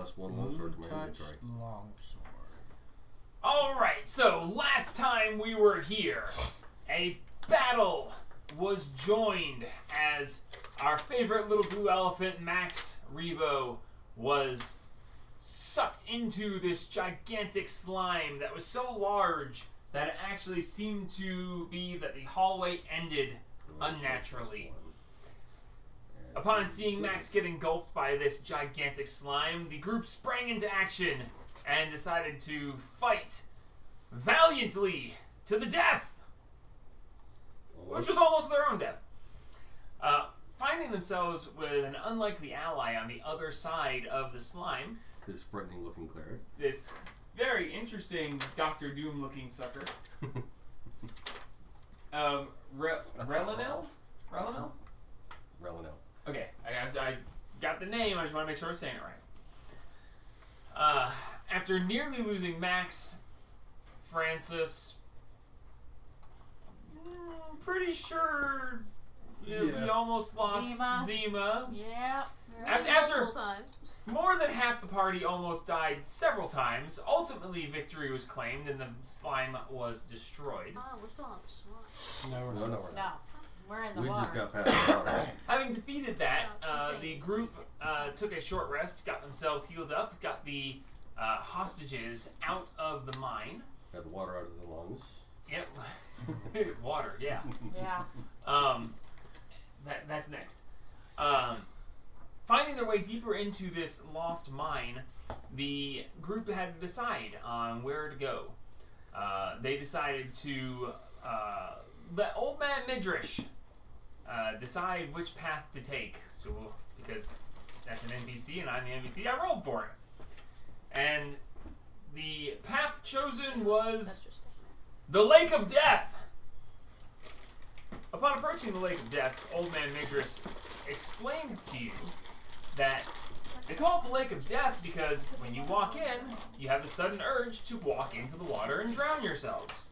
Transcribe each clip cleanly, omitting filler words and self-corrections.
plus 1 longsword to my inventory. Longsword. Alright, so last time we were here, a battle was joined as our favorite little blue elephant, Max Rebo, was sucked into this gigantic slime that was so large that it actually seemed to be that the hallway ended unnaturally. Upon seeing Max get engulfed by this gigantic slime, the group sprang into action and decided to fight valiantly to the death, which was almost their own death. Finding themselves with an unlikely ally on the other side of the slime, This frightening looking cleric. this very interesting Dr. Doom looking sucker, Relinel? Relinel? Relinel. Okay, I got the name, I just want to make sure I was saying it right. After nearly losing Max, Francis, pretty sure we almost lost Zima. Yeah. After multiple times. more than half the party almost died several times, ultimately victory was claimed and the slime was destroyed. Oh, we're still on the slime. No, we're No, not. No. We're in the We water. just got past the water. Having defeated that, Oh, the group took a short rest, got themselves healed up, got the hostages out of the mine. Got the water out of the lungs. Yep. Water, yeah. Yeah. That's next. Finding their way deeper into this lost mine, the group had to decide on where to go. They decided to let Old Man Midrish decide which path to take. So, because that's an NPC and I'm the NPC, I rolled for it. And the path chosen was the Lake of Death. Upon approaching the Lake of Death, Old Man Midrish explained to you that they call it the Lake of Death because when you walk in, you have a sudden urge to walk into the water and drown yourselves.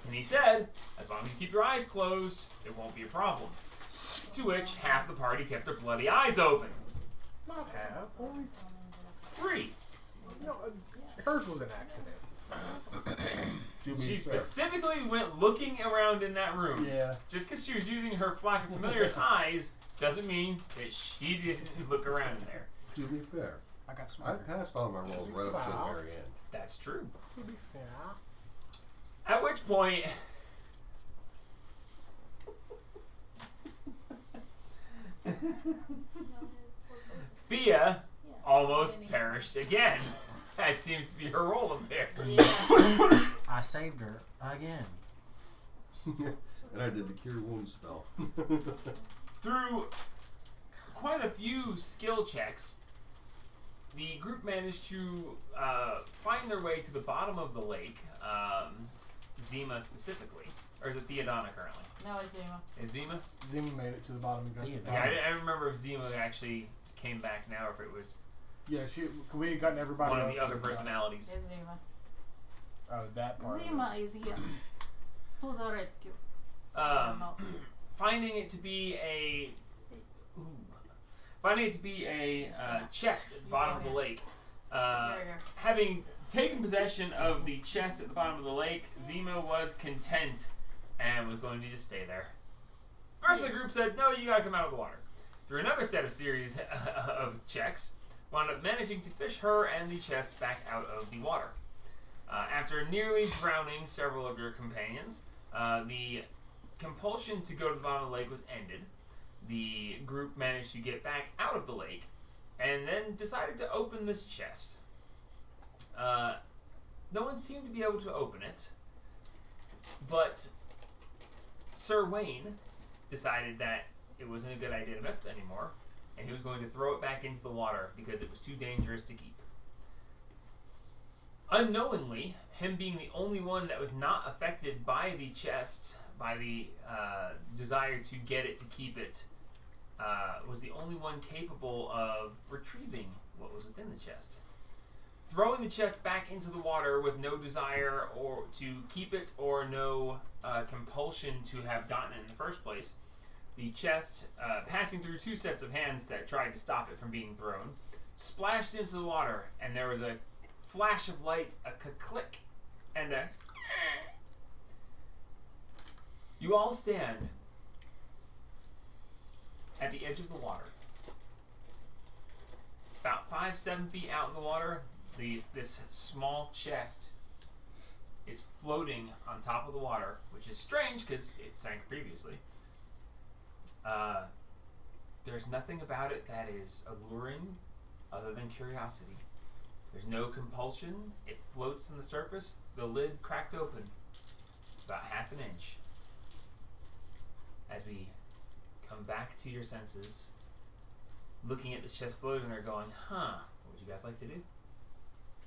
And he said, as long as you keep your eyes closed, it won't be a problem. To which half the party kept their bloody eyes open. Not half. Only 3. no. Hers was an accident. To be She fair. specifically went looking around in that room. Yeah. Just because she was using her Flock of Familiar's eyes doesn't mean that she didn't look around in there. To be fair, I got I smarter. passed all my rolls right up to the very end. That's true. To be fair. At which point, Thea almost perished again. That seems to be her role in this. Yeah. I saved her again. And I did the cure wounds spell. Through quite a few skill checks, the group managed to find their way to the bottom of the lake, Zima specifically. Or is it Theodana currently? No, it's Zima. Is Zima? Zima made it to the bottom and got Thea the Yeah, I bottom. didn't remember if Zima actually came back now or if it was Yeah, we had gotten everybody. one of up the other to bottom. personalities. It's Zima. Oh, that part. of it. Zima is here to the rescue. Finding it to be a chest at the bottom of the lake. Having taken possession of the chest at the bottom of the lake, Zima was content and was going to just stay there. The rest of the group said, no, you gotta come out of the water. Through another set of series of checks, wound up managing to fish her and the chest back out of the water. After nearly drowning several of your companions, the compulsion to go to the bottom of the lake was ended. The group managed to get back out of the lake and then decided to open this chest. No one seemed to be able to open it, but Sir Wayne decided that it wasn't a good idea to mess with it anymore, and he was going to throw it back into the water because it was too dangerous to keep. Unknowingly, him being the only one that was not affected by the chest, by the desire to get it, to keep it, was the only one capable of retrieving what was within the chest. Throwing the chest back into the water with no desire or to keep it or no compulsion to have gotten it in the first place, the chest, passing through two sets of hands that tried to stop it from being thrown, splashed into the water, and there was a flash of light, a click, and a. You all stand at the edge of the water. About 5-7 feet out in the water, this small chest is floating on top of the water, which is strange because it sank previously. There's nothing about it that is alluring other than curiosity. There's no compulsion. It floats on the surface. The lid cracked open about half an inch. As we come back to your senses, looking at this chest floating there going, huh, what would you guys like to do?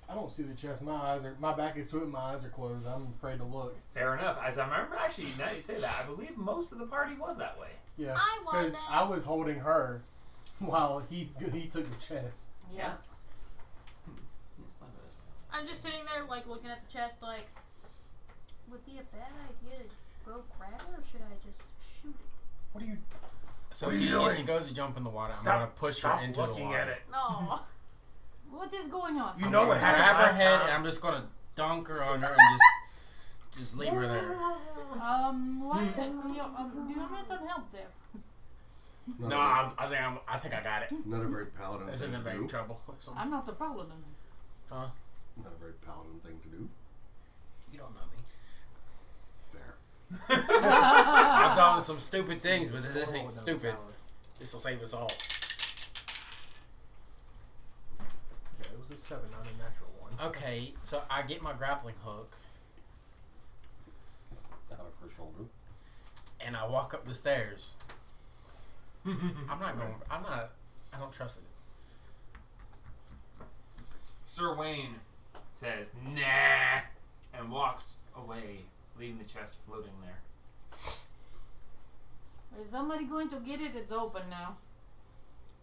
I don't see the chest. My back is to it. My eyes are closed. I'm afraid to look. Fair enough. As I remember, actually, now you say that, I believe most of the party was that way. Yeah, I because wasn't. I was holding her while he took the chest. Yeah. I'm just sitting there, like, looking at the chest, like, would it be a bad idea to go grab it, or should I just shoot it? What are you? So What are if you she, doing? if she goes to jump in the water, Stop, I'm gonna push stop her into the looking water. at it. No. What is going on? You I'm know gonna what happened grab her last head time? and I'm just gonna dunk her on her and just leave her there. Why? You need some help there. Not I think I got it. Not a very paladin This thing isn't to very do. trouble. I'm not the problem. Huh? Not a very paladin thing to do. You don't know me. There. I've done some stupid things, but this Horrible ain't with no stupid. talent. This will save us all. Yeah, it was a 7, not a natural 1. Okay, so I get my grappling hook Out of her shoulder. and I walk up the stairs. I don't trust it. Sir Wayne says, nah, and walks away, leaving the chest floating there. Is somebody going to get it? It's open now.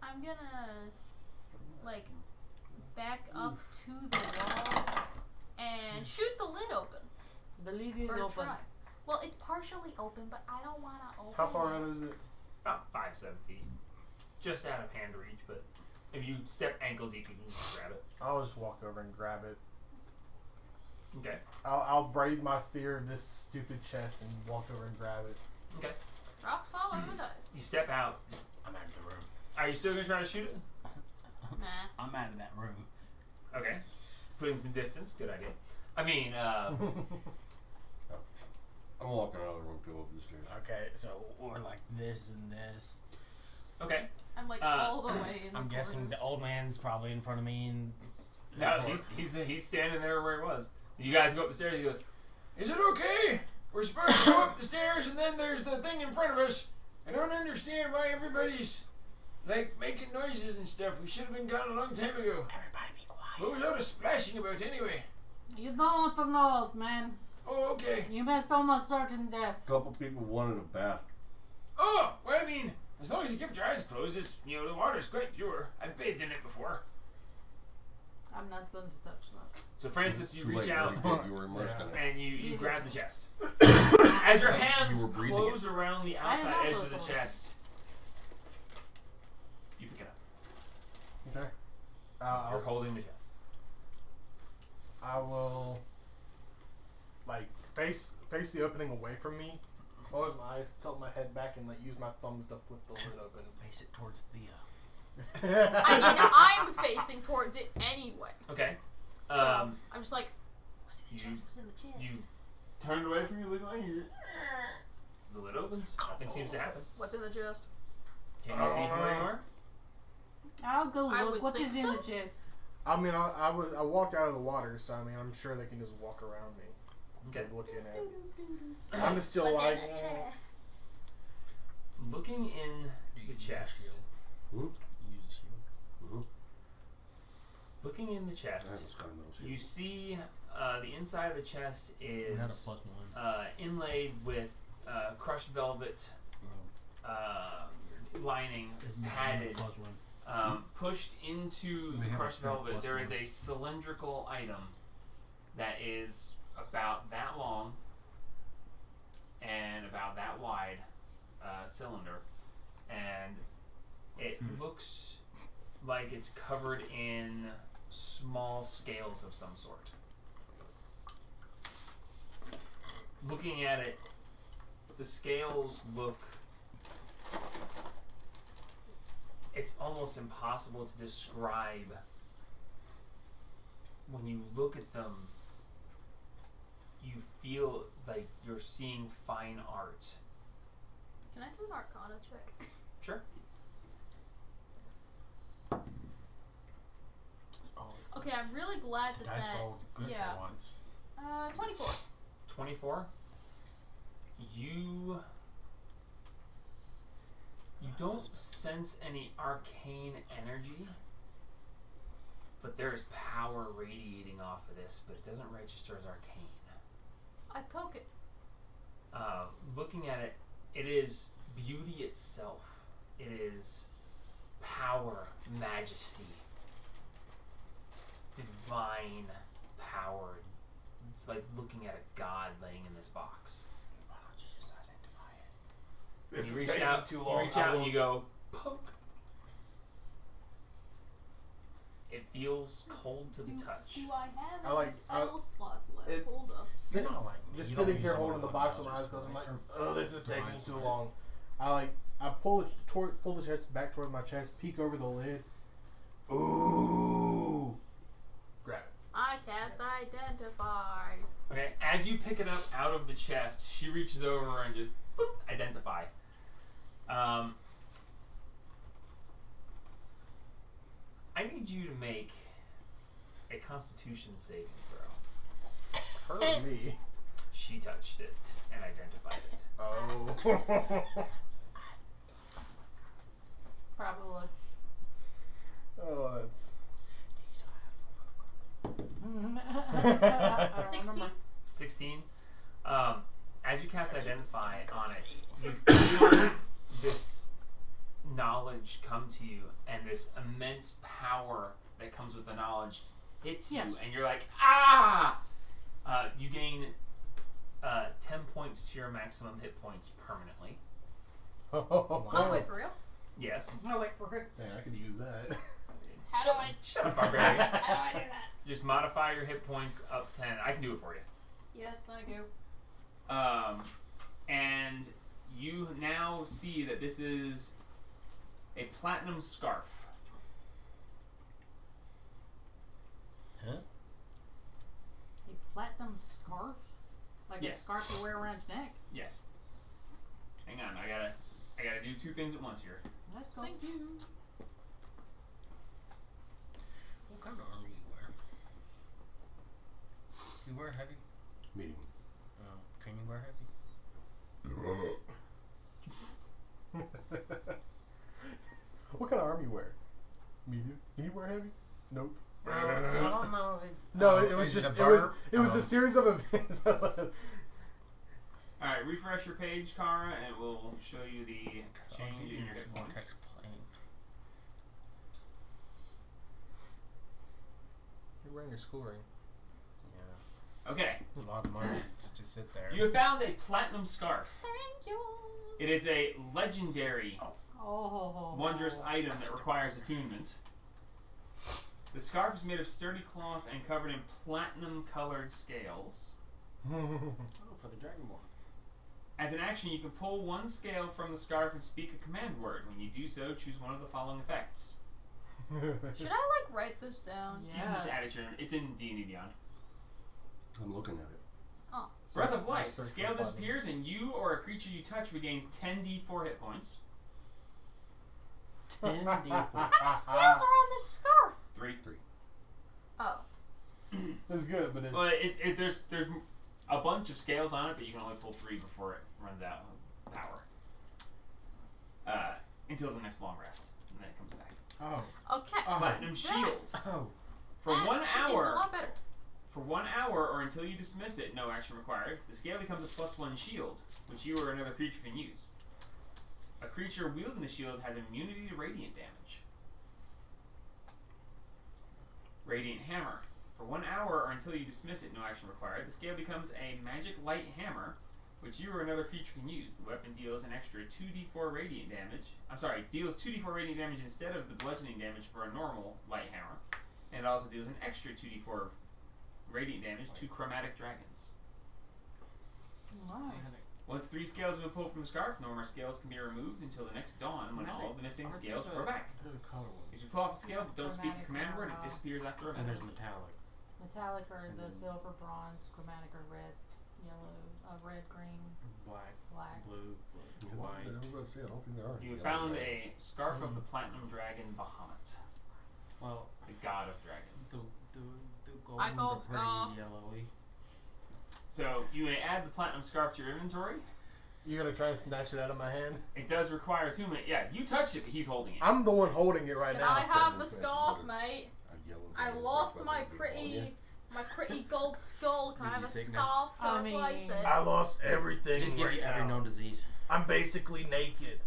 I'm gonna, like, back up to the wall and shoot the lid open. The lid is Or open. try. Well, it's partially open, but I don't want to open How far it. out is it? About 5-7 feet. Just out of hand reach, but if you step ankle deep, you can just grab it. I'll just walk over and grab it. Okay. I'll brave my fear of this stupid chest and walk over and grab it. Okay. Rocks fall on the dice. You step out. I'm out of the room. Are you still going to try to shoot it? Nah. I'm out of that room. Okay. Putting some distance. Good idea. I mean, I'm walking out of the room to go up the stairs. Okay, so we're like this and this. okay. I'm like all the way in the I'm guessing corner. the old man's probably in front of me and No, he's standing there where he was. You guys go up the stairs. He goes, "Is it okay? We're supposed to go up the stairs, and then there's the thing in front of us. I don't understand why everybody's like making noises and stuff. We should have been gone a long time ago. everybody be quiet. What was all the splashing about anyway? You don't want to know, man. Oh, okay. You must almost certain death. A couple people wanted a bath. Oh, well, I mean, as long as you keep your eyes closed, it's, the water's quite pure. I've bathed in it before." I'm not going to touch that. So Francis, you Too reach late, out buddy. You were immersed in it. and you grab the chest. As your hands You were breathing close around the I was outside edge also of the close. chest, you pick it up. Okay. You're holding the chest. I will, like, face the opening away from me. Close my eyes, tilt my head back, and use my thumbs to flip the lid open. Face it towards Thea. I mean, I'm facing towards it anyway. Okay. So I'm just like, what's in the you- chest? What's in the chest? You turned away from you, looking like you. The lid opens. Nothing seems to happen. What's in the chest? Can you see from where you are? I'll go I look. would What think is in so. the chest? I mean, I walked out of the water, so I mean, I'm sure they can just walk around me. Okay. Looking at it. I'm just still What's like, in the chest? Looking in the chest. Hmm? Use a shield. Mm-hmm. Looking in the I chest, have a sky metal shield. you see the inside of the chest We had a is +1. inlaid with crushed velvet lining, padded. Pushed into We the have crushed a velvet, plus there is one. a cylindrical item that is about that long and about that wide cylinder, and it looks like it's covered in small scales of some sort. Looking at it, the scales look... It's almost impossible to describe. When you look at them, you feel like you're seeing fine art. Can I do an Arcana check? Sure. Oh, Okay, I'm really glad that dice that. rolled good yeah. for once. 24. 24. You don't sense any arcane energy, but there is power radiating off of this, but it doesn't register as arcane. I poke it. Looking at it, it is beauty itself. It is power, majesty, divine power. It's like looking at a god laying in this box. Why don't you just identify it? This You is reach taking out, too you long. reach out and you go, poke. It feels cold to the touch. Do I have I like- any spell slots left? it- Hold up. Sit, You're not like me. just You don't sitting here use them holding the all box now, with my eyes just closed. I'm like, like- oh, this is taking Device too right. long. I pull it pull the chest back towards my chest, peek over the lid. Ooh. Grab it. I cast Identify. Okay, as you pick it up out of the chest, she reaches over and just boop, identify. I need you to make a Constitution saving throw. Her or me? She touched it and identified it. Oh. Probably. Oh, that's. I don't 16. remember. 16. As you cast Identify on it, you feel this knowledge come to you, and this immense power that comes with the knowledge hits you, Yes. and you're like, ah! You gain 10 points to your maximum hit points permanently. Oh, wait, for real? Yes. Oh, wait for it. Dang, I could use that. How do I? Shut up, barbarian. How do I do that? Just modify your hit points up 10. I can do it for you. Yes, thank you. And you now see that this is a platinum scarf. Huh? A platinum scarf? Like Yes. a scarf you wear around your neck? Yes. Hang on, I gotta do two things at once here. That's cool. Thank you. What kind of armor you wear? You wear heavy? Medium. Can you wear heavy? What kind of arm you wear? Medium. Can you wear heavy? Nope. I don't know. No, it was just it was a series of events. Alright, refresh your page, Kara, and it will show you the change in your hit points. You're wearing your school ring. Yeah. Okay, It's a lot of money to just sit there. you have found a platinum scarf. Thank you. It is a legendary, Oh. wondrous item that requires attunement. The scarf is made of sturdy cloth and covered in platinum-colored scales. Oh, for the Dragonborn. As an action, you can pull one scale from the scarf and speak a command word. When you do so, choose one of the following effects. Should I write this down? You can just add it to your... It's in D&D Beyond. I'm looking at it. Oh. Breath of Life. The Search scale for button. disappears and you or a creature you touch regains 10d4 hit points. 10d4. How many scales are on this scarf? 3. Oh. It's good, but it's Well, there's a bunch of scales on it, but you can only pull 3 before it runs out of power. Until the next long rest, and then it comes back. Okay. Platinum Shield. Oh. For 1 It's a hour, lot better. for 1 hour or until you dismiss it, no action required, the scale becomes a +1 shield, which you or another creature can use. A creature wielding the shield has immunity to radiant damage. Radiant Hammer. For 1 hour or until you dismiss it, no action required, the scale becomes a magic light hammer which you or another creature can use. The weapon deals an extra 2d4 radiant damage. I'm sorry, deals 2d4 radiant damage instead of the bludgeoning damage for a normal light hammer. And it also deals an extra 2d4 radiant damage to chromatic dragons. Nice. Once 3 scales have been pulled from the scarf, no more scales can be removed until the next dawn when all of the missing scales grow back. If you pull off a scale but don't speak a command word, it disappears after a And minute. there's metallic. Metallic or the silver, bronze, chromatic or red, yellow, red, green, Black, black. blue, I white. was about to say, I don't think there are. You any found other a scarf of the platinum dragon Bahamut, Well, the god of dragons. the I call goldens are scarf. pretty yellowy. So you may add the platinum scarf to your inventory. You gonna try and snatch it out of my hand? It does require attunement. Yeah, you touched it, but he's holding it. I'm the one holding it right Can now. I have the That's scarf, what mate? A yellow I dragon lost with my a big ball, yeah. pretty gold skull. Can I Give have you a sickness. scarf to I replace mean- it? I lost everything Just give right you every now. known disease. I'm basically naked.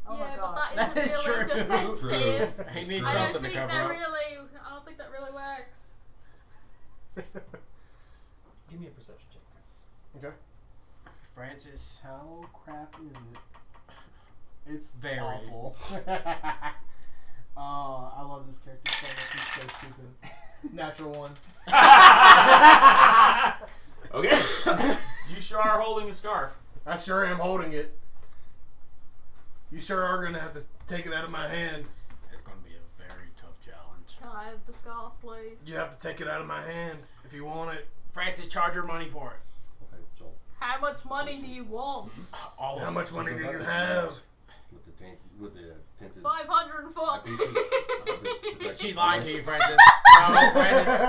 Oh my yeah, god. but That that is isn't really true. defensive. He It's needs true. I don't something to think cover that up. really. I don't think that really works. Give me a perception check, Francis. Okay. Francis. How crap is it? It's Very. awful. I love this character so much. He's so stupid. Natural one. Okay. You sure are holding a scarf. I sure am holding it. You sure are gonna have to take it out of my hand. It's going to be a very tough challenge. Can I have the scarf, please? You have to take it out of my hand if you want it. Francis, charge your money for it. Okay, so How much money do you want? All How of much money do so you that is have? nice. With the tinted 540. She's lying to you, Francis. No, Francis.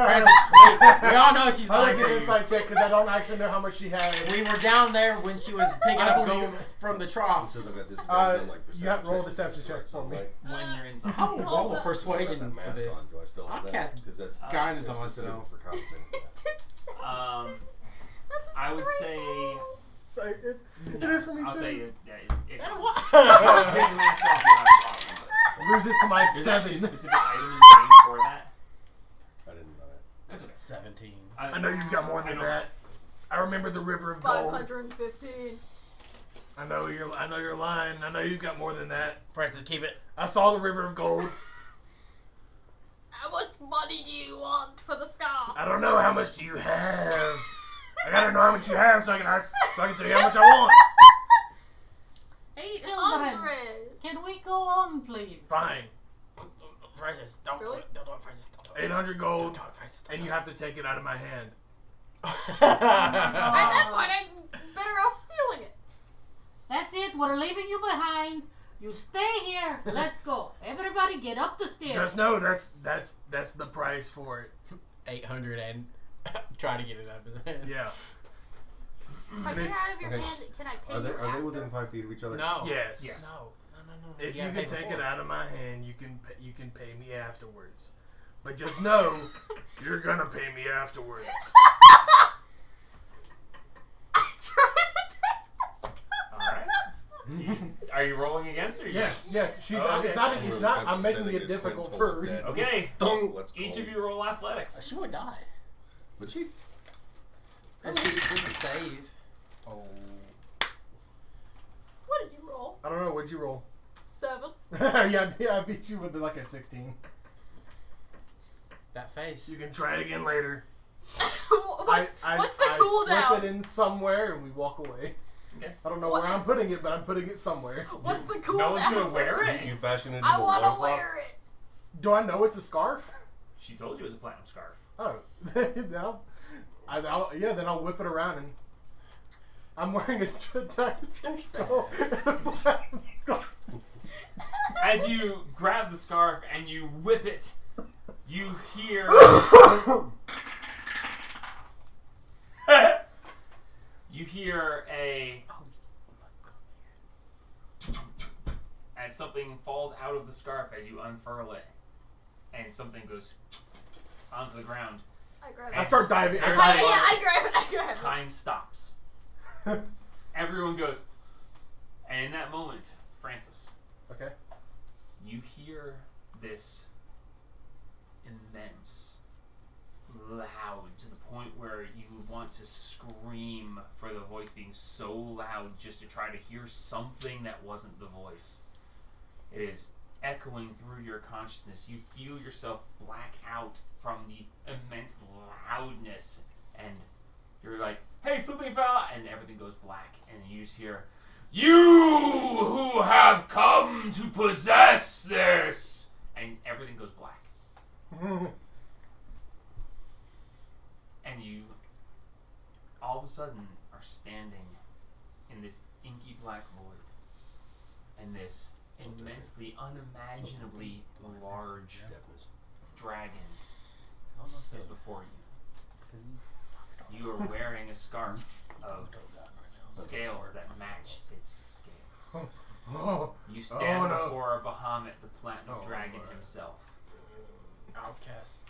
We all know she's I lying like to an you. insight check because I don't actually know how much she has. We were down there when she was picking I up believe- gold from the It trough. says I've got disadvantage on like you have to roll a perception deception checks, check for me. right? When you're inside. I'll Roll roll the- a persuasion I've got that for mask this. on. Do I still I'll have that? cast 'Cause that's guidance that's on specific myself. for compensating. That's a I would straight say. roll. So it No, is for me I'll too. say it. Yeah, it's That fine. what? Take the mask off, you'll have a problem, but Loses to my there's actually a 7. specific item in the game for that. I didn't know that. That's okay. 17. I know you've got more I than know. that. I remember the river of gold. 515. I know you're lying. I know you've got more than that. Francis, keep it. I saw the river of gold. How much money do you want for the scarf? I don't know how much do you have. I gotta know how much you have so I can tell you how much I want. 800. Can we go on, please? Fine. Francis, don't do Really? it. Don't do it, Francis. Don't do it. 800 gold, Don't do it, Francis. Don't and do you have to take it out of my hand. At that point, I'm better off stealing it. That's it. We're leaving you behind. You stay here. Let's go. Everybody get up the stairs. Just know that's the price for it. 800 and try to get it out of his hand. Yeah. If I get It's- out of your okay. hand, can I pay Are they you are they after? within 5 feet of each other? No. Yes. Yes. No. If you gotta can pay take before. it out of my hand, you can pay me afterwards. But just know you're gonna pay me afterwards. I tried to take the scarf. Alright. Are you rolling against her? Yes. She's. Oh, okay. It's not. I'm It's really not. tempted I'm to making say it that it's difficult twin for a total dead. reason. Okay. Let's go. Each of you roll athletics. She would die. But she. If she didn't save. Oh. What did you roll? I don't know. What'd you roll? 7. yeah, I beat you with like a 16. That face. You can try again later. what's I the slip cooldown? it in somewhere and we walk away. Okay. I don't know What? where I'm putting it, but I'm putting it somewhere. What's the cooldown? No one's gonna wear it? You fashion it into I a want to loincloth? wear it. Do I know it's a scarf? She told you it was a platinum scarf. Oh, then I'll whip it around and I'm wearing a dragon skull and a black skull. As you grab the scarf and you whip it, you hear you hear a as something falls out of the scarf as you unfurl it, and something goes onto the ground. I grab I it. start diving. I- I grab it. Time stops. Everyone goes, and in that moment, Francis, Okay. you hear this immense loud to the point where you want to scream for the voice being so loud just to try to hear something that wasn't the voice. It is echoing through your consciousness. You feel yourself black out from the immense loudness, and you're like, hey, something fell out, and everything goes black, and you just hear, you who have come to possess this, and everything goes black. And you all of a sudden are standing in this inky black void, and this immensely, unimaginably large dragon is before you. You are wearing a scarf of scales that match its scales. You stand before a Bahamut, the platinum dragon himself. Outcast.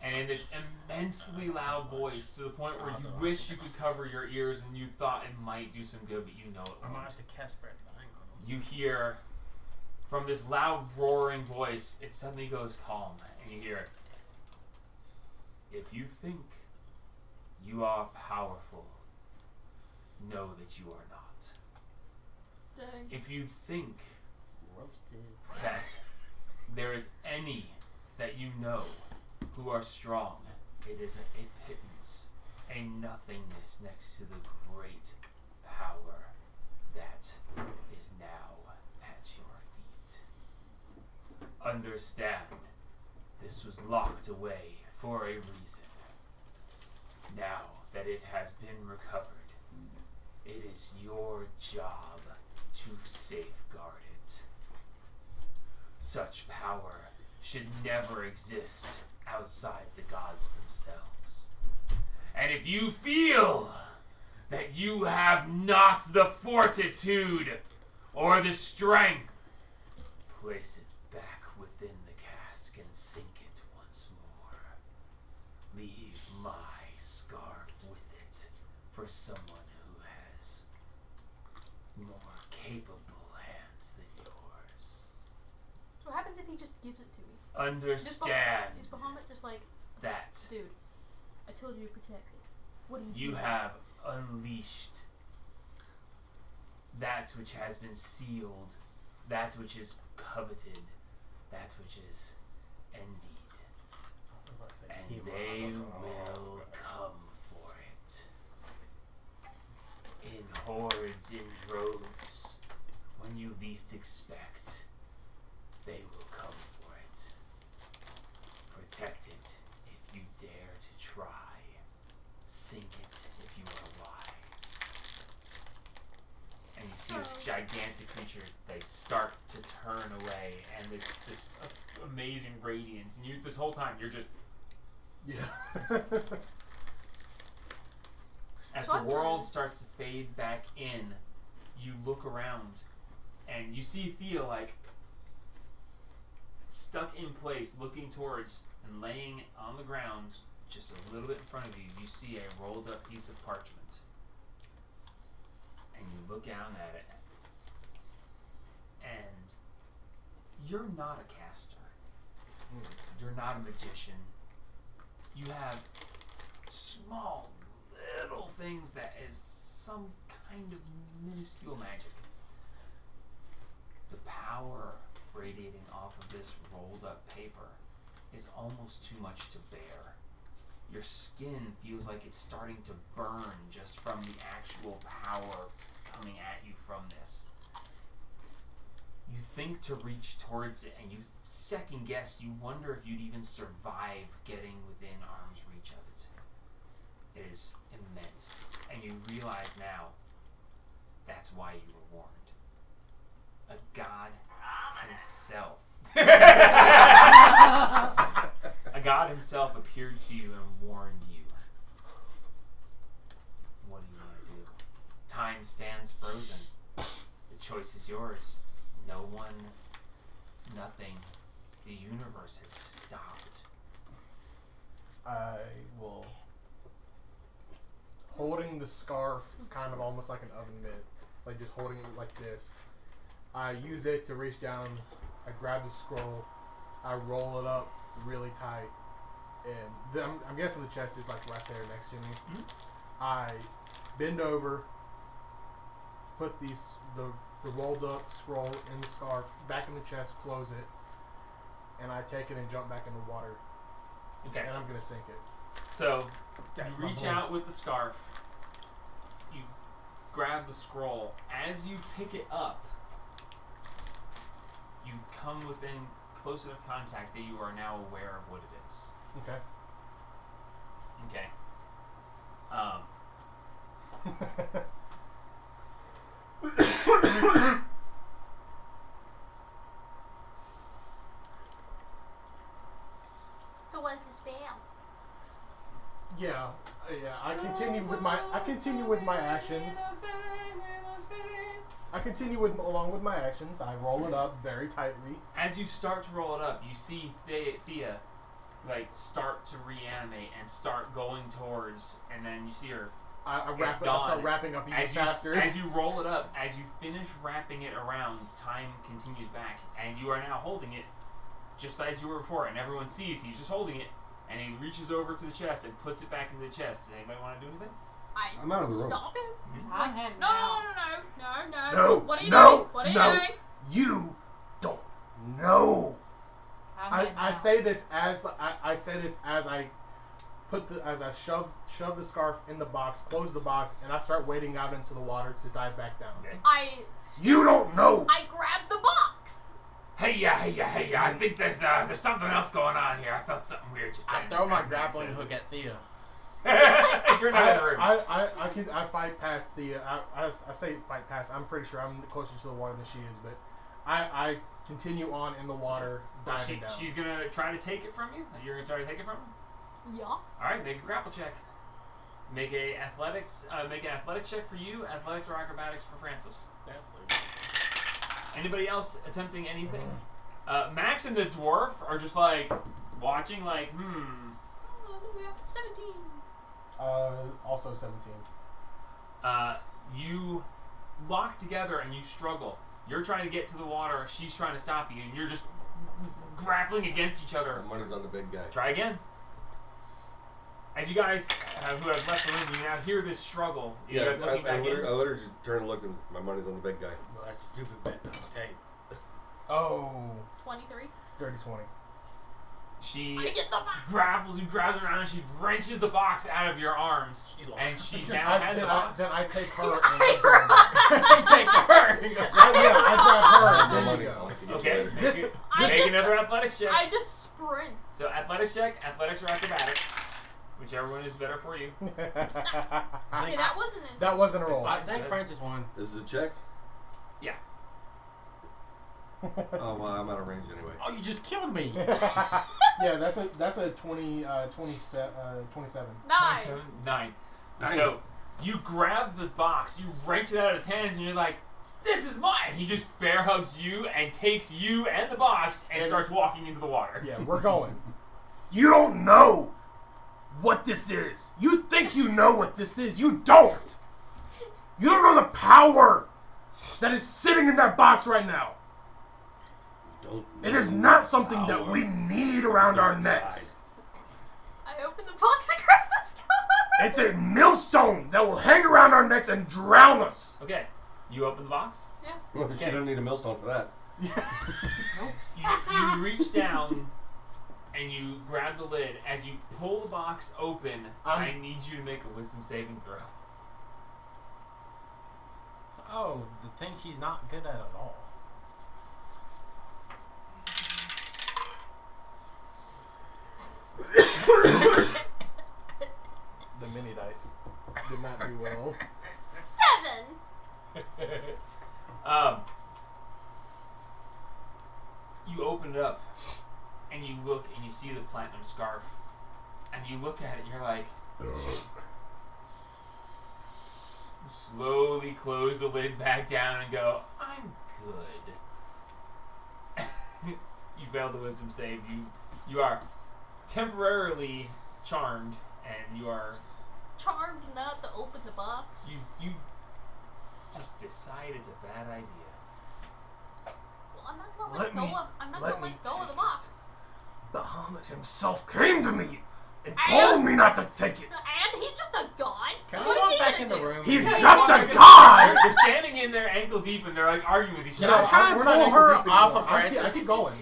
And in this immensely loud voice, to the point where you wish you could cover your ears and you thought it might do some good, but you know it I'm gonna won't. have to cast spread. You hear from this loud roaring voice, it suddenly goes calm, and you hear, if you think you are powerful, know that you are not. Dang. If you think Roasted. that there is any that you know who are strong, it is a pittance, a nothingness next to the great power that is now at your feet. Understand, this was locked away for a reason. Now that it has been recovered, it is your job to safeguard it. Such power should never exist outside the gods themselves. And if you feel that you have not the fortitude or the strength, place it back within the cask and sink it once more. Leave my scarf with it for someone who has more capable hands than yours. So what happens if he just gives it to me? Understand Is Bahamut just like, that dude, I told you to protect it. What do you you do? have unleashed that which has been sealed, that which is coveted, that which is envied, and they will come for it in hordes, in droves. When you least expect, they will come for it. Protect it if you dare to try. Sink it if you are wise. And you see this gigantic creature, they start to turn away, and this amazing radiance, and you this whole time you're just as So the I'm world gonna- starts to fade back in, you look around and you feel like stuck in place, looking towards and laying on the ground just a little bit in front of you, you see a rolled up piece of parchment. And you look down at it, and you're not a caster. You're not a magician. You have small little things that is some kind of minuscule magic. The power radiating off of this rolled up paper is almost too much to bear. Your skin feels like it's starting to burn just from the actual power coming at you from this. You think to reach towards it, and you second guess, you wonder if you'd even survive getting within arm's reach of it. It is immense, and you realize now that's why you were warned. A god himself. A god himself appeared to you and warned you. What do you want to do? Time stands frozen. The choice is yours. No one, nothing. The universe has stopped. I will, holding the scarf kind of almost like an oven mitt, like just holding it like this. I use it to reach down. I grab the scroll. I roll it up really tight, and I'm guessing the chest is like right there next to me. Mhm. I bend over, put the rolled up scroll in the scarf back in the chest, close it, and I take it and jump back in the water. Okay. And I'm gonna sink it. So That's you my reach boy. out with the scarf. You grab the scroll. As you pick it up, you come within close enough contact that you are now aware of what it is. Okay. Okay. So what's the spell? Yeah. I continue with my actions. Along with my actions. I roll it up very tightly. As you start to roll it up, you see Thea like start to reanimate and start going towards, and then you see her. I It's start gone. wrapping up even As faster. as you roll it up, as you finish wrapping it around, time continues back, and you are now holding it, just as you were before, and everyone sees he's just holding it, and he reaches over to the chest and puts it back into the chest. Does anybody want to do anything? I'm out of the room. Stop him? I'm heading No, out. no. No, What are you no, doing? What are you no. doing? You don't know. I'm I heading out. say this as I shove the scarf in the box, close the box, and I start wading out into the water to dive back down. Okay. You don't know. I grabbed the box. Hey, I think there's something else going on here. I felt something weird just then. I throw my As Max grappling says hook at Thea. it. You're not in the room. I fight past the. I say fight past. I'm pretty sure I'm closer to the water than she is, but I continue on in the water, diving down. She's gonna try to take it from you. You're gonna try to take it from her. Yeah. All right, make a grapple check. Make an athletics check for you. Athletics or acrobatics for Francis. Anybody else attempting anything? Max and the dwarf are just like watching, like, Oh, Olivia, 17. Also 17. You lock together and you struggle. You're trying to get to the water. She's trying to stop you, and you're just grappling against each other. My money's on the big guy. Try again. As you guys who have left the room, you now hear this struggle. You Yeah, guys looking back in. I literally just turned and looked, and my money's on the big guy. Well, that's a stupid bet, though. I'll tell you. Oh, 23. 30-20. She I get the box. grabs around, and she wrenches the box out of your arms, She lost. and she now has the box. Then I take her and I I go. He takes her. He goes, I grab her No and money. then I'll go. have to get Okay. you later. This, Make another athletics check. I just sprint. So athletics check, athletics or acrobatics, whichever one is better for you. Okay, that wasn't it. that wasn't a It's roll. fine. I think Francis won. This is a check? Yeah. Oh, well, I'm out of range anyway. Oh, you just killed me. Yeah, that's a 27. 9. 9. Nine. So you grab the box, you wrench it out of his hands, and you're like, "This is mine!" He just bear hugs you and takes you and the box and starts walking into the water. Yeah, we're going. You don't know what this is. You think you know what this is. You don't. You don't know the power that is sitting in that box right now. Don't It is not something that we need around our Dark necks. I open the box and grab the scar. It's a millstone that will hang around our necks and drown us. Okay, you open the box. Well, she don't need a millstone for that. You reach down and you grab the lid. As you pull the box open, I need you to make a wisdom saving throw. Oh, the thing she's not good at all. The mini dice did not do well. 7. You open it up and you look and you see the platinum scarf, and you look at it and you're like, you slowly close the lid back down and go, "I'm good." You failed the wisdom save. You are temporarily charmed, and you are Charmed enough to open the box. you just decide it's a bad idea. Well, I'm not gonna Let let me- go of. I'm not let gonna me let go of the take box. Bahamut himself came to me and told me not to take it. And he's just a god. Can What we is walk he back gonna in the do? room? He's Yeah, just you a walk in- god! They're standing in there ankle deep and they're like arguing with each Can other. I try and We're not pull ankle her deep off anymore. of I Francis? keep going.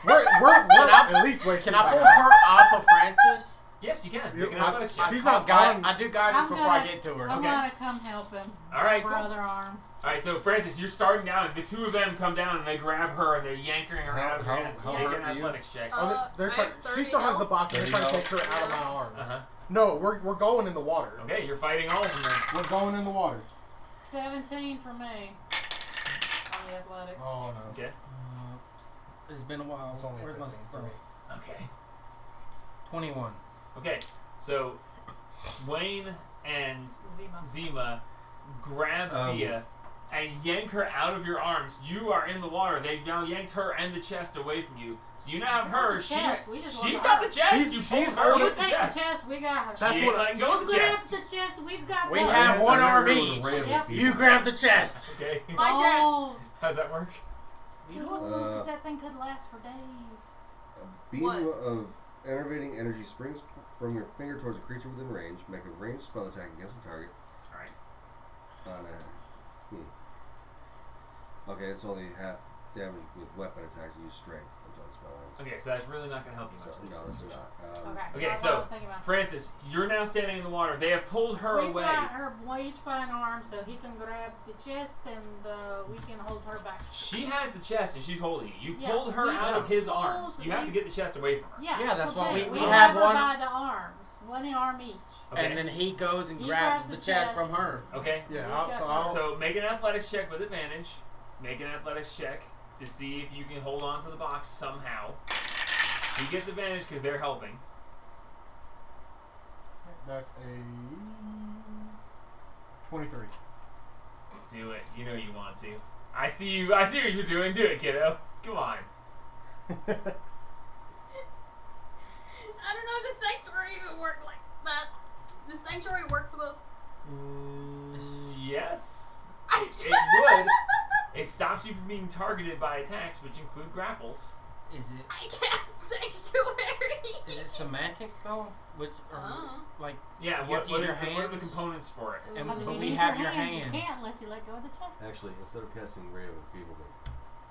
We're at least wasting Can I my pull time. her off of Francis? Yes, you can. You- Make an athletics check. She's I not got. on- I do guidance before I get to her. I Okay. want to come help him. All right, Her cool. other arm. All right, so Francis, you're starting down, and the two of them come down and they grab her and they're yanking her out of your How- hands. how Make hurt an are you? athletics check. They're I trying, have she 30 still has the health. box and they're trying to take 30 her out of my arms. Uh-huh. No, we're going in the water. Okay, you're fighting all of them then. We're going in the water. 17 for me. On the athletics. Oh no. Okay. It's been a while. It's only Where's my 15 for stuff? me. Okay. 21. Okay, so Wayne and Zima grab Thea and yank her out of your arms. You are in the water. They've now yanked her and the chest away from you. So you now have her. The chest. We just She's want got her. the chest. She's- You she's pulled her holding You with the take chest. the chest, we got her. That's She what ain't letting go of You the grab chest. the chest, we've got We her. have one arm With a each. ray of Yep. fever. You grab the chest. Okay. My chest. Oh, How's that work? because that thing could last for days. A beam What? of enervating energy springs from your finger towards a creature within range. Make a ranged spell attack against the target. All right. On a, Okay, it's only half damage with weapon attacks. Use strength until the spell ends. Okay, so that's really not going to help you much. So, this no, this is not. Okay, That's what I so was thinking about. Francis, you're now standing in the water. They have pulled her We've away. got her each by an arm, so he can grab the chest and we can hold her back. She has the chest and she's holding it. You Yeah, pulled her we out of his pulled- arms. You have to get the chest away from her. Yeah, Yeah, that's what why I'm we saying. have her one- by the arms, one arm each. Okay. And then he goes and He grabs grabs the the chest chest. from her. Okay. Yeah, We've I'll, got so her. I'll. So make an athletics check with advantage. Make an athletics check to see if you can hold on to the box somehow. He gets advantage because they're helping. That's a 23. Do it. You know you want to. I see you. I see what you're doing. Do it, kiddo. Come on. I don't know if the sanctuary even work like that. The sanctuary work for those? Yes. It would. It stops you from being targeted by attacks, which include grapples. Is it? I cast sanctuary. Is it semantic though? Which like Yeah. You What, have to what, use are, your what are the hands? components for it? and, Because if but you we need have your You hands. can't unless you let go of the chest. Actually, instead of casting Ray of Enfeeblement,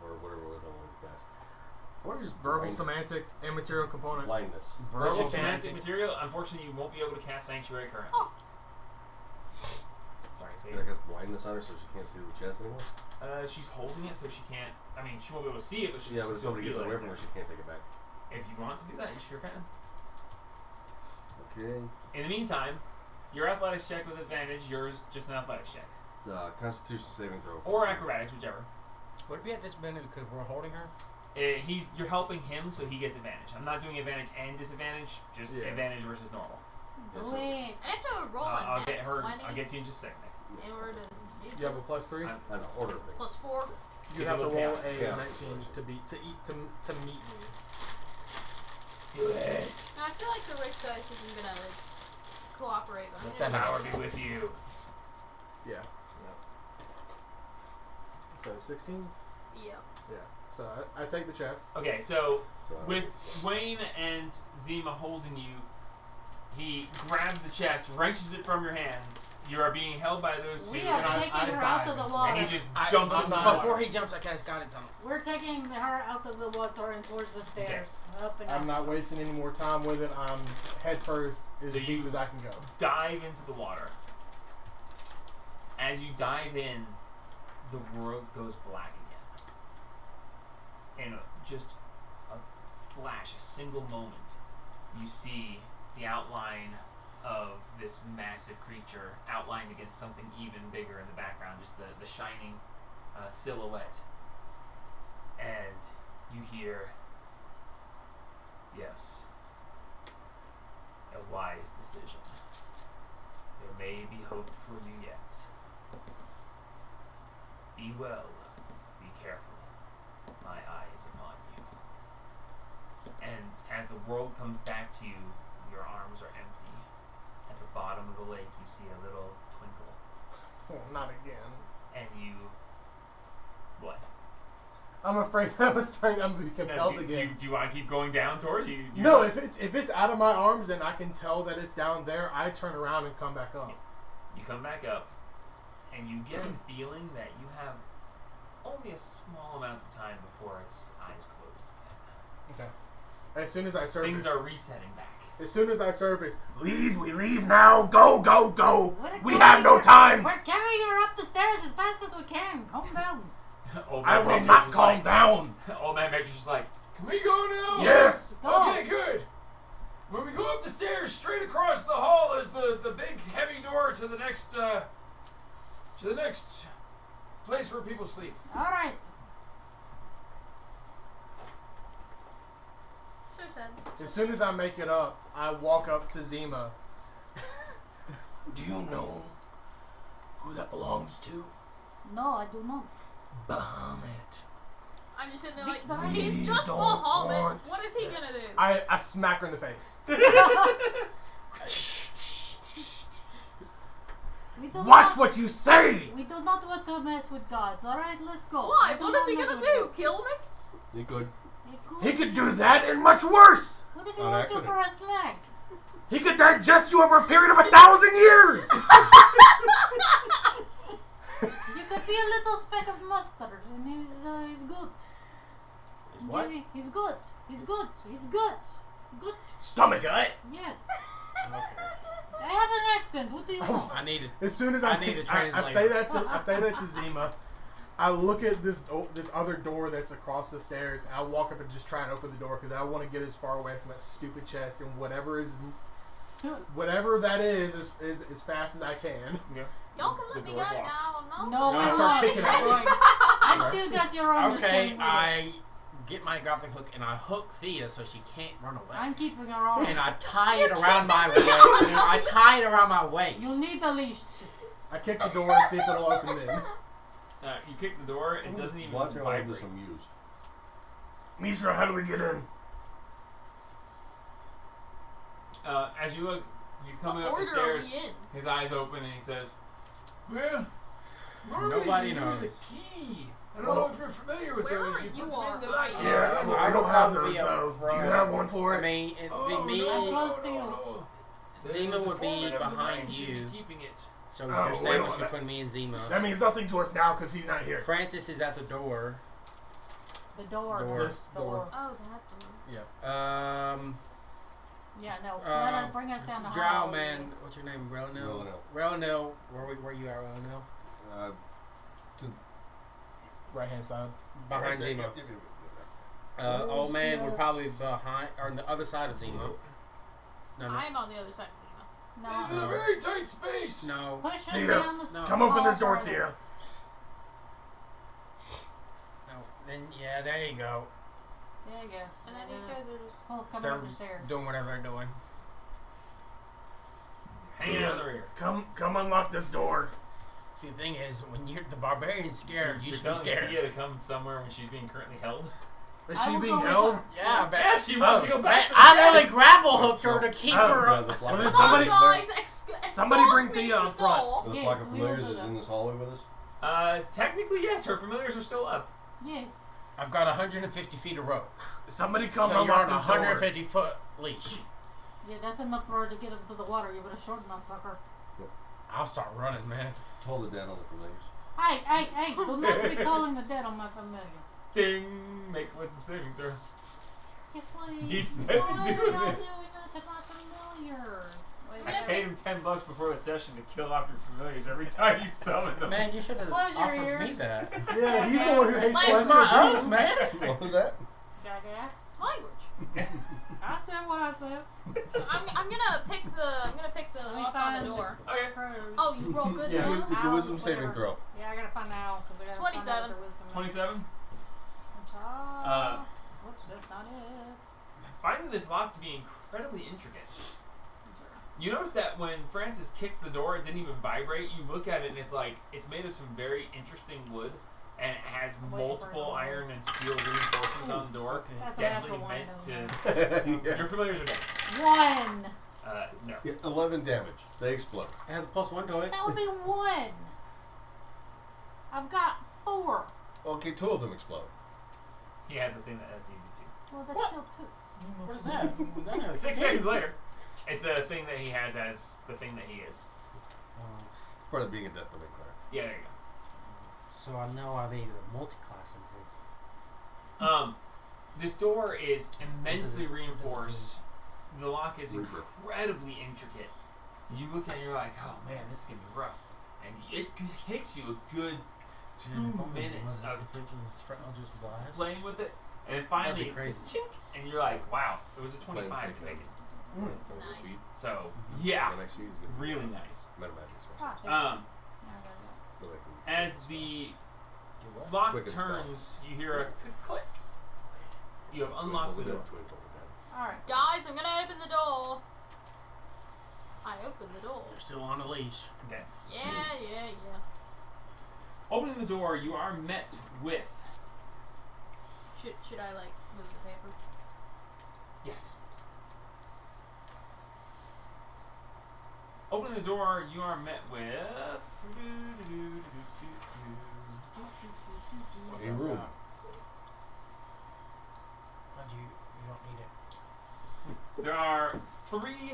or whatever it was I wanted to cast, what is Verbal, blind- semantic, immaterial component. blindness? Verbal Verbal semantic semantic. material. Unfortunately, you won't be able to cast Sanctuary currently. Oh. Sorry, Did I cast blindness on her so she can't see the chest anymore? she's holding it, so she can't. I mean, she won't be able to see it, but she's Yeah, but if still somebody gets feel away it. from her, she can't take it back. If you want to do that, you sure can. Okay. In the meantime, your athletics check with advantage. Yours just an athletics check, It's a Constitution saving throw. or acrobatics, whichever. Would it be at disadvantage because we're holding her? You're helping him, so he gets advantage. I'm not doing advantage and disadvantage, just Yeah. advantage versus normal. Yes, Wait. I have to roll I'll a get nat her. 20 I'll get to you in just a second. Nick. in order to succeed. You have a +3. I'm- I know, order of things. Plus 4. You It's have a to little roll chaos. a Chaos. 19 to meet me. Do it. I feel like the rich dice isn't gonna like cooperate on The it. power be with you. Yeah. So 16. Yeah. Yeah. So I take the chest. Okay, so So, with Wayne and Zima holding you, he grabs the chest, wrenches it from your hands. You are being held by those two, We are and taking her out of the water. he just jumps in the water. Before he jumps, I cast guidance on him. We're taking her out of the water and towards the stairs. Up and I'm up. not wasting any more time with it. I'm head first as So deep you- as I can go. Dive into the water. As you dive in, the world goes black again. In just a flash, a single moment, you see the outline of this massive creature outlined against something even bigger in the background, just the shining silhouette. And you hear, yes, a wise decision. There may be hope for you yet. Be well, be careful. My eye is upon you. And as the world comes back to you, your arms are empty. At the bottom of the lake, you see a little twinkle. Oh, not again. And you... What? I'm afraid I'm gonna be Now, compelled do again. you want to keep going down towards you? No, if it's out of my arms and I can tell that it's down there, I turn around and come back up. You come back up, and you get a feeling that you have only a small amount of time before its eyes closed. Okay. As soon as I surface, Things are resetting back. As soon as I surface, leave. We leave now. Go, go, go. We're We carrying have no her- time. We're carrying her up the stairs as fast as we can. Calm down. Old I man will Major's not just calm like- down. Old man Major's just like, can we go now? Yes. Go. Okay, good. When we go up the stairs, straight across the hall is the big heavy door to the next place where people sleep. All right. So sad. As soon as I make it up, I walk up to Zima. Do you know who that belongs to? No, I do not. Bahamut. I'm just sitting there like, Victor, he's we just don't Bahamut. want- What is he gonna do? I smack her in the face. We do Watch not, what you say. We do not want to mess with gods. All right, let's go. Why? We do What not is he mess gonna with do? gods. Kill me? You could. He could do that and much worse. What if he On wants you accident. for a slag? He could digest you over a period of 1,000 years. You could be a little speck of mustard, and he's good. What? Maybe- He's good. He's good. He's good. Good. Stomach gut. Yes. Okay. I have an accent. What do you want? I need it. As soon as I need a I translator. say that to Zima, I look at this other door that's across the stairs, and I walk up and just try and open the door because I want to get as far away from that stupid chest and whatever that is as fast as I can. Y'all can let me go door's locked. now. I'm not. No, No, I we're start not. kicking at Right. I still got your arm. Okay, I get my grappling hook and I hook Thea so she can't run away. I'm keeping her arm. And I tie it around my waist. I tie it around my waist. You need a leash. I kick the door and see if it'll open then. You kick the door, it doesn't even Watch how I have vibrate. this amused. Mishra, how do we get in? As you look, he's coming What up the order are stairs. we in? His eyes open and he says, "Well, Nobody normally you use knows. a key. I don't know if you're familiar with Where those. are You you put them in are? that I can't. Yeah, tell. I don't have Probably those up though. Do front. you have one for I it? mean, it'd Oh, be me. I'm close to you. no. Zima The would be foreman of the behind ranch should be you. keeping it. So Oh, you're wait, sandwiched wait. between me and Zima. That means nothing to us now because he's not here. Francis is at the door. The door. Door. This door. Oh, that door. Yeah, no. Uh, Let it bring us down the Drow hall. man, what's your name? Relinil. Relinil. Relinil, where you at, Relinil? Right hand side. Behind Zima. Old man would probably be behind or on the other side of Zima. No, I'm on the other side of This is No. a very tight space. no. Push him Thea, down the no. Come open this door, hall Thea. Then yeah, there you go. There you go. And then these guys are just. Oh, come They're up the stairs. doing whatever they're doing. Hanging on the rear. Come unlock this door. See, the thing is, when you're the barbarian's scared, you You're should be telling scared. Thea to come somewhere when she's being currently held. Is I she will being go with held? her. Yeah, but Yeah, she wants to go back. to the I nearly chest. grapple hooked her to keep Oh, her Yeah, up. the flock Well, of then Come somebody- on, guys! somebody escort bring me Thea to up the front. door. So the Yes, flock of we will familiars do is that. in this hallway with us? Technically, yes, her familiars are still up. Yes. I've got 150 feet of rope. Somebody come So you're on unlock a this door. 150-foot leash. Yeah, that's enough for her to get into the water. You better shorten that sucker. I'll start running, man. Told the dead on the familiars. Hey, do not be calling the dead on my familiar. Ding! Make wisdom saving throw. Yes, please. He says Why he's are doing y'all it. doing that to my familiars? Wait, I paid him $10 before the session to kill off your familiars every time you summon them. Man, you should have Close your offered me ears. that. Yeah, he's the one who hates That's That's Western my dudes. oath, man. What was that? Jackass. Language. I said what I said. So I'm gonna pick the Let me lock on the find- door. Okay. Pros. Oh, you roll good Yeah. now? It's a wisdom Ow, saving whatever. throw. Yeah, I gotta find out because I gotta 27. find out their wisdom. 27. Whoops, that's not it. Finding this lock to be incredibly intricate. You notice that when Francis kicked the door, it didn't even vibrate. You look at it and it's like, it's made of some very interesting wood. And it has I'm waiting for multiple it. iron and steel reinforcements on the door. That's a Definitely natural one. meant to... Yeah. Your familiars are dead. One. No. Yeah, 11 damage. They explode. It has a +1 to it. That would be one. I've got 4. Okay, 2 of them explode. He has a thing that lets you do Well, that's What? still 2. What is that? Was that too. a 6 seconds later, it's a thing that he has as the thing that he is. Part of being a Death Domain cleric. Yeah, there you So I know I've either multi-class in here. go. This door is immensely reinforced. The lock is incredibly intricate. You look at it and you're like, oh man, this is going to be rough. And it takes you a good 2 minutes of playing with it. And then finally, That'd be crazy. chink, and you're like, wow, it was a 25 to make it. Nice. So, yeah, The next feed is good. really nice. Meta magic Ah, special. As the lock Quick and turns, you hear a click. You have unlocked the door. Alright. Guys, I'm gonna open the door. I opened the door. You're still on a leash. Okay. Yeah. Opening the door, you are met with. Should I like move the paper? Yes. Opening the door, you are met with. A room. You don't need it. There are 3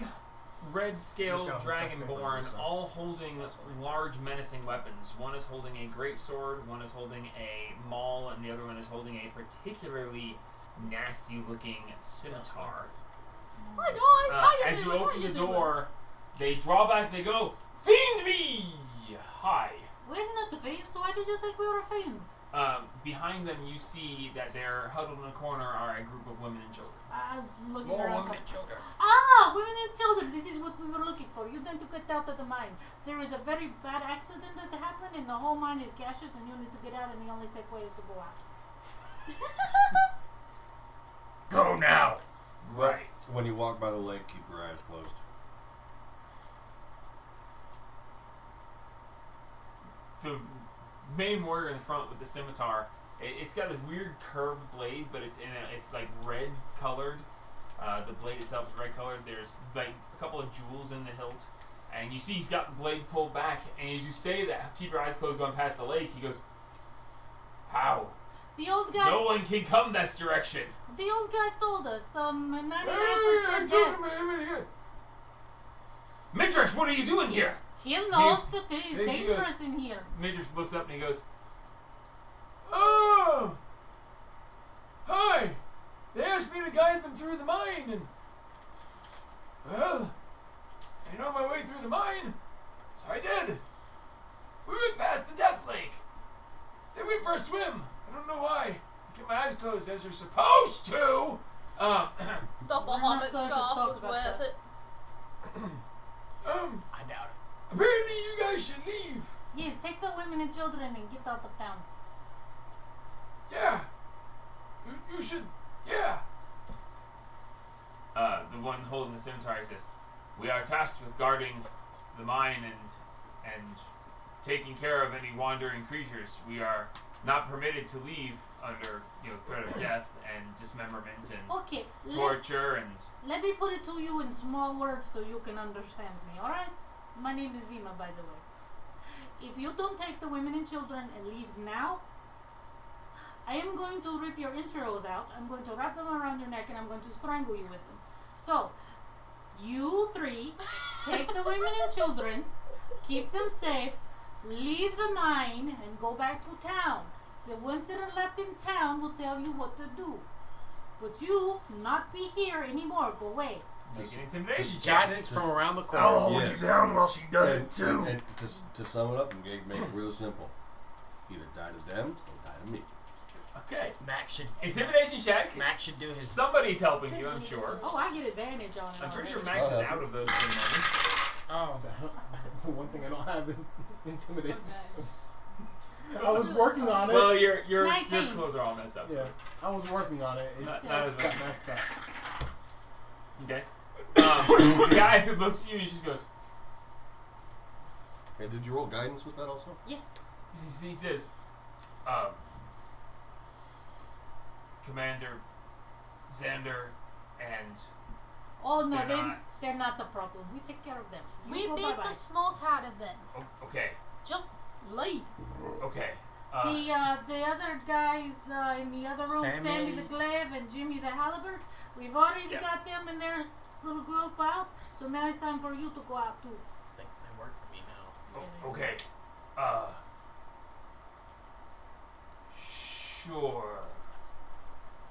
red-scaled Just show 'em something, dragonborn, so- all holding large menacing weapons. One is holding a great sword, one is holding a maul, and the other one is holding a particularly nasty-looking scimitar. Hi guys, how you As you doing? How open you the doing? door, they draw back. They go, "Fiend me!" Hi. We're not the fiends, so why did you think we were fiends? Behind them, you see that they're huddled in a corner are a group of women and children. I'm looking More around. women and children. Ah, women and children. This is what we were looking for. You need to get out of the mine. There is a very bad accident that happened, and the whole mine is gaseous, and you need to get out. And the only safe way is to go out. Go now. Right. When you walk by the lake, keep your eyes closed. The main warrior in the front with the scimitar, it's got a weird curved blade, but it's like red colored. The blade itself is red colored. There's like a couple of jewels in the hilt, and you see he's got the blade pulled back. And as you say that, keep your eyes closed, going past the lake, he goes, "How? The old guy. No one can come this direction." The old guy told us. 99% I told dead. him. Midrash, what are you doing here? He knows that it is then he dangerous in here. Midrash looks up and he goes, "Oh, hi! They asked me to guide them through the mine, and well, I know my way through the mine, so I did. We went past the Death Lake. They went for a swim. I don't know why. I kept my eyes closed as you're supposed to. The not Bahamut going to scarf talk was about worth that. it. I doubt it. Apparently you guys should leave. Yes, take the women and children and get out of town. Yeah. You should. Yeah. The one holding the scimitar says, "We are tasked with guarding the mine and taking care of any wandering creatures. We are not permitted to leave under threat of death and dismemberment and Okay, torture and." let me put it to you in small words so you can understand me, alright? My name is Zima, by the way. If you don't take the women and children and leave now, I am going to rip your entrails out, I'm going to wrap them around your neck, and I'm going to strangle you with them. So, you 3, take the women and children, keep them safe, leave the mine, and go back to town. The ones that are left in town will tell you what to do. But you not be here anymore. Go away. Make an intimidation check. Guidance from around the corner. I'll hold Yes. you down while she does And, it too. and to sum it up and make it real simple, either die to them or die to me. Okay. Max should. Intimidation check. Max should do his. Somebody's helping you, I'm sure. Oh, I get advantage on it. I'm pretty already. sure Max is out of those 3 moments. Oh. So, the one thing I don't have is intimidation. Okay. I was working on it. Well, your 19. clothes are all messed up. Yeah, I was working on it. It Not just as got much. messed up. Okay. The guy who looks at you, he just goes. Hey, did you roll guidance with that also? Yes. He says, Commander Xander and Oh no, They're they're not. not the problem. We take care of them. You We go beat bye-bye. the snot out of them. okay, Just leave. okay. The other guys in the other room, Sammy the Glaive and Jimmy the Halibut, we've already got them in their little group out, so now it's time for you to go out too. I think they work for me now. Oh, okay. Sure.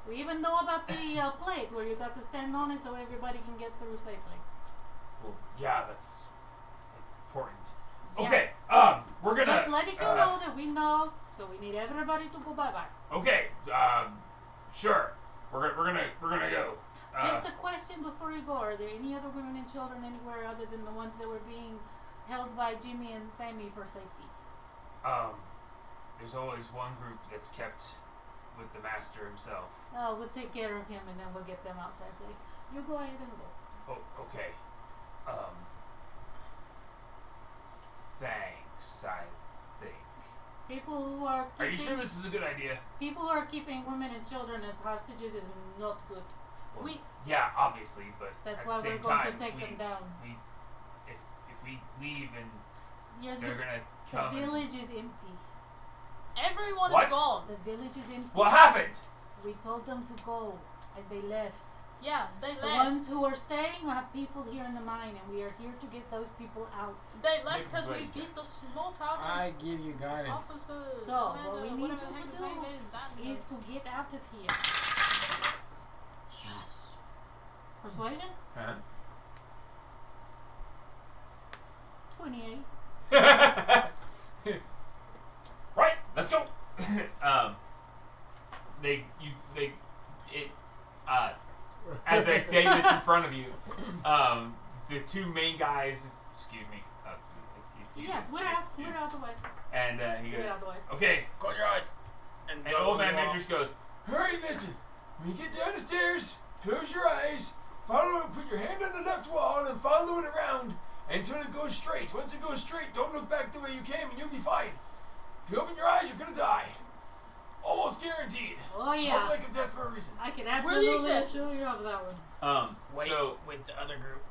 We even know about the plate where you got to stand on it so everybody can get through safely. Well, yeah, that's important. Yeah. Okay. We're gonna Just letting you know that we know, so we need everybody to go bye-bye. Okay. Sure. We're gonna go. Just a question before you go: are there any other women and children anywhere other than the ones that were being held by Jimmy and Sammy for safety? There's always one group that's kept with the master himself. Oh, we'll take care of him and then we'll get them out safely. You go ahead and go. Oh, okay. Thanks, I think. People who are Are you keeping, sure this is a good idea? people who are keeping women and children as hostages is not good. Well, We- yeah, obviously, but That's at why the same we're going time, to take if them down. if we leave and Yeah, they're gonna the come. village is empty. Everyone What? is gone. The village is empty. What happened? We told them to go, and they left. Yeah, they The left. ones who are staying have people here in the mine, and we are here to get those people out. They left Make because we persuasion beat the snot out of I give you guidance. officer. So, what Commander, we need whatever you the heck to his name do is. Xander. Is to get out of here. Yes. Persuasion? Huh? 28. Right, let's go. As they say this in front of you, the two main guys, excuse me. Yeah, we're out the way. And he Get goes, out the way. okay. Close your eyes. And go old man where you Mendrich goes, hurry, listen. When you get down the stairs, close your eyes, follow, put your hand on the left wall and follow it around until it goes straight. Once it goes straight, don't look back the way you came and you'll be fine. If you open your eyes, you're gonna die. Almost guaranteed. Oh yeah. Public of death for a reason. I can We're the absolutely exceptions. assure you of that one. Wait So with the other group.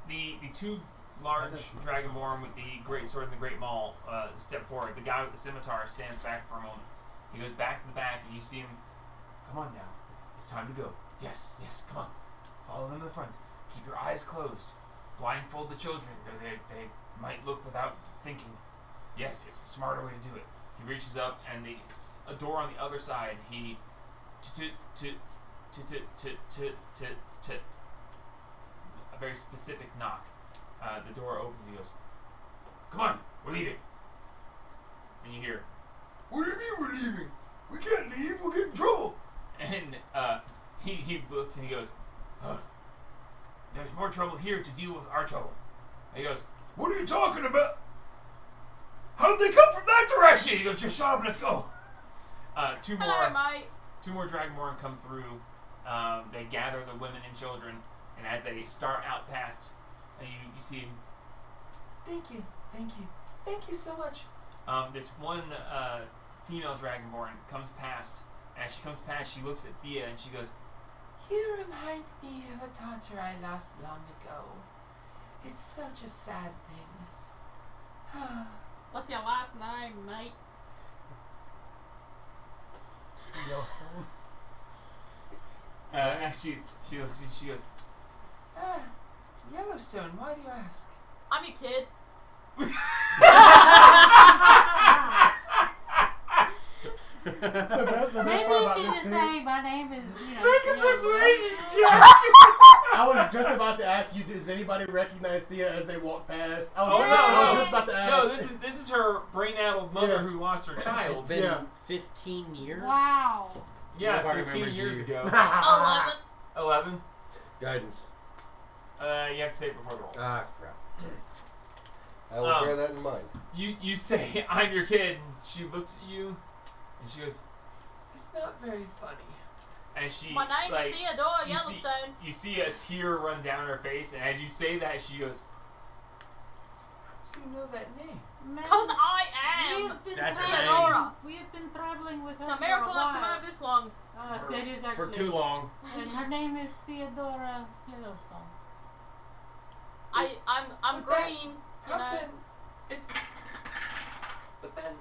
the two large dragonborn with the great sword and the great maul step forward. The guy with the scimitar stands back for a moment. He goes back to the back, and you see him. Come on now, it's time to go. Yes, come on. Follow them to the front. Keep your eyes closed. Blindfold the children. They might look without thinking. Yes, it's the smarter way to do it. He reaches up, and a door on the other side. He a very specific knock. The door opens. He goes, "Come on, we're leaving." And you hear, "What do you mean we're leaving? We can't leave. We'll get in trouble." And he looks and he goes, "There's more trouble here to deal with our trouble." And he goes, "What are you talking about? How did they come from that direction?" He goes, "Just shut up. Let's go." Two Hello, mate. more dragonborn come through. They gather the women and children, and as they start out past, you see him. Thank you so much. This one female dragonborn comes past, and as she comes past, she looks at Thea and she goes, "You remind me of a daughter I lost long ago. It's such a sad thing." What's your last name, mate? And she looks and she goes, "Yellowstone, why do you ask?" I'm your kid. The best Maybe part about she this just too, saying my name is, Make a yeah, persuasion I was just about to ask you, does anybody recognize Thea as they walk past? I was, Oh, I was no. just about to ask. No, this is her brain-addled mother Yeah. who lost her It's child. been Yeah. 15 years. Wow. Yeah, Nobody 15 remembers years you. ago. 11. 11. Guidance. You have to say it before the roll. Ah, crap. I will bear that in mind. You say, "I'm your kid," and she looks at you, and she goes, "It's not very funny." And she, My name's like, Theodora you see- Yellowstone. you see a tear run down her face, and as you say that, she goes, "How do you know that name?" Because I am. We've been That's her traveling- name. Theodora. We have been traveling with her It's a for miracle a I've while. survived this long. It is For actually. too long. And her name is Theodora Yellowstone. I'm But that- green. You How know. can it's? But then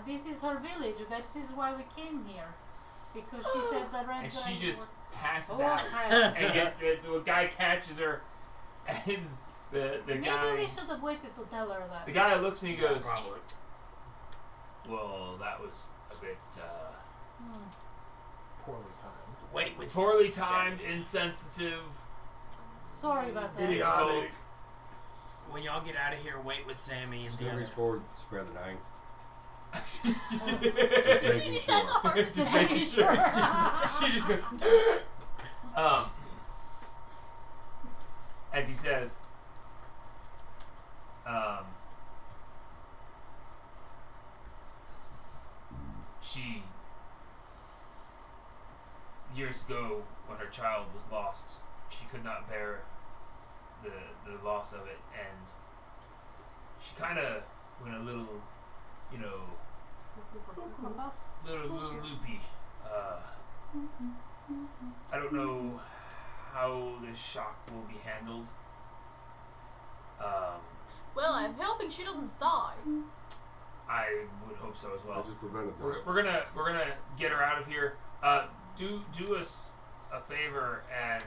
This is her village. This is why we came here. Because she said the red And she dragon just were- passes Oh, out. hi. And yet the guy catches her, and the Maybe guy we should have waited to tell her that. the guy looks and he goes, Probably. "Well, that was a bit Poorly timed. Wait with poorly Sammy. timed, insensitive, Sorry about that. difficult." When y'all get out of here, wait with Sammy and Just the gonna other. reach forward, spare the dying. Just Making Genius, that's sure. hard. just making sure. She just goes, as he says, she, years ago, when her child was lost, she could not bear the loss of it, and she kind of went a little, you know, little loopy. I don't know how this shock will be handled. Well, I'm hoping she doesn't die. I would hope so as I well. just prevented We're that. gonna get her out of here. Do us a favor and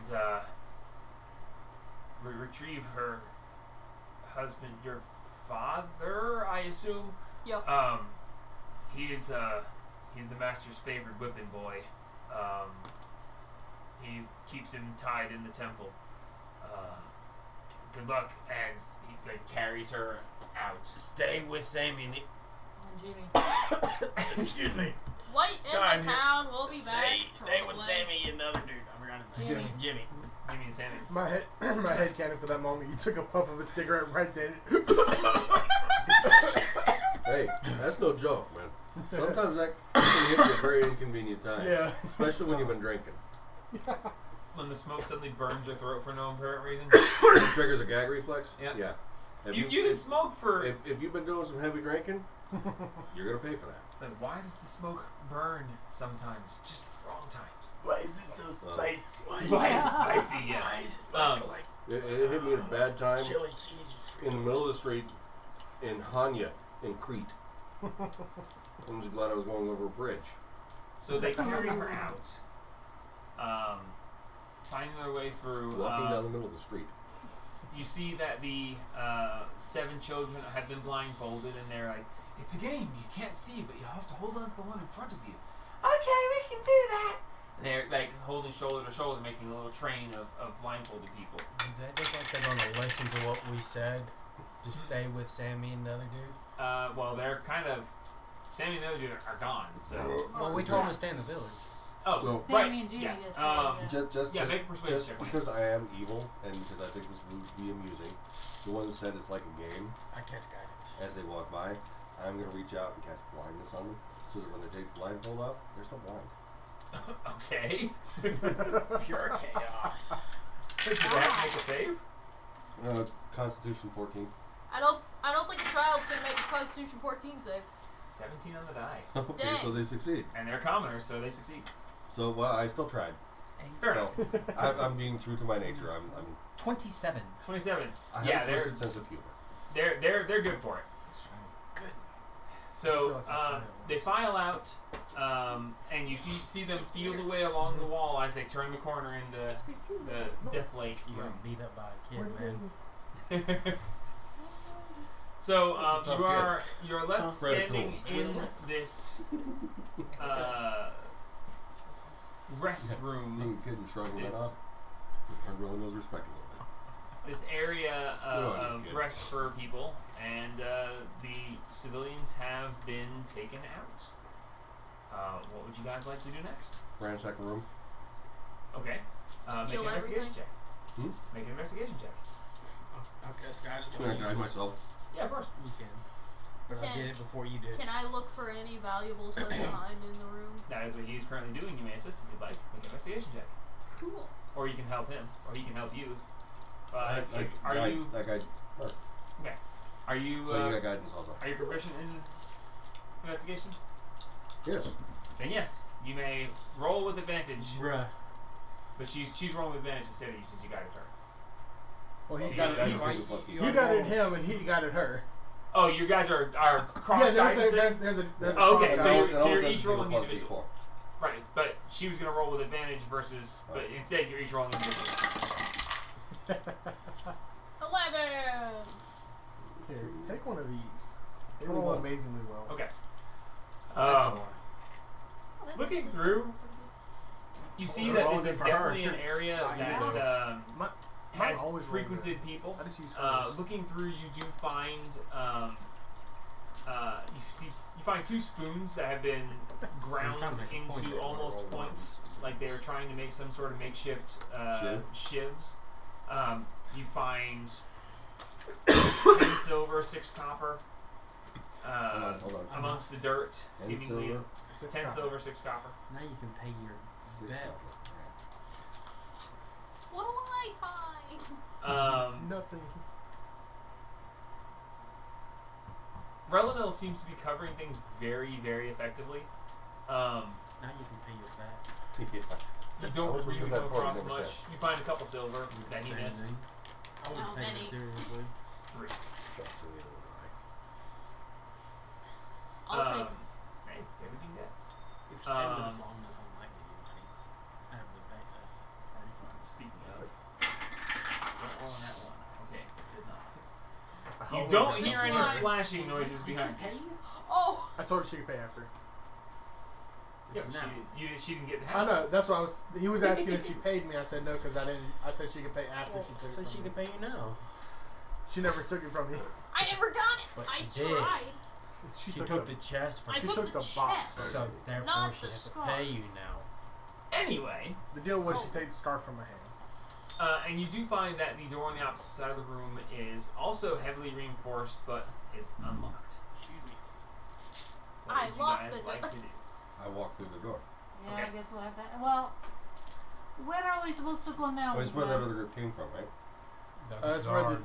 retrieve her husband, your father, I assume. Yep. He's the master's favorite whipping boy. He keeps him tied in the temple. Good luck, and he like carries her out. Stay with Sammy. And Jimmy. Excuse me. Wait in God, the town. We'll be back. Stay with probably. Sammy and the other dude. I forgot his name. Jimmy. Jimmy and Sammy. My head cannon for that moment. You took a puff of a cigarette right then. Hey, that's no joke, man. Sometimes that can hit you at a very inconvenient time. Yeah. Especially when you've been drinking. When the smoke suddenly burns your throat for no apparent reason. It triggers a gag reflex? Yeah. Yeah. If You can smoke for. if you've been doing some heavy drinking, you're going to pay for that. Like, why does the smoke burn sometimes? Just at the wrong times. Why is it so spicy? Why is it spicy? Yeah. Why is it spicy Um, like It hit me at a bad time chili cheese? in the middle of the street in Hanya, in Crete. I'm just glad I was going over a bridge. So they carry her out, finding their way through. Walking down the middle of the street. You see that the 7 children have been blindfolded, and they're like, "It's a game. You can't see, but you have to hold on to the one in front of you." Okay, we can do that. And they're like holding shoulder to shoulder, making a little train of blindfolded people. Does that look like they're gonna listen to what we said? Just stay with Sammy and the other dude? Well, they're kind of. Sammy and the other dude are gone, so. Well, we told him to stay in the village. Oh, So- right. Sammy and Jimmy Yeah. just Just, Yeah, make a persuasion just check. because I am evil and because I think this would be amusing, the one that said it's like a game, I cast guidance. as they walk by, I'm going to reach out and cast blindness on them so that when they take the blindfold off, they're still blind. Okay. Pure chaos. Did they have to make a save? Constitution 14. I don't think a child's gonna make a Constitution 14 save. 17 on the die. Okay, Dang. so they succeed. And they're commoners, so they succeed. So, well, I still tried. Fair So, enough. I'm being true to my nature. I'm 27. 27. I have Yeah, a twisted sense of humor. they're good for it. Good. So they file out, and you see them feel the way along the wall as they turn the corner in the Death Lake You room. got beat up by a kid, man. So That's a tough you're left Fred standing tool. in this restroom, Being a kid and shrugging that Is- off, everyone really knows respect a little bit. this area Good on you, of kid. rest for people, and the civilians have been taken out. What would you guys like to do next? Ransack the room. Okay. Make Steal an investigation everything? check. Hmm? Make an investigation check. I'll cast guidance. Can I guide myself? Yeah, of course. You can. But I did it before you did. Can I look for any valuables left behind in the room? That is what he's currently doing. You may assist if you'd like. Make an investigation check. Cool. Or you can help him. Or he can help you. I Are guide, you... I guide. Oh, Are you... so you got guidance also. Are you proficient in investigation? Yes. Then yes, you may roll with advantage. Bruh. But she's rolling with advantage instead of you since you guided her. Well, he So got you it. got He, it. Guidance was a plus key. he got it him, and he got it her. Oh, you guys are cross Yeah, guidance. there's a Oh, okay, cross so guidance. you're It each all rolling does is individual. +D4. Right, but she was gonna roll with advantage versus, but instead you're each rolling individually. 11. Here, take one of these. They roll amazingly well. Okay. That's a one. Looking through, you see that this is definitely an area that has always roll frequented people. I just use scores. Looking through, you do find you find 2 spoons that have been ground trying to make a point into there. almost points, like they were trying to make some sort of makeshift shivs. You find 10 silver, 6 copper. Hold on. Amongst the dirt, 10 seemingly silver. 10 silver, 6 copper. Now you can pay your 6 bet. copper. What do I find? Nothing. Relinel seems to be covering things very, very effectively. Now you can pay your bet. Yeah. You don't was really with come that forward, across never much. said. You find a couple silver that he missed. I would How take many? it seriously. 3. That's the other I'll take. Hey, take what you can get. If you stay with us long enough, I might give you money. I have the bank party fund. Speaking of, don't roll on that one. Okay, did not. I You always don't have hear to any slide. splashing noises Did behind she pay you. you? Oh! I told her she could pay after. Yeah, It's but now. she didn't get the I house. know. That's what I was. He was asking if she paid me. I said no because I didn't. I said she could pay after she took So it she from can me. pay you now. She never took it from me. I never got it! But I she did. tried. She She took the chest from I She took took the the box chest. first. so therefore Not she the has to scarf. pay you now. Anyway, The deal was she takes the scarf from my hand. and you do find that the door on the opposite side of the room is also heavily reinforced, but is unlocked. What I would you locked guys the like door. to do? I walked through the door. Yeah, Okay. I guess we'll have that. Well, where are we supposed to go now? Oh, it's where that other group came from, right? That's where the other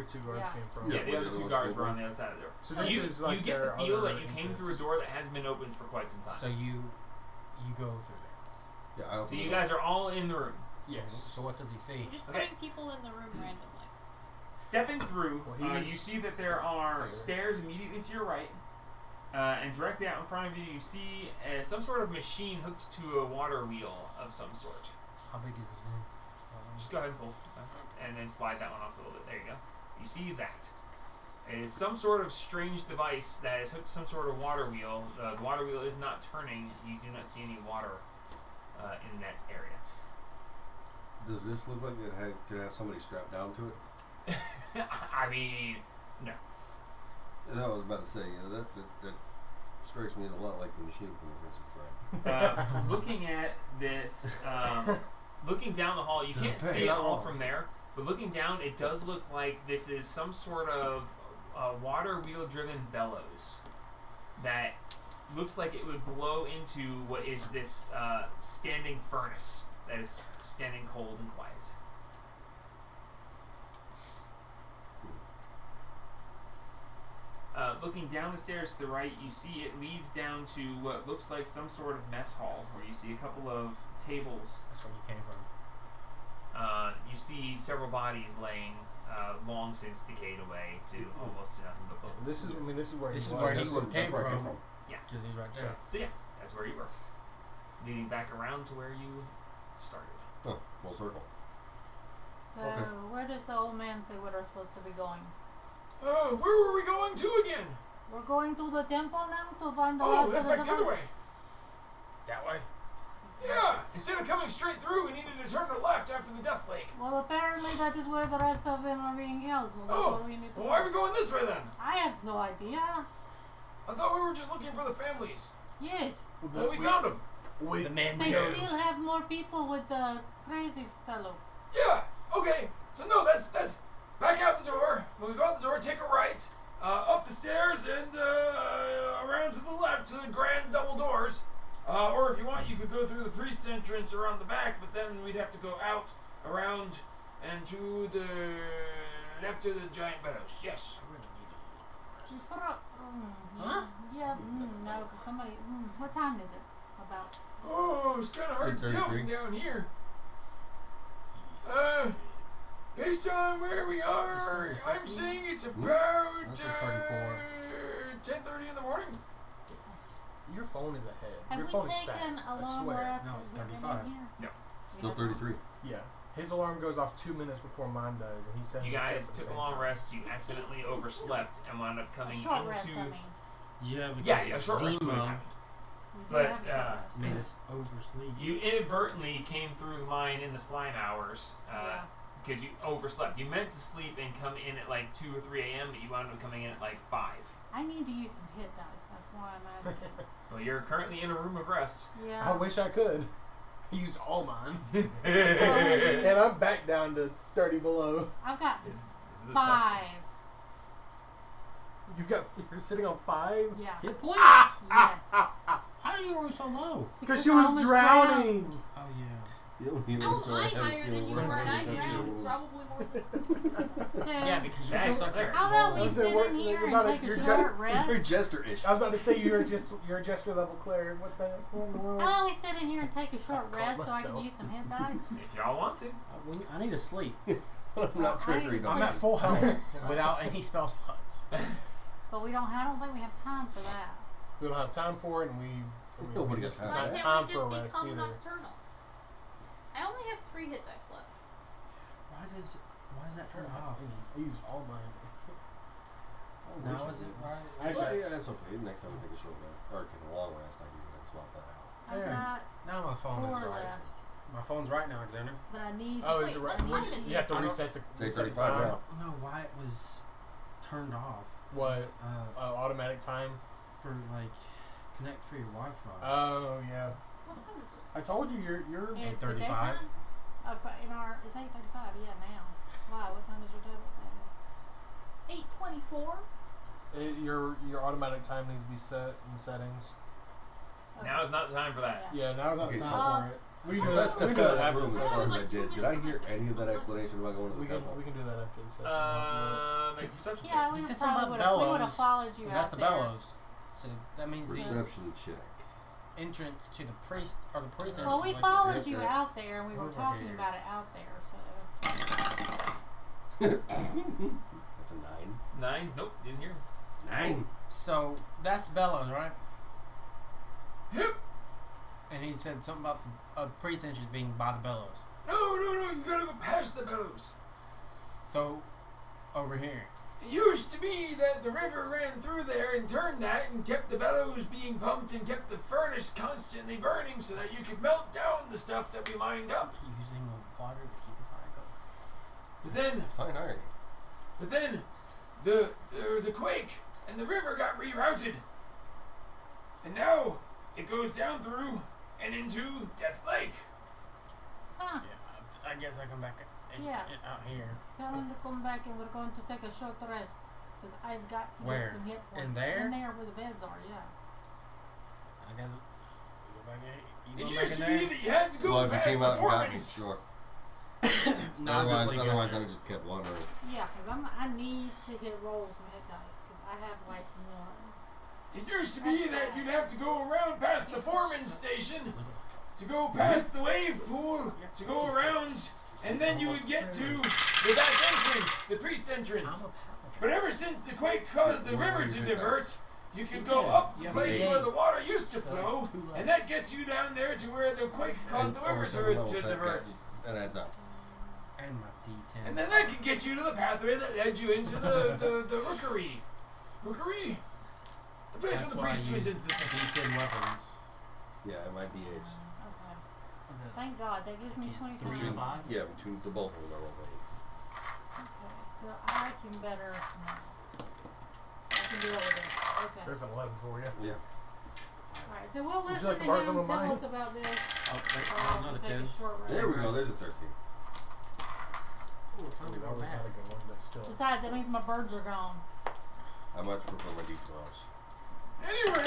two guards Yeah. came from. Yeah, Yeah, the where other the two other guards ones were came on the other side of the door. So this you, is like you get their the feel other that you came through a entrance. door that has been open for quite some time. So you go through there. Yeah, I So opened you it guys up. are all in the room. Yes. So what does he see? You're just Okay. putting people in the room randomly. Stepping through, Well, you he's- see that there are Here. stairs immediately to your right, and directly out in front of you, you see some sort of machine hooked to a water wheel of some sort. How big is this room? Just go ahead and pull, and then slide that one off a little bit. There you go. You see that. It is some sort of strange device that is hooked to some sort of water wheel. The water wheel is not turning. You do not see any water in that area. Does this look like it could have somebody strapped down to it? I mean, no. I was about to say, that strikes me as a lot like the machine from The Princess Bride. Looking at this, looking down the hall, you can't see it all from there, but looking down, it does look like this is some sort of water wheel driven bellows that looks like it would blow into what is this standing furnace that is standing cold and quiet. Looking down the stairs to the right, you see it leads down to what looks like some sort of mess hall, where you see a couple of tables. That's where you came from. You see several bodies laying long since decayed away to almost nothing but bones. This is where This he is was. where he That's where came I from. Yeah. Because he's right there. So yeah, that's where you were. Leading back around to where you started. Oh, full circle. So, Okay. where does the old man say we're supposed to be going? Where were we going to again? We're going to the temple now to find the Oh, last that's of the back the other survivors? way. That way? Yeah, instead of coming straight through, we needed to turn to the left after the Death Lake. Well, apparently that is where the rest of them are being held, so that's Oh, where we need to well, why are go. we going this way then? I have no idea. I thought we were just looking for the families. Yes, Well, we found them. The man they goes. still have more people with the crazy fellow. Yeah. Okay. So no, that's back out the door. When we go out the door, take a right, up the stairs, and around to the left to the grand double doors. Or if you want, you could go through the priest's entrance around the back, but then we'd have to go out, around, and to the left of the giant bellows. Yes. Huh? Yeah, no, 'cause somebody. What time is it? About. Oh, it's kind of hard to tell 8:33. from down here. Based on where we are, I'm saying it's about This is 34. 10:30 in the morning. Your phone is ahead. Have Your we phone is taken fast. a I long swear. rest? No, it's and we've been 35. in here? Still We have 33. Yeah. His alarm goes off 2 minutes before mine does, and he says You it guys sets at the took a same long time. rest. You accidentally overslept and wound up A coming short into. rest, I mean. Yeah, because Yeah, a short rest would have Zima happened. We did But, have a short rest. made us oversleep. You inadvertently came through mine in the slime hours Yeah. because you overslept. You meant to sleep and come in at like 2 or 3 a.m., but you wound up coming in at like 5. I need to use some hit dice. That's why I'm asking. Well, you're currently in a room of rest. Yeah. I wish I could. He used all mine. Oh, And I'm back down to 30 below. I've got This is a tough 5. You're sitting on 5? Yeah. Hit points. Yes. How are you always so low? Because I she was almost drowning. Oh yeah. How was mine higher than you were, and I drowned probably more than So, Yeah, because you That's suck fair. at how about we I said, sit what- in here about and it, take you're a just- short Very rest? jester-ish. I was about to say you're a jester level cleric. What the hell in the world? How about we sit in here and take a short Caught rest so I can myself. use some hit dice? If y'all want to. I need to sleep I'm not triggering I'm on at full health. without any spell slots. But I don't think we have time for that. We don't have time for it, and Nobody it's has not time. Why time can't we for a just rest become either. nocturnal? I only have 3 hit dice left. Why does that turn off? I used all mine. Now is it right? Well, yeah, that's okay. Next time we take a short rest, or take a long rest, I can go ahead and swap that out. I've Yeah. got Now my phone 4 is right. left, My phone's right now, Alexander. but I need. Oh, Wait, is it what right? time is You have to it? reset the Say reset the 35 time. now. I don't know why it was turned off. What? Uh, Automatic time? for like connect for your Wi-Fi. Oh, yeah. What time is it? I told you, you're In the 8:35. daytime? In our, it's 8:35. Yeah, now. Why? What time is your table saying? 8:24. your automatic time needs to be set in settings. Now is not the time for that. Yeah, now's not the Okay, time so- for it. Since I stepped do out of that that after room the as I thought it far was as I like 2 did, did I minutes hear behind any of that something. explanation about going to We the temple? can do that after the session. Make a perception check. Yeah, we He said would something probably about we would have bellows, followed you And out that's the there. bellows. So that means the Perception check. entrance to the priest or the priest. Well, we entrance, followed right you there. out there, and we were Over talking here. about it out there. So That's a 9. 9? Nope, didn't hear. 9. So that's bellows, right? Yep. And he said something about the priest entrance being by the bellows. No, you gotta go past the bellows. So over here. It used to be that the river ran through there and turned that and kept the bellows being pumped and kept the furnace constantly burning so that you could melt down the stuff that we mined up. Using the water to keep the fire going. But Fine irony. then, there was a quake and the river got rerouted. And now it goes down through and into Death Lake. huh, Yeah, I guess I come back Yeah. out here. tell him to come back, and we're going to take a short rest because I've got to Where? get some hit points. In there? In there where the beds are. Yeah. I guess you go back in. It You go used back to in be there. that you had to go Well, if you past came the out and got me, foreman's. sure. No, I'll just leave you out Otherwise, there. I just kept wandering. Yeah, because I need to roll some hit dice because I have like 1. It used to be that you'd have to go around past the foreman's station, to go past the wave pool, to go around, and then you would get to the back entrance, the priest entrance. But ever since the quake caused the river to divert, you can go up the place where the water used to flow, and that gets you down there to where the quake caused the river to divert. That adds up. And my D10. And then that can get you to the pathway that led you into the rookery. Rookery? The place That's where the why I priest went use into the temple. D10 weapons. Yeah, it might be 8. Okay. Thank God. That gives me 25. 3 and 5. Yeah, between the both of them are over 8. Okay, so I can better. No. I can deal with this. Okay. There's an 11 for you. Yeah. Alright, so we'll Would you listen like to to borrow him some of tell mine? us about this. Oh, We'll another take 10. a short rest. There we go. There's a 13. Ooh, I mean, that was not a good one, but still. Besides, that means my birds are gone. I much prefer my D12s. Anyway,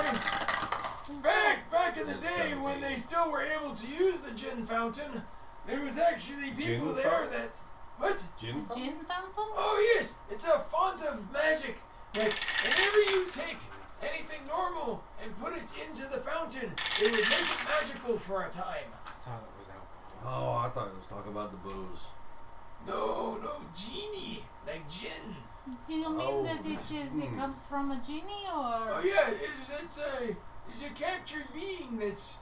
back in the There's day 17. when they still were able to use the gin fountain, there was actually people Gin there fountain? that. What? Gin The fountain? gin fountain? Oh yes, it's a font of magic that whenever you take anything normal and put it into the fountain, it would make it magical for a time. I thought it was alcohol. Oh, I thought it was talking about the booze. No, genie, like jinn. Do you mean Oh. that it comes from a genie or? Oh yeah, it's a captured being that's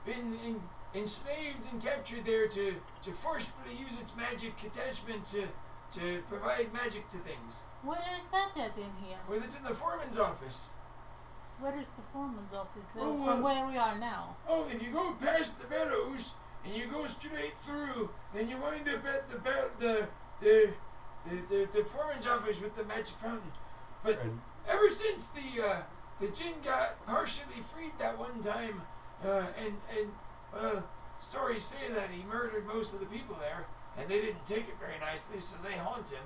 been enslaved and captured there to forcefully use its magic attachment to provide magic to things. Where is that at in here? Well, it's in the foreman's office. Where is the foreman's office Oh, from where we are now? Oh, if you go past the bellows and you go straight through, then you wind up at the foreman's office with the magic fountain. But ever since the djinn got partially freed that one time, stories say that he murdered most of the people there, and they didn't take it very nicely, so they haunt him.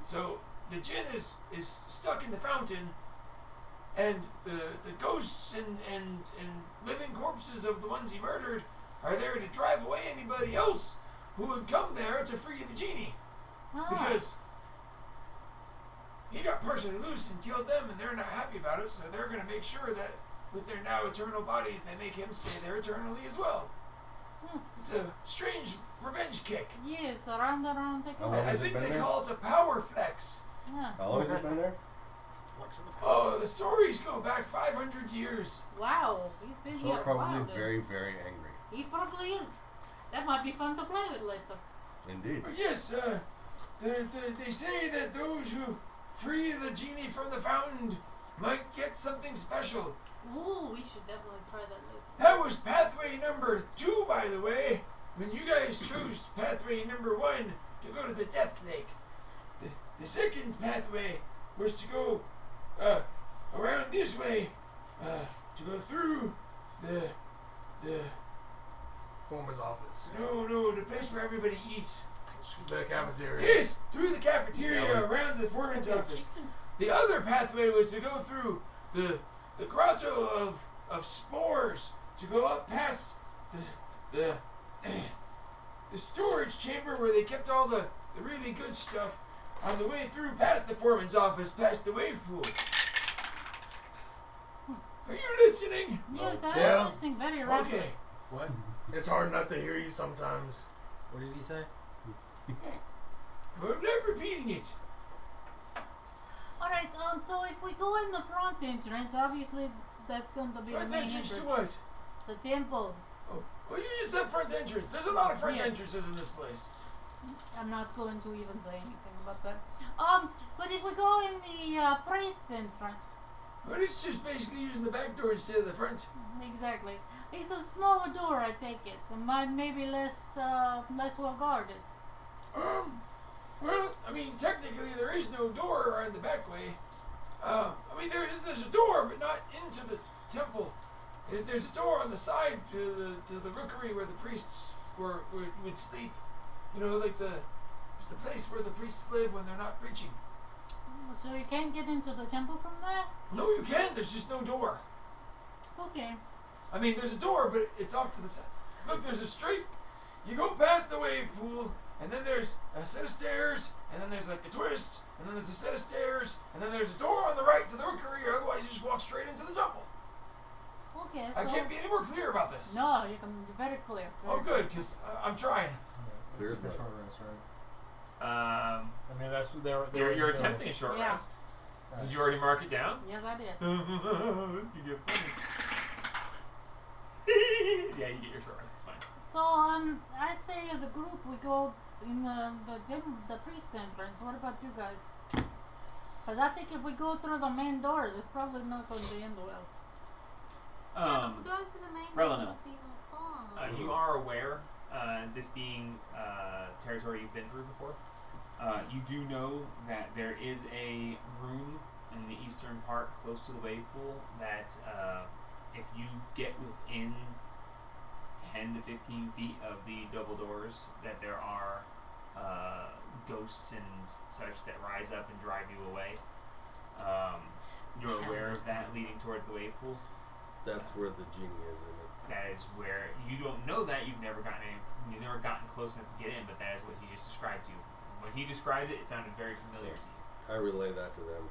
So the djinn is stuck in the fountain, and the ghosts and living corpses of the ones he murdered are there to drive away anybody else who would come there to free the genie. Ah, Because he got partially loose and killed them, and they're not happy about it, so they're going to make sure that with their now eternal bodies, they make him stay there eternally as well. It's a strange revenge kick. yes, around, take How a long look. I has it think been they there? call it a power flex. Yeah. How long has it been there? Oh, the stories go back 500 years. Wow, he's been So here a probably while. then. very, very angry. He probably is. That might be fun to play with later. Indeed. But yes, they say that those who free the genie from the fountain might get something special. Ooh, we should definitely try that later. That was pathway number 2, by the way, when you guys chose pathway number 1 to go to the Death Lake. The second pathway was to go around this way, to go through the Foreman's office. no, the place where everybody eats. The cafeteria. Yes, through the cafeteria, around the foreman's office. The other pathway was to go through the grotto of spores, to go up past the storage chamber where they kept all the really good stuff, on the way through past the foreman's office, past the wave pool. Are you listening? Yes, I'm Yeah. listening very rapidly. Okay. What? It's hard not to hear you sometimes. What did he say? I'm not repeating it. Alright, so if we go in the front entrance, obviously that's going to be Front the main entrance entrance. to what? The temple. Oh, well, you just said front entrance. There's a lot of front Yes. entrances in this place. I'm not going to even say anything about that. But if we go in the priest entrance, Well, it's just basically using the back door instead of the front. exactly. It's a smaller door, I take it, and maybe less well guarded. Well, I mean, technically there is no door around the back way. I mean, there's a door, but not into the temple. There's a door on the side to the rookery where the priests would sleep. You know, like it's the place where the priests live when they're not preaching. So you can't get into the temple from there? No, you can. There's just no door. Okay. I mean, there's a door, but it's off to the side. Look, there's a straight. You go past the wave pool, and then there's a set of stairs, and then there's like a twist, and then there's a set of stairs, and then there's a door on the right to the rookery, or otherwise you just walk straight into the temple. Okay, so... I can't be any more clear about this. No, you can be very clear. Oh, good, because I'm trying. Clear as It's a mud. short rest, right? I mean, that's what they're You're attempting a short Yeah. rest. Did you already mark it down? Yes, I did. This could get funny. Yeah, you get your short rest. It's fine. So, I'd say as a group we go in the priest entrance. What about you guys? Because I think if we go through the main doors, it's probably not going to end well. Yeah, but going to the main Relano. doors would be more fun. You are aware, this being territory you've been through before, you do know that there is a room in the eastern part close to the wave pool that if you get within 10 to 15 feet of the double doors, that there are ghosts and such that rise up and drive you away. You're aware of that leading towards the wave pool. That's where the genie is, isn't it? That is where you don't know that you've never gotten close enough to get in, but that is what he just described to you. When he described it, it sounded very familiar to you. I relay that to them.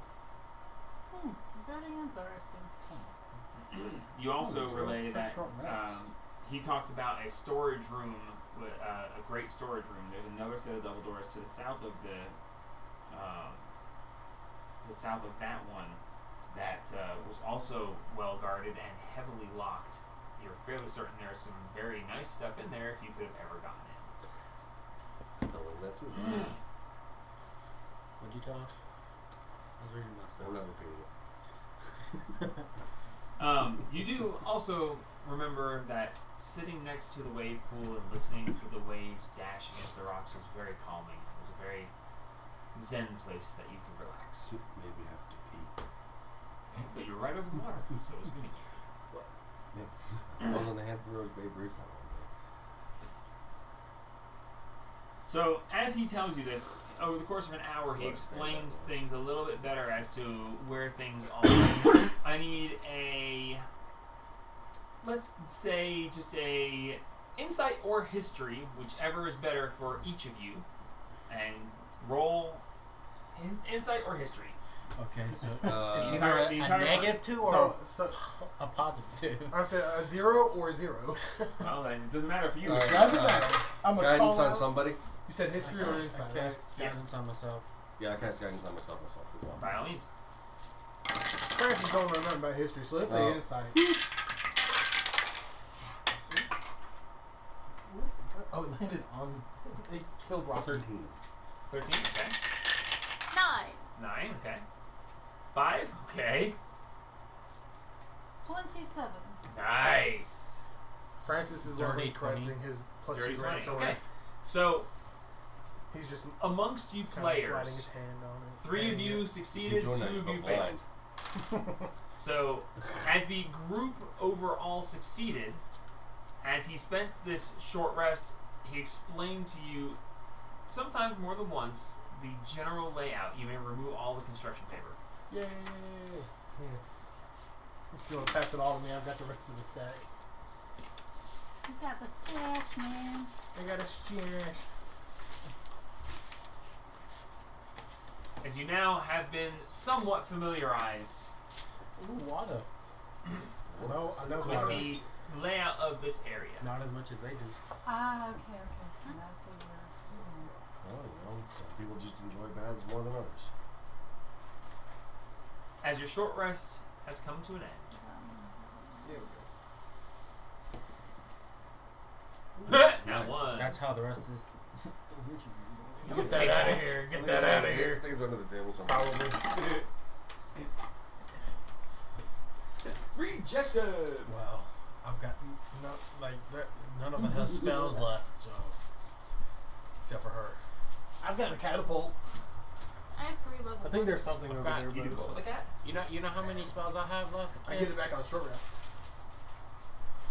Very interesting. You also so relay it's a that short rest. he talked about a storage room a great storage room. There's another set of double doors to the south of that one that was also well guarded and heavily locked. You're fairly certain there's some very nice stuff in there if you could have ever gotten in. I'll leave that too. What'd you tell us? I was reading my stuff. I'm not repeating it. You do also remember that sitting next to the wave pool and listening to the waves dash against the rocks was very calming. It was a very zen place that you could relax. Maybe have to pee. But you're right over the water, so it's gonna be. I was on the Hampton Roads Bay Bridge that one day. So as he tells you this, over the course of an hour, he explains things a little bit better as to where things are. I need let's say, just a insight or history, whichever is better for each of you, and roll insight or history. Okay, so Uh, it's the either entire a negative 2 or So a positive 2. I say a 0 or a 0. Well, then it doesn't matter for you. Alright. Doesn't matter. I'm gonna Guidance call on out. somebody? You said history or insight, I right? cast guidance on myself. Yeah, I cast guidance on myself as well. By all means. Francis don't know nothing about history, so let's say insight. Oh, it landed on. It killed Rock. 13. 13, okay. 9. 9, okay. 5, okay. 27. Nice. Francis is Dirty already 20. pressing his plus Dirty 2 20, sword. okay. So, He's just amongst you kind of gliding his players, hand on it. 3 of you succeeded, 2 Keep doing of that, you but failed. So, as the group overall succeeded, as he spent this short rest, he explained to you, sometimes more than once, the general layout. You may remove all the construction paper. Yay! Here. If you want to pass it all to me, I've got the rest of the stack. You got the stash, man. I got a stash. As you now have been somewhat familiarized Ooh, water. I know with how to. the layout of this area. Not as much as they do. Ah, okay. Now I see where. Well, some people just enjoy baths more than others. As your short rest has come to an end. There we That Nice. one. That's how the rest of this. go. Get that out of here. Get that out of I here. think it's under the table somewhere. Probably. Rejected. Well, I've got none of us has spells left, so except for her. I've got a catapult. I have 3 level I think there's 1s. something I've over got- there, You do but both with the cat? You know how many spells I have left? I get it back on short rest.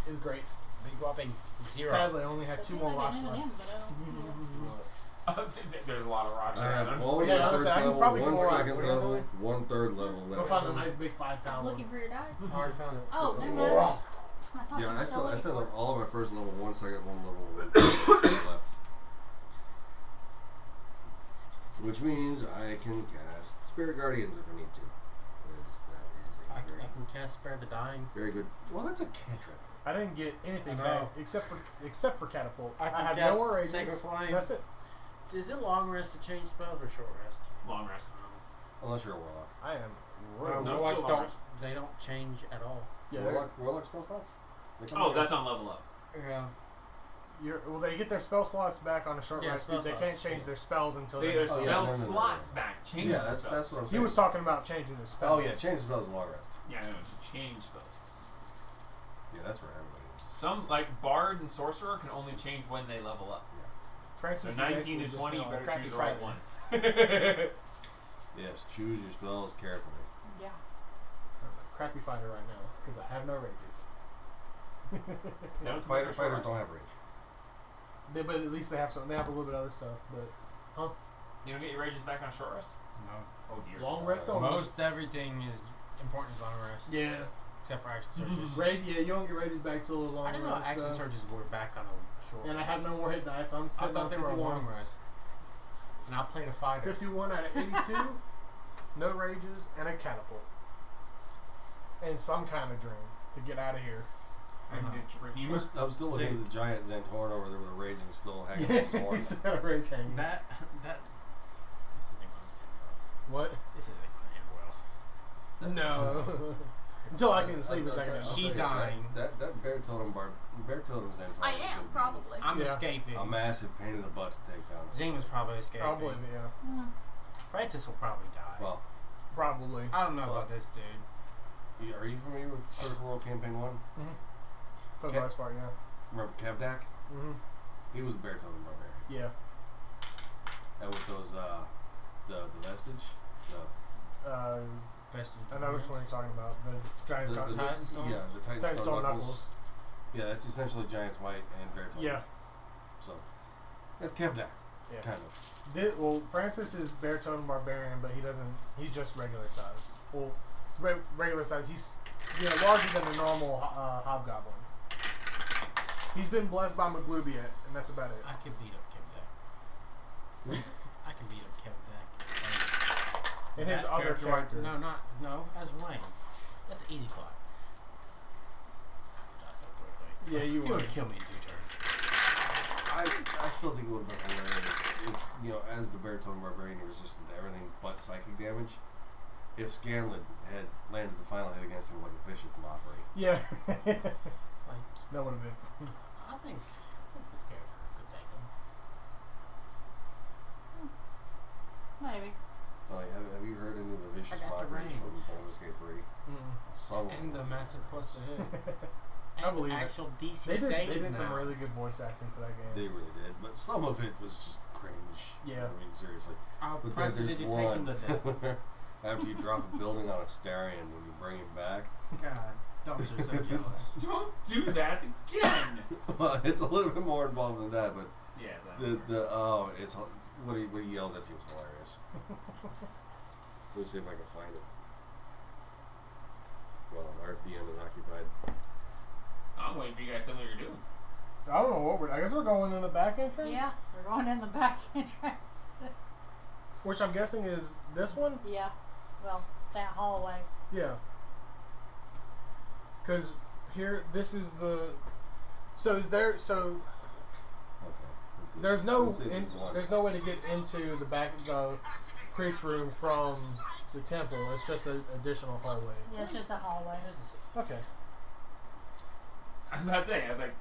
It's great. Big whopping 0. Sadly, I only have It 2 seems more like rocks an left. M&M, but I don't see it. There's a lot of rocks I have around. all Yeah, my honestly, first I can level, probably 1 go more second out. level, 1 third level Go left. find a nice big 5-pound Looking one. for your dice? I already found it. Oh, never mind. Oh. I thought you Yeah, were I still looking have for it. all of my first level, 1 second, 1 level left. Which means I can cast Spirit Guardians if I need to. Because that is I a very, can cast Spare the Dying. very good. Well, that's a cantrip. I didn't get anything I back know. except for catapult. I can have cast no rages. Sacred Flame. That's it. Is it long rest to change spells or short rest? Long rest. Unless you're a warlock. I am. Rogue. No, Warlocks still long don't. rest. They don't change at all. Yeah, they're- Warlock spell slots? They come Oh, back. that's on level up. Yeah. well, they get their spell slots back on a short Yeah, rest. spell They slots. can't change their spells until They they. spell yeah, no. slots back. Change Yeah, the that's spells. what I'm He saying. was talking about changing the spells. Oh, yeah, change the spells is long rest. Yeah, no, to change spells. Yeah, that's for everybody. Some, like Bard and Sorcerer, can only change when they level up. Francis So is 19 basically to just 20, you now a better crappy choose the right fighter. one. Yes, choose your spells carefully. Yeah. I'm a crappy fighter right now because I have no rages. No, Fighters don't have range. But at least they have some. They have a little bit of other stuff. But You don't get your rages back on short rest? No. Oh dear. long rest only. Most everything is important as long rest. Yeah. Except for action surges. Yeah, you don't get rages back till a long I didn't know rest, action so- surges were back on a short And I rest. have no more hit dice, so I'm I sitting thought on they were a 51. long rest. And I played a fighter. 51 out of 82, no rages, and a catapult. And some kind of dream to get out of here. And the dream. I'm still looking at the giant Xantorn over there with a raging still hanging Yeah, from his horn. he's got a rage hanging. That. This isn't going to end What? well. This isn't going to end well. No. Until I can sleep a second. I'll tell She's you, dying. That bear totem Xantorn. I is am, gonna be probably. I'm Yeah. escaping. a massive pain in the butt to take down. Zima's probably escaping. I'll believe it, yeah. Francis will probably die. Well, Probably. I don't know about this dude. are you familiar with Critical Role Campaign 1? For the Okay. most part, yeah. Remember Kevdak? Mm-hmm. He was a bear totem barbarian. Yeah. And with those, the vestige, I know which one you're talking about. The giant the, stone. the, Titan Stone? yeah, the Titan Titan Stone stone knuckles. knuckles. Yeah, that's essentially Giant's Might and bear totem. Yeah. So, that's Kevdak, Yeah. kind of. Well, Francis is bear totem barbarian, but he doesn't. He's just regular size. Well, regular size. He's larger than a normal hobgoblin. He's been blessed by Maglubiet, and that's about it. I can beat up Kevdak. I can beat up Kevdak. And his That other character right- characters. No, as Wayne. That's an easy clap. I would die so quickly. Yeah, you He would would. kill me in 2 turns. I still think it would have been hilarious if, as the bear totem barbarian, he resisted to everything but psychic damage. If Scanlan had landed the final hit against him like a vicious mockery. Yeah. Like, That would have been. I think this character could take him. Maybe. Like, have you heard any of the vicious I got the mockeries range. from Baldur's Gate 3? Some of And the them. massive plus to hit. I And believe it. actual DC They saves did some now. really good voice acting for that They game. really did, but some of it was just cringe. Yeah. I mean, seriously. I'll But then press there's digitation one to death. where after you drop a building on a Starion, when you bring him back, God, dogs are so jealous. Don't do that again. well, it's a little bit more involved than that, but Yes. it's what he yells at you is hilarious. Let's see if I can find it. Well, our DM is occupied. I'm waiting for you guys to tell me what you're doing. I don't know what I guess we're going in the back entrance? Yeah, we're going in the back entrance. Which I'm guessing is this one? Yeah. Well, that hallway. Yeah. Because here, this is the. So is there. So Okay. let's see. there's no. Let's see if this is the one. There's no way to get into the back priest room from the temple. It's just an additional hallway. Yeah, it's just a hallway. There's a 60. Okay. I was about to say, I was like,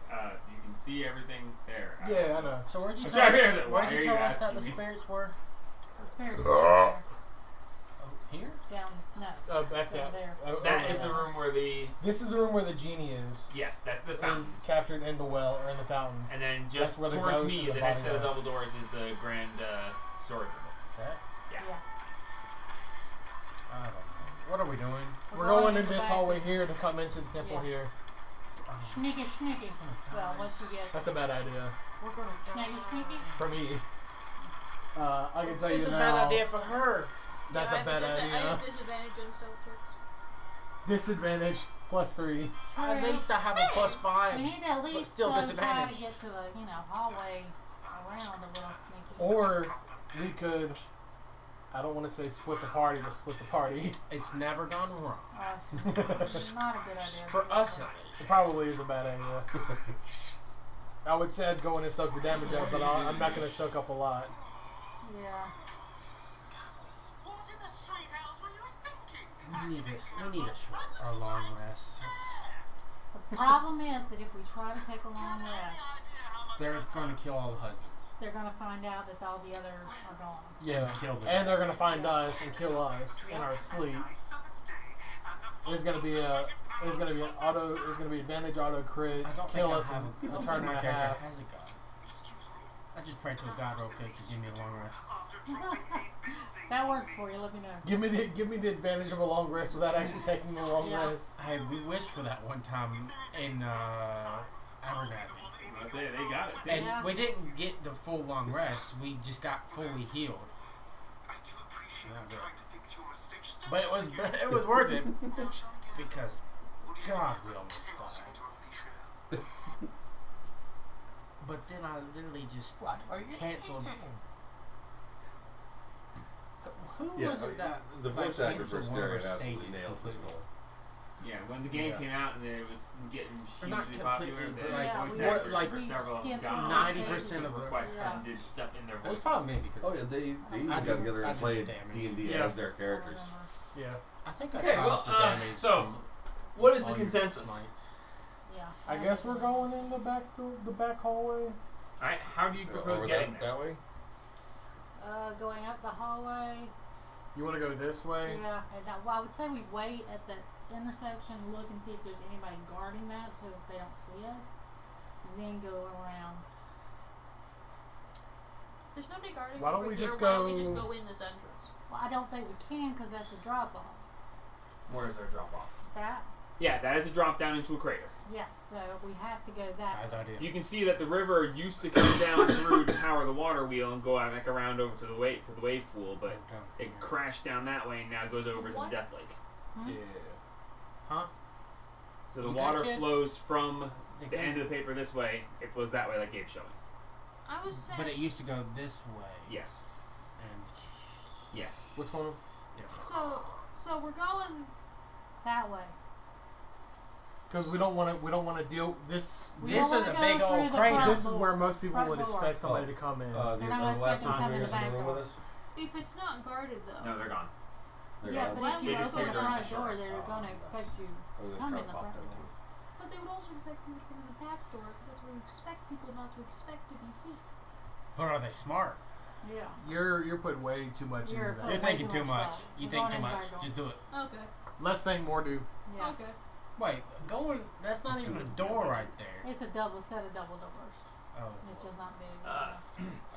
you can see everything there. Yeah, I know. So where'd you I'm tell, trying to figure out, why where'd are you you tell us that asking the me? spirits were? The spirits are there. Oh, here? Down the no. Back over that. there. That over is there. the room where the This is the room where the genie is. yes, that's the fountain. Is captured in the well or in the fountain. And then That's just where the towards ghost me, of the the next body set of are. double doors is the grand storage room. That? Yeah. Yeah. I don't know. What are we doing? We're going in the this back. hallway here to come into the temple Yeah. here. Sneaky, sneaky. Well, once we get That's a bad idea We're gonna sneaky, sneaky. for me. I can tell It's you a now. bad idea for her. That's I a have bad I idea. have disadvantage on stealth checks. Disadvantage +3. At least I have a +5. We need to at least still try disadvantage. to get to the hallway around a little sneaky. Or we could. I don't want to say split the party, but split the party. It's never gone wrong. Not a good idea. For us at It least. probably is a bad idea. I would say I'd go in and soak the damage up, but I'm not going to soak up a lot. Yeah. We need a long rest. The problem is that if we try to take a long rest, They're gonna kill all the husbands. they're going to find out that all the others are gone. Yeah. Kill them. And they're going to find us and kill us in our sleep. There's going to be an auto. There's going to be advantage auto crit. I don't Kill think us I in have a I don't turn think and my a character half. has a god. I just pray to a god real quick to give me a long rest. That works for you. Let me know. Give me the advantage of a long rest without actually taking the long Yeah. rest. We wished for that one time in Abernathy. I say they got it too. And Yeah. we didn't get the full long rest. We just got fully healed. But it was worth it because God, we almost died. But then I literally just canceled. Who Yeah, was it that the voice like, actor for canceled one of our Stereo absolutely stages nailed his completely? role. Yeah, when the game Yeah. came out and it was getting Or not hugely popular, completely, they but like, voice we actors like, for we several of them skipped got 90% of the- requests Yeah. and did stuff in their It was voices. probably me because Oh yeah, they even I got did- together I and did played damage. D&D Yeah. as their characters. Yeah. I think I Okay, caught well, the damage. so, from what is the all your consensus? smites. Yeah. I guess we're going in the back hallway. Alright, how do you propose Over getting that, there? that way? Going up the hallway. You want to go this way? Yeah. And well, I would say we wait at the intersection, look and see if there's anybody guarding that, so if they don't see it, and then go around. If there's nobody guarding Why don't over we here, just why don't we go- just go in this entrance? Well, I don't think we can because that's a drop off. Where's our drop off? That. Yeah, that is a drop down into a crater. Yeah. So we have to go that Bad way. idea. You can see that the river used to come down through to power the water wheel and go out back around over to the wave pool, but it crashed down that way and now goes over to the What? Death Lake. Yeah. Huh? So the You water good, kid? flows from the end of the paper this way. It flows that way, like Gabe's showing. I was saying. But it used to go this way. Yes. And Yes. What's going on? So we're going. That way. Because we don't want to deal this. We This don't is wanna a go big through old the crater. front This is door. where most people Front would door. expect somebody to come in. The They're not last expecting two some in the players in the back room door. with us? If it's not guarded though. No, they're gone. They're Yeah, gone. but Why if don't you we just open go the down front the door, shores? they're Oh, going to nuts. expect you I was to gonna come try in to the pop front that door. too. But they would also expect people to come in the back door because that's where we expect people not to expect to be seen. but are they smart? Yeah. You're putting way too much You're into You're that. way thinking too too much much. thought. You We're think going too in the much. back door. Just do it. Okay. Less think, more do. Yeah. Okay. Wait, going. That's not even a door right there. It's a double set of double doors. Oh, It's just not big. Uh,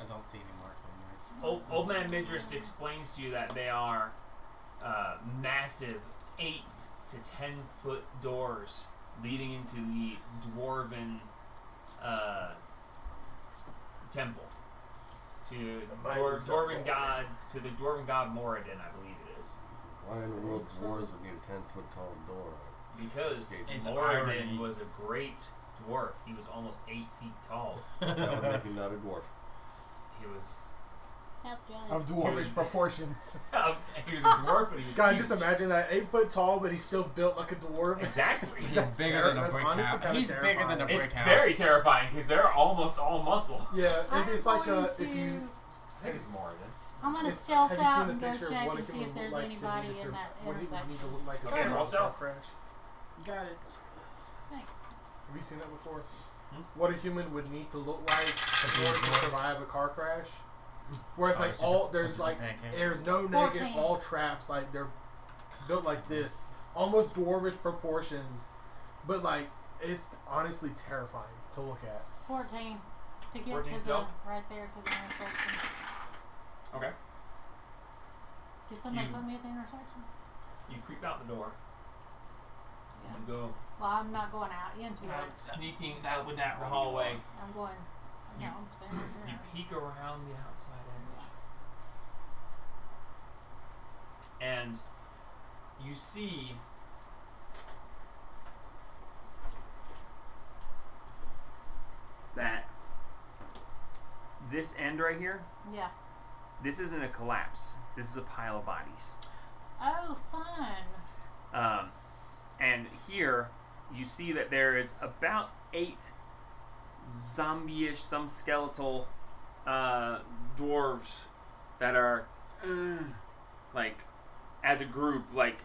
I don't see any marks on there. Old Man Midris explains to you that they are massive 8 to 10 foot doors leading into the dwarven temple to the dwarven god Moradin, I believe it is. Why in the world dwarves would need a 10-foot tall door? Because It's Moradin irony. was a great dwarf. He was almost 8 feet tall. That would make him not a dwarf. He was Half giant. Of dwarvish proportions. he was a dwarf, but he was God, huge. just imagine that 8 foot tall, but he's still built like a dwarf. Exactly. He's bigger than a that's brick honestly house. kinda He's bigger than a terrifying. brick It's house. very terrifying because they're almost all muscle. Yeah, I'm it's like going if you. I think it's Moradin. I'm gonna It's- stealth have you out seen and the go picture of check what and it see would if there's look like to anybody need to in that what it would need intersection. to look like to Okay, survive roll a stealth. car crash. You got it. Thanks. Have you seen that before? What a human would need to look like in order to survive a car crash. Where it's Oh, like it's just all a- there's it's just like a pancake. there's no 14. negative, all traps, like they're built like this, almost dwarvish proportions, but like it's honestly terrifying to look at. 14 to get 14 to stealth? the right there to the intersection. Okay. Can somebody You- put me at the intersection? You creep out the door. Yeah. You go Well, I'm not going out into it. sneaking out with that hallway. I'm going. You- No, I'm standing You there. peek around the outside edge. And you see that this end right here, Yeah. this isn't a collapse. This is a pile of bodies. Oh, fun. And here you see that there is about 8 zombie-ish, some skeletal dwarves that are like as a group, like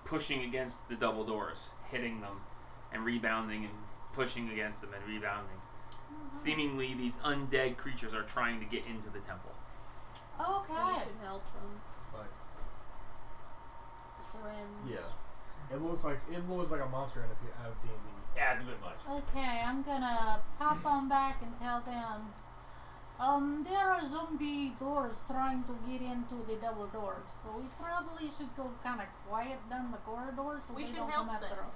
pushing against the double doors, hitting them and rebounding and pushing against them and rebounding. Seemingly these undead creatures are trying to get into the temple. We Okay. should help them. Like, Friends. yeah, it looks like a monster out of D&D. Yeah, it's a bit much. Okay, I'm gonna pop on back and tell them. There are zombie doors trying to get into the double doors, so we probably should go kind of quiet down the corridor so We they should don't help come after them. us.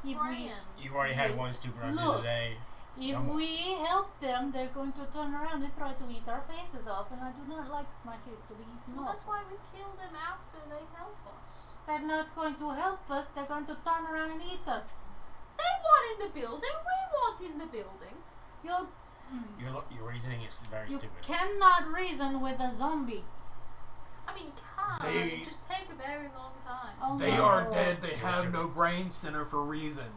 If Friends. You've already had one stupid idea Look. today. we help them, they're going to turn around and try to eat our faces off, and I do not like my face to be eaten Well, off. that's why we kill them after they help us. They're not going to help us, they're going to turn around and eat us. They want in the building. We want in the building. Your reasoning is very You stupid. cannot reason with a zombie. I mean, kind time. They- It just take a very long time. Oh They my are God. dead. They have no brain center for reason.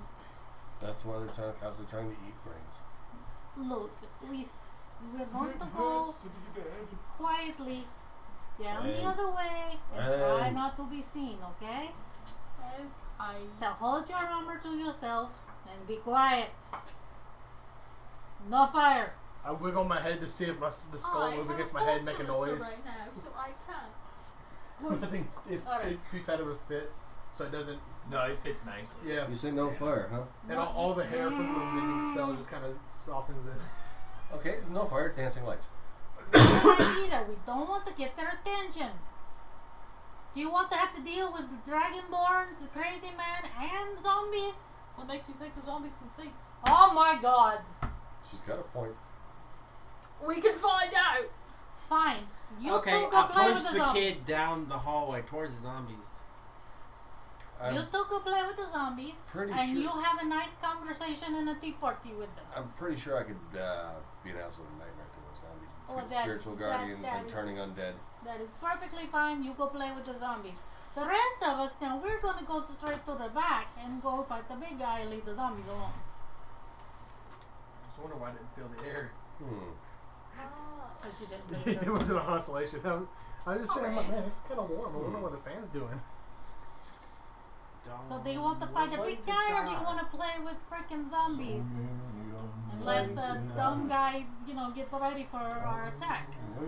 That's why they're constantly trying to eat brains. Look, we're going to go quietly down the Brains. other way and try Brains. not to be seen, okay? I So hold your armor to yourself and be quiet. No fire. I wiggle my head to see if the skull move against my head, make a noise. right now, so I can't. I think it's Alright. too tight of a fit, so it doesn't. No, it fits nicely. Yeah. You say no fire, huh? And all the hair from the minion spell just kind of softens it. Okay, no fire, dancing lights. Either. We don't want to get their attention. Do you want to have to deal with the dragonborns, the crazy man, and zombies? What makes you think the zombies can see? Oh my God. She's got a point. We can find out. Fine. You Okay, two go I'll play push with the the zombies. kid down the hallway towards the zombies. You I'm two go play with the zombies, pretty and sure. you have a nice conversation and a tea party with them. I'm pretty sure I could be an absolute nightmare to those zombies. Oh, Between that's- spiritual that- guardians that and is- turning undead. That is perfectly fine. You go play with the zombies. The rest of us, now we're gonna go straight to the back and go fight the big guy and leave the zombies alone. I just wonder why I didn't feel the air. Because you didn't It wasn't an oscillation. I was just saying, I'm like, man, it's kind of warm. I wonder what the fan's doing. So do you want to fight the big guy or do you want to play with freaking zombies? And let the dumb guy, get ready for our attack. The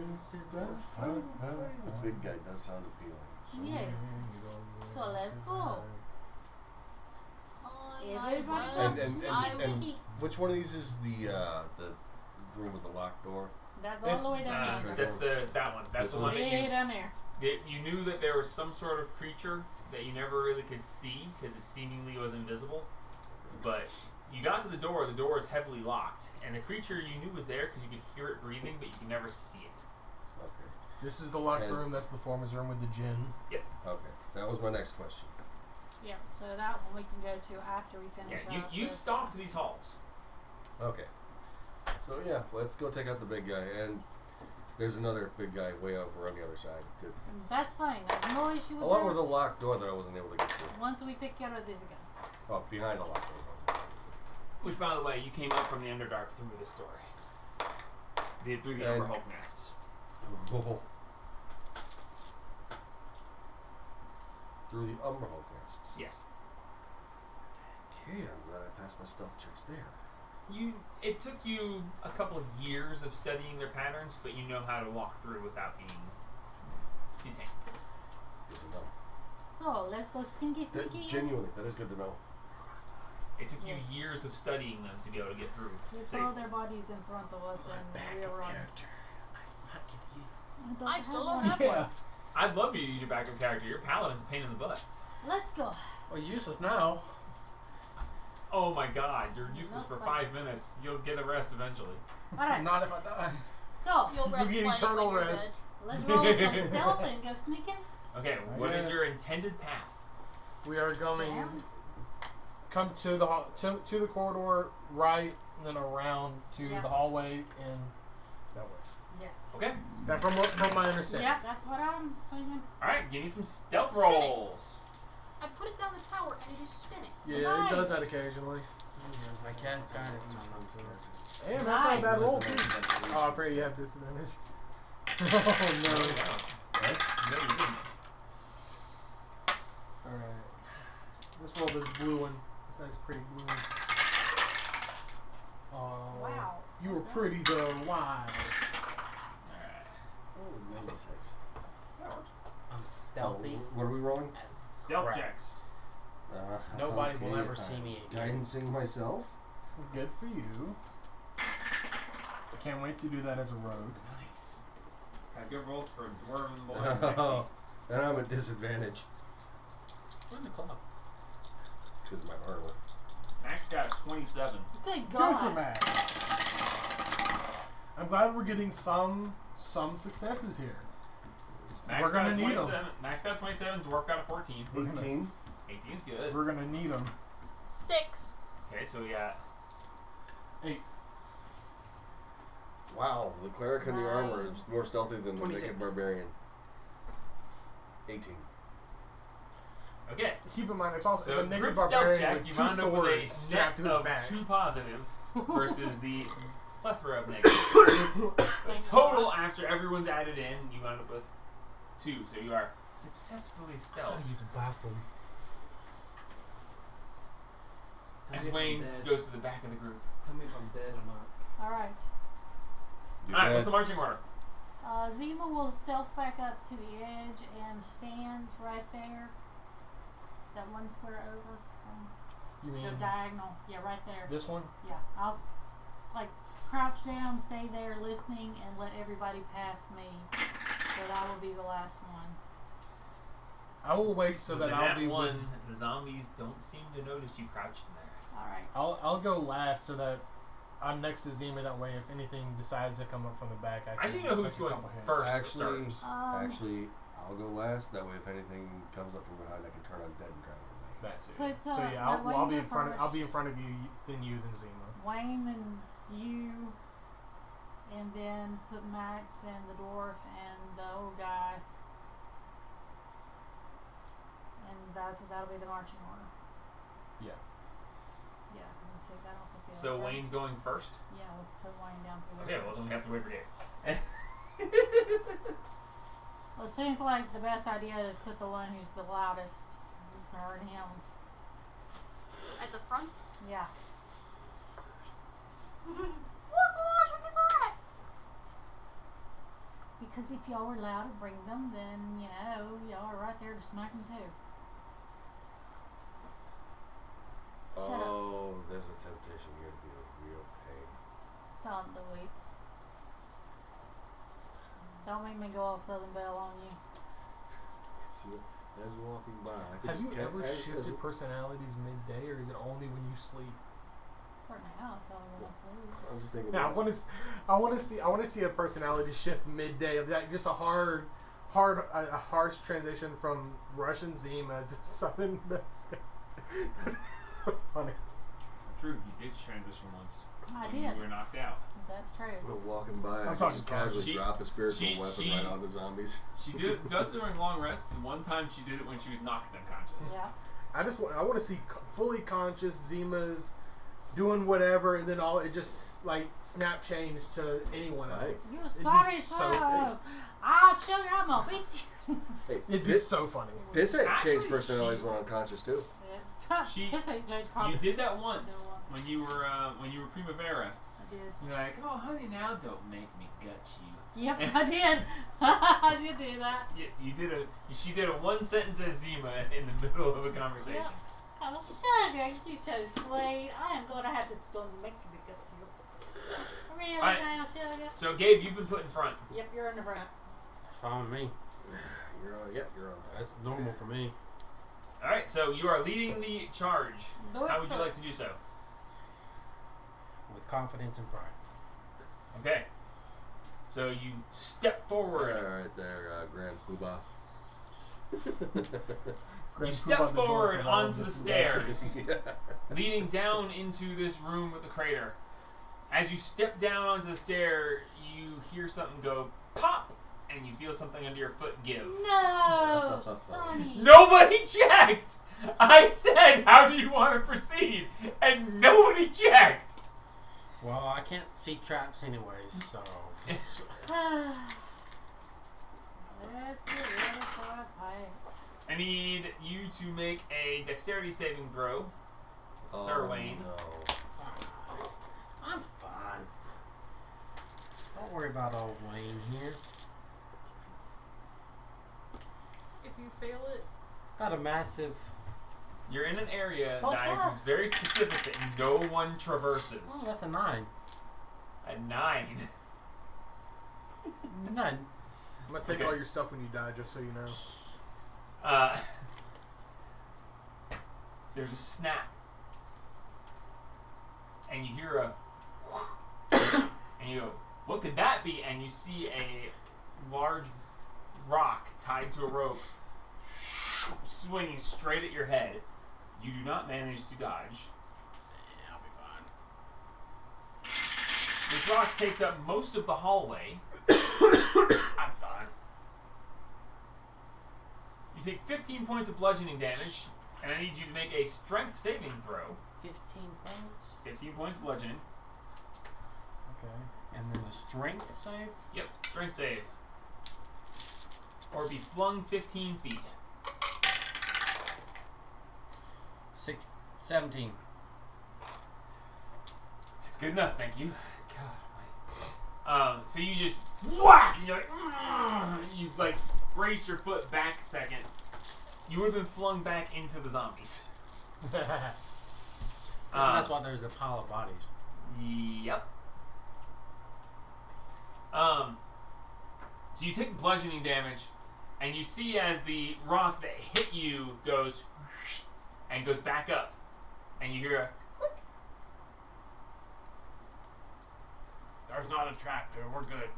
big guy does sound appealing. Yes. So let's go. Everybody Well, goes. And which one of these is the room with the locked door? That's all the way down here. That's that one. That's the one that Way down there. you knew that there was some sort of creature that you never really could see because it seemingly was invisible. But you got to the door is heavily locked, and the creature you knew was there because you could hear it breathing, but you could never see it. Okay. This is the locked And- room. That's the foreman's room with the gin. Okay. That was my next question. Yeah, so that one we can go to after we finish Yeah, up you've with- stalked these halls. Okay. So yeah, let's go take out the big guy, and there's another big guy way over on the other side. That's fine. There's no issue with Along that. with a locked door that I wasn't able to get through. Once we take care of this guy. Oh, behind a locked door. Which, by the way, you came up from the Underdark through this door. Through the And- Umberhulk nests. Oh. Through the Umberhulk nests. Yes. Okay, I'm glad I passed my stealth checks there. It took you a couple of years of studying their patterns, but you know how to walk through without being detained. Good to know. So let's go stinky. Genuinely, that is good to know. It took you years of studying them to be able to get through We throw safely. their bodies in front of us and we'll run. I still don't one. have Yeah. one. I'd love you to use your backup character. Your paladin's a pain in the butt. Let's go. Well, useless now. Oh my god, you're useless That's for fine. 5 minutes. You'll get a rest eventually. Alright. Not if I die. So You'll rest You get plenty eternal when you're rest. let's roll some stealth and go sneaking. Okay, what is Yes. your intended path? We are going. Down. Come to the to the corridor, right, and then around to Yeah. the hallway and that way. Yes. Okay. That from my understanding. Yeah, that's what I'm thinking. Alright, give me some stealth Spin it. rolls. I put it down the tower and it is spinning. Yeah, it does that occasionally. I cast guidance. Damn, that's not a bad roll too. Nice. Oh, I'm afraid you have disadvantage. Oh no. Right? No, you didn't. Alright. Let's roll this blue one. This nice pretty blue one. Oh. Wow. You were pretty though. Why? Alright. Oh, 96. I'm stealthy. What are we rolling? as Stealth crap. checks. Nobody will okay, ever see me again. Guidancing myself. Good for you. I can't wait to do that as a rogue. Nice. Got good rolls for Dwarven Boy. And I'm at disadvantage Where's the club? because of my armor. Max got 27. Good Good for God. Matt. I'm glad we're getting some successes here. Max We're got gonna a need 'em. 27. Max got 27. Dwarf got a 14. 18. 18 is good. We're gonna need them. 6. Okay, so we got 8. Wow, the cleric in the armor is more stealthy than the 26. naked barbarian. 18. Okay. Keep in mind, it's also it's So a naked group stealth barbarian check, with you 2 wound up with a swords strapped to net his of back. 2 positive versus the plethora of negatives. Thank Total, God. after everyone's added in, you wound up with 2. So you are successfully stealth. use the bathroom. As Wayne goes to the back of the group. Tell me if I'm dead or not. Alright. Alright, what's the marching order? Zima will stealth back up to the edge and stand right there. That 1 square over. You The mean diagonal. Yeah, right there. this one? Yeah. I'll crouch down, stay there listening, and let everybody pass me. But I will be the last one. I will wait so that I'll be one, with. the zombies don't seem to notice you crouching there. Alright. I'll go last so that I'm next to Zima. That way, if anything decides to come up from the back, I can. Actually, you know who's take a going couple hits. first. Actually, I'll go last. That way, if anything comes up from behind, I can turn on dead and drive away. That's it. Put, So yeah, let I'll Wayne be go in front. first. I'll be in front of you, then Zima. Wayne and you, and then put Max and the dwarf and the old guy, and that'll be the marching order. Yeah. Yeah, I'm gonna take that off the field. So right? Wayne's going first? Yeah, we'll put Wayne down through Okay, there. well, then we have to wait for Dave. Well, it seems like the best idea to put the one who's the loudest, or him. At the front? Yeah. What gosh, what is that? Because if y'all were allowed to bring them, then, y'all are right there to smack them too. Shut up. Oh, there's a temptation here to be a real pain. Tell them to wait. Don't make me go all Southern Belle on you. See, as walking by, I could Have you just ever as shifted personalities midday, or is it only when you sleep? For now, it's only when I sleep. I'm just thinking. Yeah, about I want to see a personality shift midday. Like just a harsh transition from Russian Zima to Southern Mexico. Funny. True, you did transition once. I when did. You were knocked out. That's true. walking by, I could talking just conscious. casually drop a spiritual she- weapon she- right onto zombies. She does it during long rests, and one time she did it when she was knocked unconscious. Yeah. I want to see fully conscious Zimas doing whatever, and then it just like snap change to anyone else. Nice. You It'd be sorry, so sir. I'll show you. I'm gonna beat you. Hey, It'd be so funny. Piss ain't Actually, changed personalities when unconscious too. Yeah. She- This ain't Judge You Carpenter. did that once when you were Primavera. I did. You're like, oh honey, now don't make me gut you. Yep, I did. I did do that. She did a one sentence as Zima in the middle of a conversation. Yep. Oh, sugar, you're so sweet. I am gonna have to make me gut you. Really Alright. now, sugar? So Gabe, you've been put in front. Yep, you're in the front. Fine with me. You're on. Yeah, you're on. That's normal for me. All right, so you are leading the charge. How would you like to do so? With confidence and pride. Okay. So you step forward. Right there, Grand Poobah. You step forward onto the stairs, leading down into this room with the crater. As you step down onto the stair, you hear something go pop, and you feel something under your foot give. No, Sonny. Nobody checked! I said, how do you want to proceed? And nobody checked! Well, I can't see traps anyways, so. Let's get ready for a fight. I need you to make a dexterity saving throw. Sir Wayne. No. I'm fine. Don't worry about old Wayne here. If you fail it, Got a massive. You're in an area Close that enough. is very specific that no one traverses. Oh, that's a 9. A 9. 9. I'm gonna take Okay. all your stuff when you die, just so you know. There's a snap. And you hear a and you go, what could that be? And you see a large rock tied to a rope swinging straight at your head. You do not manage to dodge. Yeah, I'll be fine. This rock takes up most of the hallway. I'm fine. You take 15 points of bludgeoning damage, and I need you to make a strength saving throw. 15 points. 15 points of bludgeoning. Okay. And then a strength save? Yep, strength save. Or be flung 15 feet. 17. That's good enough, thank you. God, so you just whack, and you're like, you like brace your foot back a second. You would have been flung back into the zombies. That's why there's a pile of bodies. Yep. So you take bludgeoning damage, and you see as the rock that hit you goes and goes back up, and you hear a click. There's not a trap there. We're good.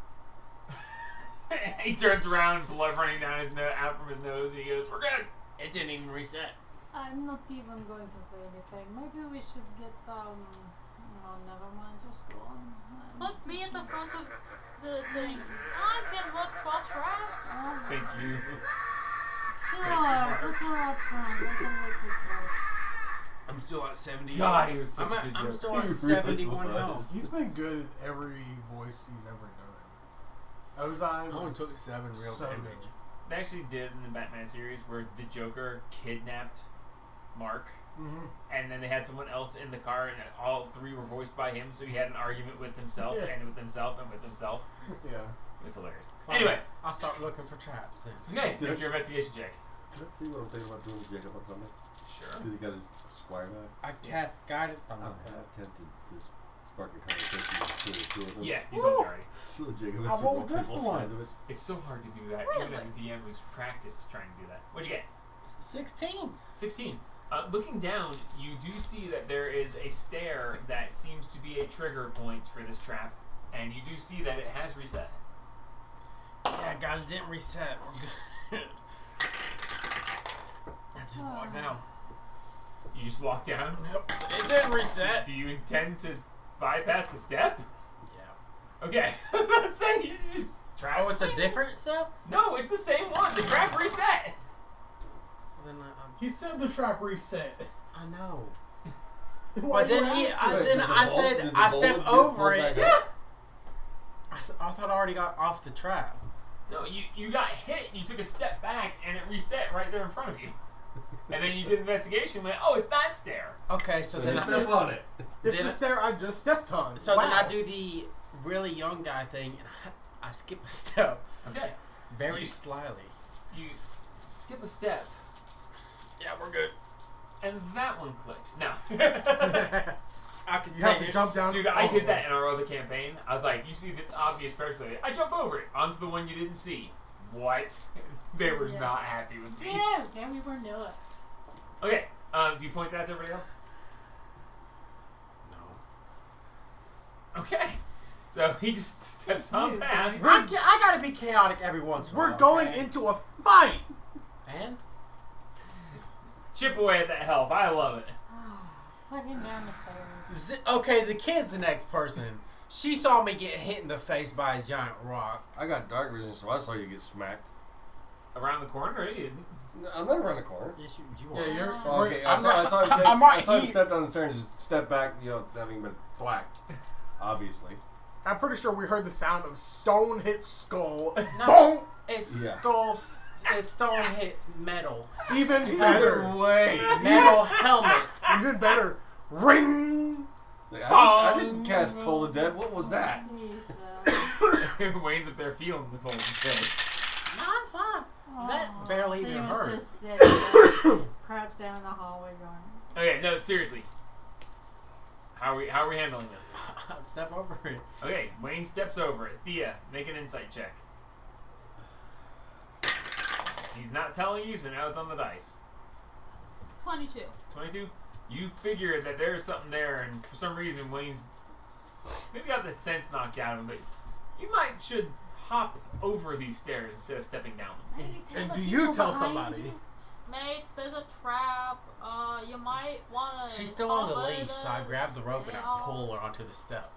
He turns around, blood running down his out from his nose, and he goes, "We're good." It didn't even reset. I'm not even going to say anything. Maybe we should get, oh, never mind, just go on. Put me at the front of the thing. I can look for traps. Thank you. Sure, put her up front. I can look for traps. I'm still at 70. God, he was such a good I'm joke. still at 71 health. He's been good at every voice he's ever done. Ozai I only was took 7 real so damage. good. They actually did in the Batman series where the Joker kidnapped Mark, and then they had someone else in the car, and all three were voiced by him, so he had an argument with himself, and with himself, and with himself. Yeah. It was hilarious. Fine. Anyway, I'll start looking for traps then. okay, make your investigation check. Can I tell you what I'm thinking about doing with Jacob on Sunday? Sure. Because he got his squire back. I cast guidance. I'm tempted to spark a conversation between the two of them. Yeah, he's on there already. So Jacob I has to rolled roll good both for sides of it. once. It's so hard to do that, even as a DM who's practiced trying to do that. What'd you get? 16. 16. Looking down, you do see that there is a stair that seems to be a trigger point for this trap, and you do see that it has reset. Yeah, guys, it didn't reset. We're good. I just walked down. You just walk down? Yep. It didn't reset. Do you intend to bypass the step? Yeah. Okay. Let's say you just trap. Oh, it's a different step? No, it's the same one. The trap reset. Then He said the trap reset. I know. Why But then you asking? Did the I bolt- said did the I bolt stepped get over pulled it. back up? I thought I already got off the trap. No, you got hit. You took a step back, and it reset right there in front of you. And then you did investigation. And went, oh, it's that stair. Okay, so then Then step on it. This Then is the stair I just stepped on. so wow. then I do the really young guy thing, and I skip a step Okay. very You- slyly. You skip a step, Yeah, we're good. and that one clicks. No. I can You have take to it. jump down. Dude, I did that in our other campaign. I was like, you see this obvious pressure plate. I jump over it onto the one you didn't see. What? They were Yeah. not happy with me. Yeah, then we were not. Okay, do you point that to everybody else? No. Okay. So he just steps on Dude, past. I gotta be chaotic every once in a while. We're going okay? into a fight. And? Chip away at that health. I love it. Put him down the stairs. Okay, the kid's the next person. She saw me get hit in the face by a giant rock. I got dark vision, so I saw you get smacked. Around the corner, he didn't. I'm not around the corner. Yes, you Yeah, are. you're. Oh, okay, I I'm saw, not- I saw him. I'm not I saw him eat- step down the stairs and just step back. You know, having been thwacked, obviously. I'm pretty sure we heard the sound of stone hit skull. No. Boom! It's Yeah. it's stone hit metal. Even better. way. Metal helmet. Even better. Ring! Like, I didn't cast Toll the Dead. What was that? Jesus. Wayne's up there feeling the toll. Not fun. That Oh, barely so even he was hurt. just sitting there, crouched down in the hallway going, Okay, no, seriously. How are we handling this? Step over it. Okay, Wayne steps over it. Thea, make an insight check. He's not telling you, so now it's on the dice. 22. 22. You figure that there's something there, and for some reason Wayne's maybe got the sense knocked out of him, but you should hop over these stairs instead of stepping down them. maybe tell And the do you people tell behind somebody? you. Mates, there's a trap. You might wanna. She's still on the cover leash, so I grab the rope and I this. pull her onto the step.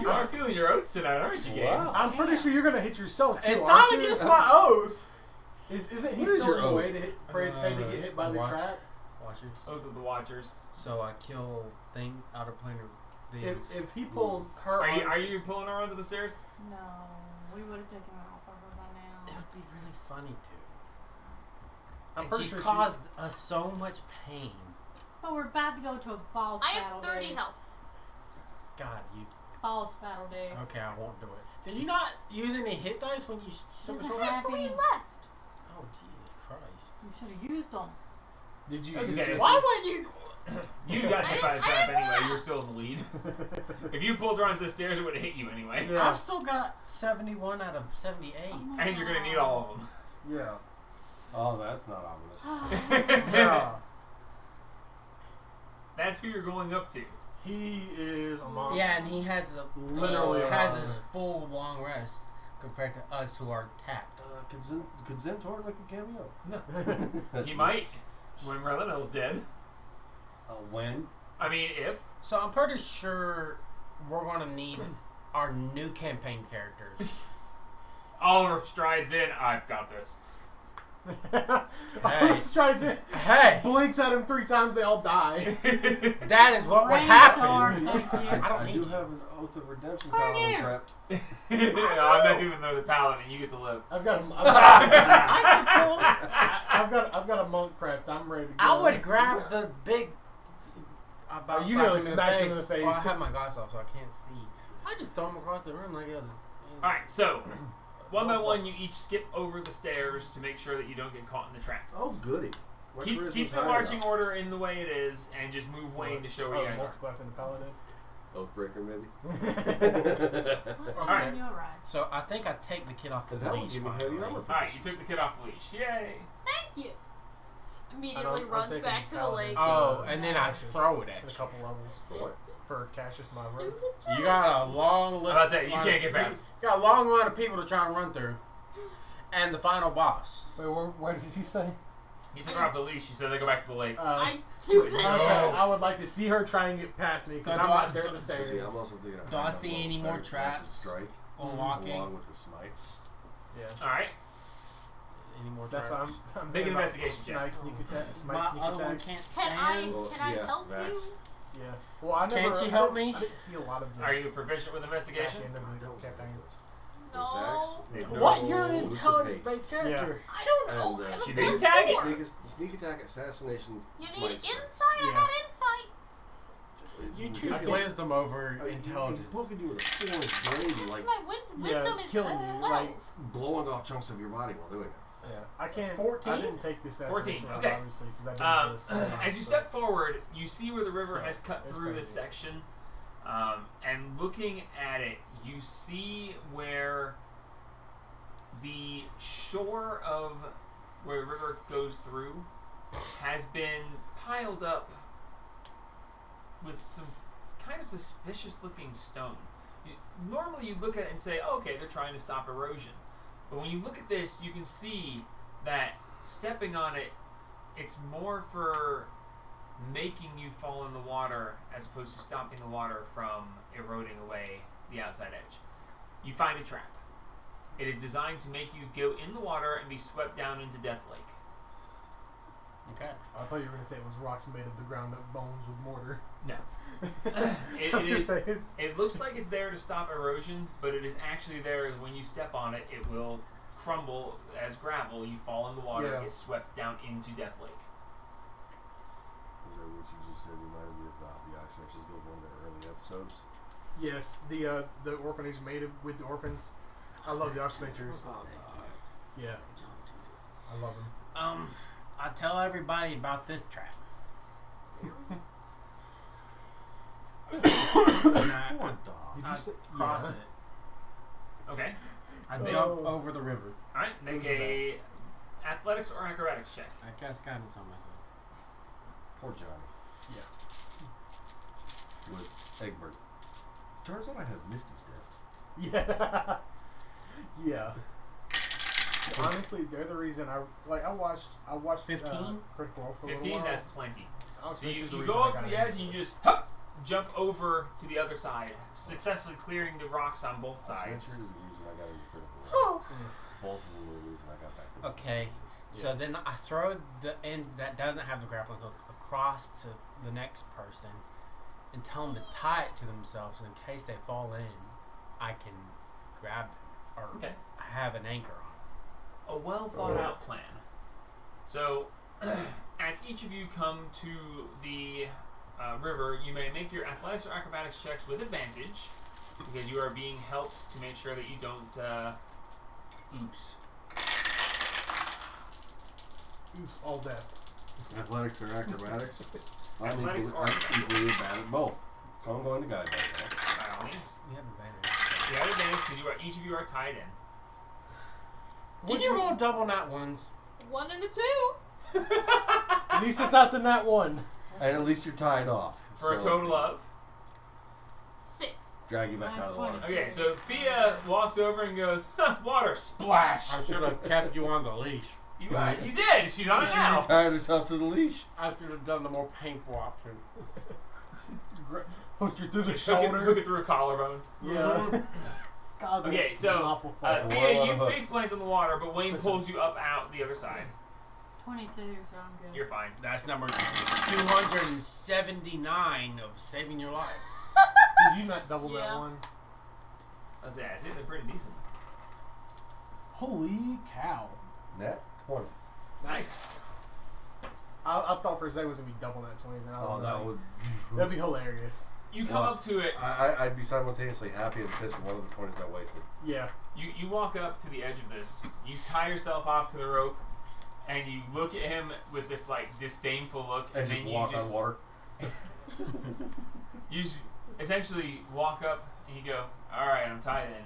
You are feeling your oats tonight, aren't you, Gabe? Wow. I'm pretty sure you're gonna hit yourself too. It's aren't not you? against my oath. Isn't he What is still your in the way oath? to hit, for his head to get hit by the Watch. trap? Watchers. Oath of the Watchers. So I kill outer planar beings. If he pulls her, Are you pulling her onto the stairs? No, we would have taken her off of her by It now. would be really funny too. I'm And pretty she's sure caused us so much pain. But we're about to go to a boss I battle have 30 day. health. God, you. Boss battle day. Okay, I won't do it. Did you not use any hit dice when you took the Doesn't sword? I have- have 3 Happy. left. Oh Jesus Christ! You should have used them. Did you That's use okay. it? Why would you? You got hit by the trap I didn't anyway. wanna. You're still in the lead. If you pulled her onto the stairs, it would have hit you anyway. Yeah. I've still got 71 out of 78. Oh my And you're gonna need God. all of them. Yeah. Oh, that's not ominous. Yeah. That's who you're going up to. He is a monster. Yeah, and he has Literally a has monster. his full long rest compared to us who are tapped. Could Zentor make a cameo? He might when Relinel's dead. When? I mean, if. So I'm pretty sure we're gonna need our new campaign characters. Oliver strides in. I've got this. Hey. Tries it. Hey, Blinks at him 3 times. They all die. that is what would happen. Brainstorm, thank you. I don't I need do you. have an Oath of Redemption Fuck paladin you. prepped. No, I'm not doing another paladin. You get to live. I've got a, I've got a monk prepped. I'm ready to go. I would grab the big. About You nearly smacked him in the face. Well, I have my glasses off, so I can't see. I just throw him across the room like it was. All right, so one by one, you each skip over the stairs to make sure that you don't get caught in the trap. Oh, goody. My Keep charisma's the high marching enough. order in the way it is, and just move Wayne to show where you guys are. multi-class in the paladin. Oathbreaker, maybe. Well, Alright. then you're right. So I think I take the kid off the That would leash. give me heavy finally. armor. All right, you took the kid off the leash. Yay! Thank you. Immediately I'm runs taking back to the paladin. lake. Oh, and then I Cassius throw it in at a you. couple levels. For what? For Cassius, my It room. was a joke. You got a long list. I was about to say, you line can't of get past. people- You got a long line of people to try and run through, and the final boss. Wait, where did you say? He took her off the leash. He said they go back to the lake. I use it. I said I would like to see her try and get past me because So I'm do I- not there at the So, see, I'm stairs. also thinking of Do I having see a little any more better class of traps? Strike, On walking. along with the smites. Yeah. All right, Any more That's traps? why I'm Big thinking about investigation check. Snipe sneak attack. Smite My sneak other one attack. can't Can I stand. Well, can I yeah, help that's- you? Yeah. Well, I never. Can't you help me? I didn't see a lot of the are you proficient with investigation? back end of the campaign. No. What? You're an Boots of intelligence-based haste. character. I don't know. And, I was she plus didn't tag it. 4. Sneak attack, assassination. You need smite insight? strikes. I Yeah. got insight. You I choose guess- wisdom over He's intelligence. poking you with a 4-inch blade and That's like my wisdom is killing you, 12. like- blowing off chunks of your body while doing it. Yeah. I can't. 14? I didn't take the assassination 14, round, okay. obviously, because I didn't. As you step forward, you see where the river Still, has cut it's through this crazy. section, and looking at it, you see where the shore of where the river goes through has been piled up with some kind of suspicious-looking stone. Normally, you look at it and say, oh, "Okay, they're trying to stop erosion," but when you look at this, you can see that stepping on it, it's more for making you fall in the water as opposed to stopping the water from eroding away the outside edge. You find a trap. It is designed to make you go in the water and be swept down into Death Lake. Okay. I thought you were gonna say it was rocks made of the ground up bones with mortar. No. I was gonna say it's. It looks like it's there to stop erosion, but it is actually there when you step on it, it will crumble as gravel. You fall in the water Yeah. and get swept down into Death Lake. Is that what you just said reminded me of the Ice Wrenches go one of the early episodes? Yes, the orphanage made it with the orphans. I love the Oxventures. Yeah, I love them. I tell everybody about this trap. And I, Poor dog. Did I you say cross yeah. it. Okay. I Oh. jump over the river. All right. Make Who's the a best? athletics or acrobatics check. I cast guidance on myself. Poor Johnny. Yeah. With Egbert. Turns out I have Misty's death. Yeah. Yeah. Honestly, they're the reason I watched 15? Critical Role for a 15. little while. That's plenty. So Oxventure's the you reason go I up to got the into edge and you this. just jump over to the other side, successfully clearing the rocks on both That sides. sure is the reason I got into critical. Both of them were the reason I got back. Okay. So then I throw the end that doesn't have the grappling hook across to the next person and tell them to tie it to themselves in case they fall in. I can grab them or Okay. have an anchor on. A well thought out plan. So, as each of you come to the river, you may make your athletics or acrobatics checks with advantage because you are being helped to make sure that you don't oops. Oops, all dead. Athletics or acrobatics? I'm Athletics or equally bad at both. So I'm going to guide myself. By all means. You have advantage. You have advantage because each of you are tied in. Did you roll double nat ones? 1 and a 2. At least it's not the nat 1. And at least you're tied off. For a so total of. 6. drag you back out of the water. Okay, so Thea walks over and goes, huh, water, splash. I should have kept you on the leash. You did. She's on it She now. tied herself to the leash. I should have done the more painful option. Hooked you through the Hook shoulder. it through a collarbone. Yeah. God, Okay, that's so an awful fight. Thea, you hook. face plant on the water, but Wayne Such a- pulls you up out the other side. 22, so I'm good. You're fine. That's number 279 of saving your life. Did you not double that Yeah. one? That's it. It's hitting pretty decent. Holy cow. Net 20. Nice. I thought for a second it was going to be double that 20s, and I was Oh, like, that would. that'd be hilarious. You come Well, up to it. I'd be simultaneously happy and pissed that one of the 20s got wasted. Yeah. You walk up to the edge of this. You tie yourself off to the rope, and you look at him with this like disdainful look, And then just you walk just on water. you just essentially walk up and you go, "All right, I'm tied in,"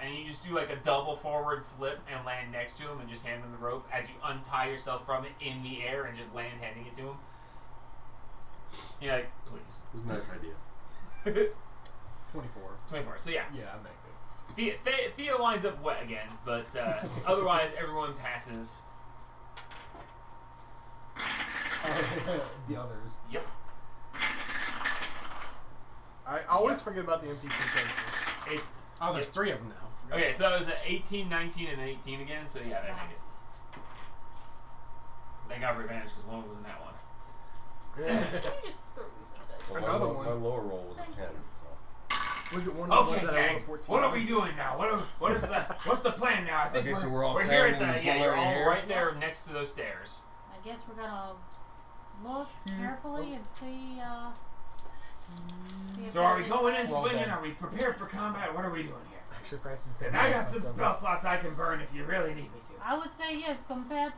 and you just do like a double forward flip and land next to him and just hand him the rope as you untie yourself from it in the air and just land handing it to him. And you're like, "Please." It was a nice idea. 24. 24. So yeah, Yeah, I make it. Thea winds up wet again, but otherwise everyone passes. The others. Yep. I always forget about the NPC characters. It's Oh, there's 3 of them now. okay. So it was an 18, 19, and an 18 again. So yeah, they make it. They got advantage because one was in that one. You just throw these in the dice. Well, Another my one. lower roll was a 10. So. Was it one of the ones Okay, that I gang. rolled a 14? What are we doing now? What's the plan now? I think Okay, so we're all here crammed at in the this yeah. little You're all area here? right there next to those stairs. I guess we're gonna look carefully and see. See if So are we there's going in any- Well swinging? done. Are we prepared for combat? What are we doing here? Actually, Francis. Because I got some spell slots I can burn if you really need me to. I would say yes, compared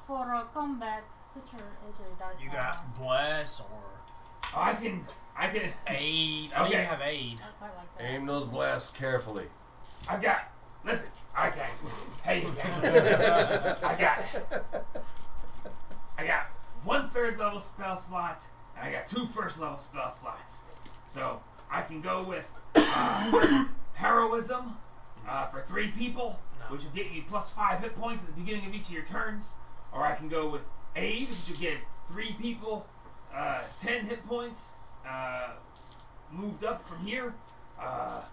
for combat. Put your dice. You down. got bless or Oh, I can. aid. Okay. You have aid. I quite like that. Aim those blasts carefully. I've got. Listen. Okay. Hey, you guys. I got 1/3 level spell slot, and I got 2 first level spell slots. So I can go with heroism for 3 people, which will get you +5 hit points at the beginning of each of your turns. Or I can go with aid, which will give 3 people 10 hit points. Moved up from here. I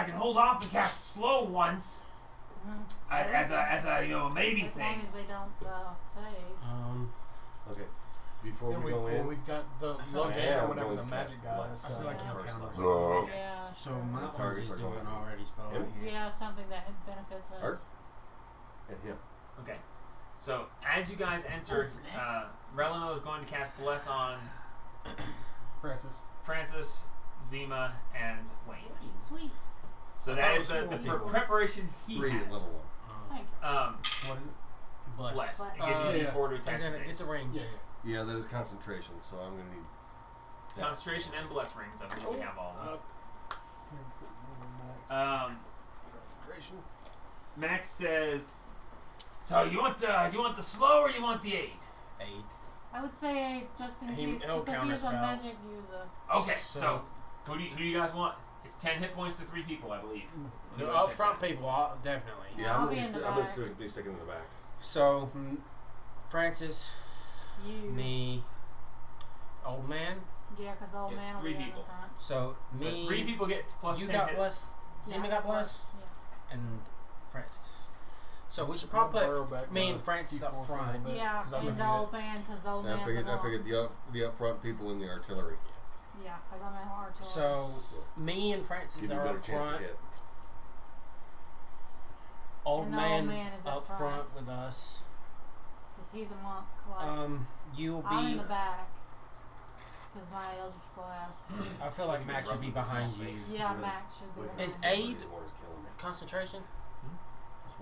can hold off and cast slow once So as a maybe as thing. long as they don't save. Okay. Before Then we go in, we've got the feel like Logan I or am whatever going the to magic cast guy. Black. So. I feel like First he'll level. counter. Yeah. So sure. my targets is are doing going. already spell Yep. right here. Yeah, something that benefits us. Art? and him. Okay. So as you guys enter, Relino is going to cast Bless on Francis. Francis, Zima, and Wayne. Sweet. So I that thought is it was the 4 people. preparation he 3 at has. level 1. Thank you. What is it? Bless. Bless. Bless. It gives you Yeah. D4 to attach to Get saves. the rings. Yeah. Yeah, that is concentration, so I'm going to need. that. Concentration and Bless rings. I believe we have all of them. Concentration. Max says, "So you want the slow or you want the aid?" Aid. I would say just in case He'll because he is a counterspell. magic user. Okay. So who do you guys want? It's 10 hit points to 3 people, I believe. The up front people, definitely. Yeah, I'll I'm be going in the to back. be sticking in the back. So, Francis, You. me, old man. Yeah, because the old Yeah, man will 3 be in people. the front. So So me, 3 people get plus you 10 got hit. blessed, Zima got blessed, Yeah. and Francis. So we should probably put me and Francis up front. Yeah, and the old man, because the old And man's I figured the up front people in the artillery. Yeah, because I'm in artillery. So me and Francis Give you a are better up chance to front. hit. Old And the man, old man is up front. with us. Because he's a monk. Like, You'll I'm in be. the back. Because my Eldritch Blast. I feel like Max should be behind you. Yeah, Max should be behind Is me. aid concentration?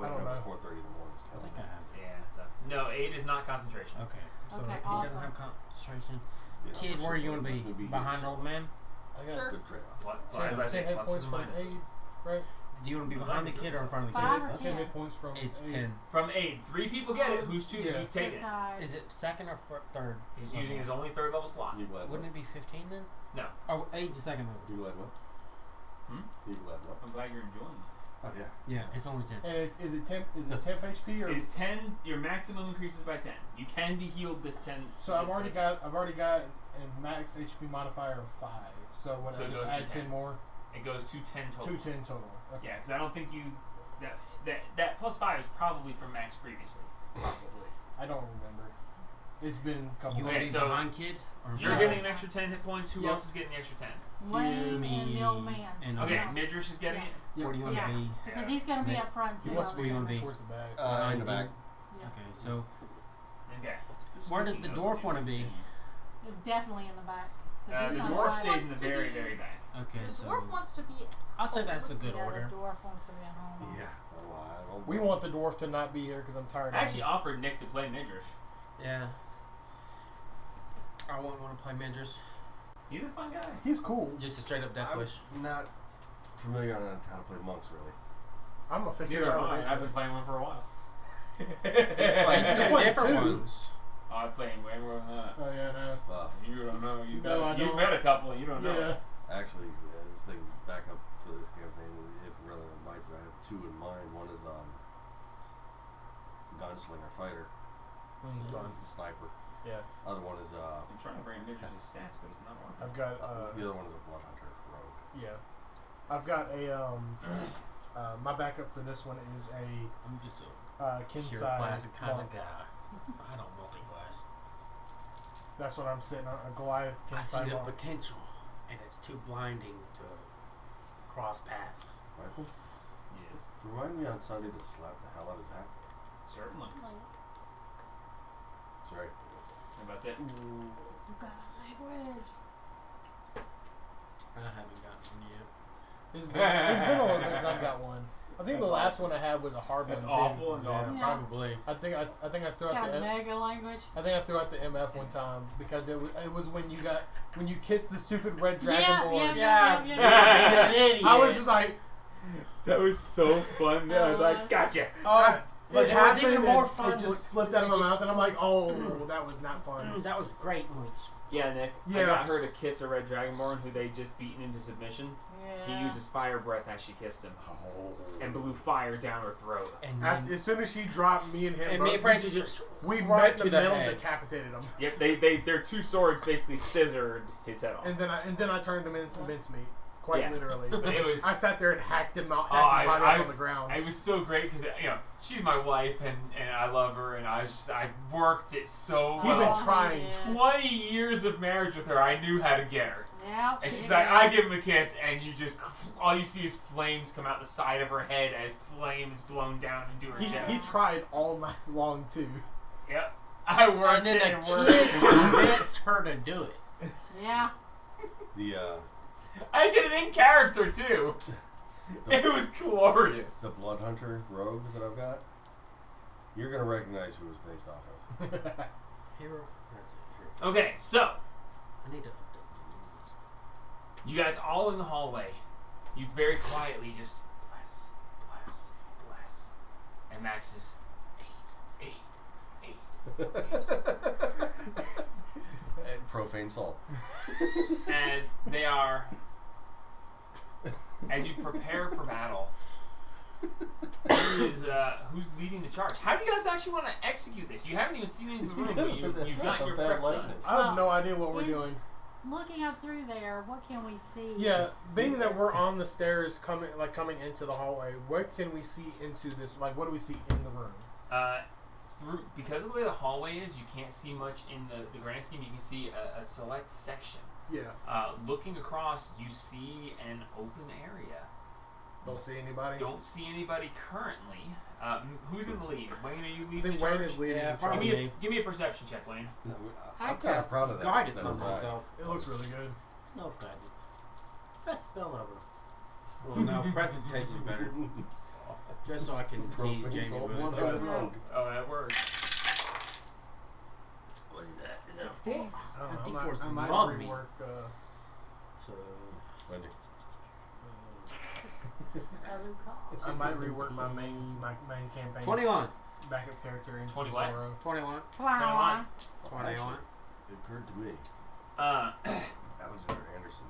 I I don't know. 4:30 in the morning. It's I killing think me. I have. Yeah, it's no, 8 is not concentration. Okay. So Okay, he awesome. doesn't have concentration. Yeah, Kid, for where are sure, you gonna lets me be? here, Behind so old man? I got Sure. Good trade-off. What? 10 hit points from aid, right? Do you want to be behind the kid or in front of the 5 kid? or 10 10? hit points from It's aid. 10. From 8, 3 people get it. Who's 2? Yeah. You take This it. side. Is it second or third? He's using his only 3rd level slot. You glad Wouldn't it be 15 then? No. Oh, aid's the second level. You glad what? Hmm? You glad what? I'm glad you're enjoying it. Oh, yeah. Yeah, it's only 10. And is it temp HP or? It is 10. Your maximum increases by 10. You can be healed this 10. So I've already got a max HP modifier of 5. So when So I it just goes to add 10 more, It goes to 10 total. 210 total. Okay. Yeah, because I don't think you that plus 5 is probably from max previously. Probably. I don't remember. It's been a couple You want Okay, to be so behind kid? Or in You're front? getting an extra 10 hit points. Who Yep. else is getting the extra 10? Wayne Me and the old man. and Okay, Yeah. Midrish is getting it. Where do you want to Yeah. be? Because he's going to be Nick, up front too. wants where you want to be? towards the back. In the Behind back. you? Yeah. Okay, so Okay. where does the dwarf want to be? Definitely in the back. 'Cause The he's gonna dwarf ride- stays in wants the to very, be- very back. Okay, The so dwarf wants to be. I'll say that's a good Yeah, order. the dwarf wants to be at home. Yeah. Well, I don't We want the dwarf to not be here because I'm tired. I actually offered Nick to play Midrish. Yeah. I wouldn't want to play Midris. He's a fun guy. He's cool. Just a straight up death wish. I'm not familiar on how to play monks, really. I'm a figure Neither out am I. eventually. I've been playing one for a while. Playing two playing different two. ones. Oh, I'm playing way more than that. Oh yeah, no. You don't know. You've No, I met, you've don't. met a couple. You don't know. Yeah. Actually, just thinking back up for this campaign, if really invites it, I have 2 in mind. One is gunslinger fighter, Fun. sniper. Yeah. Other one is I'm trying to bring Midrish's stats, but it's not working. I've got the other one is a blood hunter rogue. yeah. I've got a my backup for this one is a I'm just a pure Kinsai classic kind monk. of guy. I don't multi-class. That's what I'm sitting on, a Goliath I see Kinsai the monk. potential, and it's too blinding to cross paths. Rifle. Yeah, Remind me on Sunday to slap the hell out of Zach. certainly. Sorry. And that's it. You got a language. I haven't gotten one yet. It's been a little bit since I've got one. I think That's the last one I had was a hard That's one too. awful and Yeah, awesome. Yeah. probably. I think I threw out Got the mega language. MF one time because it was when you kissed the stupid red Yeah, dragonborn. yeah. I was just like, That was so fun. I was like, gotcha. oh, But it it was happened even more and fun It just when- slipped out of my it just- mouth, and I'm like, oh, that was not fun. That was great when it's Yeah, Nick. Yeah. I got her to kiss a red dragonborn who they just beaten into submission. Yeah. He uses fire breath as she kissed him, and blew fire down her throat. and After, then, as soon as she dropped me and him, and both, me and Francis just we right met in to the the middle and head. decapitated him. Yep, their 2 swords basically scissored his head off. And then I turned him into mincemeat, quite Yeah. literally. But it was. I sat there and hacked his body I up on was- the ground. It was so great because she's my wife and I love her and I worked it so He'd been well. trying. Yeah. 20 years of marriage with her, I knew how to get her. Yeah. And she she's like, did. I give him a kiss, and all you see is flames come out the side of her head as flames blown down into her chest. He tried all night long too. Yep. I worked and then it the and kid worked. convinced her to do it. Yeah. The I did it in character too. It was glorious. the blood hunter rogue that I've got. You're gonna recognize who it was based off of. Hero. That's it, hero. Okay, so I need to update the news. you guys all in the hallway. You very quietly just bless, and Max is 8. Profane salt. As they are, as you prepare for battle, who's leading the charge? How do you guys actually want to execute this? You haven't even seen into the room, but That's you've not got a your bad prep done. likeness. I have no idea what we're Is- doing. looking up through there, what can we see? Yeah, being that we're on the stairs coming into the hallway, what can we see into this? Like, what do we see in the room? Because of the way the hallway is, you can't see much in the grand scheme. You can see a select section. Yeah. Looking across, you see an open area. Don't see anybody? Don't see anybody currently. Who's in the lead? Wayne, are you I leading think the Wayne charge? is leading Yeah, the charge. probably. Give me a perception check, Wayne. No, I I'm kind of proud of that. Guided that them design. myself. It looks really good. Love guidance. Best spell ever. Well, no, presentation is better. Just so I can tease Profane Jamie soul with blood it. on his own. Oh, that works. What is that? Is that a Okay. 4? I don't D4's know, I might love me. rework. So, Wendy. I might rework my main campaign. 21. Backup character into 20 what? Zorro. 21. 21. 21. It occurred to me. Alexander Anderson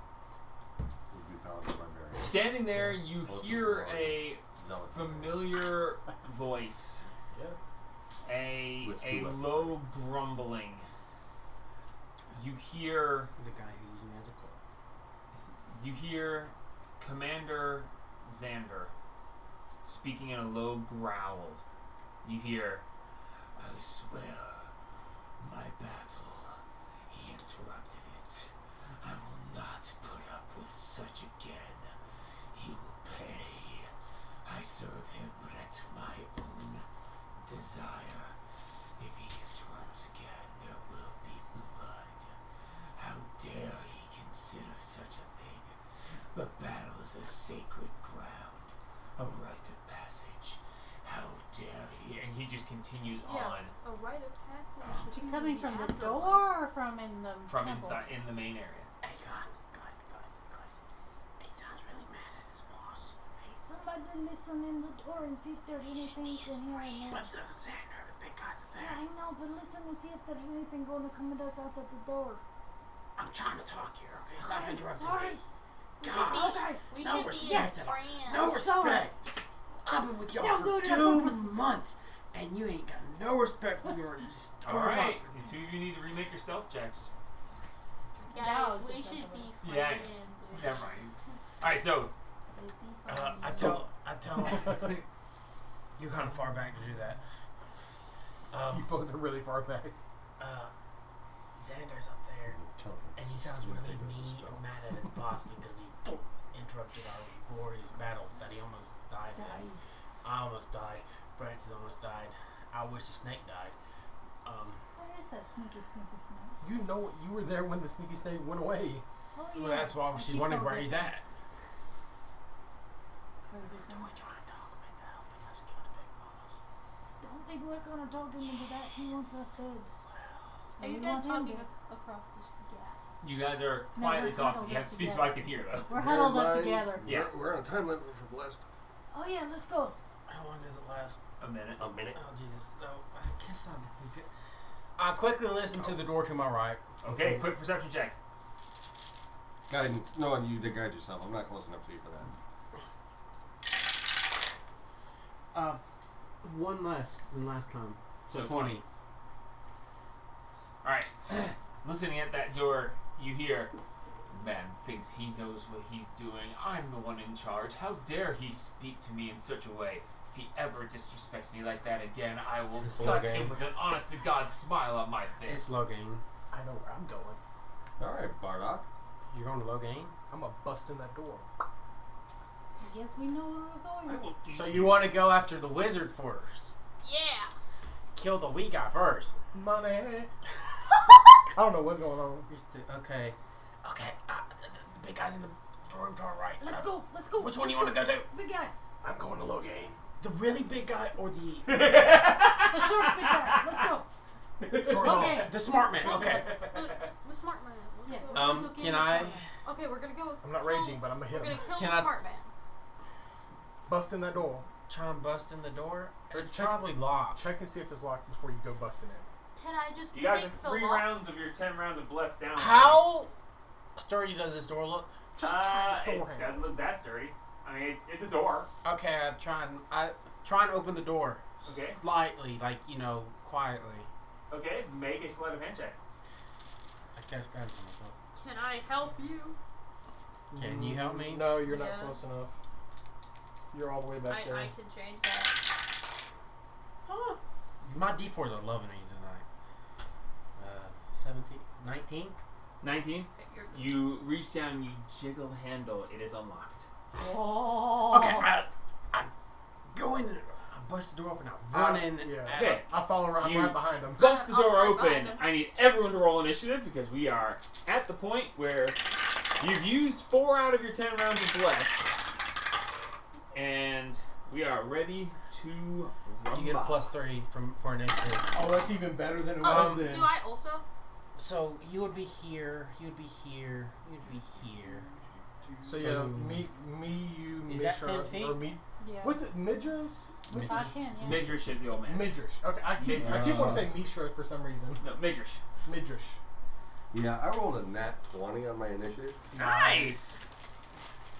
would be Paladin Barbarian. Standing there, you hear a Zealot. familiar voice. Yeah. With A two weapons. low grumbling. You hear The guy who's using as a club. You hear Commander Xander speaking in a low growl. You hear, I swear, my battle, he interrupted it. I will not put up with such again. He will pay. I serve him, but at my own desire. If he interrupts again, there will be blood. How dare he consider such a thing? The battle is a sacred ground, a rite of passage. How dare he? And he just continues on A rite of passage. Is she to coming the from the afterlife. door or from in the from temple? inside in the main area. Hey, guys. He sounds really mad at his boss. Somebody listen in the door and see if there's anything you can hear in But there. the Xander, the big guy's up Yeah, there. I know, but listen and see if there's anything going to come at us out at the door. I'm trying to talk here, okay? Stop Alright, interrupting sorry. me. We God. should Okay. be, we No should be respect. as friends. No sorry. respect. I've been with y'all Don't do for it on 2 purpose. months, and you ain't got no respect for me or just Alright, the two of you need to remake your stealth checks. That Guys, was we just should be friends. Yeah. Never mind. Alright, so I tell you're kind of far back to do that. You both are really far back. Xander's up there, and he sounds really mean and mad at his boss because he interrupted our glorious battle that he almost died in. I almost died. Francis almost died. I wish the snake died. Where is that sneaky snake? You know, you were there when the sneaky snake went away. Oh, yeah. Well, that's why I she's keep wondering where he's forgetting. at. Crazy thing. Don't we try and talk him into helping us kill the big boss? Don't think we're going to talk him into that. He wants us dead. Are you We guys want him talking dead. across the gap? you guys are No, quietly we're talking. huddled You have up to speak so together. I can hear though. We're huddled up Never mind. together. Yeah. We're on time limit for Blessed. Oh, yeah, let's go. How long does it last? A minute. A minute. Oh, Jesus. No, I guess I'm good. I quickly listen to the door to my right. Okay, quick perception check. Guidance. No, you the guide yourself. I'm not close enough to you for that. One less than last time. So 20. Alright. Listening at that door, you hear, man thinks he knows what he's doing. I'm the one in charge. How dare he speak to me in such a way? If he ever disrespects me like that again, I will It's gut okay. him with an honest-to-God smile on my face. It's low gain. I know where I'm going. All right, Bardock. You're going to low gain? I'm gonna bust in that door. I guess we know where we're going. will do. So you want to go after the wizard first? Yeah. Kill the weak guy first. Money. I don't know what's going on. Okay. Okay. The big guy's in the room to our right. Let's go. Let's go. Which one do you Let's want to go to? Big guy. I'm going to Logain. The really big guy or the The short big guy. Let's go. Short Okay. boss. the smart man? Okay. The smart man. Yes. We're gonna go kill Can the I? smart man. Okay, we're gonna go. I'm not kill- raging, but I'm gonna We're hit gonna him. kill Can the I- smart man. Bust in that door. Try and bust in the door. It's check- probably locked. Check and see if it's locked before you go busting in. Can I just You guys break are the 3 lock? rounds of your 10 rounds of Blessed down. How sturdy does this door look? Just try the It door handle. doesn't look that sturdy. I mean, it's a door. Okay, I try and open the door. Okay. Slightly, like quietly. Okay, make a sleight of hand check. I guess guys. Can I help you? Can you help me? No, you're not Yeah. close enough. You're all the way back there. I can change that. My D4s are loving me tonight. 17, 19. 19. Okay, you're good. You reach down, you jiggle the handle. It is unlocked. Oh. Okay, I go in, I bust the door open, I run in. Yeah. Okay. I follow around. I'm You- right behind him. Bust the I'll door hide open. behind him. I need everyone to roll initiative because we are at the point where you've used 4 out of your 10 rounds of Bless. And we are ready to rumble. You get a +3 for initiative. Oh, that's even better than it Oh, was then. do I also? So you would be here, you'd be here, you'd be here. So yeah, me, you, Is that Mishra, 10 feet? or me. Yeah. What's it? Midras? 10, yeah. Midrish is the old man. Midrish. Okay, I keep wanting to say Mishra for some reason. No, Midrish. Midrish. Yeah, I rolled a nat 20 on my initiative. Nice!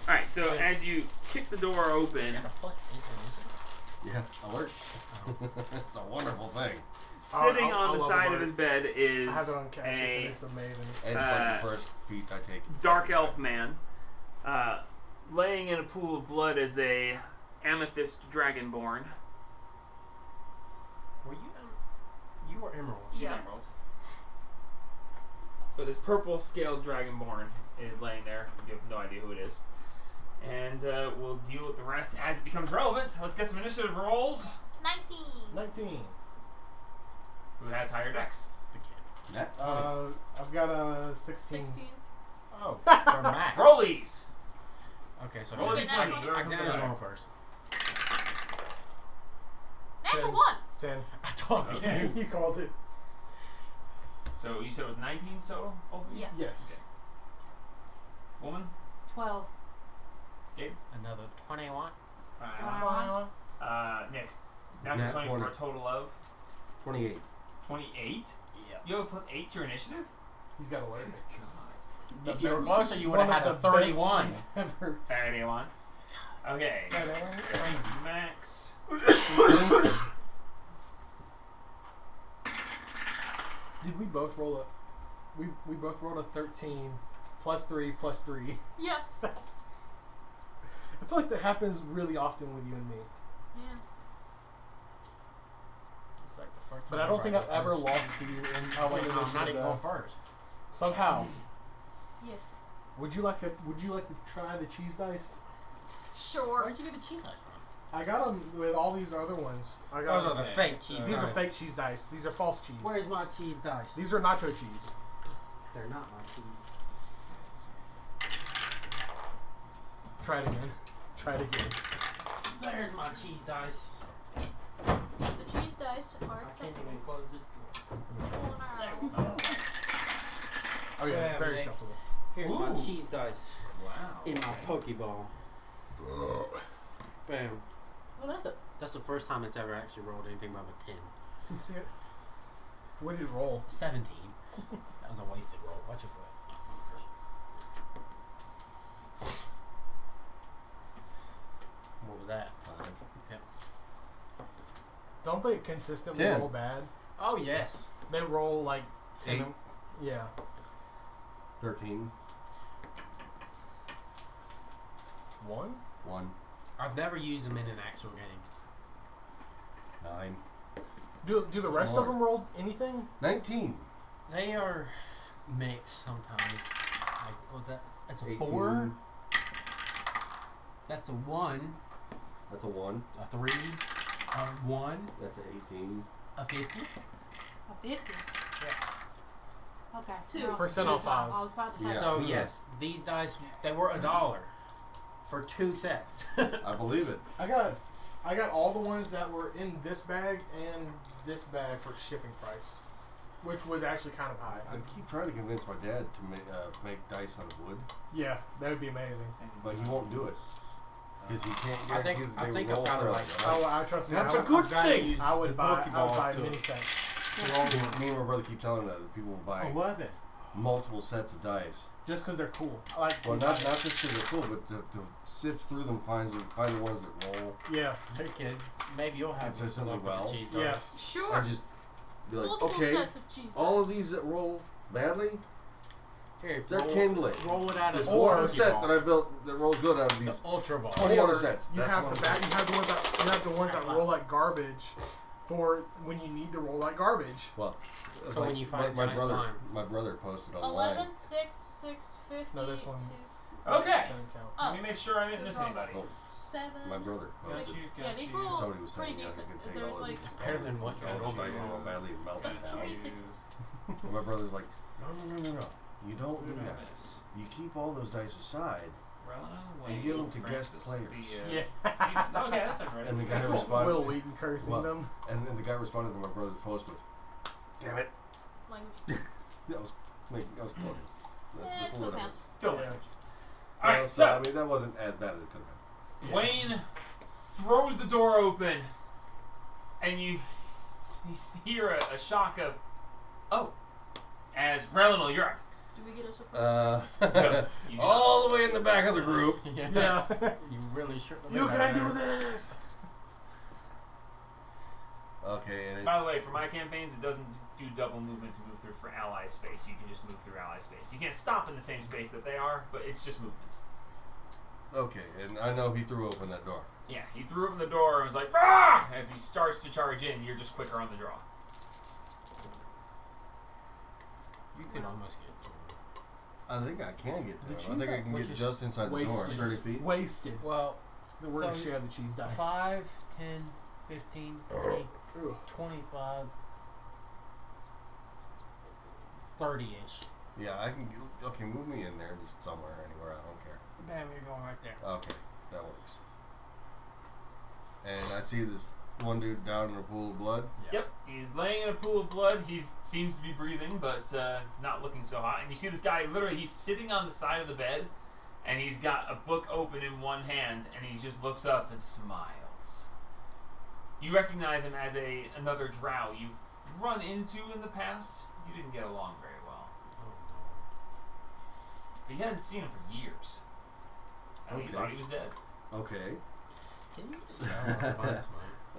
Alright, so as you kick the door open, Got a +8 Yeah, alert. It's a wonderful thing. sitting I'll on the love side about of it. his bed is I have it on caches and a it's amazing. It's like the first feat I take. dark elf man laying in a pool of blood as a amethyst dragonborn. Were you were Emerald. She's Yeah. emerald. But this purple scaled dragonborn is laying there. You have no idea who it is. And we'll deal with the rest as it becomes relevant. Let's get some initiative rolls. 19. 19. Who has higher decks? The kid. Nat 20. I've got a 16. 16. Oh, for Max. Rollies! Okay, so Roll Is it nat 20? Alexander's going first. Natural 10. 1. 10. I told you. Okay. You called it. So you said it was 19 total, both of you? Yeah. Yes. Okay. Woman? 12. Another 21. Nick. Natural Nat 20 20. for a total of 28. 28? Yeah. You have a +8 to your initiative? He's got to learn. If you were closer, you would have had a 31. Ever. Alright, one. Okay. Crazy. Max. Did we both roll a? We both rolled a 13 +3 +3. Yeah. That's. I feel like that happens really often with you and me. Yeah. It's like the first But time I don't think go I've ever first. lost to you in. Oh wait, in no, I'm not initiative, even though. going first. Somehow. Yeah. Would you like to try the cheese dice? Sure. Where'd you get the cheese knife from? I got them with all these other ones. I got. Those are the fake cheese These dice. are fake cheese dice. These are false cheese. Where's my cheese dice? These are nacho cheese. They're not my cheese. Try it again. Try it again. There's my cheese dice. The cheese dice are I can't acceptable. even close this drawer. Oh yeah, Yeah, very Nick. acceptable. Here's my Ooh. cheese dice Wow. in my Pokeball. Bam. Well, that's the first time it's ever actually rolled anything above a 10. You see it? What did it roll? 17. That was a wasted roll. Watch your butt. What was that? Yep. Don't they consistently 10. roll bad? Oh yes. They roll like 10. 8. Yeah. 13. 1? 1. I've never used them in an actual game. 9. Do the rest of them roll anything? 19. They are mixed sometimes. Like, what that? That's a 18. 4. That's a 1. That's a 1. A 3. A 1. That's an 18. A 50. A 50? Okay. 2. Percent off I 5. was about to say. Yeah. So yes, these dice they were $1 for 2 sets. I believe it. I got all the ones that were in this bag and this bag for shipping price, which was actually kind of high. I keep trying to convince my dad to make dice out of wood, Yeah, that would be amazing. but he won't do it because he can't I guarantee think- that I they think I'll roll probably fairly, like- right? Oh, I trust me. That's I a would- good I've gotta thing. use I the would buy Pokeball to mini it. sets. Me and my brother keep telling him that people will buy love it. multiple sets of dice. Just because they're cool. I like. Well, not just because they're cool, but to sift through them, find the ones that roll. Yeah. Hey kid, maybe you'll have Consistently luck with the well. cheese Yeah. dice. Sure. I just be like, Multiple okay, sets of cheese all of dice. these that roll badly, Here, They're roll, kindling. Roll it out There's as one a set that I built that rolls good out of these the Ultra Ball. 20 other Or sets. You That's have what the I'm back. saying. You have the ones that That's roll like garbage for when you need to roll like garbage. Well, it's So when you fight my giant brother, slime. my brother posted online. 11, 6, 6, 50. No, this one. 2, Okay. Doesn't count. Oh, Let me make sure I didn't miss anybody. Oh, 7. my brother posted. Yeah, these you. roll Somebody was pretty saying, he's decent. going to take There's all of like these. Better than what all you the rolled dice by and now. go badly and melt it down. 3 6s. And my brother's like, no. You don't do that. You keep all those dice aside and give them to guest players. Yeah. Okay, that's not right. And the guy Will responded. Wheaton cursing Well, them. And then the guy responded to my brother's post with, "Damn it." Language. That was quoting. Yeah, That's it a still little counts. Still. Yeah. Alright, so so I mean that wasn't as bad as it could have been. Wayne throws the door open, and you hear a shock of, oh, as Relinal, you're up. Do we get a surprise? No, you do All the way in the back of the group. Yeah. You really should. You can do this. Okay, and By it's the way, for my campaigns, it doesn't do double movement to move through for ally space. You can just move through ally space. You can't stop in the same space that they are, but it's just movement. okay, and I know he threw open that door. Yeah, he threw open the door and was like, "Ah!" As he starts to charge in, you're just quicker on the draw. You could almost get to it. I think I can get to The it. I cheese think I dice can was get just just inside the door, Wasted. 30 feet. Wasted. Well, We're gonna So, share the cheese dice. 5, 10, 15, 20, Ugh. 25, 30-ish. Yeah, I can get, okay, move me in there just somewhere, anywhere, I don't care. Bam, you're going right there. Okay, that works. And I see this one dude down in a pool of blood. Yep, he's laying in a pool of blood. He seems to be breathing, but not looking so hot. And you see this guy, literally, he's sitting on the side of the bed, and he's got a book open in one hand, and he just looks up and smiles. You recognize him as another drow you've run into in the past. You didn't get along very well. Oh, But you hadn't seen him for years. I think you Okay. thought he was dead. Okay. no. Can you just counter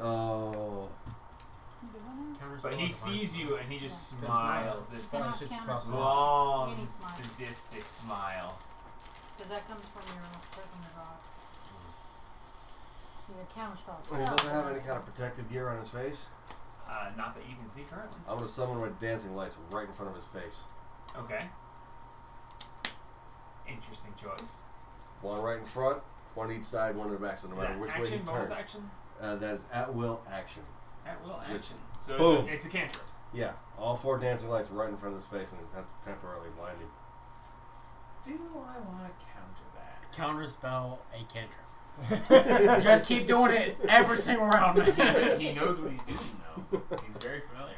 Oh. But he sees you, and he just Yeah. smiles. There's This not- Cannot just counter about spell. long, Any smile. sadistic smile. Because that comes from your freaking god. Your counter spell. And he doesn't have any kind of protective gear on his face. Not that you can see currently. I'm going to summon my dancing lights right in front of his face. Okay. Interesting choice. One right in front, one each side, one in the back, so no Is matter that which way he action, bonus turns. action? That is at will action. At will Just action. So boom. it's a cantrip. Yeah, all 4 dancing lights right in front of his face and temporarily blind him. Do I want to counter that? Counter spell a cantrip. Just keep doing it every single round. He knows what he's doing, though. He's very familiar.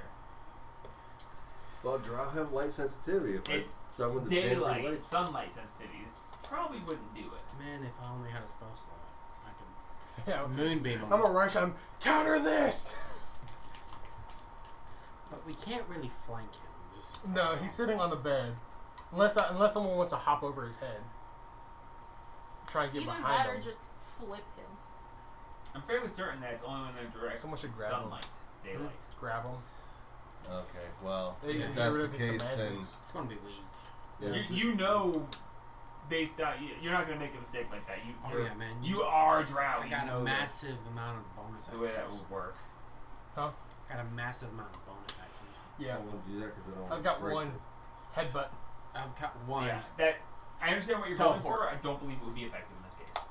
Well, drow have light sensitivity. If It's I summon the dancing Daylight, lights. sunlight sensitivities probably wouldn't do it. Man, if I only had a spell slot, I could Yeah. moonbeam him. I'm gonna rush on him. Counter this. But we can't really flank him. Just No, he's sitting on the bed. Unless someone wants to hop over his head. Try and get Either behind that or him. just flip him. I'm fairly certain that it's only when they're direct Someone should grab him. sunlight, daylight. Grab him. Okay, well, They if get that's rid the of his case, then semantics. it's gonna be weak. yes, You know, based on you're not gonna make a mistake like that. Oh You're, yeah, man. you are drow. I You got know a that. massive amount of bonus The actions. way that would work. Got a massive amount of bonus actions. I Yeah. don't want to do that because I don't want I've to got break one headbutt. I've got So one. yeah, that I understand what you're going Teleport. for. I don't believe it would be effective in this case.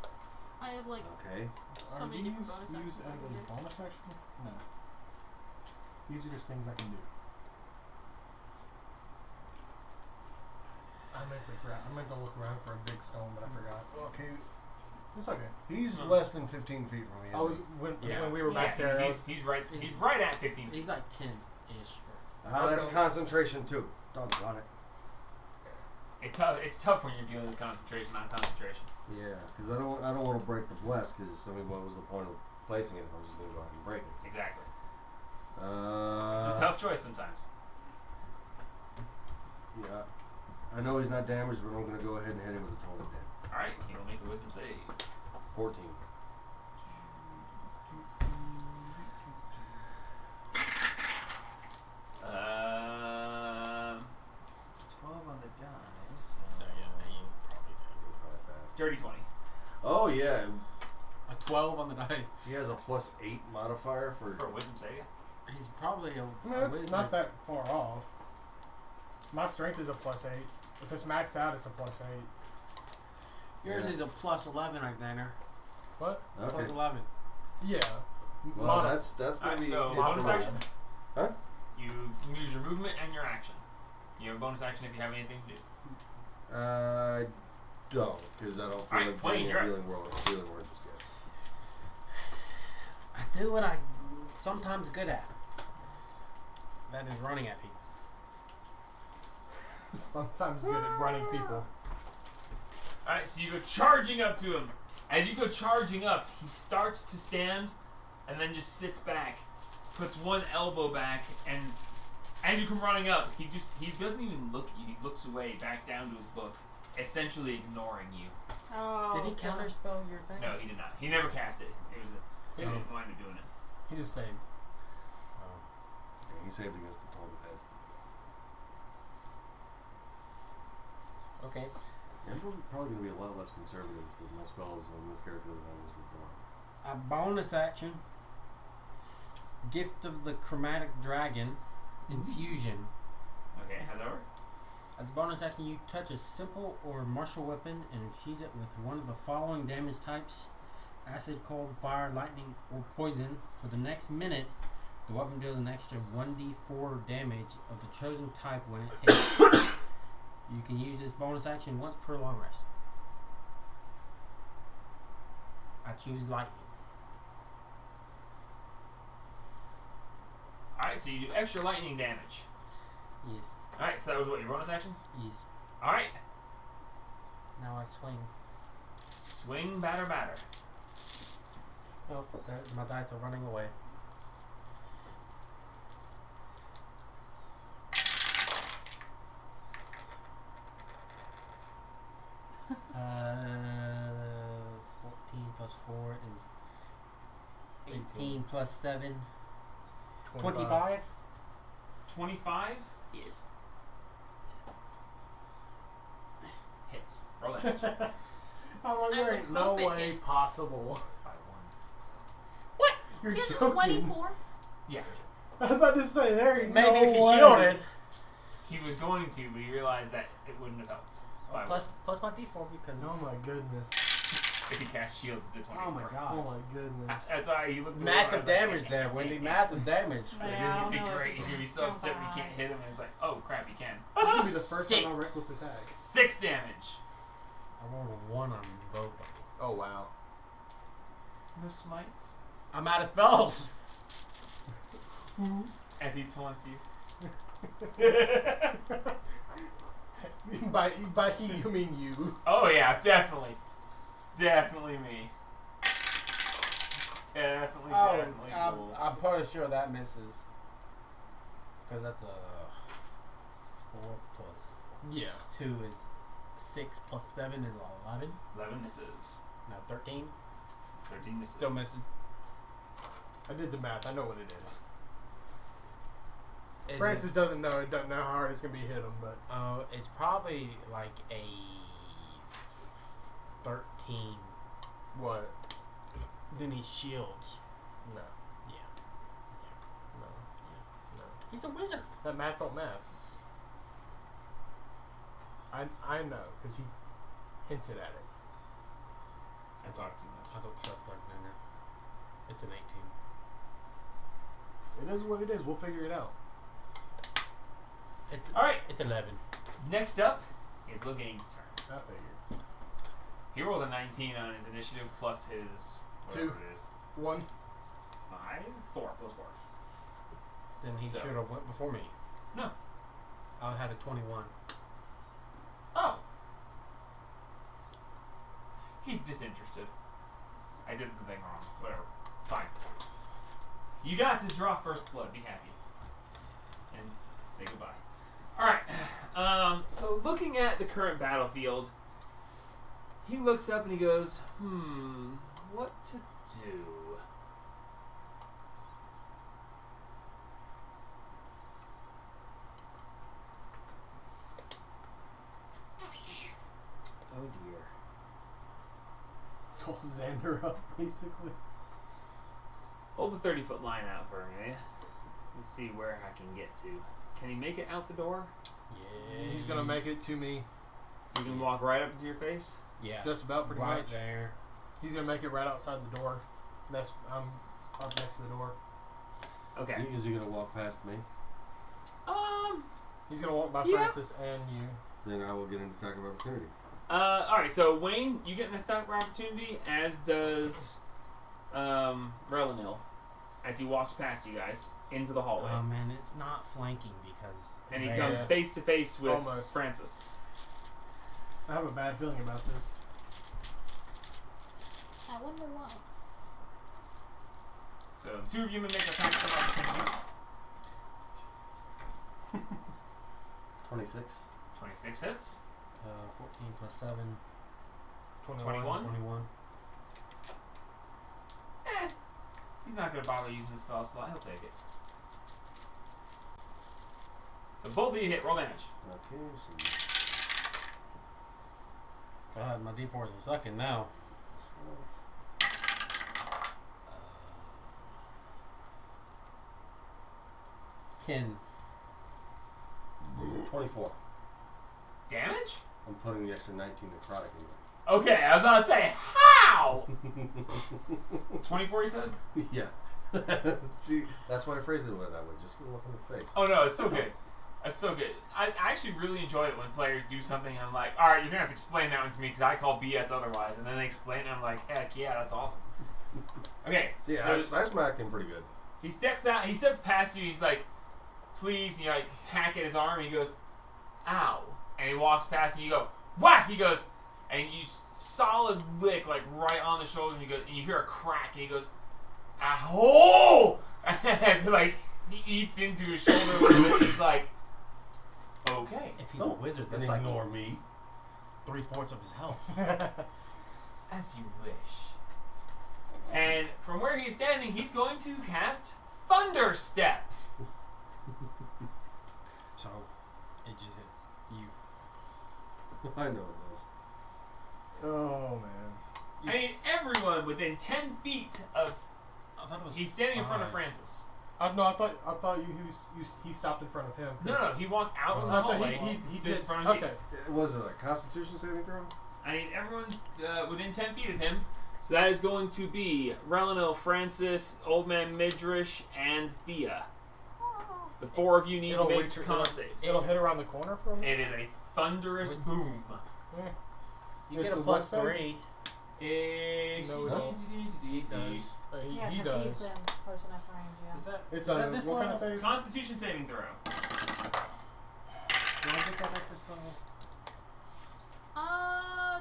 I have like Okay. so many different bonus actions I can do. bonus action? No. These are just things I can do. I meant to look around for a big stone, but I forgot. Okay. It's okay. He's less than 15 feet from me. I was Yeah. when we were Yeah, back there. I was, he's right at 15 feet. He's like 10-ish. That's concentration too. Doggone it. It's tough when you're dealing with concentration, not concentration. Yeah, because I don't want to break the bless. Because I mean, what was the point of placing it? I'm just going to go ahead and break it. Exactly. It's a tough choice sometimes. Yeah, I know he's not damaged, but I'm going to go ahead and hit him with a total dead. All right, he'll make a wisdom save. 14. So 12 on the dice. Dirty 20. Oh yeah, A 12 on the dice. he has a +8 modifier for. For a wisdom saving. He's probably a. No, it's not that far off. My strength is a +8. If it's maxed out, it's a +8. Yours Yeah. is a +11, Alexander. What? Okay. +11. Yeah. Well, that's gonna Alright, be. so it bonus for- action. Huh? You use your movement and your action. You have a bonus action if you have anything to do. Don't, because I don't feel Alright, like Wayne, being you're a up. healing word just yet. I do what I'm sometimes good at. That is running at people. Sometimes good at running people. Alright, so you go charging up to him. As you go charging up, he starts to stand and then just sits back, puts one elbow back, and as you come running up, he doesn't even look at you. He looks away, back down to his book, essentially ignoring you. Oh, Did he God. counterspell your thing? No, he did not. He never cast it. He didn't mind him doing it. He just saved. Yeah, he saved against the total dead. Okay. I'm probably going to be a lot less conservative with my spells on this character than I was before. A bonus action. Gift of the Chromatic Dragon. Infusion. Okay, how's that work? As a bonus action, you touch a simple or martial weapon and infuse it with one of the following damage types: acid, cold, fire, lightning, or poison. For the next minute, the weapon deals an extra 1d4 damage of the chosen type when it hits. You can use this bonus action once per long rest. I choose lightning. Alright, so you do extra lightning damage. Yes. Alright, so that was what, your bonus action? Yes. Alright. Now I swing. Swing, batter, batter. Oh, my dice are running away. Uh, 14 plus 4 is 18 plus 7. 25? 25 Yes. hits. Roll damage. I'm like, I there would ain't no hope it way hits. possible. By 1. You're He has a joking. 24. Yeah. I was about to say, there ain't Maybe no if you way. shielded. He was going to, but he realized that it wouldn't have helped. By Plus my d4 because. Oh my goodness. 1. If he cast shields, it's a 24. Oh my god. Oh my goodness. That's why he looked away, Massive I was like, damage there, Wendy. Massive damage. It is Yeah, gonna be I don't know great. if He's gonna be so it's upset when you gonna can't hit him, and it's like, oh crap, you can. This could be the first Six. time I reckless attack. 6 damage. I rolled a 1 on both of them. Oh wow. No smites. I'm out of spells. As he taunts you. By he, you mean you. Oh yeah, definitely. Definitely me. Definitely, definitely rules. I'm pretty sure that misses. Because that's a 4 plus Yeah. 2 is 6 plus 7 is 11. 11 misses. Now 13. 13 misses. Still misses. I did the math. I know what it is. It Francis is- doesn't know. Don't know how hard it's gonna be hit him, but it's probably like a 13. what? Then he shields. No. Yeah. No. No. He's a wizard. That math don't math. I know because he hinted at it. I talk too much. I don't trust Alexander. It's an 18. It is what it is. We'll figure it out. It's Alright, It's 11. next up is Logain's turn. I figured. He rolled a 19 on his initiative plus his whatever 2. it is. 1. 5? 4 plus 4. Then he So- should have went before me. No. I had a 21. Oh. He's disinterested. I did the thing wrong. Whatever. It's fine. You got to draw first blood. Be happy. And say goodbye. Alright. So looking at the current battlefield, he looks up and he goes, what to do? Oh dear. Call Xander up, basically. Hold the 30-foot line out for me. Let's see where I can get to. Can he make it out the door? Yeah. He's gonna make it to me. You can walk right up into your face? Yeah. Just about pretty right much. there. He's gonna make it right outside the door. I'm up next to the door. Okay. Is he gonna walk past me? He's gonna walk by Yeah. Francis and you. Then I will get an attack of opportunity. Alright, so Wayne, you get an attack of opportunity, as does Relinil, as he walks past you guys into the hallway. Oh man, it's not flanking because. And he they- comes face to face with Almost. Francis. I have a bad feeling about this. I wonder why. So the two of you may make attacks of opportunity. 26. 26 hits. 14 plus 7. 21. 21. He's not going to bother using the spell slot. He'll take it. So both of you hit. Roll damage. Okay, so God, my D4s are sucking now. 10. 24. Damage? I'm putting the extra 19 necrotic in Okay, I was about to say, how? 24 you said? there. Yeah. See, that's why I phrased it that way, just for the look on the face. Oh no, it's so good. It's so good. I actually really enjoy it when players do something and I'm like, alright, you're going to have to explain that one to me because I call BS otherwise. And then they explain it and I'm like, heck yeah, that's awesome. Okay, Yeah, so I smacked him pretty good. he steps past you, he's like, please, you know, like, hack at his arm, and he goes, ow. And he walks past and you go, whack! He goes, and you solid lick, like, right on the shoulder, and you hear a crack, and he goes, ow! As, like, he eats into his shoulder a little bit, he's like, okay. If he's a wizard, that's like ignore me. 3/4 of his health. As you wish. And from where he's standing, he's going to cast Thunder Step. So, it just hits you. I know it does. Oh man. I mean, everyone within 10 feet of... I thought it was He's standing in front of 5. Francis. No, I thought he stopped in front of him. No, he walked out in the Oh, so hallway. he stood did. in front of you. Okay. Was it a Constitution saving throw? I need everyone within 10 feet of him. So that is going to be Relinil, Francis, Old Man Midrish, and Thea. The four of you need to make con saves. It'll hit around the corner for me. It is a thunderous boom. Yeah. You What's get a the plus what save? 3. No, He does. Yeah, He 'cause he's does. in close enough range, yeah. Is that, It's is a that this what kind level? of save? Constitution saving throw. Do I get that at this level?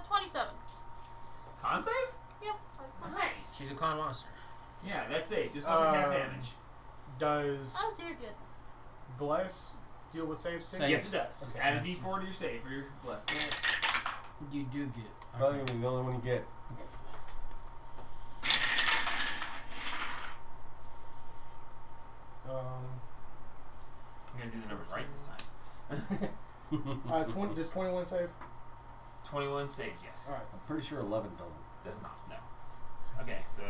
27. Con save? Yep. Nice. She's a con monster. Yeah, that saves. Just doesn't have damage. Does Oh dear goodness. Bless deal with saves too? Save. Yes, it does. Okay. Add a d4 to your save for your blessing. Yes. You do get. Probably gonna be the only one you get. I'm gonna do the numbers right this time. 20. Does 21 save? 21 saves, yes. All right. I'm pretty sure 11 doesn't. Does not, no. Okay, so...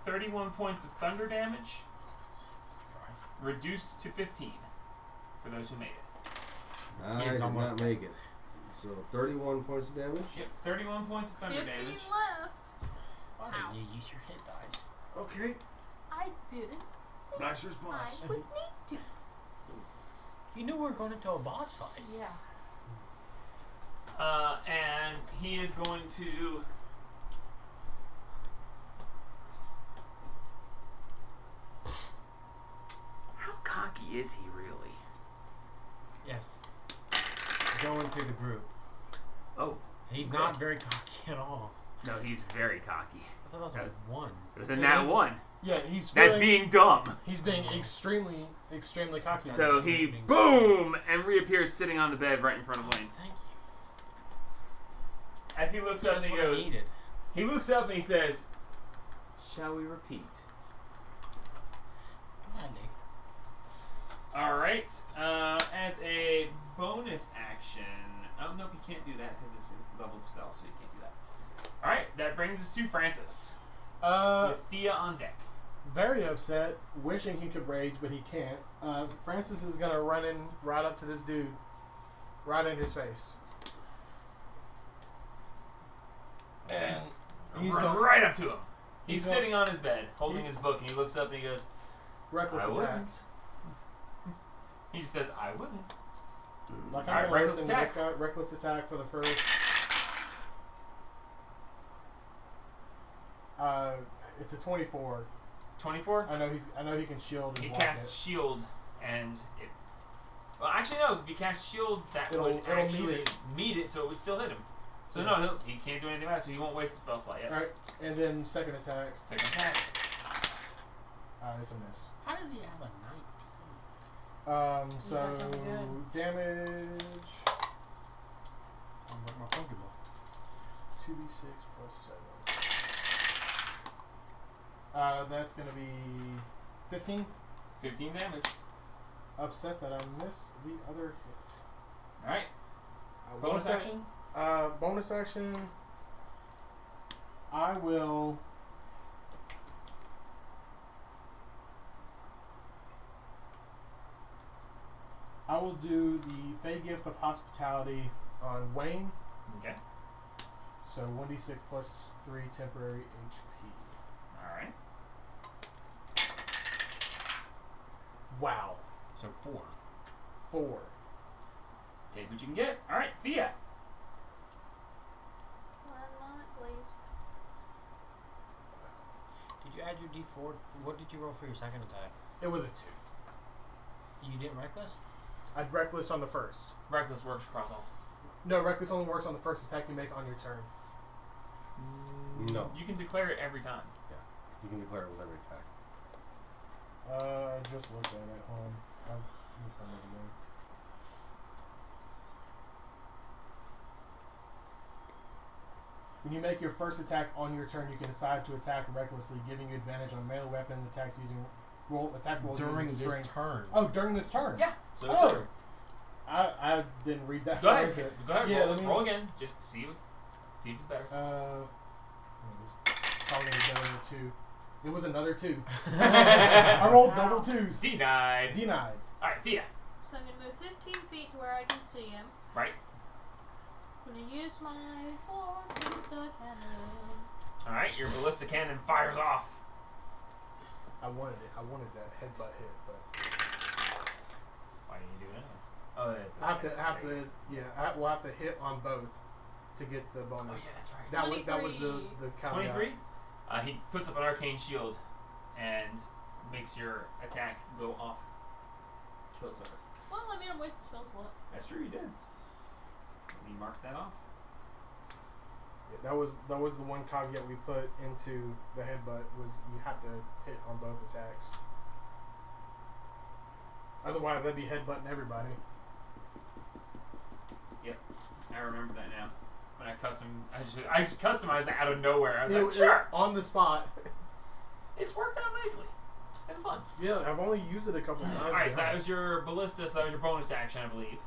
$31 points of thunder damage, reduced to 15 for those who made it. I Kids did almost- not make it. So 31 points of damage. Yep, 31 points of thunder 15 damage. left. Why Ow. didn't you use your hit dice? Okay. I didn't. Nice response. I would need to. You knew we were going into a boss fight. Yeah. And he is going to... How cocky is he really? Yes. Go into the group. Oh, He's Okay. not very cocky at all. no, he's very cocky. I thought that was 1. It was a It nat is- 1. Yeah, he's That's feeling, being dumb. he's being extremely cocky. So he boom and reappears sitting on the bed right in front of Wayne. Thank you. As he looks up Just and he what I goes, needed. he looks up and he says, "Shall we repeat?" Alright. As a bonus action. Oh, nope, you can't do that because it's a leveled spell, so you can't do that. Alright, that brings us to Francis. With Thea on deck. Very upset, wishing he could rage, but he can't. Francis is gonna run in right up to this dude, right in his face, and he's Run going right up to him. He's he's sitting on his bed, holding his book, and he looks up and he goes, reckless I attack. wouldn't. He just says, I wouldn't. Like Alright, I'm gonna reckless listen to this guy. Reckless attack for the first. It's a 24. 24? I know he can shield and He block casts shield, and it. Well, actually, no. If you cast shield, that It'll- would it'll actually meet meet it, so it would still hit him. So Yeah. no, he can't do anything about it, so he won't waste the spell slot yet. it. All right, and then second attack. Second attack. It's a miss. How does he have a 19? So That's not good. damage. I'm like my Pokeball. 2d6 plus 7. That's gonna be 15. 15 damage. Upset that I missed the other hit. Alright. Bonus Bonus action? Bonus action. I will. I will do the Fey Gift of Hospitality on Wayne. Okay. So 1d6 plus 3 temporary HP. Alright. Wow. So 4. 4. Take what you can get. Alright, Thea. 1 moment, please. Did you add your D4? What did you roll for your second attack? It was a 2. You didn't reckless? I'd reckless on the first. Reckless works across all. No, reckless only works on the first attack you make on your turn. No. You can declare it every time. You can declare it with every attack. I just looked at it. Hold on. Let me find it again. When you make your first attack on your turn, you can decide to attack recklessly, giving you advantage on melee weapon attacks using attack rolls During using this strength. turn. Oh, during this turn. Yeah. So Oh. it's over. I didn't read that Go far ahead. into it. Go ahead. Yeah, roll, let me- roll again. Just see if it's better. Probably another 2. It was another 2. I rolled double 2s. Denied. Denied. Alright, Thea. So I'm gonna move 15 feet to where I can see him. Right. I'm gonna use my force ballista cannon. Alright, your ballista cannon fires off. I wanted it. I wanted that headbutt hit, but Why didn't you do it? Oh, we'll have to hit on both to get the bonus. Oh, yeah, that's right. That was the caveat. 23? He puts up an arcane shield and makes your attack go off. Kills over. Well, I made him waste a spell slot. That's true, you did. Let me mark that off. Yeah, that was the one caveat we put into the headbutt was you have to hit on both attacks. Otherwise, that'd be headbutting everybody. Yep, I remember that now. When I just customized that out of nowhere. I was It- like, sure, on the spot. it's worked out nicely. It's been fun. Yeah, I've only used it a couple times. Alright, so that was your ballista, so that was your bonus action, I believe.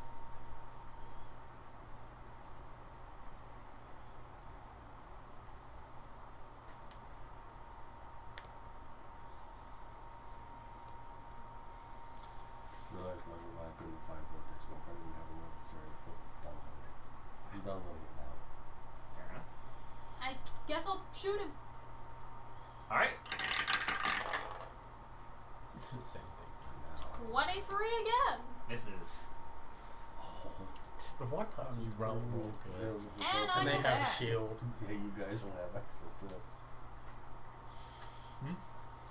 Realized why I couldn't find vortex smoke. I didn't have it necessary, but downloaded it. I'm downloading it now. Fair enough. I guess I'll shoot him. Alright. Same thing. 23 again. Misses. It's the one time you roll real good. And I And they go have back. a shield. Yeah, you guys don't have access to it.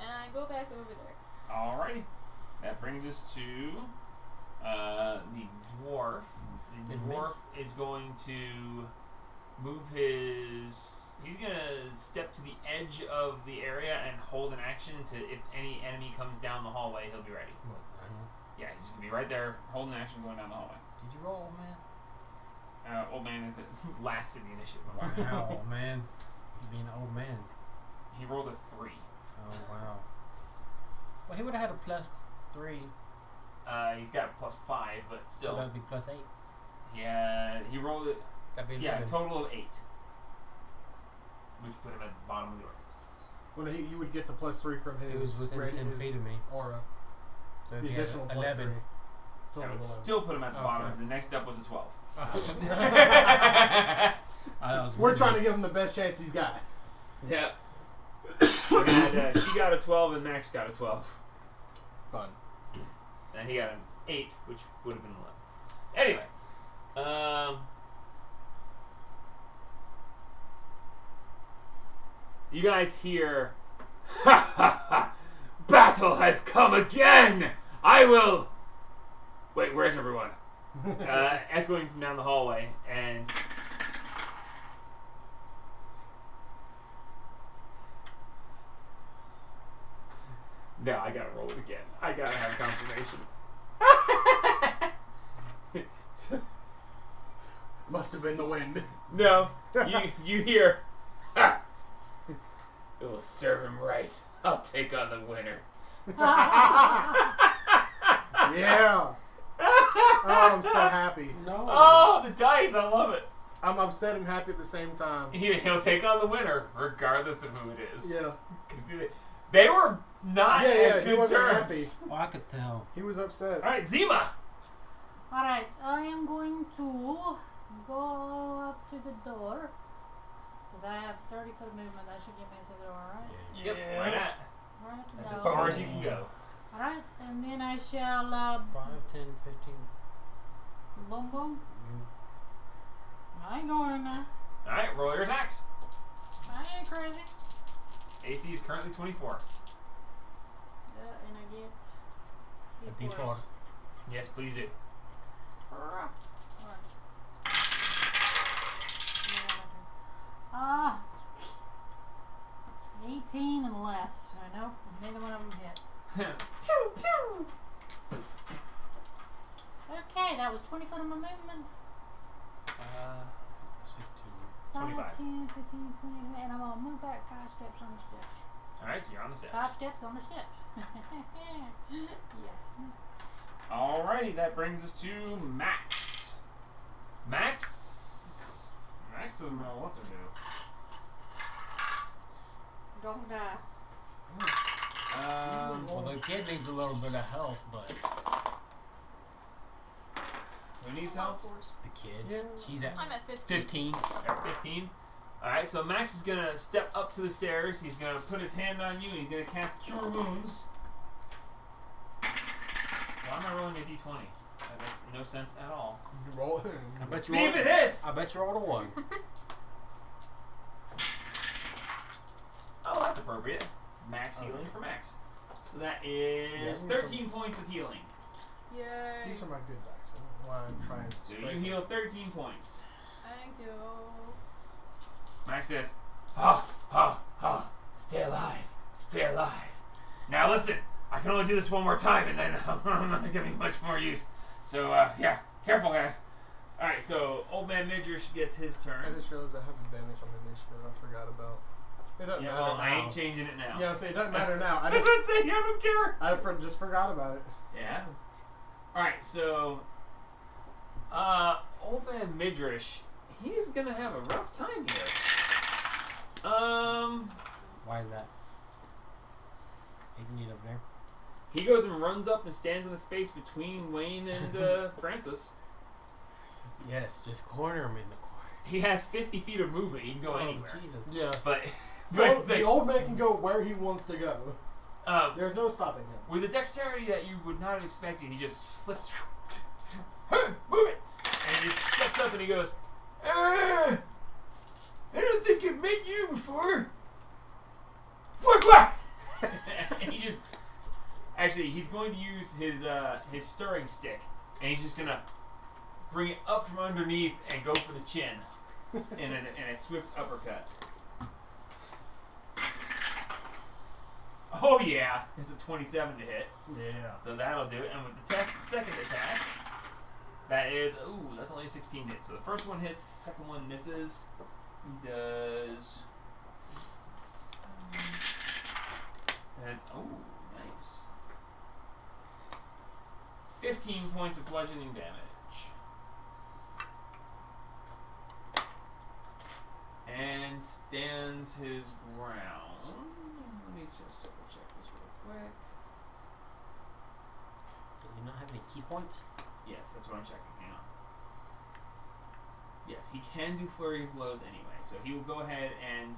And I go back over there. Alrighty. That brings us to the dwarf. The Did dwarf is going to move his. He's gonna step to the edge of the area and hold an action to if any enemy comes down the hallway, he'll be ready. What, Yeah, he's gonna be right there, holding an action going down the hallway. did you roll, man? Old man is last in the initiative. Wow, man. Being an old man. He rolled a 3. Oh, wow. Well, he would have had a +3. He's got a +5, but So still. that'd be +8. Yeah, he rolled it. That'd be Yeah, a 11. total of 8. Which put him at the bottom of the order. Well, he would get the +3 from his It was within 10 feet of me. aura. So it'd The be additional +3. 11. That Total would 11. still put him at the bottom, Okay. because the next up was a 12. We're trying to give him the best chance he's got. Yeah. And, she got a 12 and Max got a 12. Fun. And he got an 8, which would have been 11. Anyway. You guys hear, "Ha ha ha! Battle has come again! I will..." Wait, where's everyone? Echoing from down the hallway, and... No, I gotta roll it again. I gotta have confirmation. Must have been the wind. No, you hear, "Ha! It will serve him right. I'll take on the winner." Yeah. Oh, I'm so happy. No. Oh, the dice! I love it. I'm upset and happy at the same time. He'll take on the winner, regardless of who it is. Yeah. Because they were not Yeah, at he good wasn't terms. Oh, I could tell. He was upset. All right, Zima. Alright, I am going to go up to the door. Because I have 30-foot movement. That should get me to the door, right? Yep, why not? Right. That's as far as you can go. Alright, and then I shall 5, 10, 15. boom boom. I ain't going in there. All right, roll your attacks. I ain't crazy. AC is currently 24. And I get A D4. Yes, please do. Alright. 18 and less. I know. Neither one of them hit. Okay, that was 20 foot of my movement. 25. 10, 15, 20, and I'm gonna move back 5 steps on the steps. All right, so you're on the steps. 5 steps on the steps. Yeah. Alrighty, that brings us to Max. Max doesn't know what to do. Don't die. Well, the kid needs a little bit of health, but Who needs help? the kid, Yeah. she's at I'm at 15. 15. At 15. Alright, so Max is gonna step up to the stairs. He's gonna put his hand on you and he's gonna cast Cure Wounds. Why am I rolling a d20? That makes no sense at all. You roll it. I bet you See if rolled, it hits! I bet you rolled a 1. Oh, that's appropriate. Max healing for Max. So that is 13 points of healing. Yay. These are my good dice. I don't know why I'm trying to So you heal 13 points. Thank you. Max says, "Ha, ha, ha, stay alive, stay alive. Now listen, I can only do this one more time and then I'm not giving much more use. So, yeah, careful guys." Alright, so Old Man Midrish gets his turn. I just realized I have advantage on initiative. I forgot about. It doesn't Yeah, matter well, now. I ain't changing it now. Yeah, see, it doesn't matter now. I I was just, saying, I don't care. just forgot about it. Yeah, it happens. Alright, so, Old Man Midrish, he's gonna have a rough time here. Why is that? You can get up there. He goes and runs up and stands in the space between Wayne and Francis. Yes, just corner him in the corner. He has 50 feet of movement. He can go Oh, anywhere. Jesus. Yeah. But, The old man can go where he wants to go. There's no stopping him. with a dexterity that you would not have expected, he just slips. Move it! And he just steps up and he goes, I don't think I've met you before. What? And he just... Actually, he's going to use his stirring stick. And he's just going to bring it up from underneath and go for the chin. in a swift uppercut. Oh yeah, it's a 27 to hit. Yeah. So that'll do it. And with the second attack, that is, ooh, that's only 16 hits. So the first one hits, second one misses. He does... And it's, oh, nice. 15 points of bludgeoning damage. And stands his ground. Let me just double check this real quick. Do you not have any key points? Yes, that's what I'm checking. Hang on. Yes, he can do Flurry of Blows anyway. So he will go ahead and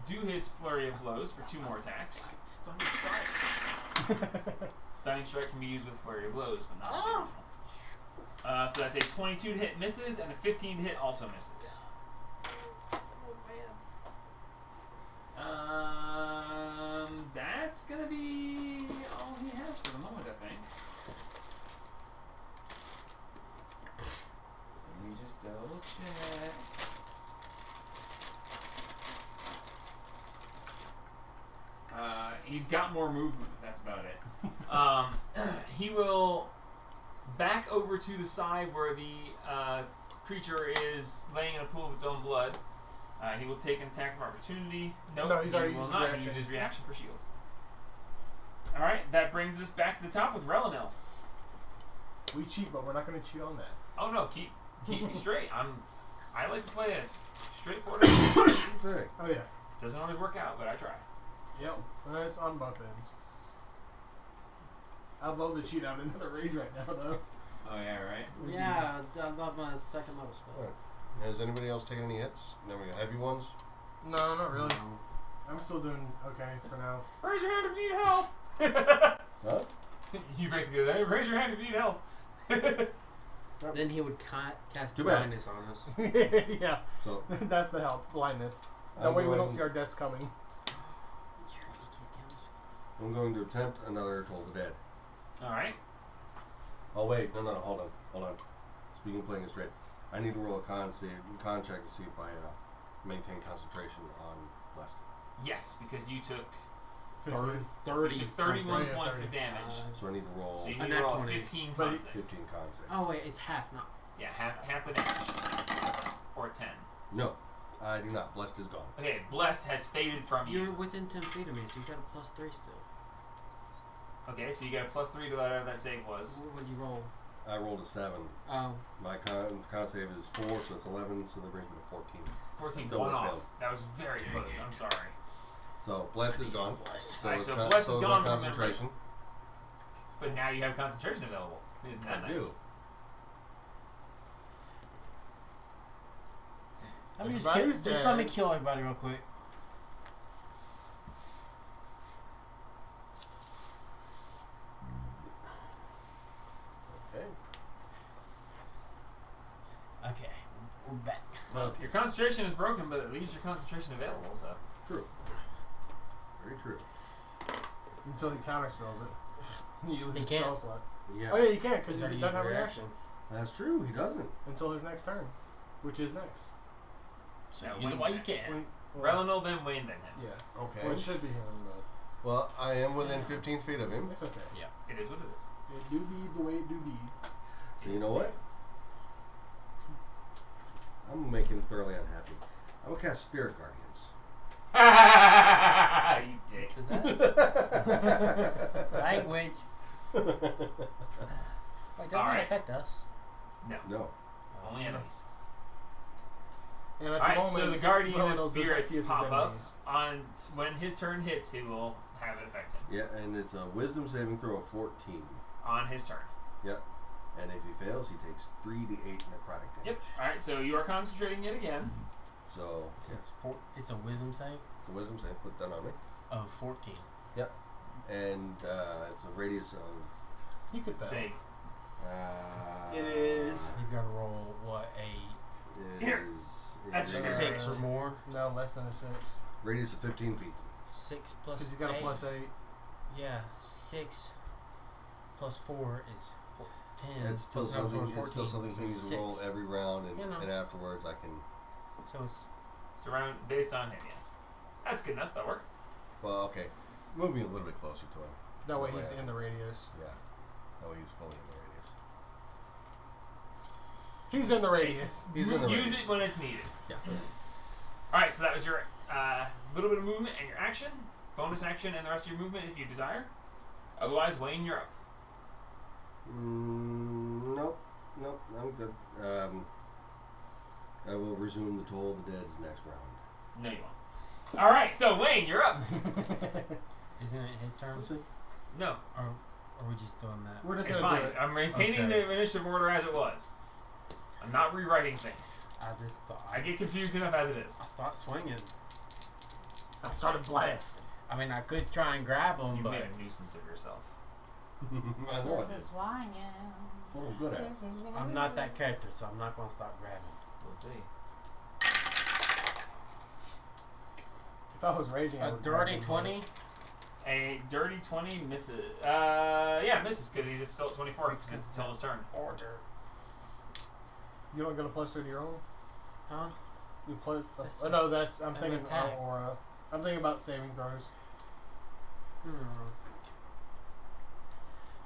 do his Flurry of Blows for 2 more attacks. Stunning strike. Stunning Strike can be used with Flurry of Blows, but not the original. So that's a 22 to hit misses, and a 15 to hit also misses. That's gonna be all he has for the moment, I think. Let me just double check. He's got more movement. That's about it. He will back over to the side where the creature is laying in a pool of its own blood. He will take an attack of opportunity. No, he's he already will used his not reaction. use his reaction for shield. All right, that brings us back to the top with Relinil. We cheat, but we're not going to cheat on that. Oh no, keep me straight. I like to play as straightforward. Okay. Oh, yeah. Doesn't always work out, but I try. Yep. It's on both ends. I'd love to cheat out another raid right now, though. Oh yeah, right. Yeah, I love my second level spell. Alright. Has anybody else taken any hits? No, heavy ones? No, not really. I'm still doing okay for now. Raise your hand if you need help. Huh? You basically say, raise your hand if you need help. Then he would cast Too bad. blindness on us. Yeah. So That's the help. Blindness. That I'm way we going- don't see our deaths coming. I'm going to attempt another Toll the Dead. All right. Oh wait, no, hold on. Speaking of playing it straight, I need to roll a con check to see if I maintain concentration on West. Yes, because you took 30 you took 31 something. points 30. of damage. So I need to roll So you a need nat to roll a 20. 15 But con save. 15 con save. Oh wait, it's half, not. Yeah, half the damage. Or 10. No, I do not. Blessed is gone. Okay, Blessed has faded from You're you. within 10 feet of me, so you got a +3 still. Okay, so you got a +3 to whatever that save was. What would you roll? I rolled a 7. Oh, My con save is 4, so it's 11, so that brings me to 14. 14, Still one would off. fail. That was very close. I'm sorry. So Blessed is gone. So Alright, it's so con- Blessed so is my gone from concentration. But now you have concentration available. Isn't that I nice? do. let me Everybody's just let me dead. kill everybody real quick. Okay. Okay, we're back. Well, your concentration is broken, but it leaves your concentration available, so. True. Very true. Until he counterspells it. You lose He his can't. spell slot. Yeah. Oh, yeah, you can't because He's he already doesn't have a used the reaction. That's true. He doesn't. Until his next turn, which is next. So Now use it Wayne's while you next. can. Relinil, then Wayne, then him. Yeah. Okay. Well, it should be him, but Well, I am within 15 feet of him. it's okay. It is what it is. It do be the way it do be. So you know what? I'm gonna make him thoroughly unhappy. I'm gonna cast Spirit Guardians. You dick. Language. Wait, doesn't Alright. that affect us? No, No. only enemies. And at the Alright, moment, so the Guardian Relinil of does not Spirits see us as pop up. enemies. On when his turn hits, he will have it affect him. Yeah, and it's a Wisdom saving throw of 14. On his turn. Yep. And if he fails, he takes 3d8 necrotic damage. Yep. Alright, so you are concentrating yet again. So yeah, It's a wisdom save it's a Wisdom save. Put that on me. of 14. And it's a radius of. he could fail. Big. It He's got to roll, what, a Here. That's is just 6 or more? No, less than a 6. radius of 15 feet. 6 plus Because he's got a 8. +8. Yeah, 6 plus 4 is 10. It's still plus another something. 4 is It's still 14. something he needs to Six. roll every round, and, You know. and afterwards I can. So it's Surround based on him, yes. That's good enough, that'll work. Well, okay, move me a little bit closer to him. That way Oh, he's yeah. in the radius. Yeah, that way he's fully in the radius. He's in the radius. He's in the Use radius. it when it's needed. Yeah. Alright, so that was your little bit of movement and your action. Bonus action and the rest of your movement if you desire. Otherwise, Wayne, you're up. Nope. Nope. I'm good. I will resume the Toll of the Dead's next round. No, you won't. All right, so Wayne, you're up. Isn't it his turn? Let's see. No, Or are we just doing that? We're just it's gonna fine. do it. I'm maintaining Okay. the initiative order as it was. I'm not rewriting things. I just thought. I get confused enough as it is. I start swinging. I started blast. I mean, I could try and grab him, You but made a nuisance of yourself. I know I This did. is why, yeah. That's what I'm good at. I'm not that character, so I'm not going to start grabbing. We'll see. If I was raging, I A would dirty grab him. 20. A dirty 20 misses. Yeah, misses because he's still at 24 because it's until his turn. Order. You don't get a plus 3 to your own? Huh? You play. That's Oh, no, that's. I'm an thinking attack. aura. I'm thinking about saving throws.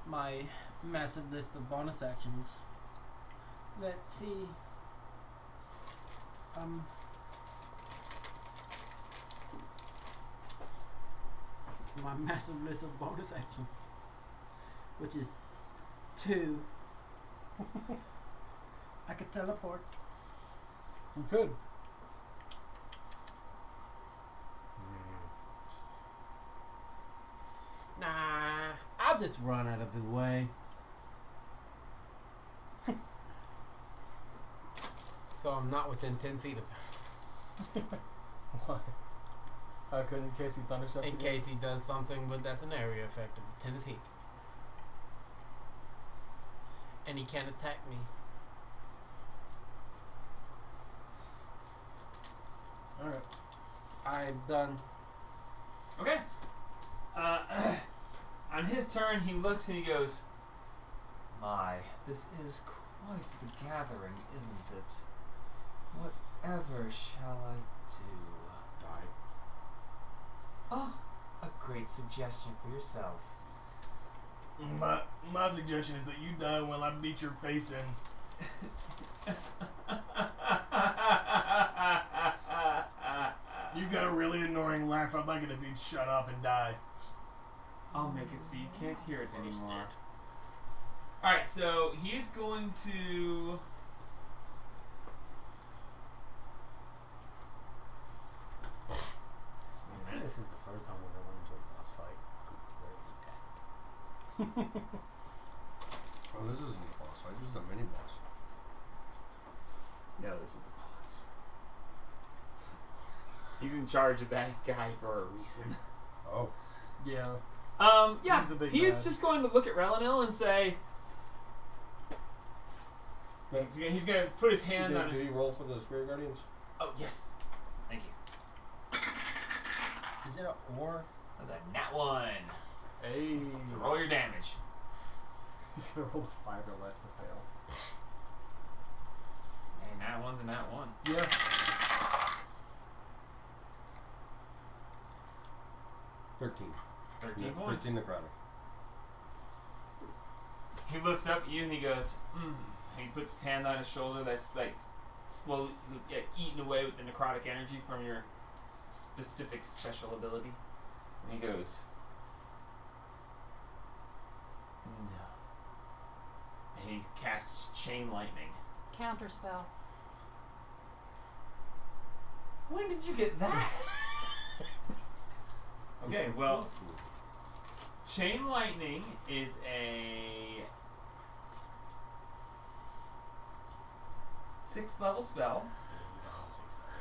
My massive list of bonus actions. Let's see. My massive list of bonus action, which is 2. I could teleport. You could. Nah, I'll just run out of the way. So I'm not within 10 feet of him. Why? Because in case he thundersteps In again? case he does something, but that's an area effect of 10 feet. And he can't attack me. Alright. I'm done. Okay. On his turn, he looks and he goes, "My, this is quite the gathering, isn't it? Whatever shall I do?" Die. Oh, a great suggestion for yourself. My suggestion is that you die while I beat your face in. You've got a really annoying laugh. I'd like it if you'd shut up and die. I'll make it so you can't hear it anymore. Alright, so he is going to... I think this is the first time we've ever went into a boss fight completely tapped. Oh, this isn't a boss fight. This is a mini boss. No, this is the boss. He's in charge of that guy for a reason. Oh. Yeah. Yeah, He's the big he's bad. just going to look at Relinil and say... He's going to put his hand on Did it. he roll for the Spirit Guardians? Oh, yes. Thank you. Is it an ore? That's a nat 1. Hey. So roll your damage. He's gonna roll a 5 or less to fail. Hey, nat 1's a nat 1. Yeah. $13. 13 Yeah, points. 13 necrotic. He looks up at you and he goes, And he puts his hand on his shoulder that's like slowly eating away with the necrotic energy from your specific special ability. And he goes, "No." And he casts Chain Lightning. Counterspell. When did you get that? Okay, well, Chain Lightning is a 6th level spell.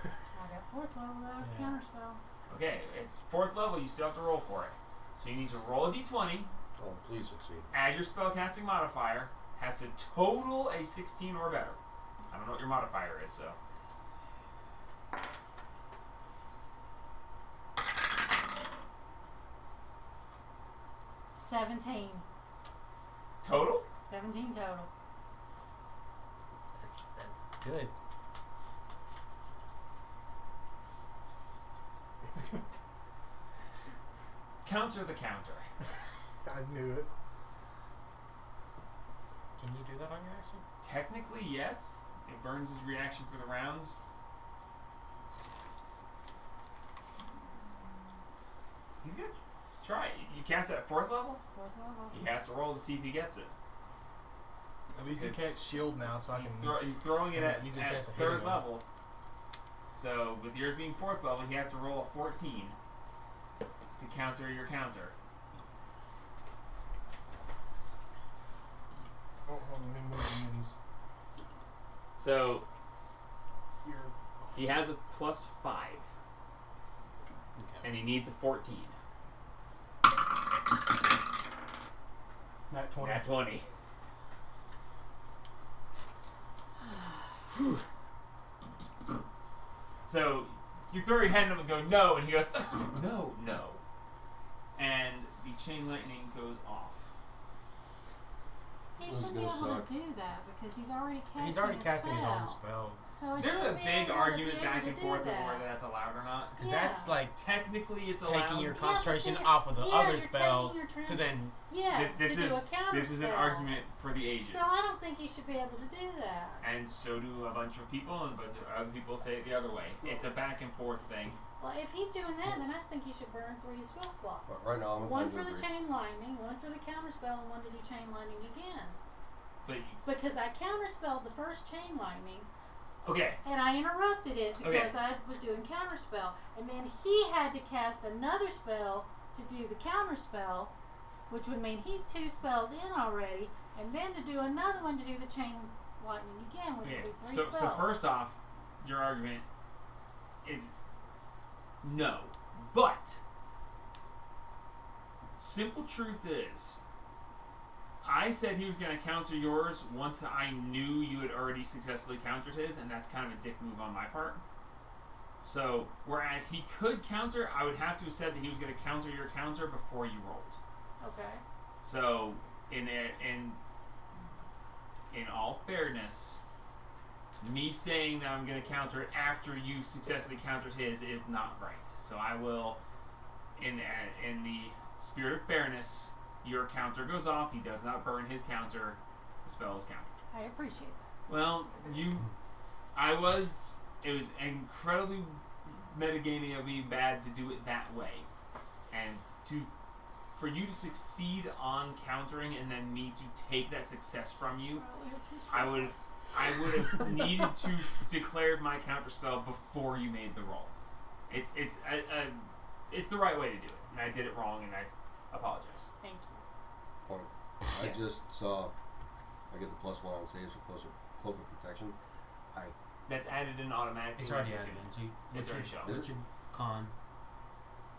I got 4th level without Yeah. counterspell. Okay, it's 4th level, you still have to roll for it. So you need to roll a d20, Oh, please succeed. add your spellcasting modifier, has to total a 16 or better. I don't know what your modifier is, so. $17. Total? 17 total. That's good. Counter the counter. I knew it. Can you do that on your action? Technically, yes. It burns his reaction for the rounds. He's good. Try it. You cast it at 4th level? 4th level. He has to roll to see if he gets it. At least he can't shield now, so I can. He's throwing it at easier chance of 3rd hitting him. level. So with yours being 4th level, he has to roll a 14 to counter your counter. Oh, hold on, let me move the minis. So You're he has a +5, Okay. and he needs a 14. not 20. Nat 20. So you throw your hand at him and go no, and he goes no, no, and the chain lightning goes off. He This is shouldn't be gonna able suck. to do that because he's already casting. He's already a casting his spell. own spell. So it There's a shouldn't be big able to argument be back able and to do forth of that. whether that's allowed or not. Because Yeah. that's like Technically, it's allowed. taking your Yeah, concentration but see, off of the yeah, other you're spell taking your to then. Yes, this to is do a counter this is an spell. argument for the ages. So I don't think he should be able to do that. And so do a bunch of people, and but other people say it the other way. It's a back and forth thing. Well, if he's doing that, then I just think he should burn 3 spell slots. But right now, I'm One inclined for to the agree. chain lightning, one for the counter spell, and one to do chain lightning again. But Because I counterspelled the first chain lightning, okay, and I interrupted it because Okay. I was doing counterspell, and then he had to cast another spell to do the counterspell, which would mean he's 2 spells in already, and then to do another one to do the chain lightning again, which okay. would be 3 So spells. first off, your argument is no, but simple truth is, I said he was going to counter yours once I knew you had already successfully countered his, and that's kind of a dick move on my part. So, whereas he could counter, I would have to have said that he was going to counter your counter before you rolled. Okay. So, in all fairness, me saying that I'm going to counter it after you successfully countered his is not right. So I will, in the spirit of fairness, your counter goes off. He does not burn his counter. The spell is countered. I appreciate that. Well, it was incredibly metagaming of me bad to do it that way, and for you to succeed on countering and then me to take that success from you, Well, we have 2 spell I would have needed to declare my counter spell before you made the roll. It's the right way to do it, and I did it wrong, and I apologize. Thank you. Point. Yes. I just saw. I get the +1 on Sage, a closer cloak of protection. That's added in automatically. It's already once added it's in. So It's already shown. Is what's your con?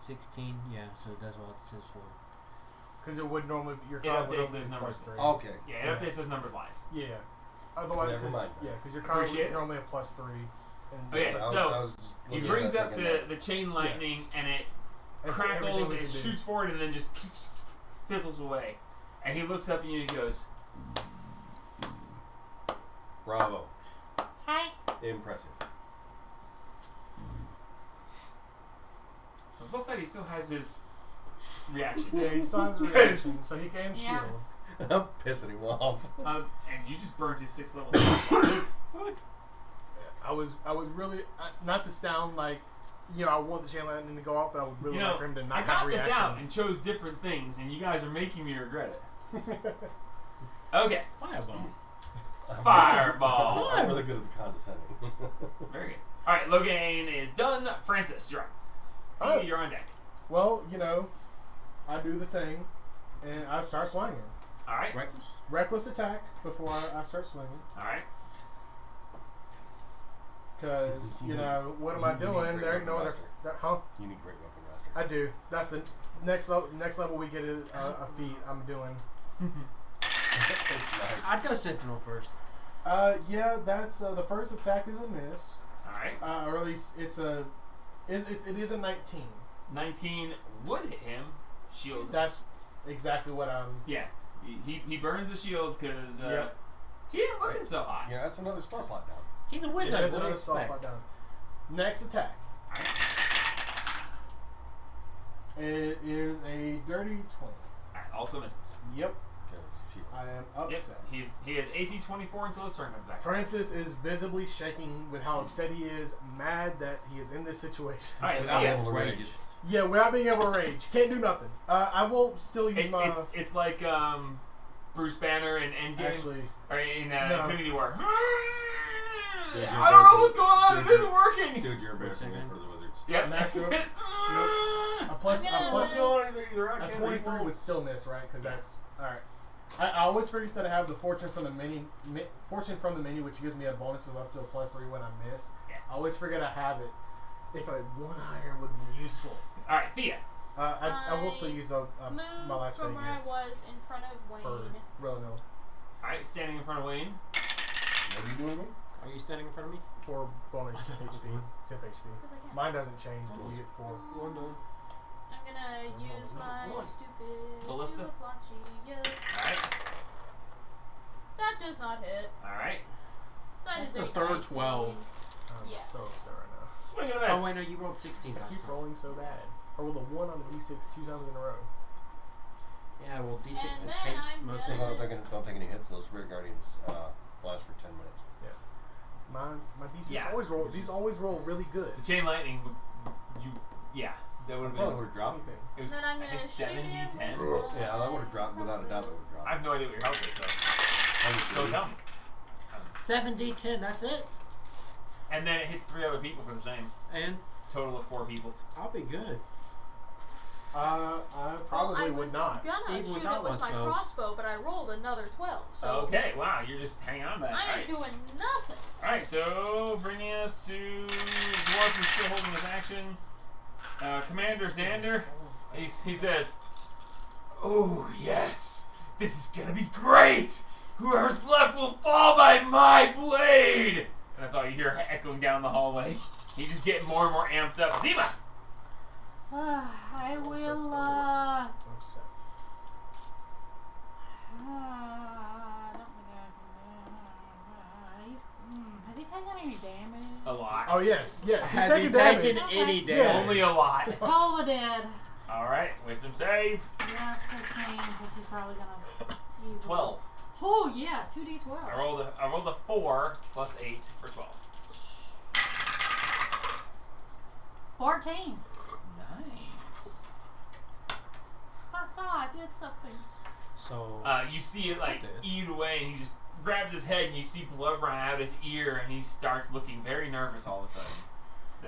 16. Yeah. So that's what it says for. Because it would normally your It con would updates only those be numbers. +3. Okay. Yeah, it updates those numbers live. Yeah. Otherwise, Never mind that. because your con Appreciate is it. normally a +3. And Okay, I was so just He looking brings at up that thinking the chain lightning, and it and crackles, everything we it can do. shoots forward, and then just fizzles away. And he looks up at you and he goes, bravo. Hi. Impressive. on the plus side, he still has his reaction. Yeah, he still has a Because- reaction, so he can Yeah. shield. I'm pissing him off. And you just burned his 6th level spell. I was really not to sound like I want the chain lightning to go off, but I would really You know, like for him to not I have got a this reaction. out and chose different things, and you guys are making me regret it. Okay, Fireball. fireball. I'm really good at the condescending. Very good. All right, Logain is done. Francis, you're up. All right. You're on deck. Well, I do the thing, and I start swinging. All right. Reckless. Reckless attack before I start swinging. All right. Because, what am I You need doing? great There ain't no weapon other... master. Huh? You need great weapon master. I do. That's the next level we get a feat I'm doing. That's nice. I'd go Sentinel first. Yeah, that's... the first attack is a miss. All right. Or at least it is a 19. 19 would hit him. Shield. That's exactly what I'm... Yeah. He burns the shield because Yep. he ain't looking so hot. Yeah, that's another spell slot down. He's a wizard. There's What do you another spell expect? slot down. Next attack. All right. It is a dirty 20. All right. Also misses. Yep. Okay, shield. I am Yep. upset. He has AC 24 until his turn comes back. Francis is visibly shaking with how upset he is, mad that he is in this situation. All right. Without Yeah. able to rage. Rage. Yeah, without being able to rage. Can't do nothing. I will still use my... It's like Bruce Banner in Endgame Actually, or in no. Infinity War. Dude, you're I don't know basically- what's going on. dude, It isn't working. Dude, you're embarrassing me Second. for the Wizards. Yep. Max up. A plus, I'm a gonna- plus either I a can 23 would still miss, right? Because that's alright. I always forget that I have the fortune from the menu, which gives me a bonus of up to a +3 when I miss. Yeah. I always forget I have it. If I had one higher, it would be useful. All right, Thea. I will still use Move my last from fake where I gift was in front of Wayne. for Roanoke All right, standing in front of Wayne. What are you doing to me? Are you standing in front of me? for bonus HP. Tip HP. 'Cause I can't. Mine doesn't change, but you get 4. What I'm doing? I'm gonna use my What? stupid Ballista? Flanchy. All right. That does not hit. All right. That That's is the a third 19. 12. I'm Yeah. so upset right now. Swing and a miss. Oh, wait, no, you rolled 16 I last keep time. rolling so bad. I rolled a 1 on the D6 2 times in a row. Yeah, well, D6 And is then 8 I'm most gonna- Don't take any hits. Those Spirit Guardians last for 10 minutes. My D6 Yeah. always roll. These always roll really good. The chain lightning. That would have Probably been. would have dropped. Anything. It was Then I'm I gonna think shoot 70, him 10. with Yeah, that would have dropped. Without a doubt, that would have dropped. I have no idea what your health is, so don't tell me. 7d10, that's it. And then it hits 3 other people for the same. And Total of 4 people. I'll be good. I probably I would was not. gonna Even shoot without it with one my spells. crossbow, but I rolled another 12. So Okay, wow, you're just hanging on to that. I ain't Alright. doing nothing. Alright, so bringing us to Dwarf who's still holding his action. Commander Xander, he says, "Oh, yes, this is gonna be great! Whoever's left will fall by my blade!" And that's all you hear echoing down the hallway. He's just getting more and more amped up. Zima! I will, I'm upset. has he taken any damage? A lot. Oh yes, yes. He's Has he taking damage. taken Okay. any Yeah. damage? Only a lot. It's all dead. Alright, wisdom save. Yeah, 13, which he's probably gonna use. 12. Oh yeah, 2d12. I rolled a 4 plus 8 for 12. 14. Nice. I did something. So, You see it like Did. eat away, and he just grabs his head, and you see blood run out of his ear, and he starts looking very nervous all of a sudden.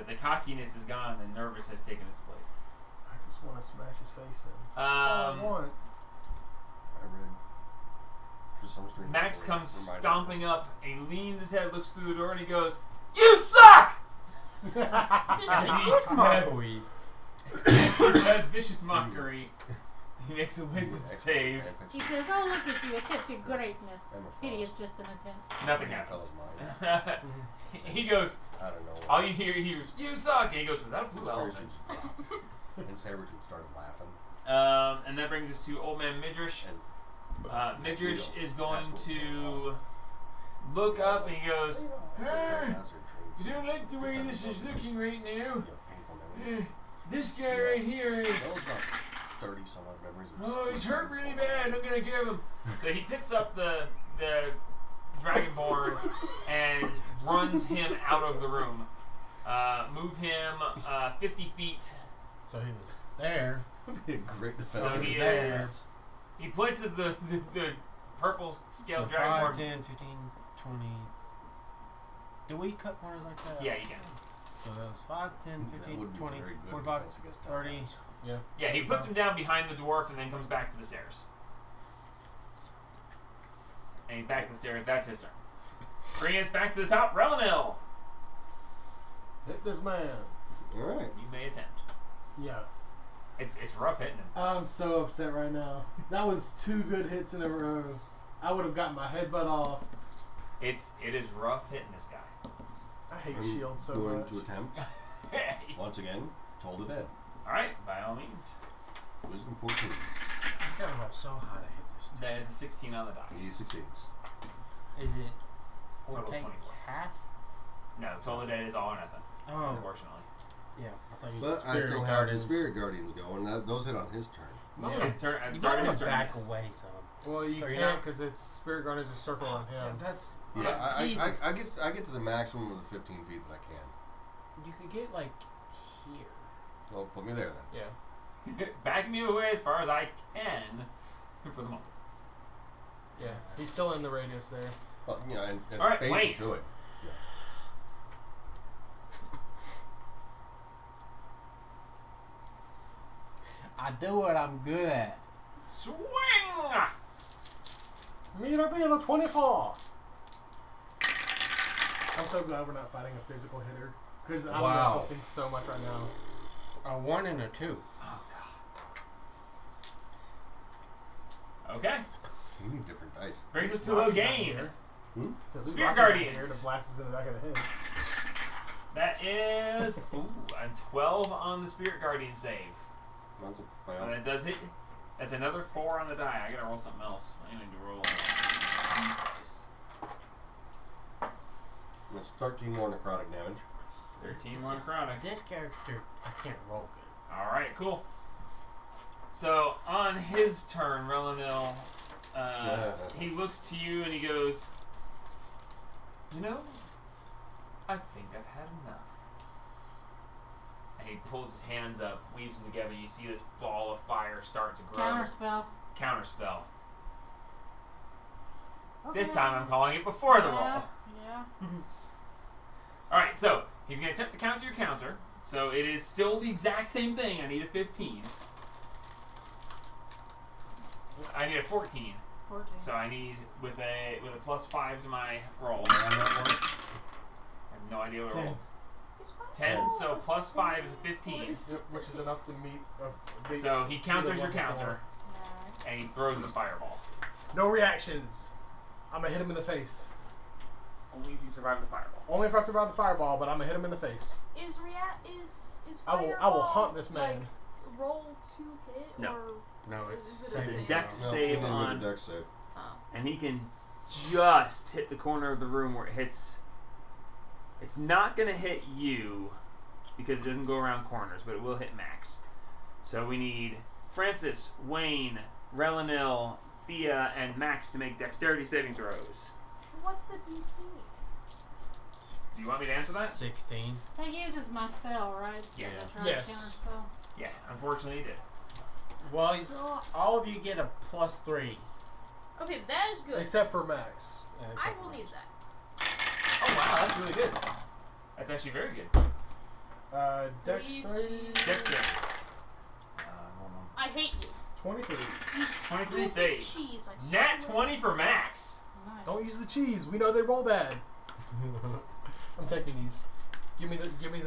The cockiness is gone, and nervous has taken its place. I just want to smash his face in. That's all I want. I read. For some strange Max reason, comes reminded stomping up, and he leans his head, looks through the door, and he goes, "You suck!" Vicious mockery. He does vicious mockery. He makes a wisdom me. save. He says, "Oh, look at you, attempting greatness." I'm a Pity is frost. just an attempt. Nothing Fell happens. of mine. He goes, I don't know. all you hear, he goes, "You suck!" And he goes, "Was that a blue Stairs elephant?" dropped. And Sabretooth started laughing. And that brings us to Old Man Midrish. And Midrish Magneto is going asked what's going to on. look up and he goes, Hazard "You trains. don't like the way this is looking right now. You know, painful memories. This guy right here That is, was about 30 some odd memories. of oh, he's just hurt really bad. I'm gonna give him." So he picks up the Dragonborn and runs him out of the room. Move him 50 feet. So he was there. That'd be a great defense. So he he is there. is. He places the purple scale So 5, Dragonborn. 10, 15, 20. Do we cut corners like that? Yeah, you can. So that was 5, 10, That 15, would be 20, very good 25, defense against 30. Talons. Yeah, he puts him down behind the dwarf and then comes back to the stairs. And he's back to the stairs. That's his turn. Bring us back to the top. Relinil, Hit this man. Alright. you may attempt. Yeah. It's rough hitting him. I'm so upset right now. That was 2 good hits in a row. I would have gotten my headbutt off. It is rough hitting this guy. I hate I'm shield so going much. to attempt, once again, Toll the Dead. Alright, by all means. Wisdom 14. I gotta roll so high to hit this. That is a 16 on the die. He succeeds. Is it Total take 24. half? No, Total Dead is all or nothing, Oh, unfortunately. yeah. I thought you But I still have the Spirit Guardians going. Those hit on his turn. Yeah. His turn, You starting gotta his turn. back yes. away some. Well, you So you're can't not- because it's Spirit Guardians are circle on Yeah, him. that's Yeah, Jesus. I get to the maximum of the 15 feet that I can. You could get like here. Well, put me there then. Yeah. Back me away as far as I can for the moment. He's still in the radius there. Well, you know, and All right, face Wayne. him to it. I do what I'm good at. Swing! Meet up in a 24. I'm so glad we're not fighting a physical hitter. Because I'm Wow. repulsing so much right now. A 1 and a 2. Oh god. Okay. You need different dice. Brings us to a game. So Spirit Luke Rock is Guardians. Here to blast us in the back of the head. That is a 12 on the Spirit Guardian save. That's a So fail. that does hit. That's another 4 on the die. I gotta roll something else. I need to roll. That's 13 more necrotic damage. 13 more necrotic. This character, I can't roll good. Alright, cool. So, on his turn, Relinil, he looks to you and he goes, you know, I think I've had enough. And he pulls his hands up, weaves them together. You see this ball of fire start to grow. Counterspell. Counterspell. Okay. This time I'm calling it before the roll. Yeah. Alright, so he's going to attempt to counter your counter. So it is still the exact same thing. I need a 15. I need a 14. 14. So I need with a +5 to my roll. I have no idea what I 10. rolled. It's fine. 10. So Oh, +5 is a so 15. it's- Yep, which is enough to meet a big. So he counters your level counter Alright. and he throws his fireball. No reactions. I'm gonna hit him in the face. Only if you survive the fireball. Only if I survive the fireball, but I'm gonna hit him in the face. Is I will fireball, hunt this man. Like, roll to hit No. or No, Is it's it a It's a save? dex No, save you didn't on, make a dex save. oh. and he can just hit the corner of the room where it hits. It's not going to hit you because it doesn't go around corners, but it will hit Max. So we need Francis, Wayne, Relinil, Thea, and Max to make dexterity saving throws. What's the DC? Do you want me to answer that? 16. That uses my spell, right? Yes. That's right, Yes. counterspell. Yeah, unfortunately he did. Well, Sucks. all of you get a +3. Okay, that is good. Except for Max. I will need that. Oh wow, that's really good. That's actually very good. Dex Please, save. cheese. Dex save. Hold on. I hate you. 23. You 23 stupid saves. cheese. I Nat swear. 20 for Max. Nice. Don't use the cheese. We know they roll bad. I'm taking these. Give me the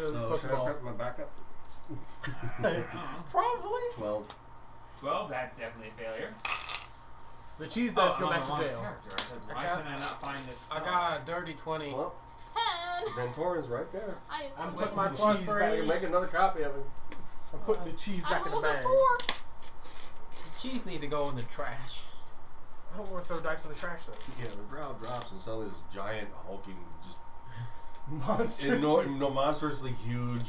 So should I Pokeball. prep my backup? Probably. 12. 12, that's definitely a failure. The cheese dice I'm go on back the to wrong jail. character. I said, why I got- can I not find this? I got a dirty 20. Well, 10. Zentorin's right there. I am I'm totally putting my The plus cheese 3. back and make another copy of it. I'm putting the cheese I back in the rolled a bag. 4. Cheese need to go in the trash. I don't want to throw dice in the trash though. Yeah, the brow drops and suddenly this giant, hulking, just Monstrous. monstrously huge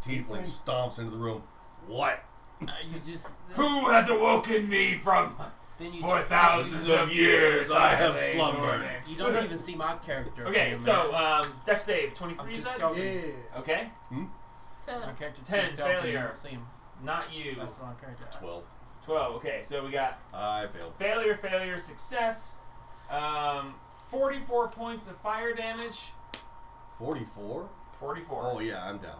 tiefling stomps into the room. What? You just Who has awoken me from then you for don't- thousands of years I have lain slumbered? dormant. You don't even see my character. Okay, here, so man. dex save 23 you said? Yeah. Okay, my 10. character 10 too stealthy, you failure. don't see him. not you. That's my character. 12. 12. Okay, so we got I failed. failure, success. 44 points of fire damage. 44? 44. Oh, yeah, I'm down.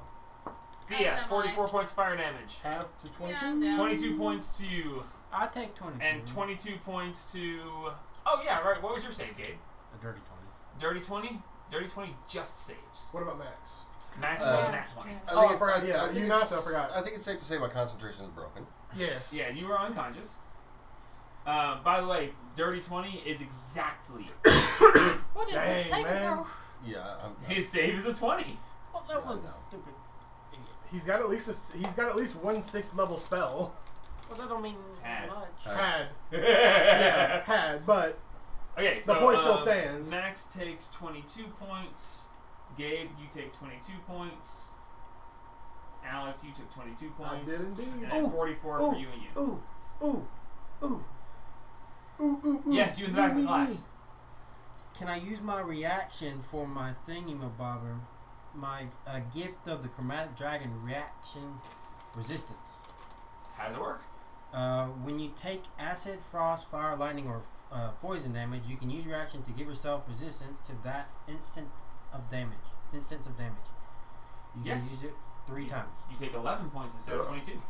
Thea, As am 44 points of fire damage. Half to 22. Yeah, I'm down. 22 points to you, I take 20. and 22 points to. Oh yeah, right. What was your save, Gabe? A dirty 20. Dirty 20. Dirty 20 just saves. What about Max? Max Uh, was nat 20. Oh, I forgot, yeah, you not, I forgot. I think it's safe to say my concentration is broken. Yes. Yeah, you were unconscious. By the way, dirty 20 is exactly What is Dang, this saving man. throw? Yeah, I'm his save is a 20. Well, that Yeah, was a no. stupid idiot. He's got at least one 6th level spell. Well, that don't mean Had. much. Had. yeah. Yeah, had, but Okay, so point still stands. Max takes 22 points. Gabe, you take 22 points. Alex, you took 22 I points. did indeed. And then 44 for you and you. Ooh, ooh, ooh. Ooh, ooh, ooh. Yes, you in the back of the Me, class. me. Can I use my reaction for my thingy-mabobber? My gift of the chromatic dragon reaction resistance. How does it work? When you take acid, frost, fire, lightning, or poison damage, you can use your action to give yourself resistance to that instance of damage. You Yes. can use it 3 times. You take 11 points instead of 22.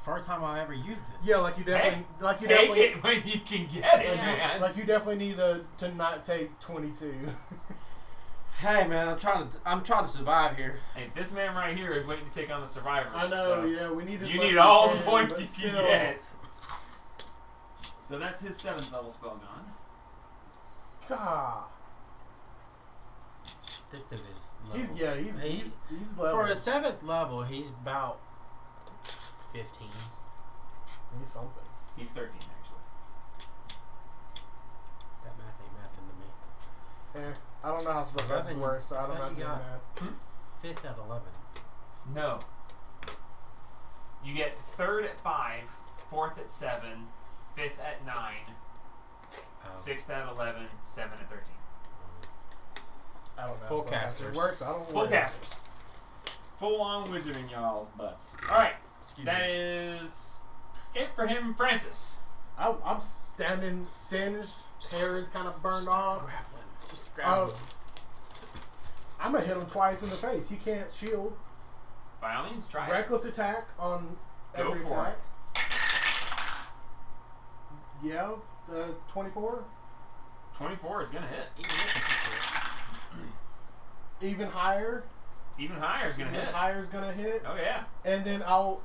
First time I ever used it. Yeah, like you definitely, Hey, like you Take definitely, it when you can get it, Yeah. man. like you definitely need to not take 22. Hey man, I'm trying to survive here. Hey, this man right here is waiting to take on the survivors. I know. so Yeah, we need. as You much need as all we the can, points but you still. can get. So that's his 7th level spell gone. God. This dude is low. He's level. For a 7th level, he's about 15. He's something. He's 13, actually. That math ain't mathing to me. I don't know how spellcasting 11. works, so I don't I know thought how to you do got- math. 5th at 11. No. You get 3rd at 5, 4th at 7, 5th at 9, Oh. 6th at 11, 7 at 13. I don't know Full how spellcasting casters. works. So I don't know. Full what it casters. Full on wizard in y'all's butts. Alright, Excuse that me. is it for him, Francis. I'm standing singed. Hair is kind of burned off. Grappling. Just grappling. I'm gonna hit him twice in the face. He can't shield. By all means, try it. Reckless attack on Go every for attack. Yeah, the 24. 24 is going to hit. Even higher. Even higher is going to Even hit. higher is gonna hit. Oh, yeah. And then I'll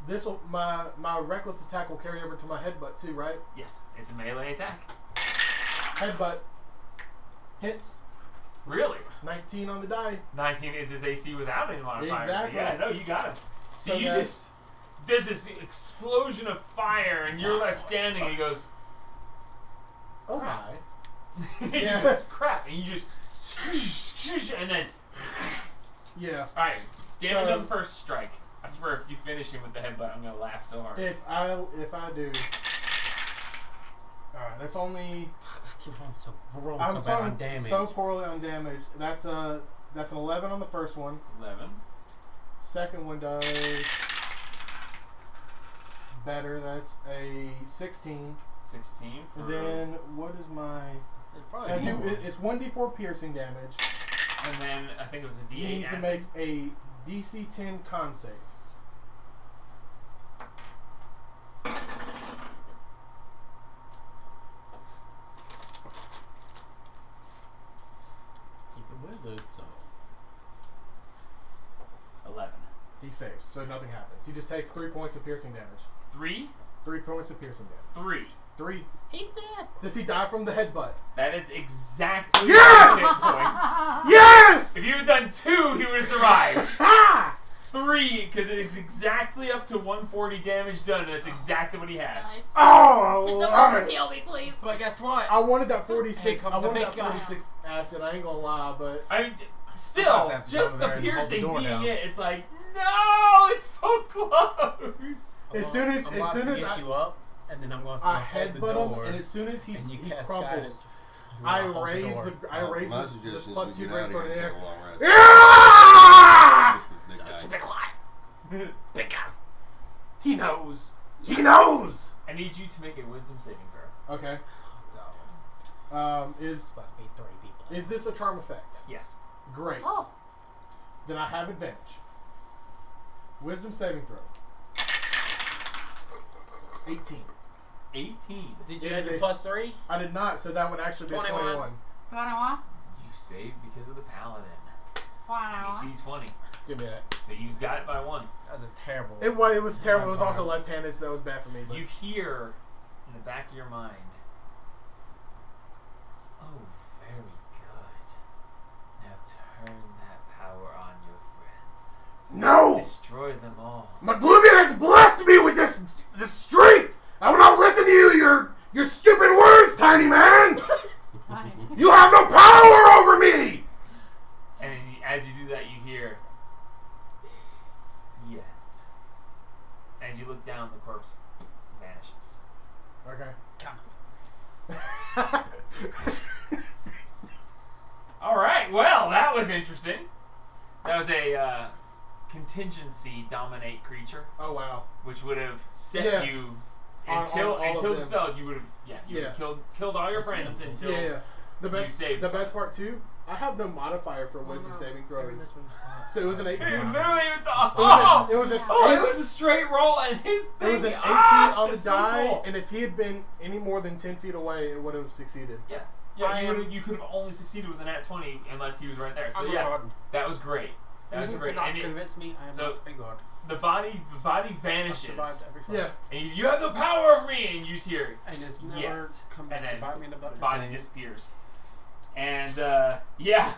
this'll my reckless attack will carry over to my headbutt too, right? Yes, it's a melee attack. Headbutt hits. Really? 19 on the die. 19 is his AC without any modifiers. Exactly. So yeah, no, you got him. So you that's- just, there's this explosion of fire, and you're left standing, and he goes, Oh crap. my. You Yeah. just, crap, and you just, and then, Yeah. alright, damage So- on the first strike. I swear, if you finish him with the headbutt, I'm gonna laugh so hard. If I do. Alright, that's only. We're rolling I'm so bad on rolling damage. so poorly on damage. That's an 11 on the first one. 11. Second one does better. That's a 16. 16 for... And then what is my? It's probably I do. more. It's 1d4 piercing damage. And then, I think it was a He D8 needs to acid. make a DC 10 con save. He's a wizard, so. 11. He saves, so nothing happens. He just takes 3 points of piercing damage. 3? 3 points of piercing damage. 3. 3. He's dead. Does he die from the headbutt? That is exactly Yes! his hit points. Yes! If you had done 2, he would have survived. Ha! 3, because it is exactly up to 140 damage done, and that's exactly what he has. Nice. Oh, Can love someone it. heal me, please? But guess what? I wanted that 46. Hey, I wanted the that big guy. 46 acid. I ain't gonna lie, but I mean, I'll still, have to just go the over there and hold the piercing door being down. it, it's like, no, it's so close. as soon as I'm about to get I, you up, and then I'm going to I hold the headbutt door, him, and as soon as and you he cast crumples, guidance. I Hold the raise door. I raise my this suggestion plus is 2 we get out of greatsword in the here air. and take a long rest. Ah! This big guy. Be quiet. Big guy. He knows. He knows. I need you to make a wisdom saving throw. Okay. Is Supposed to be 3 people. is this a charm effect? Yes. Great. Oh, Then I have advantage. Wisdom saving throw. 18. 18. Did you It have is your a plus 3? I did not, so that would actually be 21. 21. You saved because of the paladin. wow. DC 20. Give me that. So you got it by 1. That was a terrible. It was terrible. It was also left-handed, so that was bad for me. But You hear in the back of your mind, oh, very good. Now turn that power on your friends. no, Destroy them all. McGlubian has blessed me with this strength. I will not listen to you. Your stupid words, tiny man. You have no power over me. And as you do that, you hear, yet. As you look down, the corpse vanishes. Okay. All right. Well, that was interesting. That was a contingency dominate creature, Oh wow. which would have set Yeah. you On until all of the them. spell. You would have would have killed all your friends until Yeah. The best. you saved. The best part too. I have no modifier for wisdom saving throws, so it was an 18. It literally was oh, It was an it was a straight roll, and his thing. It was an 18 on the it's so die, cool. and if he had been any more than 10 feet away, it would have succeeded. Yeah, you could have only succeeded with a nat 20 unless he was right there. So I'm a yeah, god. that was great. That was You great. cannot And convince me I am so- not a god. the body I've survived vanishes, every fight. Yeah. and you have the power of me, and you just hear And it's never Yet. come And back then to bite me in the butt. the body saying, disappears. And yeah,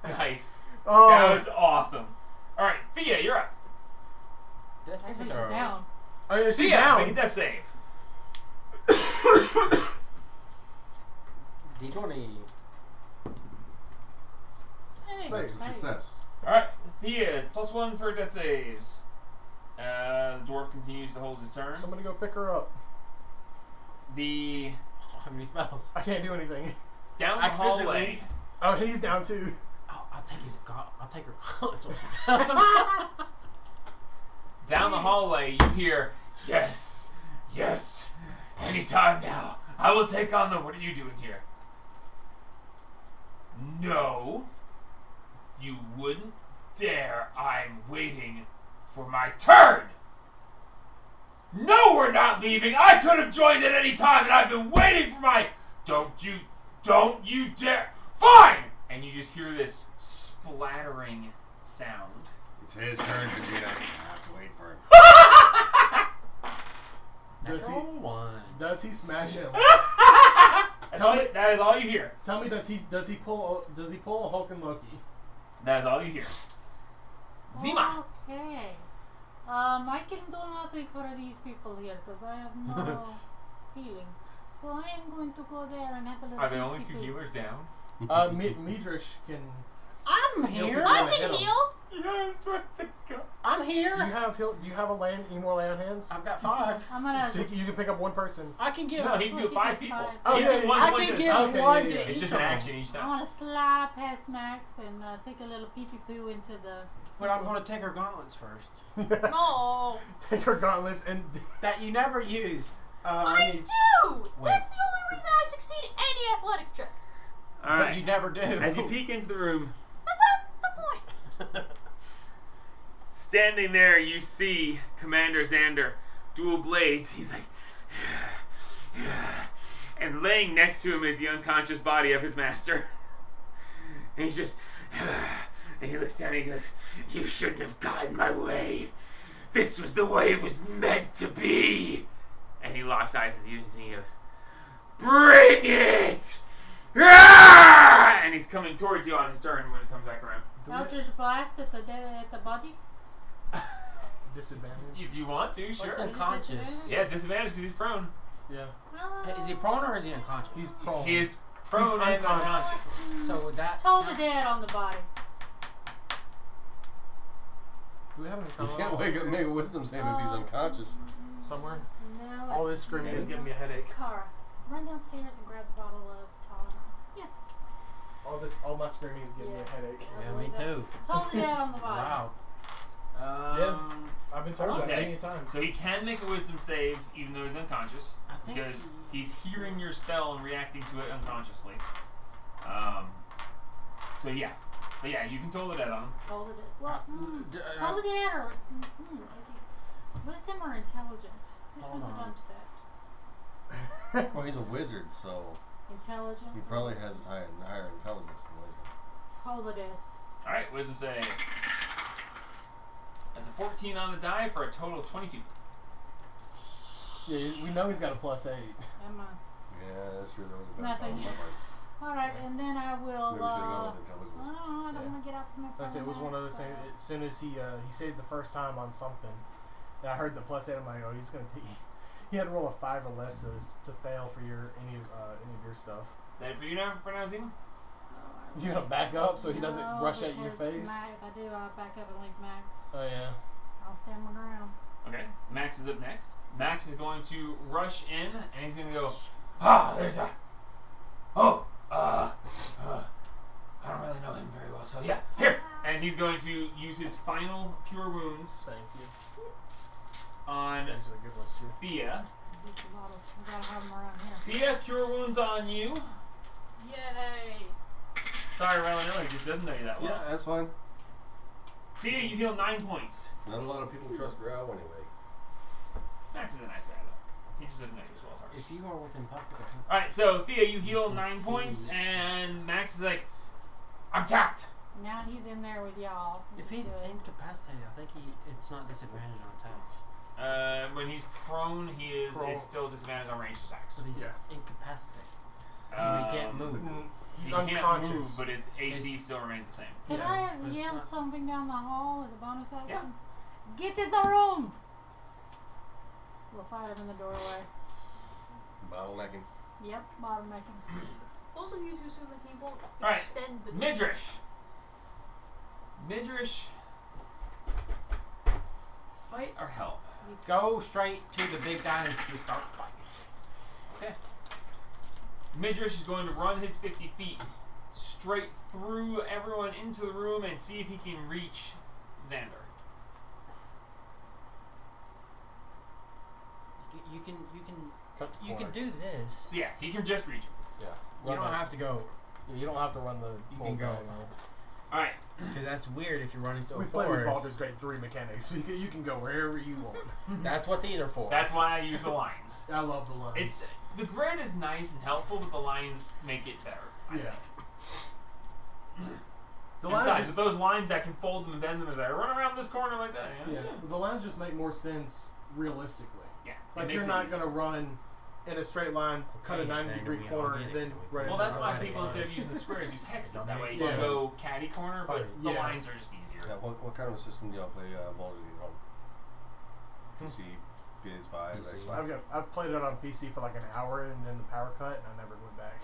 nice. Oh, That was awesome. All right, Thea, you're up. That's Actually, it. she's down. oh yeah, she's Thea, down. make a death save. D20. Hey, Say- That's a success. All right, Thea is +1 for death saves. The dwarf continues to hold his turn. Somebody go pick her up. The How many spells? I can't do anything. down the I physically- hallway. Oh, and he's down too. Oh, I'll take his god. I'll take her college. Down the hallway, you hear, yes, anytime now. I will take on the. What are you doing here? No, you wouldn't dare. I'm waiting for my turn. No, we're not leaving. I could have joined at any time, and I've been waiting for my. Don't you dare. Fine! And you just hear this splattering sound. It's his turn, Vegeta. I have to wait for him. Does he smash him? That is all you hear. Tell me, does he pull a Hulk and Loki? That is all you hear. Zima. Okay. I can do nothing for these people here because I have no healing. So I am going to go there and have a little. Are there only pixie 2 poo. healers down? Midrish can. I'm He'll here. be I able to can hit him. heal. Yeah, that's right. Go. I'm here. Do you have any more lay on hands? I've got 5. I'm gonna. So you can pick up one person. I can give. No, he can do Push it 5 to people. 5. Oh, He yeah, can do yeah, one I point can at a give time. Okay, one yeah, to yeah. It's each just of an them. action each I time. want to slap past Max and take a little pee pee poo into the. But I'm going to take her gauntlets first. No. Take her gauntlets and. That you never use. I need- do. Wait. That's the only reason I succeed any athletic check. All But you never do. As you peek into the room, That's not the point. standing there, you see Commander Xander, dual blades. He's like, and laying next to him is the unconscious body of his master. And he's just, and he looks down and he goes, "You shouldn't have gotten my way. This was the way it was meant to be." And he locks eyes with you and he goes, "Bring it!" Ah! And he's coming towards you on his turn when it comes back around. Eldritch blast at the body. Disadvantage. If you want to, sure. What's unconscious? Yeah, disadvantage because he's prone. Yeah. Is he prone or is he unconscious? He's prone. He is prone He's and unconscious. So would that Toll the count? dead on the body. Do we have any You time? can't wake up, make a wisdom save if he's unconscious. Somewhere. No. All this screaming is giving me a headache. Cara, run downstairs and grab the bottle of Tylenol. All my screaming is giving me a headache. Yeah, me too. Toll the dead on the body. Wow. I've been told that Okay. many times. So he can make a wisdom save even though he's unconscious I think because he's hearing your spell and reacting to it unconsciously. So yeah. But yeah, you can toll the dead on him. Toll the dead. Well, toll Uh, the dead or is he wisdom or intelligence? Which Hold was the on. dump stat? Well, he's a wizard, so Intelligence. he probably has higher intelligence than wisdom. Toll the dead. Alright, wisdom save. That's a 14 on the die for a total of 22. Yeah, we know he's got a +8. Am I? Yeah, that's true. That was a bad Nothing. call on my part. Alright, and then I will. Maybe we should have gone with intelligence. I don't want to get out from that. It was one of those things. As soon as he saved the first time on something, and I heard the +8. I'm like, oh, he's gonna take. He had to roll a 5 or less to fail for any of your stuff. That for you now, Zima? You gonna back up so he doesn't rush at your face? If I do, I'll back up and link Max. Oh yeah. I'll stand my ground. Okay, Max is up next. Max is going to rush in, and he's going to go, there's a... I don't really know him very well, so yeah, here! And And he's going to use his final Cure Wounds Thank you. on These are good ones too. Thea. Beat the bottle. We gotta have them around here. Thea, Cure Wounds on you. Yay! Sorry, Relanilla, he just doesn't know you that well. Yeah, that's fine. Thea, you heal 9 points. Not a lot of people trust Growl anyway. Max is a nice guy, though. He just doesn't know you as well as ours. If you are within pocket, Alright, so Thea, you heal can 9 see. points, and Max is like, I'm tapped. Now he's in there with y'all. if which is he's good. incapacitated, I think it's not disadvantage on attacks. When he's prone, he is Prone. still disadvantaged on ranged attacks. So he's Yeah. incapacitated. He can't move. He's He can't move, unconscious. but his AC still remains the same. Could Yeah, I have but it's yelled not- something down the hall as a bonus action? Yeah. Get in the room! We'll fight him in the doorway. Bottlenecking. Yep, bottlenecking. Both of you too soon that he won't Alright, extend the Midrish. Midrish. Fight or help? Go straight to the big guy and we start fighting. Okay. Midrish is going to run his 50 feet straight through everyone into the room and see if he can reach Xander. You can Cut the you can corner. do this. So yeah, he can just reach him. Yeah. You don't have to go. You don't have to run the. You full can go. diagonal. Alright. Because that's weird if you're running through We a play with forest. Baldur's Gate 3 mechanics. So you can go wherever you want. That's what these are for. That's why I use the lines. I love the line. It's the grid is nice and helpful, but the lines make it better. I yeah. think. The And lines besides, just, with those lines that can fold them and bend them as I run around this corner like that. yeah. The lines just make more sense realistically. Yeah. Like it you're makes not it gonna run in a straight line, cut a Okay, 90-degree then we corner, all get and it. then We- right. Well, into that's the why line. people, instead of using the squares, use hexes. That way you Yeah. can go catty corner, but the Yeah. lines are just easier. Yeah, what kind of a system do y'all play Baldur's Gate on? PC, PS5, PC. Xbox? I've played it on PC for like an hour, and then the power cut, and I never went back.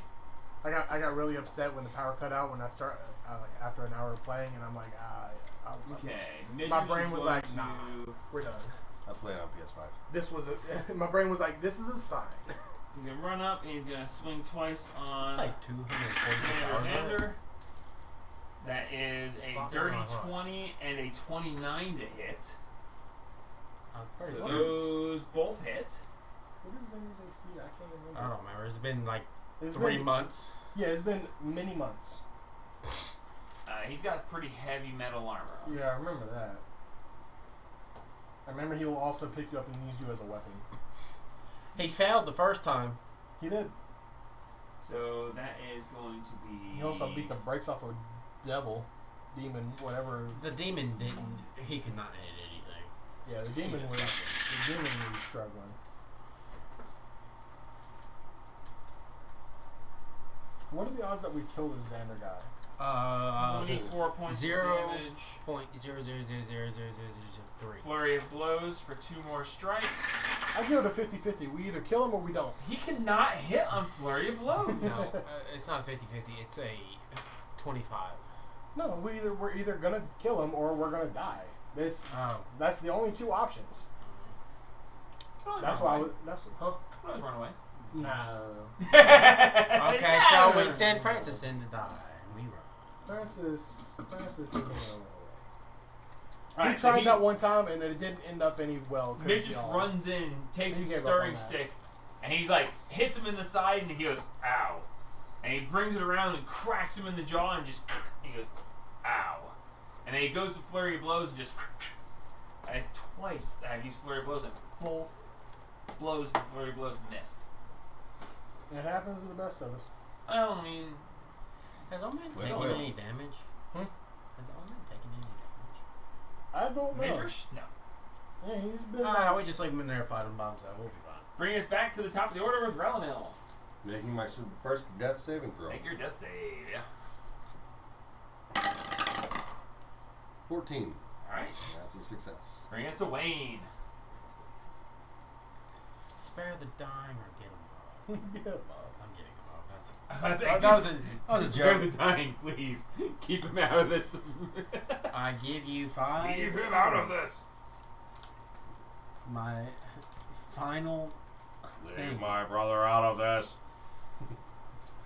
I got really upset when the power cut out when I start like after an hour of playing, and I'm like, Okay. My Midrish brain is was going like, to- nah. We're done. I play it on PS5. This was my brain was like, this is a sign. He's gonna run up and he's gonna swing twice on like 246 hours. on it. Xander. That is It's a not dirty very hard. 20 and a 29 to hit. Pretty So close. those both hit. What is Xander's AC? I can't remember. I don't remember. It's been like It's 3 been, months. yeah, it's been many months. He's got pretty heavy metal armor on. Yeah, I remember that. I remember he'll also pick you up and use you as a weapon. He failed the first time. He did. So that is going to be. He also beat the brakes off a devil, demon, whatever. The demon didn't. He could not hit anything. Yeah, the demon was struggling. What are the odds that we kill this Xander guy? 24 points of 0. damage. 0.0000003. Flurry of blows for 2 more strikes. I give it a 50-50. We either kill him or we don't. He cannot hit on flurry of blows. No, it's not 50-50. It's a 25. No, we're either gonna kill him or we're gonna die. Oh. That's the only two options. That's why. That's huh? Always run away. No. Okay, so we send Francis in to die. And we run. Francis isn't gonna run away. Alright, He so tried that one time and it didn't end up any well. Mitch just runs in, takes So he his gave up stirring on that. stick, and he's like, hits him in the side, and he goes, ow. And he brings it around and cracks him in the jaw, and just, he goes, ow. And then he goes to flurry of blows, and just, and it's twice that I've used flurry of blows, and both blows and flurry of blows missed. It happens to the best of us. Well, I mean, Has Omen Well, taken well. any damage? Hmm? Has Omen taken any damage? I don't know. Midrish? No. Yeah, he's been. We just leave him in there fighting by himself. We'll be fine. Bring us back to the top of the order with Relanil. Making my first death saving throw. Make your death save. Yeah. 14. Alright. That's a success. Bring us to Wayne. Spare the dying or get him off. Get him up. I'm getting him off. That's I was like, that was a just spare joke. the dying, please. Keep him out of this. I give you 5. Leave him out of this. My final Leave thing. my brother out of this.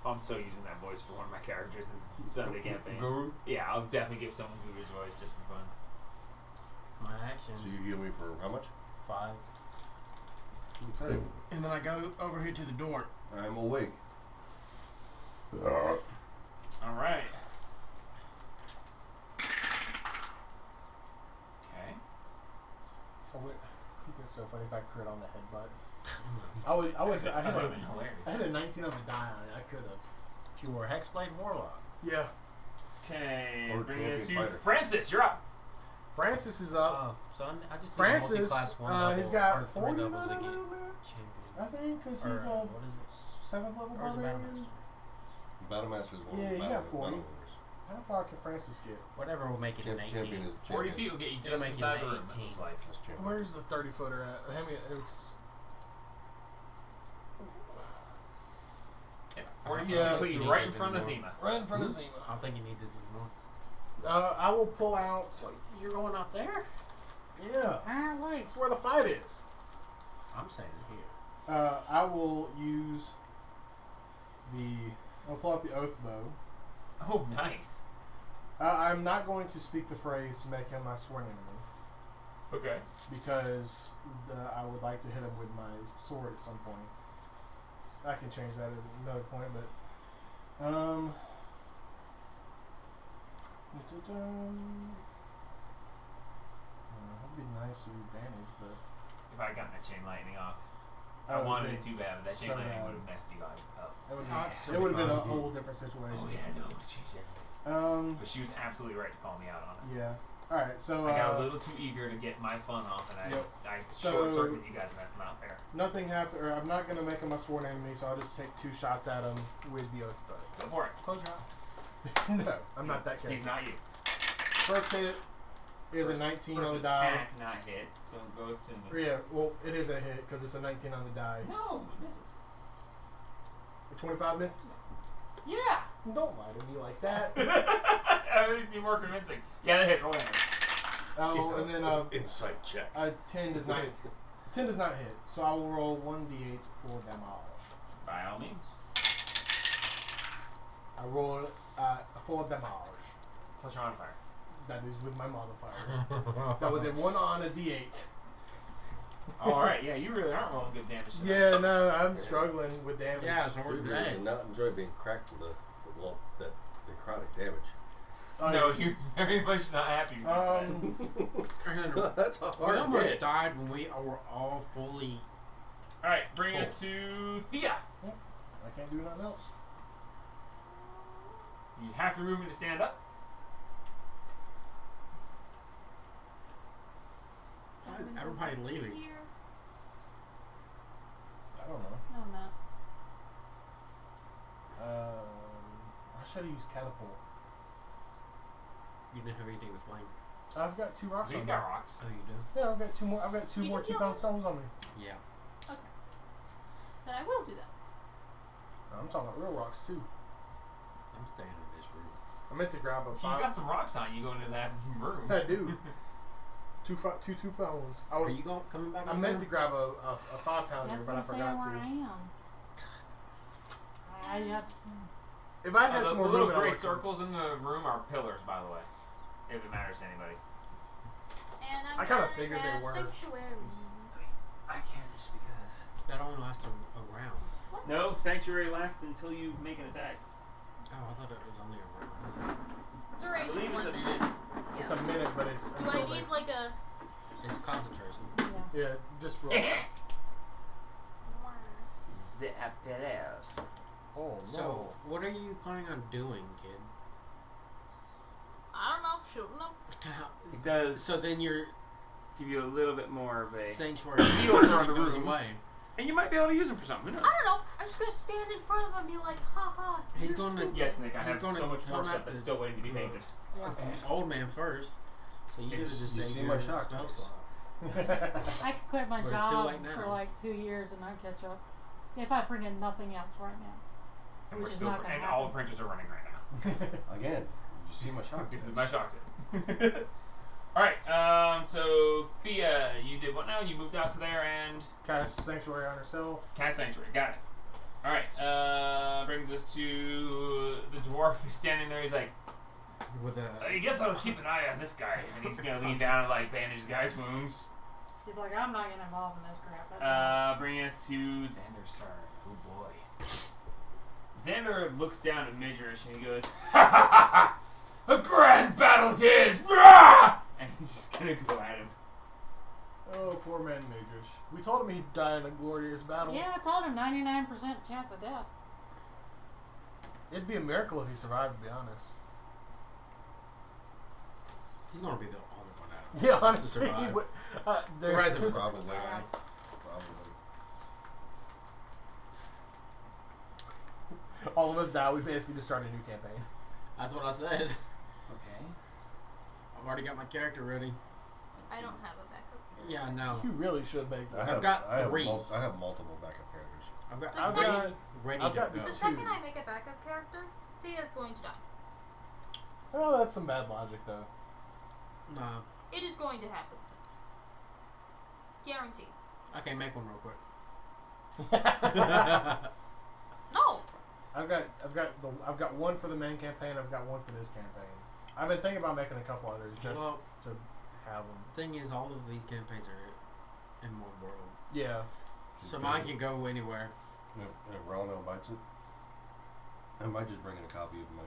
I'm so using that voice for one of my characters in Sunday campaign. Guru? Yeah, I'll definitely give someone Guru's voice just for fun. It's my action. So you heal me for how much? 5. Okay. And then I go over here to the door. I'm awake. All right. Okay. Oh, wait. It's so funny if I crit on the headbutt. I That would have been hilarious. had a 19 on the die on it. I could have. If you were a Hexblade Warlock. Yeah. Okay, Or bring us to champion fighter. Francis. You're up. Francis is up. So I just Francis, did multi-class 1 level, he's got or 3 40 levels to get movement, champion. I think, because Or, he's a what is it? 7th level Or is it barbarian. Battle Master is one Yeah, of he the got battle 40. members. How far can Francis get? Whatever will make it an 18. Champion is 40 champion. feet will get you It'll just make inside it the an room. It 18. looks like. That's champion. Where's the 30-footer at? It's... Yeah, 40 feet Yeah. will put you right in front of Zima. right in front of Zima. I don't think you need this anymore. I will pull out... You're going out there? Yeah. Apparently. That's where the fight is. I'm saying here. I will use the... I'll pull out the Oath Bow. Oh, nice. I'm not going to speak the phrase to make him my sworn enemy, Okay. because I would like to hit him with my sword at some point. I can change that at another point, but that'd be nice with advantage, but If I got that chain lightning off, I I would've wanted been it too bad, but that chain so lightning bad. would have messed you guys up. It would Oh, it would have been a fine. whole different situation. Oh yeah, no, she said that. But she was absolutely right to call me out on it. Yeah. All right. So I got a little too eager to get my fun off, and Yep. I So- short circuited you guys, and that's not fair. nothing happened. Or I'm not gonna make him my sworn enemy, so I'll just take 2 shots at him with the Oath Bow. Go for it. Close your eyes. No, I'm not that He's character. not you. First hit is a 19 First on the die. attack, not hit. Don't go to the... Yeah, well, it is a hit because it's a 19 on the die. No, it misses. The 25 misses. Yeah. Don't lie to me like that. I would be more convincing. Yeah, that hits. Roll damage. Oh, and then Insight check. a 10 does not. 10 does not hit, so I will roll 1d8 for damage. By all means. I roll 4 damage. Plus you're on fire. That is with my modifier. That was a 1 on a d8. Alright, yeah, you really aren't rolling good damage tonight. Yeah, no, I'm struggling with damage. Yeah, so we're Dude, you dead. would not enjoy being cracked to the necrotic damage. No, you're very much not happy with that. That's a We hard almost hit. died when we were all fully. Alright, bring us to Thea. I can't do nothing else. You have your movement to stand up. Why is everybody leaving? Here. I don't know. No, I'm not. I should have used catapult. You didn't have anything to flame. I've got 2 rocks He's on got me. rocks. Oh, you do? Yeah, I've got 2 more. I've got 2 You more can kill 2-pound him. stones on me. Yeah. Then I will do that. I'm talking about real rocks too. I'm staying in this room. I meant to grab a So you 5. got some rocks on you going into that room. I do. 2-pound ones. Are you coming back? I meant to grab a 5-pounder, That's but what I I'm saying forgot where I to. am. I have. If I had The some more little movement, I gray would've- circles in the room are pillars, by the way. If it matters to anybody. And I'm I kinda gonna figured they cast were. Sanctuary. I can't just because. That only lasts a round. No, sanctuary lasts until you make an attack. Oh, I thought it was only a round. I Duration believe it's 1 a minute. minute. It's a minute, but it's Do until I need they, like a? It's concentration. Yeah. yeah, just roll. The apparatus. Oh So, what are you planning on doing, kid? I don't know. Shooting them. It does So then your give you a little bit more of a... sanctuary Feel for the goes room. away. And you might be able to use them for something. Who knows? I don't know. I'm just gonna stand in front of him and be like, ha ha. He's you're going to- stupid." Yes, Nick, I He's have gonna so much more come stuff at that's the- still waiting to be painted. Old man first. So you could have It's- just you saved see your my shock spell dice. slot. I could quit my But it's too job late now. for like 2 years and not catch up. If I forget nothing else right now. And, we're Which is still, not gonna and all the happen. printers are running right now. Again, you see my shock. This is dice. my shock tip. Alright, so Thea, you did what now? You moved out to there and Cast Sanctuary on herself. cast Sanctuary. Got it. Alright, brings us to the dwarf who's standing there. He's like, With a I guess I'll keep an eye on this guy. And he's gonna lean down and like bandage the guy's wounds. He's like, I'm not getting involved in this crap. That's Bringing us to Xander's turn. Oh boy. Xander looks down at Midrish and he goes, ha ha ha ha! A grand battle it is! Rah! And he's just gonna go at him. Oh, poor man Madrish. We told him he'd die in a glorious battle. yeah, I told him 99% chance of death. It'd be a miracle if he survived, to be honest. he's gonna be the only one out. Yeah, honestly, he survive. would. The rest of us Probably. will die. Probably. all of us die. We basically just start a new campaign. That's what I said. Okay. I've already got my character ready. I don't have a backup. Yeah, I know. You really should make that. I've got three. I have multiple backup characters. I've got I've three got- ready I've to got go. the The second I make a backup character, Thea's going to die. Oh, that's some bad logic, though. Nah, It is going to happen. Guaranteed. I can make one real quick. No! I've got one for the main campaign. I've got one for this campaign. I've been thinking about making a couple others just Well, to have them. thing is, all of these campaigns are in one world, Yeah. so mine can go anywhere. If Ronald bites it, I might just bring in a copy of my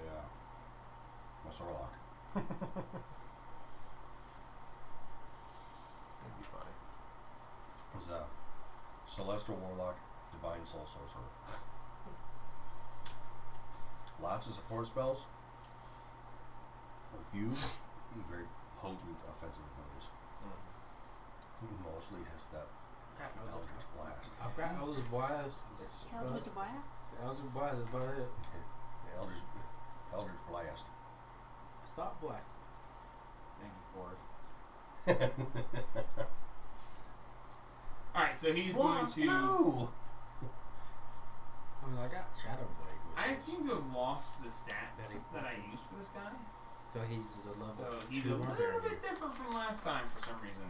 Sorlock. That'd be funny. It's Celestial Warlock, Divine Soul Sorcerer. Lots of support spells. A few very potent offensive abilities. Mostly his that Eldritch Blast. I've got Eldritch Blast. Eldritch Blast? Eldritch Blast is about it. Eldritch Blast. Stop black. Thank you for it. Alright, so he's going to. No! I mean, I got Shadow Blade. I seem to have lost the stats that I used for this guy. So he's a level. So he's a 2 little barbarian. bit different from last time for some reason.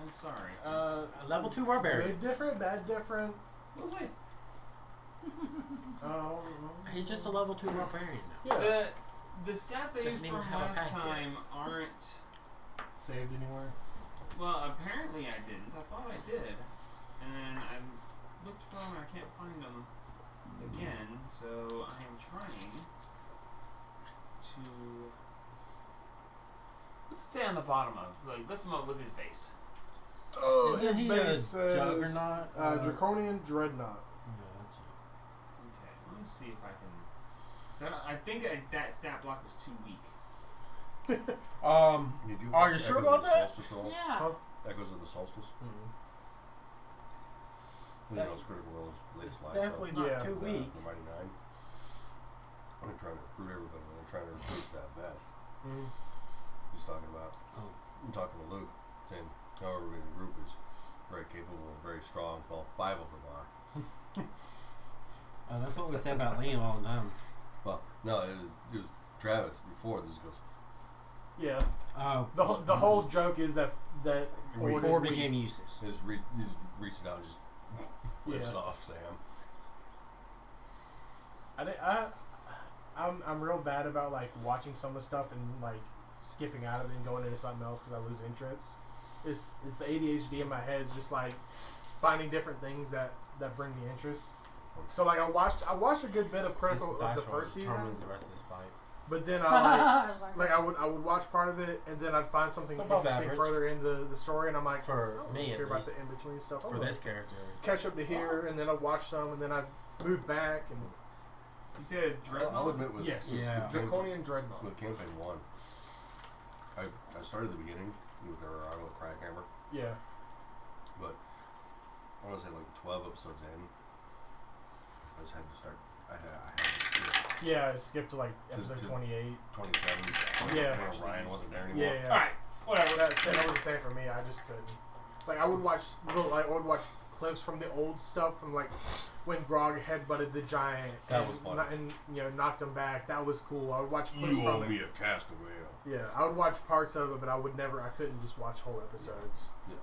I'm sorry. A level 2 barbarian. Good different, bad different. We'll see. Oh. He's just a level 2 barbarian now. Yeah. The stats I Doesn't used even from have a last pack yet. time aren't. Saved anywhere? Well, apparently I didn't. I thought I did. And I looked for them and I can't find them again. So I am trying to. What's it say on the bottom of? Like, lift him up with his base. Oh, Isn't his he base a says Juggernaut? Draconian Dreadnought. Yeah, that's it. Okay, let me see if I can. So I think that stat block was too weak. Did you Are you sure Echoes about of the that? Solstice at all? Yeah. Huh? Echoes of the Solstice? You know, it's Critical Role's latest It's live definitely show. not Yeah. too weak. The Mighty Nine. I'm trying to recruit everybody. They're trying to recruit that vet. He's talking about. Oh. I'm talking to Luke, saying how everybody in the group is very capable and very strong. Well, 5 of them are. Oh, that's what we say about Liam all the time. Well, no, it was Travis before this goes. Yeah. Oh, The whole joke is that Ford, Ford is weak. became useless. He's reached out and just flips Yeah. off Sam. I'm real bad about like watching some of the stuff and like skipping out of it and going into something else because I lose interest. It's the ADHD in my head. It's just like finding different things that bring me interest. So like I watched a good bit of Critical of the first season, The rest of this fight. but then I I would watch part of it and then I'd find something It's above interesting average. further into the story and I'm like, For oh, me, I at care about least. the in between stuff. For this character. Catch up to here and then I'd watch some and then I'd move back and You said I'll admit with yes, Yeah. Draconian Dreadnought. with campaign 1, I started at the beginning with our Crackhammer, Yeah. but I want to say like 12 episodes in, I just had to start. I had to skip Yeah, I skipped to like episode to- 28. 27. Yeah. When Ryan wasn't there anymore. Yeah, yeah. Alright, whatever. That was the same for me. I just couldn't. Like I would watch clips from the old stuff from like when Grog headbutted the giant That and, was fun. and knocked him back. That was cool. I would watch clips You owe from me it. a cask of ale. Yeah, I would watch parts of it, but I couldn't just watch whole episodes. Yeah.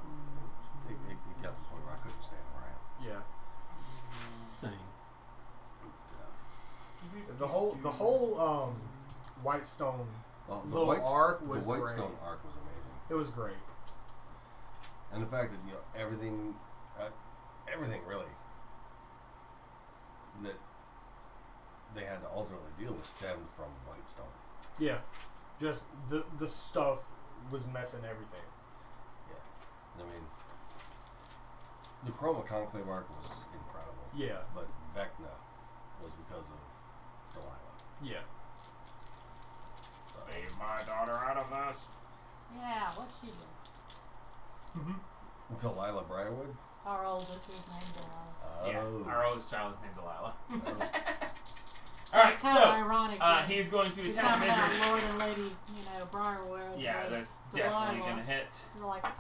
It got to the point where I couldn't stand Ryan. Yeah. Same. the whole Whitestone little arc was the Whitestone great. arc was amazing. It was great. And the fact that everything really that they had to ultimately deal with stemmed from Whitestone. Yeah, just the stuff was messing everything. Yeah, I mean, the Chroma Conclave arc was incredible. Yeah, But Vecna was because of Delilah. yeah. Leave my daughter out of this. Yeah, what's she doing? Delilah Briarwood? Our oldest is named Delilah. Yeah, our oldest child is named Delilah. Oh. Alright, It's kind of so ironic. he's going to we attack found out Midrish. Lord and Lady, Briarwood. Yeah, was that's Delilah. definitely going to hit. We're like, So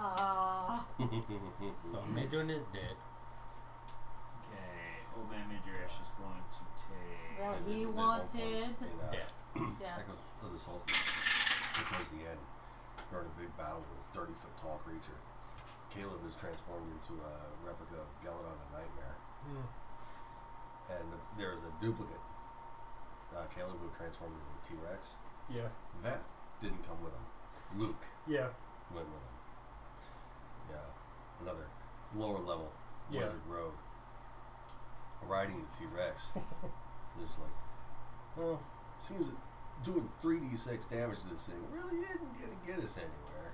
Midrish is dead. Okay, old man Midrish is going to take. well, And he there's one point wanted. in, Yeah. Echoes of the Solstice, towards the end, during a big battle with a 30-foot tall creature. Caleb is transformed into a replica of Geladon the Nightmare. And there's a duplicate. Caleb who transformed into a T-Rex. Yeah. Veth didn't come with him. Luke Yeah. went with him. Yeah. Another lower level Yeah. wizard rogue riding the T-Rex. Just like, well, seems that doing 3d6 damage to this thing really isn't going to get us anywhere.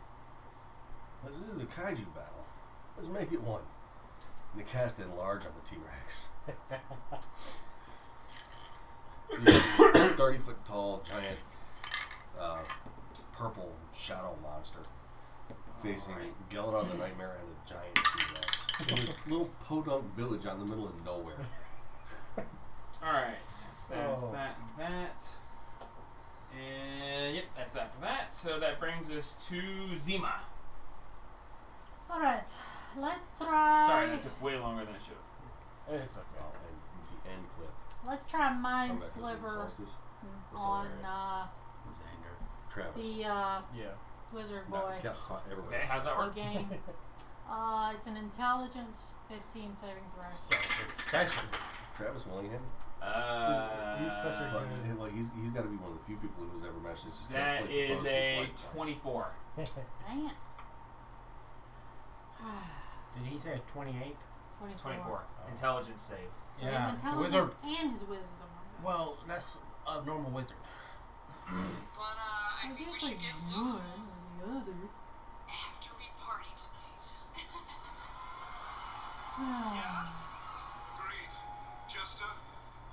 This is a kaiju battle. Let's make it one. And they cast Enlarge on the T-Rex. 30-foot tall, giant, purple shadow monster facing Geladon the Nightmare and a giant T-Rex in this little podunk village out in the middle of nowhere. Alright, that's Oh. that and that. And yep, that's that for that. So that brings us to Zima. Alright, let's try. Sorry, that took way longer than it should have. It's okay. Oh, and the end clip. Let's try Mind From Echoes of the Sliver Solstice. What's on hilarious? Xander. Travis. the Yeah. Wizard No, Boy can't caught everybody. Okay, how's that work? game. It's an intelligence 15 saving throw. So it's special. Travis Willingham. He's such a But good. like he's got to be one of the few people who's ever managed to That successfully is propose to a his wife twice. 24. Dang it. Did he say 28? 24. Intelligence save. So Yeah, his the intelligence wizard. and his wisdom. Well, that's a normal wizard. But I think we guess should like get one moving or the other. after we party tonight. Agreed. Chester,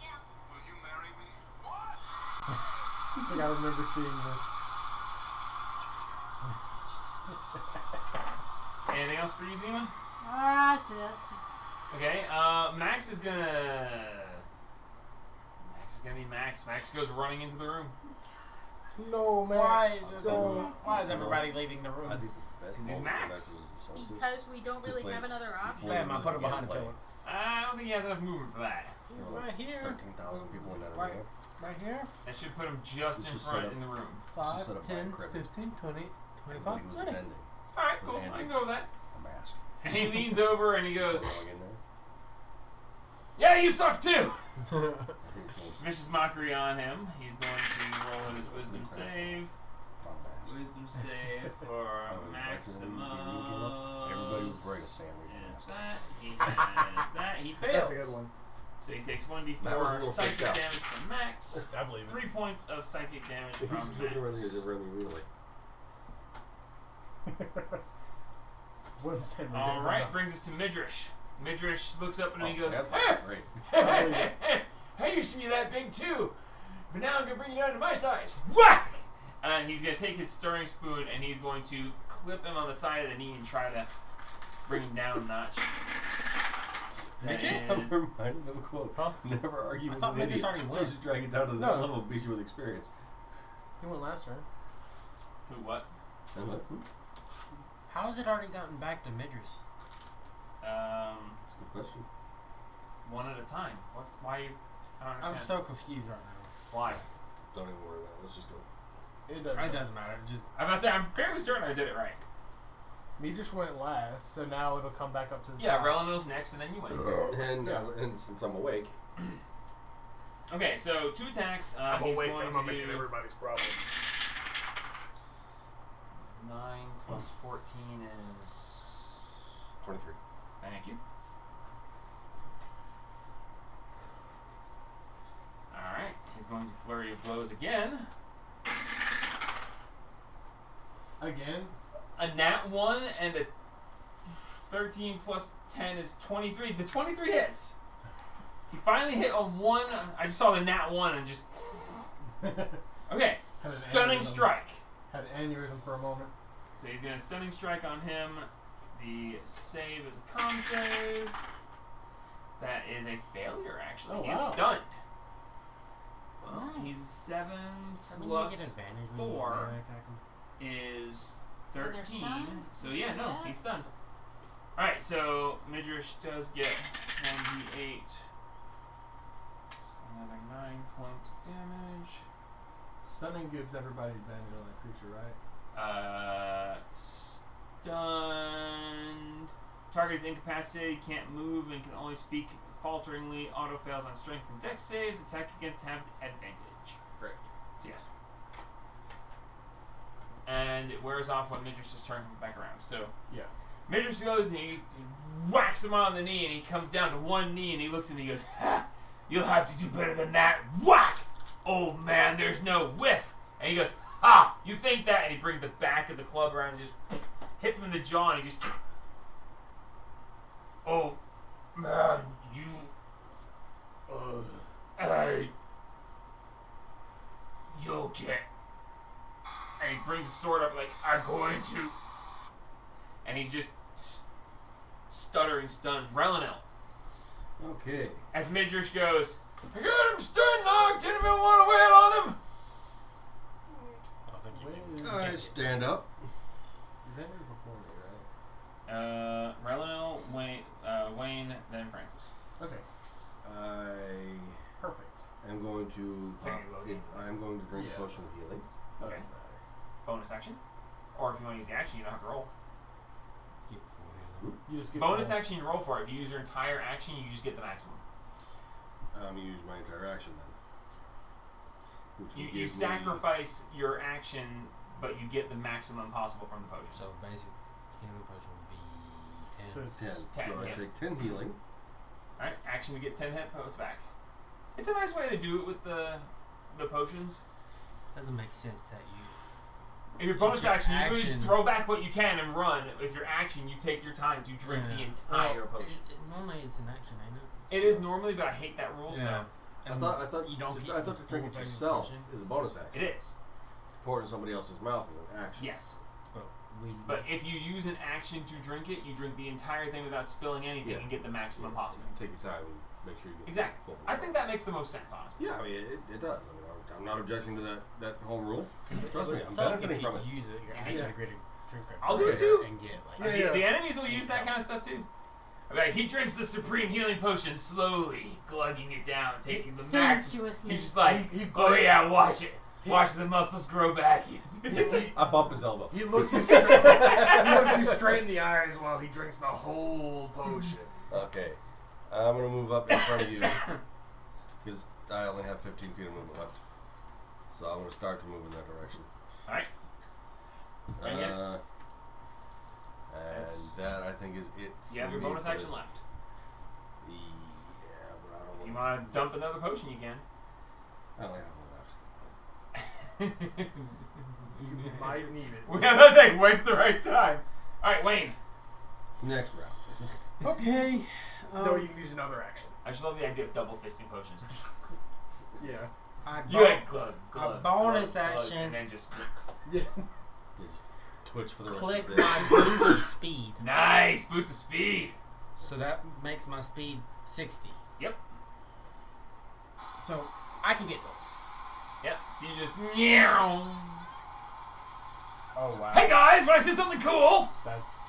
Yeah. will you marry me? What? I think I remember seeing this. Anything else for you, Zima? That's it. Okay, Max is gonna be Max. Max goes running into the room. No, man. Why is everybody leaving the room? I think the best He's moment Max. of Echoes of the Solstice Because we don't took really have place another option. before Bam, I the put him behind a gameplay. pillar. I don't think he has enough movement for that. There were Right here. 13,000 people in that Right. arena. Right here. That should put him just This in was set front up. in the room. This was 5, set up by 10, Cribbin. 15, 20, 25, Everybody who was 30. attending Alright, Was cool. Andy. I can go with that. a mask. And he leans over and he goes, Going in there. yeah, you suck too! I think it was Vicious mockery on him. He's going to roll his wisdom save. not a mask. Wisdom save for Oh, maximum. Everybody was wearing a sandwich Is mask. that? He has that. He fails. That's a good one. So he takes That was a 1d4 little psychic freaked out. damage from Max. I believe 3 points of psychic damage He's from just looking around Max. here, around the room like, One sandwich. All right, brings us to Midrish. Midrish looks up and oh, he goes, Santa, "Ah, great. I used to be that big too, but now I'm gonna bring you down to my size." Whack! And he's gonna take his stirring spoon and he's going to clip him on the side of the knee and try to bring him down a notch. That Midrish? I'm is- reminded of a quote. Huh? Never argue I with thought an Midrish idiot. already He'll went. just drag it down to that No. level and beat you with experience. He went last turn. Who? What? I'm like, hmm, How has it already gotten back to Midris? that's a good question. One at a time. Why? You, I don't I'm understand. so confused right now. Why? Don't even worry about it. Let's just go. It It doesn't matter. Just I'm about to say I'm fairly certain I did it right. Me just went last, so now it'll come back up to the Yeah, top. Relino's next, and then you win. And since I'm awake, Okay, so 2 attacks. I'm He's awake going and I'm to making do everybody's problem. 9 plus 14 is 23. Thank you. Alright, he's going to flurry of blows again. Again? A nat 1 and a 13 plus 10 is 23. The 23 hits. He finally hit on 1. I just saw the nat 1 and just... Okay, Had an stunning aneurysm. strike. Had an aneurysm for a moment. So he's going to stunning strike on him. The save is a con save. That is a failure, actually. Oh, He's wow. stunned. Well, Nice. he's 7 So then you plus get advantage when you 4 melee attack him. is they're 13. stunned? So yeah, no, he's Yes. stunned. Alright, so Midrish does get 1d8. It's another 9 points of damage. Stunning gives everybody advantage on that creature, right? Stunned. Target is incapacitated, can't move, and can only speak falteringly. Auto fails on strength and dex saves. Attack against have advantage. Great. So yes. And it wears off when Midrish is turned back around. So Yeah. Midrish goes and he whacks him on the knee, and he comes down to one knee, and he looks and he goes, "Ha! You'll have to do better than that." Whack! Oh man, there's no whiff. And he goes, "Ha! You think that?" And he brings the back of the club around and just hits him in the jaw, and he just, "Oh man, you, you'll get." And he brings his sword up like, "I'm going to." And he's just stuttering, stunned. Relinil. Okay. As Midrish goes, "I got him stunned, knocked, and I want to wail on him." I don't think you can. I stand up. Is that before me, right? Relinil, Wayne, then Francis. Okay. I Perfect. am going to. Take a look. I'm going to drink Yeah. a potion of healing. Okay. Bonus action. Or if you want to use the action, you don't have to roll. You just get Bonus action, you roll for it. If you use your entire action, you just get the maximum. I'm going to use my entire action then. Which will You give me- sacrifice your action, but you get the maximum possible from the potion. So basic healing potion would be 10. So it's 10. 10, So I yeah. take 10 healing. Alright, action to get 10 hit points back. It's a nice way to do it with the potions. Doesn't make sense that you. In your bonus It's your action, you really just action. throw back what you can and run. With your action, you take your time to drink the entire potion. Normally it's an action, ain't it? It is normally, but I hate that rule, so I thought you don't. I thought to drink it yourself is a bonus action. it is. Pour it in somebody else's mouth is an action. Yes. We. But if you use an action to drink it, you drink the entire thing without spilling anything Yeah. and get the maximum possible. Take your time and make sure you get Exactly. full. I think that makes the most sense, honestly. Yeah, I mean it does. I mean I'm not objecting to that home rule. Trust me, It would I'm suck benefiting if from you it. use it. Your Yeah. action to drink a I'll do it Okay. too. and get like. Yeah. The enemies will use that kind of stuff too. Okay, he drinks the supreme healing potion slowly, glugging it down, taking the max. Sensuously. He's just like, He "Oh yeah, watch it. Watch the muscles grow back." I bump his elbow. He looks you straight. He looks you straight in the eyes while he drinks the whole potion. Okay. I'm gonna move up in front of you because I only have 15 feet of movement left. So I'm gonna start to move in that direction. Alright. And yes. And that I think is it. You have for your me bonus for action this. left. Yeah, but I If don't you want. want to dump another potion, you can. I only have one left. You might need it. We have to say, when's the right time? Alright, Wayne. Next round. Okay. No, you can use another action. I just love the idea of double fisting potions. Yeah. You had glug, glug, bonus glug, glug, action. and then just Just twitch for the rest Click of the day. my boots of speed. nice boots of speed. So that makes my speed 60. Yep. So I can get to it. Yep. So you just meow. Oh wow. Hey guys, when I say something cool. That's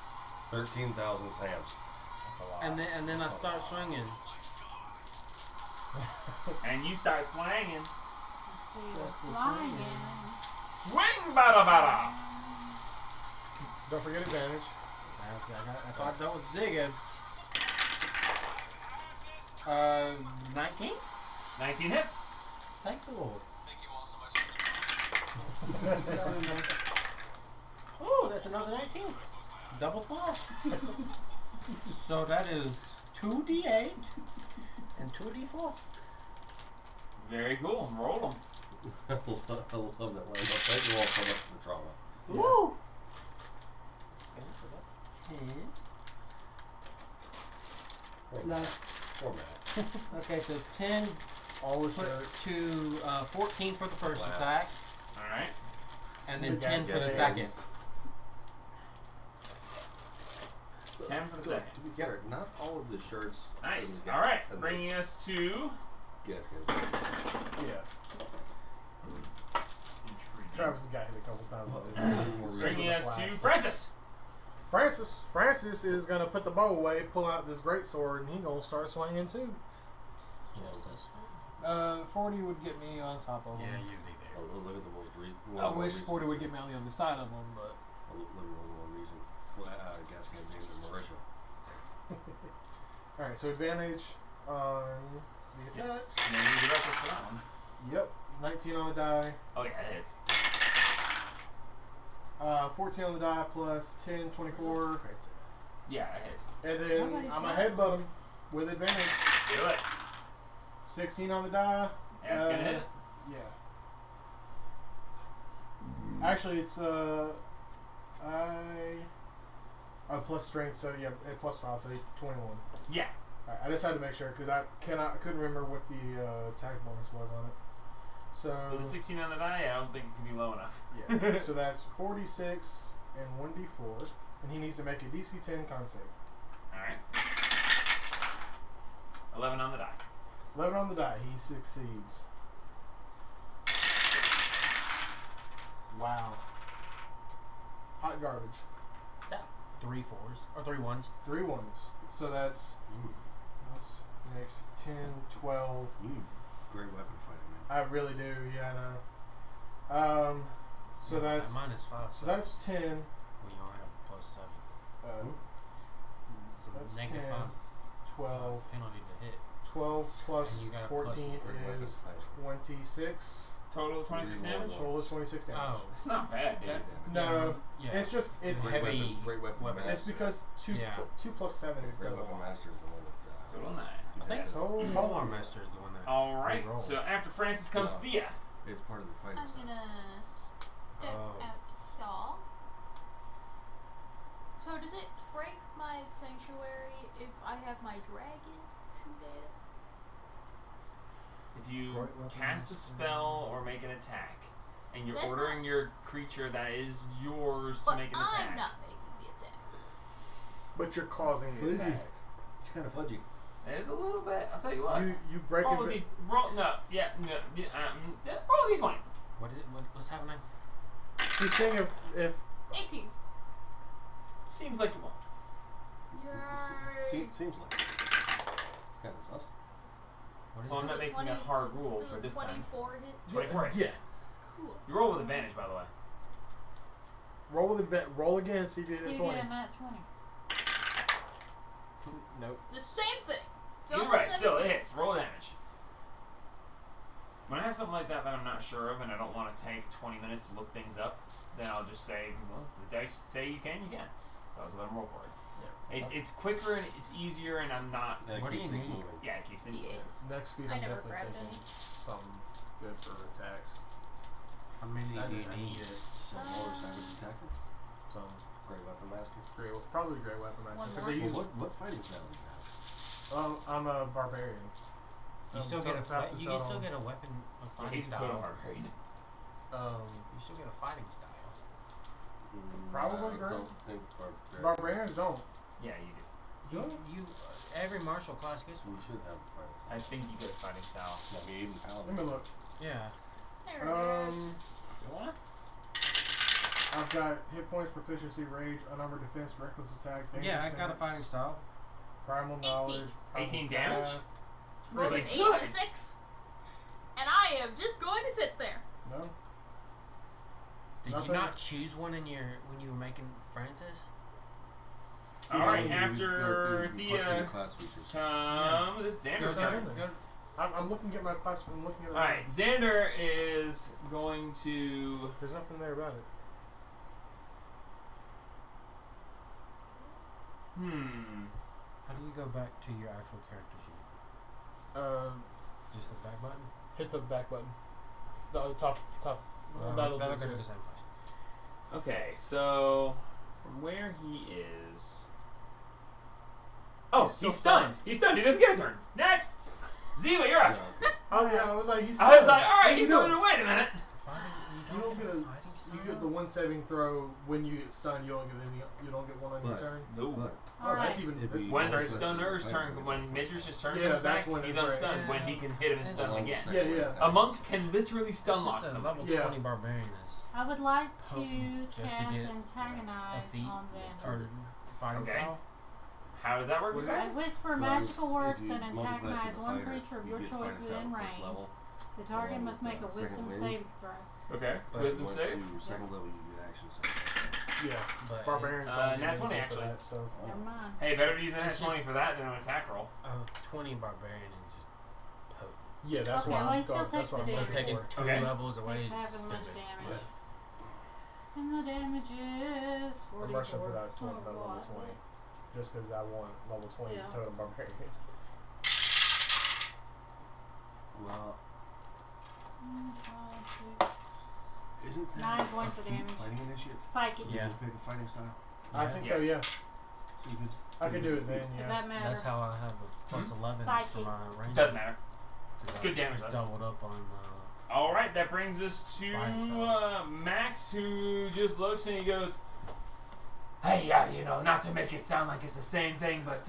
13,000 Sams. a lot. And then I start swinging. And you start swinging. So you're Just the flying. Swing, bada bada. Don't forget advantage. If I don't dig it. 19? 19 hits. Thank the Lord. Thank you all so much. Oh, that's another 19. Double 12. So that is 2d8 and 2d4. Very cool. Roll them. I love that line. Thank you all so much for the trauma. Woo! Okay, so that's 10. No. Format. Okay, so 10 All the put shirts. to 14 for the first Wow. attack, All right. and then The 10 for the gas second. cans. 10 for the So, second. to be fair, not all of the shirts. Nice. and the- All right. and the Bringing us to. gas cans. Yeah. Intriguing. Travis has got hit a couple times. Well, with it's it. a little more It's reasonable. bringing us to Class. Francis. Francis is gonna put the bow away, pull out this great sword, and he gonna start swinging too. Justice. 40 would get me on top of him. Yeah, you'd be there. Look at the most I wish 40 would get me on the other side of him, but Look at the more recent gas cans aimed at Marisha. all right. So advantage on the attacks. And then you get up for that one. Yep, 19 on the die. Oh yeah, it is. 14 on the die plus 10, 24, Yeah, it hits. and then Nobody's I'm a got headbutt him with advantage. Do it. 16 on the die. Yeah, it's gonna hit. Yeah. Actually, it's plus strength, so yeah, plus 5, so 21. Yeah. Alright, I just had to make sure because I couldn't remember what the attack bonus was on it. So With the 16 on the die, I don't think it can be low enough. yeah, so that's 46 and 1d4, and he needs to make a DC 10 con save. All right. 11 on the die. 11 on the die, he succeeds. Wow. Hot garbage. Yeah. 3 4s or 3 1s. 3 ones. So that's makes 10, 12. Great weapon fighting, man. I really do, yeah, I know. So that's mine is 5. so that's 10. Well, you only have plus 7. So That's negative 10, 5 12. penalty to hit. 12 plus And you got a 14 great weapon is fight. 26. Total 26 damage. Total is 26 damage. Oh. It's not bad, dude. No, Yeah. it's just it's Great Great heavy weapon weapon. it's because 2 Yeah. 2 plus 7 is Great double. weapon master is the one that. Total 9. I think Total Polar Master is the one that. All right. roll. So after Francis comes Yeah. Thea. It's part of the fighting I'm style. gonna step Oh. out, y'all. So does it break my sanctuary if I have my dragon shoot at it? If you Great weapon cast a master. spell or make an attack, and you're That's ordering not- your creature that is yours to But make an I'm attack. not making the attack. But you're causing the attack. It's kind of fudgy. There's a little bit. I'll tell you what. You break roll it. these. Roll no. Yeah. No. Yeah, roll these 20. What's happening? She's saying if 18. Seems like you won't. Yay. Seems like. It's kind of sus. What is Well, I'm it? not Does making a hard rule for this time. 24 hit? 24 hits. yeah, Cool. You roll with advantage, by the way. roll with roll again, see if you So hit you 20. get a nat 20. Nope. The same thing. You're Double right. Still, it 17. hits. Roll damage. When I have something like that I'm not sure of, and I don't want to take 20 minutes to look things up, then I'll just say, well, if the dice say you can, you can. So I'll just let them roll for it. It's quicker and it's easier, and I'm not. And it What do keeps you things need? moving. Yeah, it keeps things moving. D8s. Next speed, I I'm never definitely grabbed taking any. something good for attacks. How many I do you need need? it. Some more savage attacker. Some Great weapon master. probably great weapon master. One 'cause more. they use, What fighting style do you have? I'm a barbarian. You still get Tough to you can tell. still get a weapon, a Yeah, fighting he's total style. barbarian. You still get a fighting style. Probably I great. don't think Barbarians don't. Yeah, you do. You every martial class gets We one. should have a fighting style. I think you get a fighting style. I mean, even Let paladin. me look. Yeah. There it is. You want? I've got hit points, proficiency, rage, unarmored defense, reckless attack, dangerous Yeah, I got a sense, fighting style. primal 18. knowledge, primal 18 damage? path. Rolled Really an 8 good. and a 6. And I am just going to sit there. No, Did Nothing. you not choose one in your when you were making Francis? All right, You- after you're part of Thea the class features. comes, it's Xander's Go turn. ahead. Go, I'm looking at my class. I'm looking at it. All right, Xander is going to. There's nothing there about it. How do you go back to your actual character sheet? Just the back button? hit the back button. The top. That'll do go it. to the same place. Okay, so from where he is. Oh, he's stunned. He's stunned. He doesn't get a turn. Next, Zima, you're up. Oh yeah, I was like, he's. I was like, all right, What's he's he doing? going to wait a minute. You don't get you get the one saving throw when you get stunned. You don't get any. You don't get one on your Right. turn. No. But Oh, that's even. If That's he- When the That's- stunner's turn, when Midrish's turn Yeah, comes back, that's when he's it breaks. unstunned. When he can hit him and stun him again. Yeah, yeah. A monk can literally stun It's lock just a somebody. level Yeah. 20 barbarian is I would like to Potent, just to cast get Antagonize a feat on Xander. or fighting Okay. style. How does that work? Was Is I that? whisper Well, magical words, if you then multiply antagonize to the one fighter, creature of you your get choice fighting style within at first range. level. The target And must make a second wisdom win. saving throw. Okay. But Wisdom Once save. you second level, you get action save. Yeah. But Barbarian. nat 20 actually. That stuff. Never mind. Hey, better to use an It's S20 just- for that than an attack roll. 20 barbarian is just potent. Yeah, that's Okay, why well, he I'm still going. takes That's what I'm the So looking damage. taking for. 2 Okay. levels away Takes is half as much stupid. damage. And the damage is 44. I'm rushing for that 20, Oh, that level God. 20, just because I want level 20 Yeah. totem barbarian. Well, 5, 6. isn't there 9 points a of feat damage. fighting initiative? Psychic. Yeah. You can pick a fighting style. I think so. Yes. Yeah, So you could I can do it then. If Yeah. that matters. That's how I have a plus 11 for Psychic. my range. Doesn't matter. 'Cause I Good damage, though. doubled up on All right, that brings us to Fine size. Max, who just looks and he goes, "Hey, you know, not to make it sound like it's the same thing, but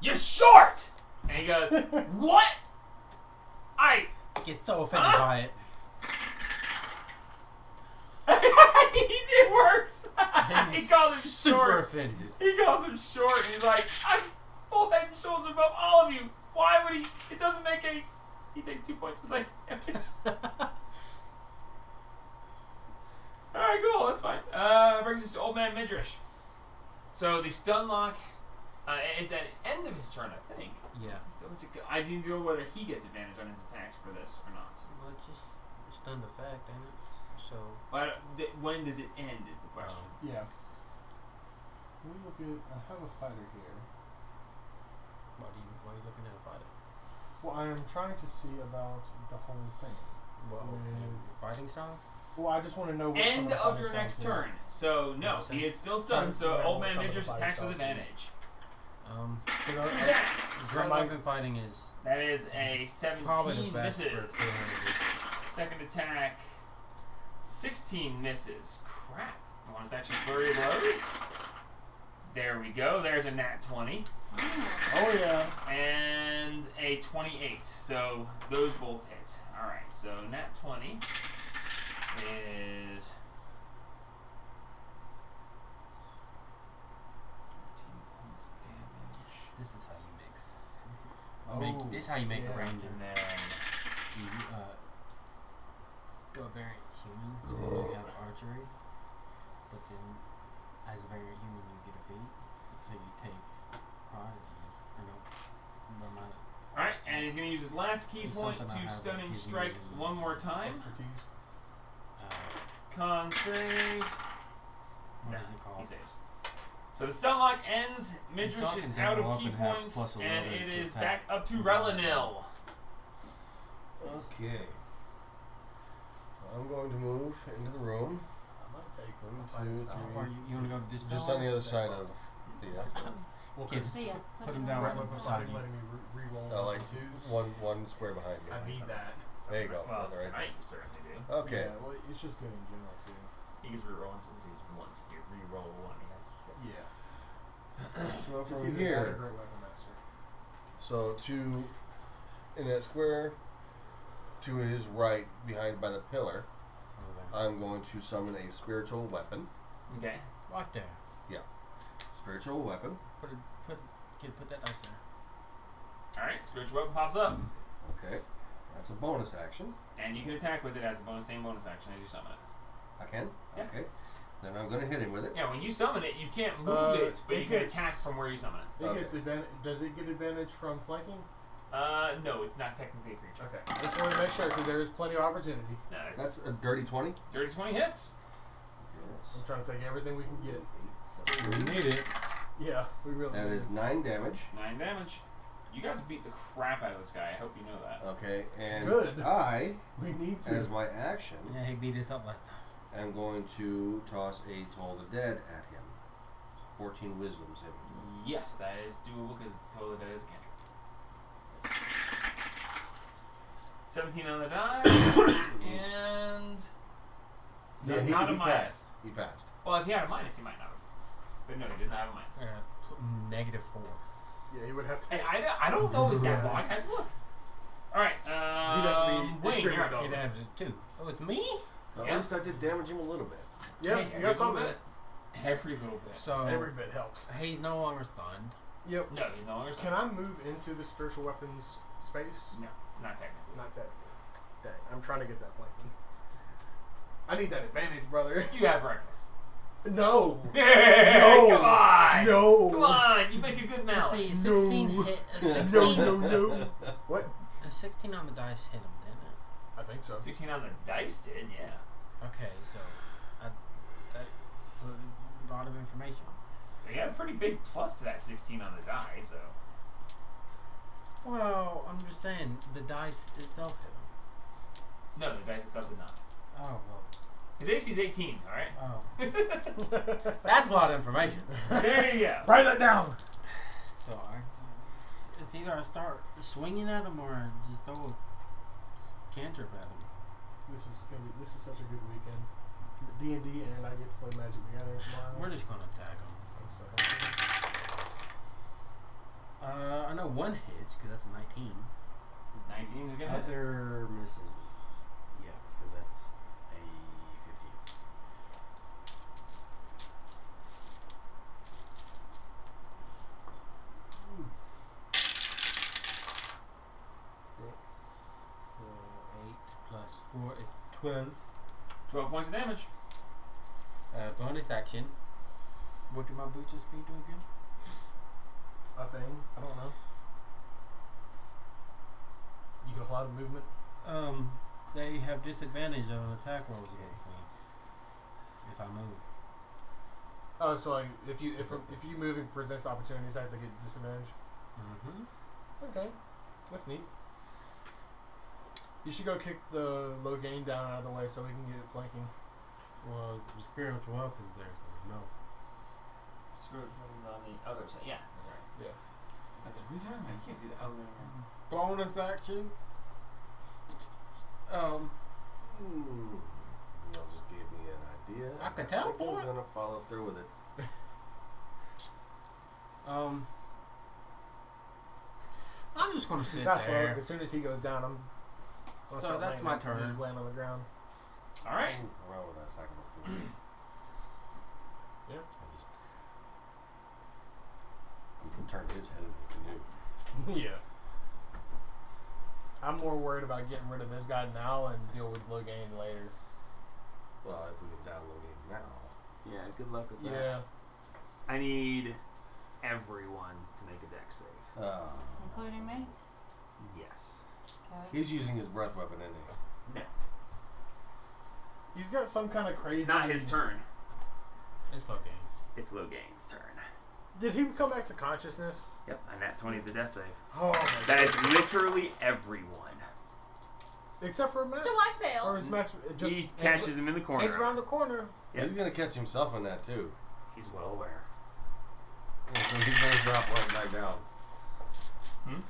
you're short." And he goes, "What? I." get so offended by it. It works. He calls him super short. offended. He calls him short, and he's like, "I'm full head and shoulders above all of you. Why would he? It doesn't make any." He takes 2 points. It's like, all right, cool. That's fine. Brings us to Old Man Midrish. So the stun lock. It's at the end of his turn, I think. Yeah. I didn't know whether he gets advantage on his attacks for this or not. Well, it's just stunned effect, ain't it? So. But when does it end? Is the question. Yeah. Let me look at. I have a fighter here. Why are you looking at a fighter? Well, I am trying to see about the whole thing. Well, With- fighting style? Well, I just want to know what some End of the of fighting your next styles are. turn. So no, he is still stunned. So Right, Old Man some of the Midrish fighting attacks with styles. advantage. 'Cause I- Two attacks. Great Somebody- weapon fighting is That is a probably the 17 best for misses. killing. Second attack, 16 misses. Crap. I want to actually flurry of blows. There we go. There's a nat 20 Oh yeah. and a 28. So those both hit. All right. So nat 20 is 13 points of damage. This is how you mix. Oh, This is how you make yeah. a range, and then you go variant human, so you have archery, but then as a variant human you get a feat, so you take prodigy, or no, never mind. All right, and he's going to use his last key It's point something I to have stunning given strike me one more time. Expertise. Con save. What Nah, is it called? he saves. So the stun lock ends. Midrish talking is down out low of up key and have points, plus and 11 it to is attack. back up to Relinil. Okay. I'm going to move into the room. I might take One, fighting two, style. How far you want to go to this? Just on the other side of the. Well, Kids. 'cause See ya. Put him down right Letting beside you. me re-roll Like twos. one square behind me. I need that. There you go. Well, Right there. tonight you certainly do. Okay. Yeah, well, it's just good in general too. He can reroll once. He can reroll one. He has to. Yeah. So It's from either that or here, Great Weapon Master. so in that square, to his right, behind by the pillar, I'm going to summon a spiritual weapon. Okay. Right there. Spiritual weapon. Put that dice there. All right. Spiritual weapon pops up, Okay. That's a bonus action. and you can attack with it as the same bonus action as you summon it. I can? Yeah. Okay. Then I'm going to hit him with it. Yeah, when you summon it, you can't move it, but it you can gets- attack from where you summon it. It gets advantage. Does it get advantage from flanking? No, it's not technically a creature. Okay. I just wanted to make sure because there is plenty of opportunity. No, it's That's a dirty 20. dirty 20 hits. I'm trying to take everything we can get. We need it. Yeah, we really. That do. is 9 damage. 9 damage. You guys beat the crap out of this guy. I hope you know that. Okay, and Good. I, We need to. as my action, Yeah, he beat us up last time. am going to toss a Toll the Dead at him. 14 wisdom saving throw. Yes, that is doable because totally that is a cantrip. 17 on the die, and Yeah, he not a passed. minus. He passed. Well, if he had a minus, he might not have. But no, he did not have a minus. -4. Yeah, he would have to. Hey, I don't know his stat Yeah. block. I had to look. All right, He'd have to be Wayne, extremely you're up. dull. He'd have to too. Oh, it's me? At Yeah. least I did damage him a little bit. Yeah, Hey, you every got some little of it. bit. Every little bit. So Every bit helps. he's no longer stunned. Yep. No, he's no longer. Can I move into the spiritual weapons space? No, not technically. Not technically. Dang, I'm trying to get that flanking. I need that advantage, brother. You have reckless. No. Hey, come on. No. Come on, you make a good Let's mallet. see, 16 No. hit. No, 16, no. What? 16 on the dice hit him, didn't it? I think so. 16 on the dice did, yeah. Okay, so that's a lot of information. They got a pretty big plus to that 16 on the die, so. Well, I'm just saying the dice itself hit him. No, the dice itself did not. Oh well. His AC is 18, alright? Oh, that's a lot of information. There you go. Write that down. So it's either I start swinging at him or I just throw a cantrip at him. This is such a good weekend. D&D and I get to play Magic the Gathering tomorrow. We're just gonna attack him. I'm so happy. I know one hits because that's a 19. 19 is gonna hit. Other misses. Yeah, because that's a 15. So 8 plus 4 is 12. 12 points of damage. Bonus action. What do my boots speed do again? A thing. I don't know. You get a lot of movement. They have disadvantage on attack rolls against me if I move. Oh, so like if you moving presents opportunities, I have to get disadvantage. Mm-hmm. Okay, that's neat. You should go kick the low gain down out of the way so we can get it flanking. Well, the spiritual weapons there, so no. On the other side. Yeah, that's right. Yeah. I said, who's talking about? You can't do that. Oh, no, no. Bonus action. Y'all just gave me an idea. I can think teleport. I'm gonna follow through with it. I'm just gonna sit That's there. right. As soon as he goes down, I'm. gonna So start that's laying my next to him, turn. Laying on the ground. All right. Around with that attack of opportunity. Yeah. I just you can turn his head into a canoe. Yeah. I'm more worried about getting rid of this guy now and deal with low gain later. Well, if we can download game now. Yeah, good luck with Yeah. I need everyone to make a dex save. Including me? Yes. Okay. He's using his breath weapon, isn't he? No. He's got some kind of crazy. It's not his turn. It's low game. It's Logain's turn. Did he come back to consciousness? Yep, and that 20 is the death save. Oh my That god. is literally everyone. Except for Max. So I fail. Or is Max just He catches him in the corner. Hangs around the corner. Yep. He's gonna catch himself on that too. He's well aware. Yeah, so he's gonna drop right back down.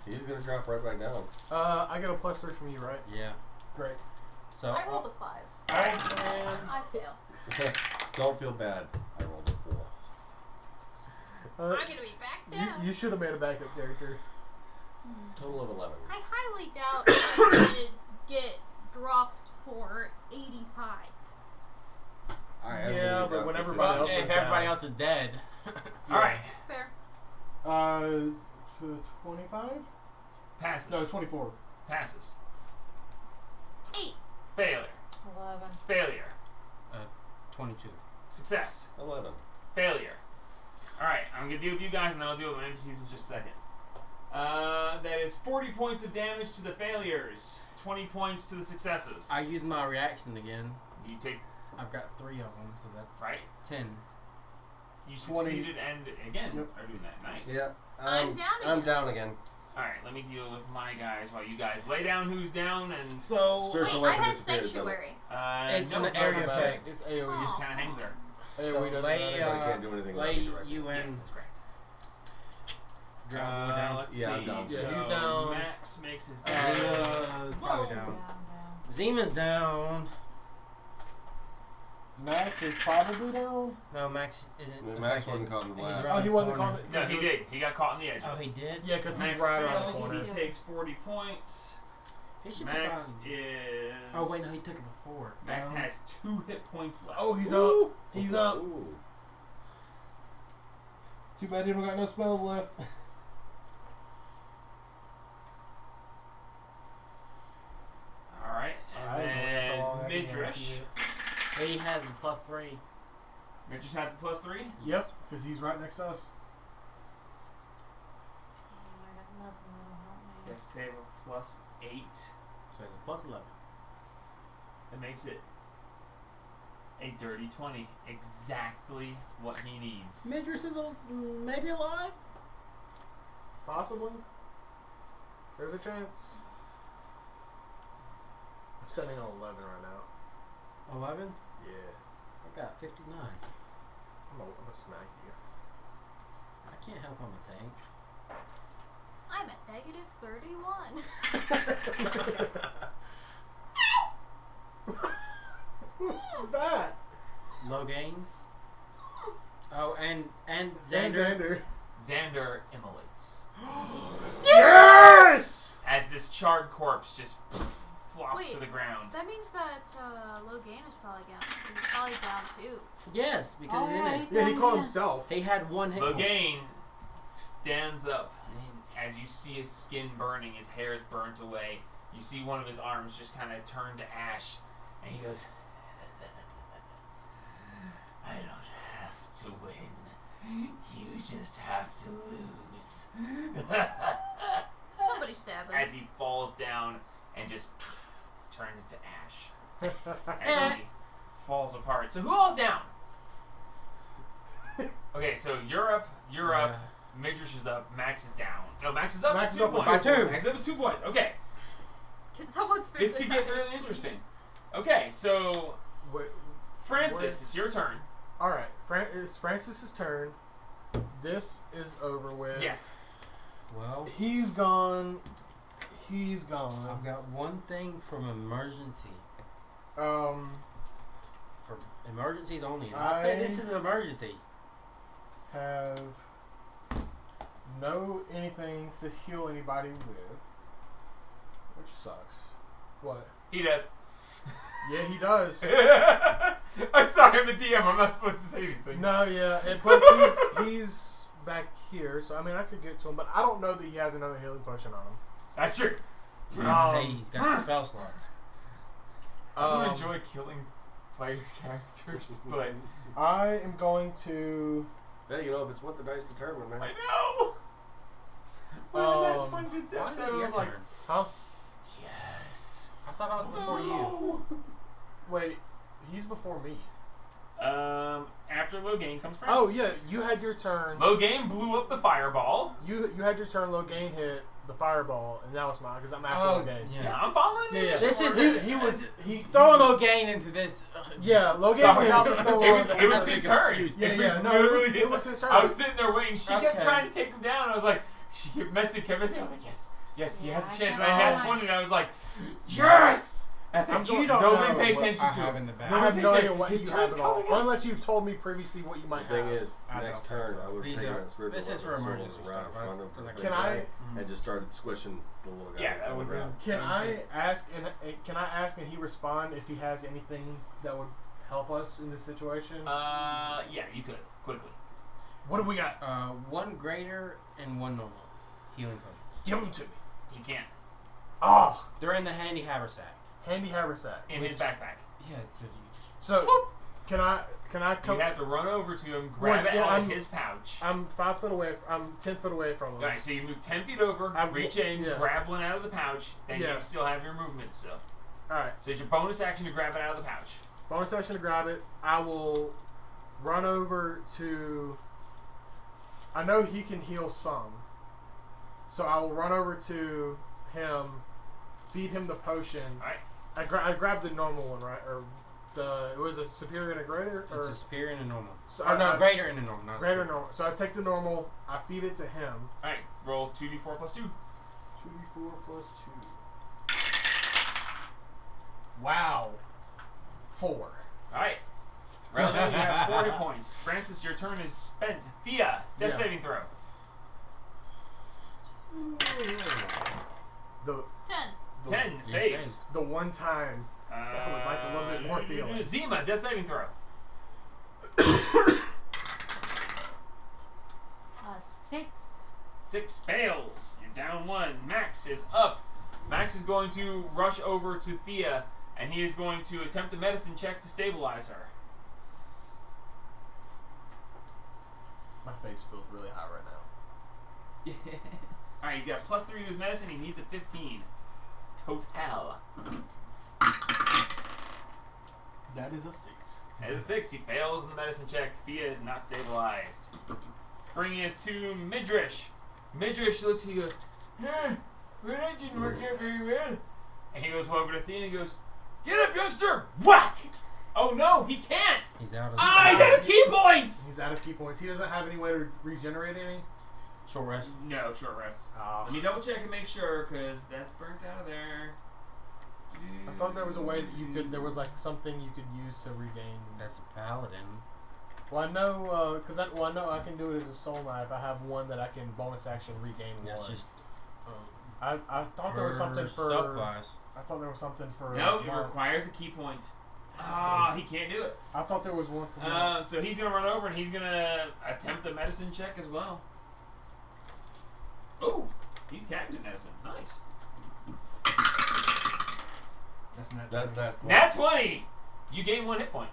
He's gonna drop right back down. I get a +3 from you, right? Yeah. Great. So I rolled a 5. Alright, I fail. Don't feel bad. I rolled a 4. I'm gonna be back down. you should have made a backup character. Total of 11. I highly doubt I could get dropped for 85. I have Yeah, really but dropped when for everybody 50. else if is everybody down. else is dead, Alright. Fair. 25? Passes. No, 24. Passes. 8. Failure. 11. Failure. 22. Success. 11. Failure. Alright, I'm going to deal with you guys, and then I'll deal with my NPCs in just a second. That is 40 points of damage to the failures. 20 points to the successes. I use my reaction again. You take... I've got 3 of them, so that's Right? 10. You 20. succeeded and again Yep. are doing that. Nice. Yeah. I'm down I'm again. down again. Alright, let me deal with my guys while you guys lay down who's down and... So, Spiritual Wait, I weapon had disappeared, sanctuary. It's no, an it's not area so bad. effect. It's AoE. He just kind of hangs there. AoE so doesn't lay, matter. But I can't do anything without lay me directly. you in. Yes, that's correct. Let's Yeah, see. I'm down. Yeah, So he's down. Max makes his Probably Whoa. down. Down. Zima's down. Max is probably down. No, Max isn't. Max affected. wasn't caught in the He's blast. around Oh, he the wasn't corner. caught. No, he did. He got caught on the edge. Oh, he did? Yeah, because he's Max right around the fails. corner. He takes 40 points. He should be Max fine. is... Oh, wait, no, he took it before. Max has 2 hit points left. Oh, he's up. He's up. Ooh. Too bad you don't got no spells left. Alright, I and don't know how long then I can Midrish. He has a +3. Midrish has the +3. Yep, because he's right next to us. I got nothing that'll help me. Dex save of +8. So he's a +11. That makes it a dirty 20. Exactly what he needs. Midris is maybe alive? Possibly. There's a chance. I'm setting on 11 right now. 11? Yeah. I got 59. I'm gonna smack you. I can't help I'm a tank. I'm at -31. What is that? Low gain. Oh, and And Xander. Xander immolates. Yes! As this charred corpse just flops Wait. to the ground. That means that Logan is probably down. He's probably down too. Yes, because Oh, he's in yeah, it. he's Yeah, he down called here. himself. He had 1 hit point. Logain stands up, and as you see his skin burning, his hair is burnt away. You see one of his arms just kind of turn to ash, and he goes, I don't have to win. You just have to lose. Somebody stab him. As he falls down and just turns to ash. As he falls apart. So who all's down? Okay, so you're up, Midrish is up, Max is down. No, Max is up Max with is 2 up with points. 2 points. Max is up with 2 points. Okay, Can someone spare this could get really interesting. Okay, so Wait, Francis, it's your turn. alright, it's Francis's turn. This is over with. Yes. Well, He's gone. He's I've gone. got one thing from emergency. For emergencies only. And I'd say this is an emergency. Have no anything to heal anybody with, which sucks. What? He does. Yeah, he does. I'm sorry, I'm the DM. I'm not supposed to say these things. No, yeah, and plus he's back here, so I mean I could get to him, but I don't know that he has another healing potion on him. That's true. Hey, he's got the spell slots. I do enjoy killing player characters, but I am going to. Yeah, you know, if it's what the dice determine, man. I know. When that one just Why dipped is out, it I your was like, turn? Huh? yes. I thought I was before you. Wait, he's before me. After Logain comes Francis. Oh yeah, you had your turn. Logain blew up the fireball. You had your turn. Logain hit the fireball, and now it's mine because I'm after Oh, Logain. Yeah, yeah. I'm following Yeah, you. yeah. This is He throw a was- low gain into this. Yeah, Logain Sorry. was out for so long. It was his turn. Yeah, It was yeah, no, literally it was his turn. I was sitting there waiting. She kept Okay. trying to take him down. I was like, she kept messing. I was like, yes, he Yeah, has a I chance. And can't I had lie. 20, and I was like, yes. I said, You you don't don't know pay what attention I to have it. in the back. I have no His idea what you have turn's at all, coming up. unless you've told me previously what you might The thing have. is, I next don't think turn so. I would have These taken are- that spiritual this is for weapon sword emergency around stuff, in front right? of the Like- big Can guy I? and just started squishing the little guy Yeah, that on the would ground. Can I ask? And he respond if he has anything that would help us in this situation? Yeah, you could quickly. What do we got? One greater and one normal healing potion. Give them to me. You can Oh, They're in the handy haversack. handy haversack. in his backpack. Yeah, so you So Can I come? You have to run over to him, grab it out of his pouch. I'm 5 foot away. I'm 10 foot away from him. Alright, so you move 10 feet over, reach in, grab one out of the pouch, then you still have your movement still. Alright. So it's your bonus action to grab it out of the pouch. Bonus action to grab it. I will run over to... I know he can heal some. So I will run over to him, feed him the potion. Alright. I grabbed the normal one, right? Or it was a superior and a greater? It's a superior and a normal. So greater and a normal. Not greater superior. normal. So I take the normal, I feed it to him. Alright, roll 2d4 plus 2. 2d4 plus 2. Wow. 4. Alright. Relevant, you have 4 hit points. Francis, your turn is spent. Thea, death saving throw. The 10. 10 saves. The one time I would like a little bit more healing. Zima, death saving throw. 6. 6 fails. You're down 1. Max is up. Max is going to rush over to Thea, and he is going to attempt a medicine check to stabilize her. My face feels really hot right now. Alright, you got plus 3 to his medicine. He needs a 15. Total. That is a 6. That is a 6. He fails in the medicine check. Thea is not stabilized. Bringing us to Midrish. Midrish looks, he goes, well, that didn't work out very well. And he goes over to Thea and he goes, get up, youngster! Whack! Oh no, he can't! He's out of He's out of key points! He's out of key points. He doesn't have any way to regenerate any? Short rest. No, short rest. Let me double check and make sure, because that's burnt out of there. I thought there was a way that you could, there was like something you could use to regain. That's a paladin. Well, I know, I know I can do it as a soul knife. I have one that I can bonus action regain That's one. just. I thought there was something for subclass. I thought there was something for. No, it requires a key point. He can't do it. I thought there was one for. So he's gonna run over and he's gonna attempt a medicine check as well. Oh, he's tagged in medicine. Nice. That's not That Nat 20. You gain 1 hit point.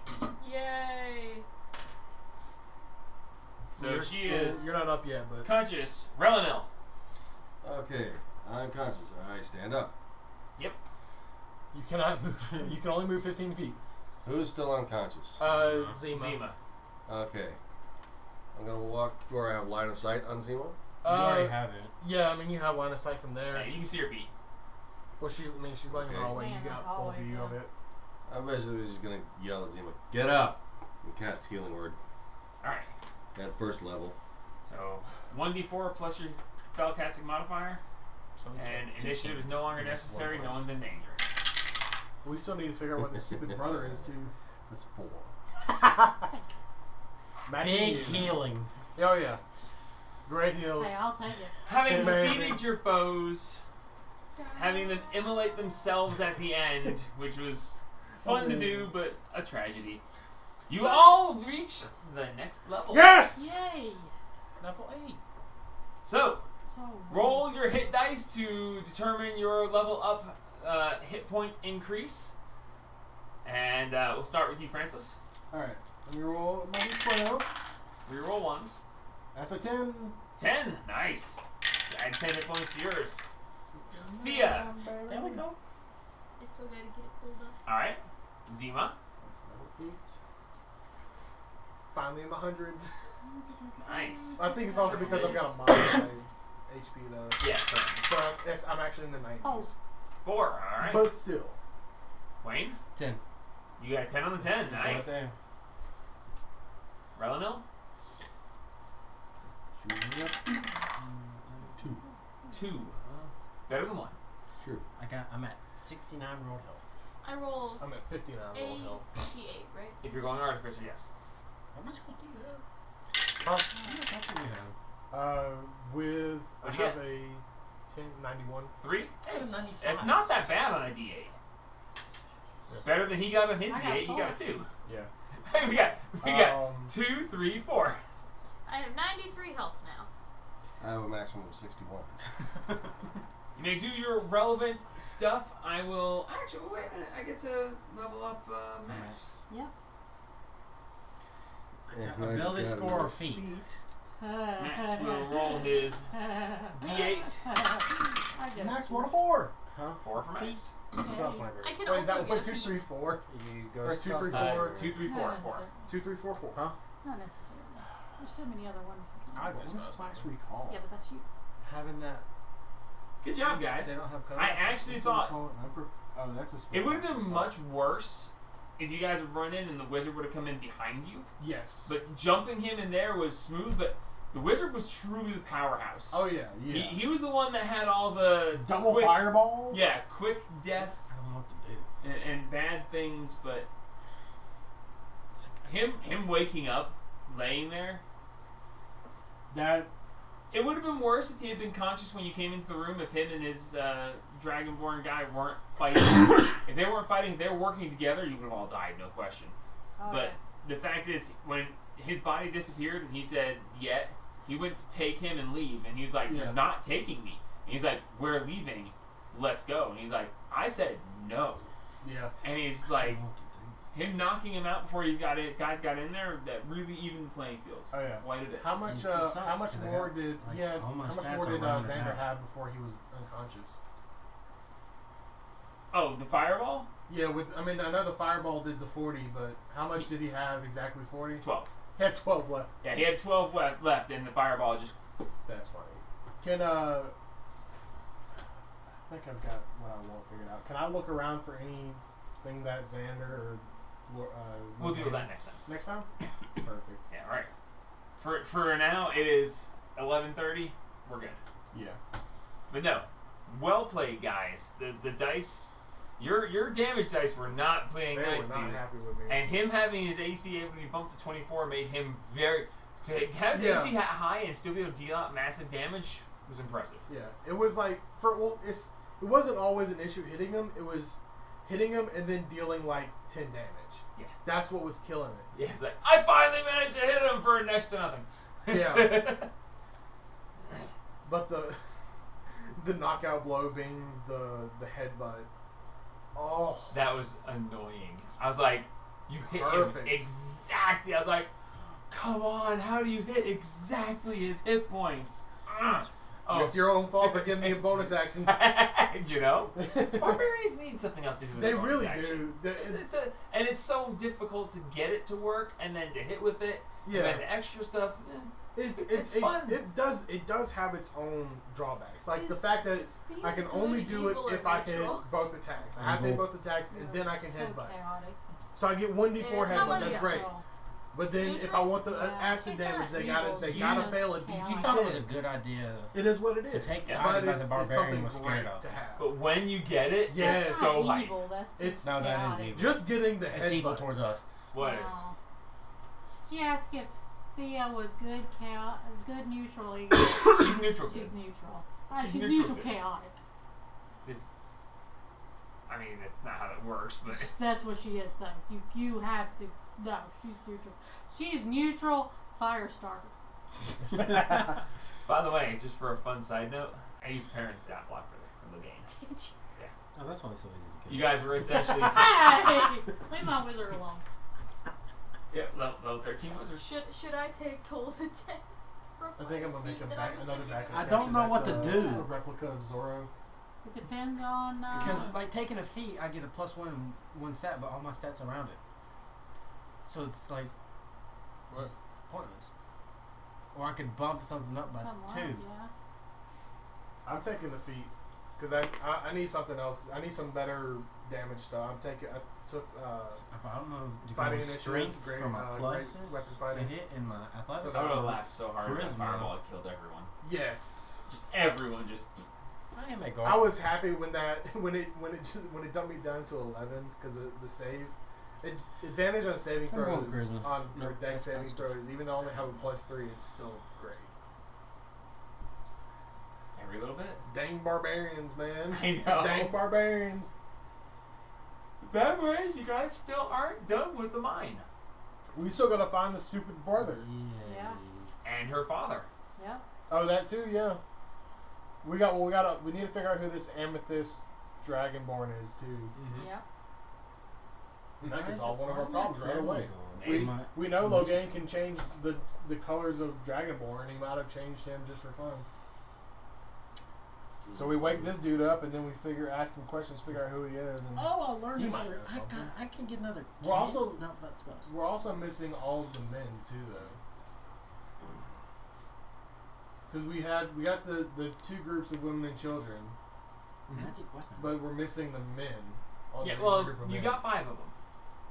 Yay. So she is You're not up yet, but. conscious. Relinil. Okay, I'm conscious. I stand up. Yep. You cannot move. You can only move 15 feet. Who's still unconscious? Zima. Zima. Okay. I'm gonna walk to where I have line of sight on Zima. You already have it. Yeah, I mean you have line of sight from there. Yeah, you can see her feet. Well, she's laying in the hallway. Laying You in the got full hallway, view yeah. of it. I'm basically just gonna yell at Zima, get up! And cast Healing Word Alright. at first level. So 1d4 plus your spellcasting modifier. So And initiative is no longer necessary. No one's in danger. we still need to figure out what the stupid brother is too. That's 4. Big healing. Oh yeah. Great heals. Hey, I'll take it. Having Amazing. defeated your foes, having them immolate themselves at the end, which was fun to do, but a tragedy. You all reach the next level. Yes! Yay! Level 8. So, So roll your hit dice to determine your level up hit point increase. And we'll start with you, Francis. Alright. Let me roll my d12. Reroll ones. That's a 10. 10. Nice. Add 10 hit points to yours. Thea. There we go. I still gotta get it pulled up. Alright. Zima. That's level 8. Finally in the hundreds. Nice. I think it's also because I've got a modified HP though. Yeah, correct. So I'm actually in the 90s. Oh. 4. Alright. But still. Wayne. 10. You got a 10 on the 10. That's what I Nice. say. Relinil. 2. Better than 1. True. I'm at 69 roll health. I rolled I'm at 59 roll health. 88, right? If you're going artificer, yes. How much health do you have? Huh? How much health do you have? With I What'd you have get? a 91. 3? I have 95. It's not that bad on a D8. It's better than he got on his I got D8. He got a 4. 2. Yeah. we got 2, 3, 4. I have 93 health now. I have a maximum of 61. You may do your relevant stuff. I will. Actually, wait a minute. I get to level up Max. Yep. Ability score or feat. Max will roll his D8. I get Max it. rolled a 4. Huh? 4 for Max. Spell sniper. I can Wait, is also that get 1, a 2, feat. 3, 4? You go Or spell 2, 3, sniper. 4. 2, 3, 4, Not 4. 2, 3, 4, 4. Huh? Not necessarily. There's so many other ones. I was Flash Recall. Yeah, but that's you. Having that. Good job, They guys. don't have color. I actually thought Oh, that's a spell. it would have been much worse if you guys had run in and the wizard would have come in behind you. Yes. But jumping him in there was smooth, but the wizard was truly the powerhouse. Oh, yeah, yeah. He was the one that had all the Double quick, fireballs? Yeah, quick death I don't know what to do. and bad things, but him waking up, laying there, That. it would have been worse if he had been conscious when you came into the room. If him and his Dragonborn guy weren't fighting, if they weren't fighting, if they were working together, you would have all died, no question. Oh, But the fact is, when his body disappeared and he said, "Yet," he went to take him and leave, and he was like, Yeah. "You're not taking me." And he's like, "We're leaving. Let's go." And he's like, "I said no." Yeah. And he's I like, don't know what to do. him knocking him out before guys got in there, that really evened the playing field. Oh, yeah. Quite a bit. How much? It just How sucks much 'cause I more got, did? like, Yeah. all How my much stats more did are rounded Xander out. have before he was unconscious? Oh, the fireball? Yeah. I know the fireball did the 40, but how much did he have exactly? 40. 12. He had 12 left. Yeah, he had 12 left, and the fireball just... That's funny. Can I think I've got what I want figured out. Can I look around for anything that Xander or We'll deal with that next time. next time? Perfect. Yeah, all right. For now, it is 11:30. We're good. Yeah. But no, well played, guys. The dice, your damage dice were not playing They nicely. were not happy with me. And him having his AC able to be bumped to 24 made him very... To have his Yeah. AC high and still be able to deal out massive damage was impressive. Yeah, it was like it wasn't always an issue hitting him. It was hitting him and then dealing like 10 damage. Yeah. That's what was killing it. Yeah, it's like, I finally managed to hit him for next to nothing. Yeah. But the knockout blow being the headbutt. Oh, That was annoying. I was like, you hit Perfect. him exactly. I was like, come on, how do you hit exactly his hit points? Oh, it's your own fault for giving me a bonus action. you know? Barbarians need something else to do with They a bonus really action. do. And it's so difficult to get it to work and then to hit with it. Yeah. And then extra stuff. It's fun. It does have its own drawbacks. Like the Is- fact that is the I can good, only do it evil, or if I hit neutral? both attacks. I have to hit both attacks and then I can so headbutt. chaotic. So I get 1d4 It's not headbutt. one That's of great. Neutral. But then if I Neutral? want the Yeah. acid It's not damage, they evil, gotta it's fail a chaotic. DC He thought it was a 10. good idea. It is what it is. To take Yeah. the but body by it's the barbarian something was scared great of. to have. But when you get it, Yes. it's That's so not hype. evil. That's just It's- No, that is chaotic. evil. Just getting the It's evil headbutt. towards us. What is? Wow. She asked if Thea was good, good neutral. Or She's neutral. She's neutral. She's She's neutral neutral good. chaotic. I mean, that's not how that works, but That's what she is, though. You have to. No, she's neutral. She's neutral fire starter. by the way, just for a fun side note, I used parent stat block for the game. Did you? Oh, that's why it's so easy to kill. You guys were essentially Hey! Leave my wizard alone. level 13 wizards. Should I take toll of the dead? I think I'm gonna make another backup. I don't know what to do. A replica of Zorro. It depends on. Because like taking a feat, I get a +1 stat, but all my stats around it. So it's like What? pointless. Or I could bump something up by somewhat, 2. yeah. I'm taking the feat because I need something else. I need some better damage stuff. I took I don't know. Do you Fighting go initiative, strength great, for my great pluses weapon fighting. to hit and my athletics? I would have laughed so hard at that Charisma. fireball. It killed everyone. yes. Just everyone. Just I am a I was happy when it dumped me down to 11 because of the save. Advantage on saving I'm going throws charisma. on No, deck that's saving constant. throws, even though I only have a +3, it's still great. every little bit. Dang barbarians, man! I know. Dang barbarians! The bad part is you guys still aren't done with the mine We still gotta find the stupid brother. Yeah. and her father. Yeah. Oh, that too, yeah. We need to figure out who this amethyst dragonborn is too. Mm-hmm. Yeah. That can solve one of our problems right away. We know Logan can change the colors of Dragonborn. He might have changed him just for fun. So we wake this dude up, and then we ask him questions, figure out who he is. And I'll learn You might another. know something. I can get another. We're also- not that spells. we're also missing all of the men too, though. Because we got the two groups of women and children, Magic weapon. but we're missing the men. Yeah, The well, group of you men. got 5 of them.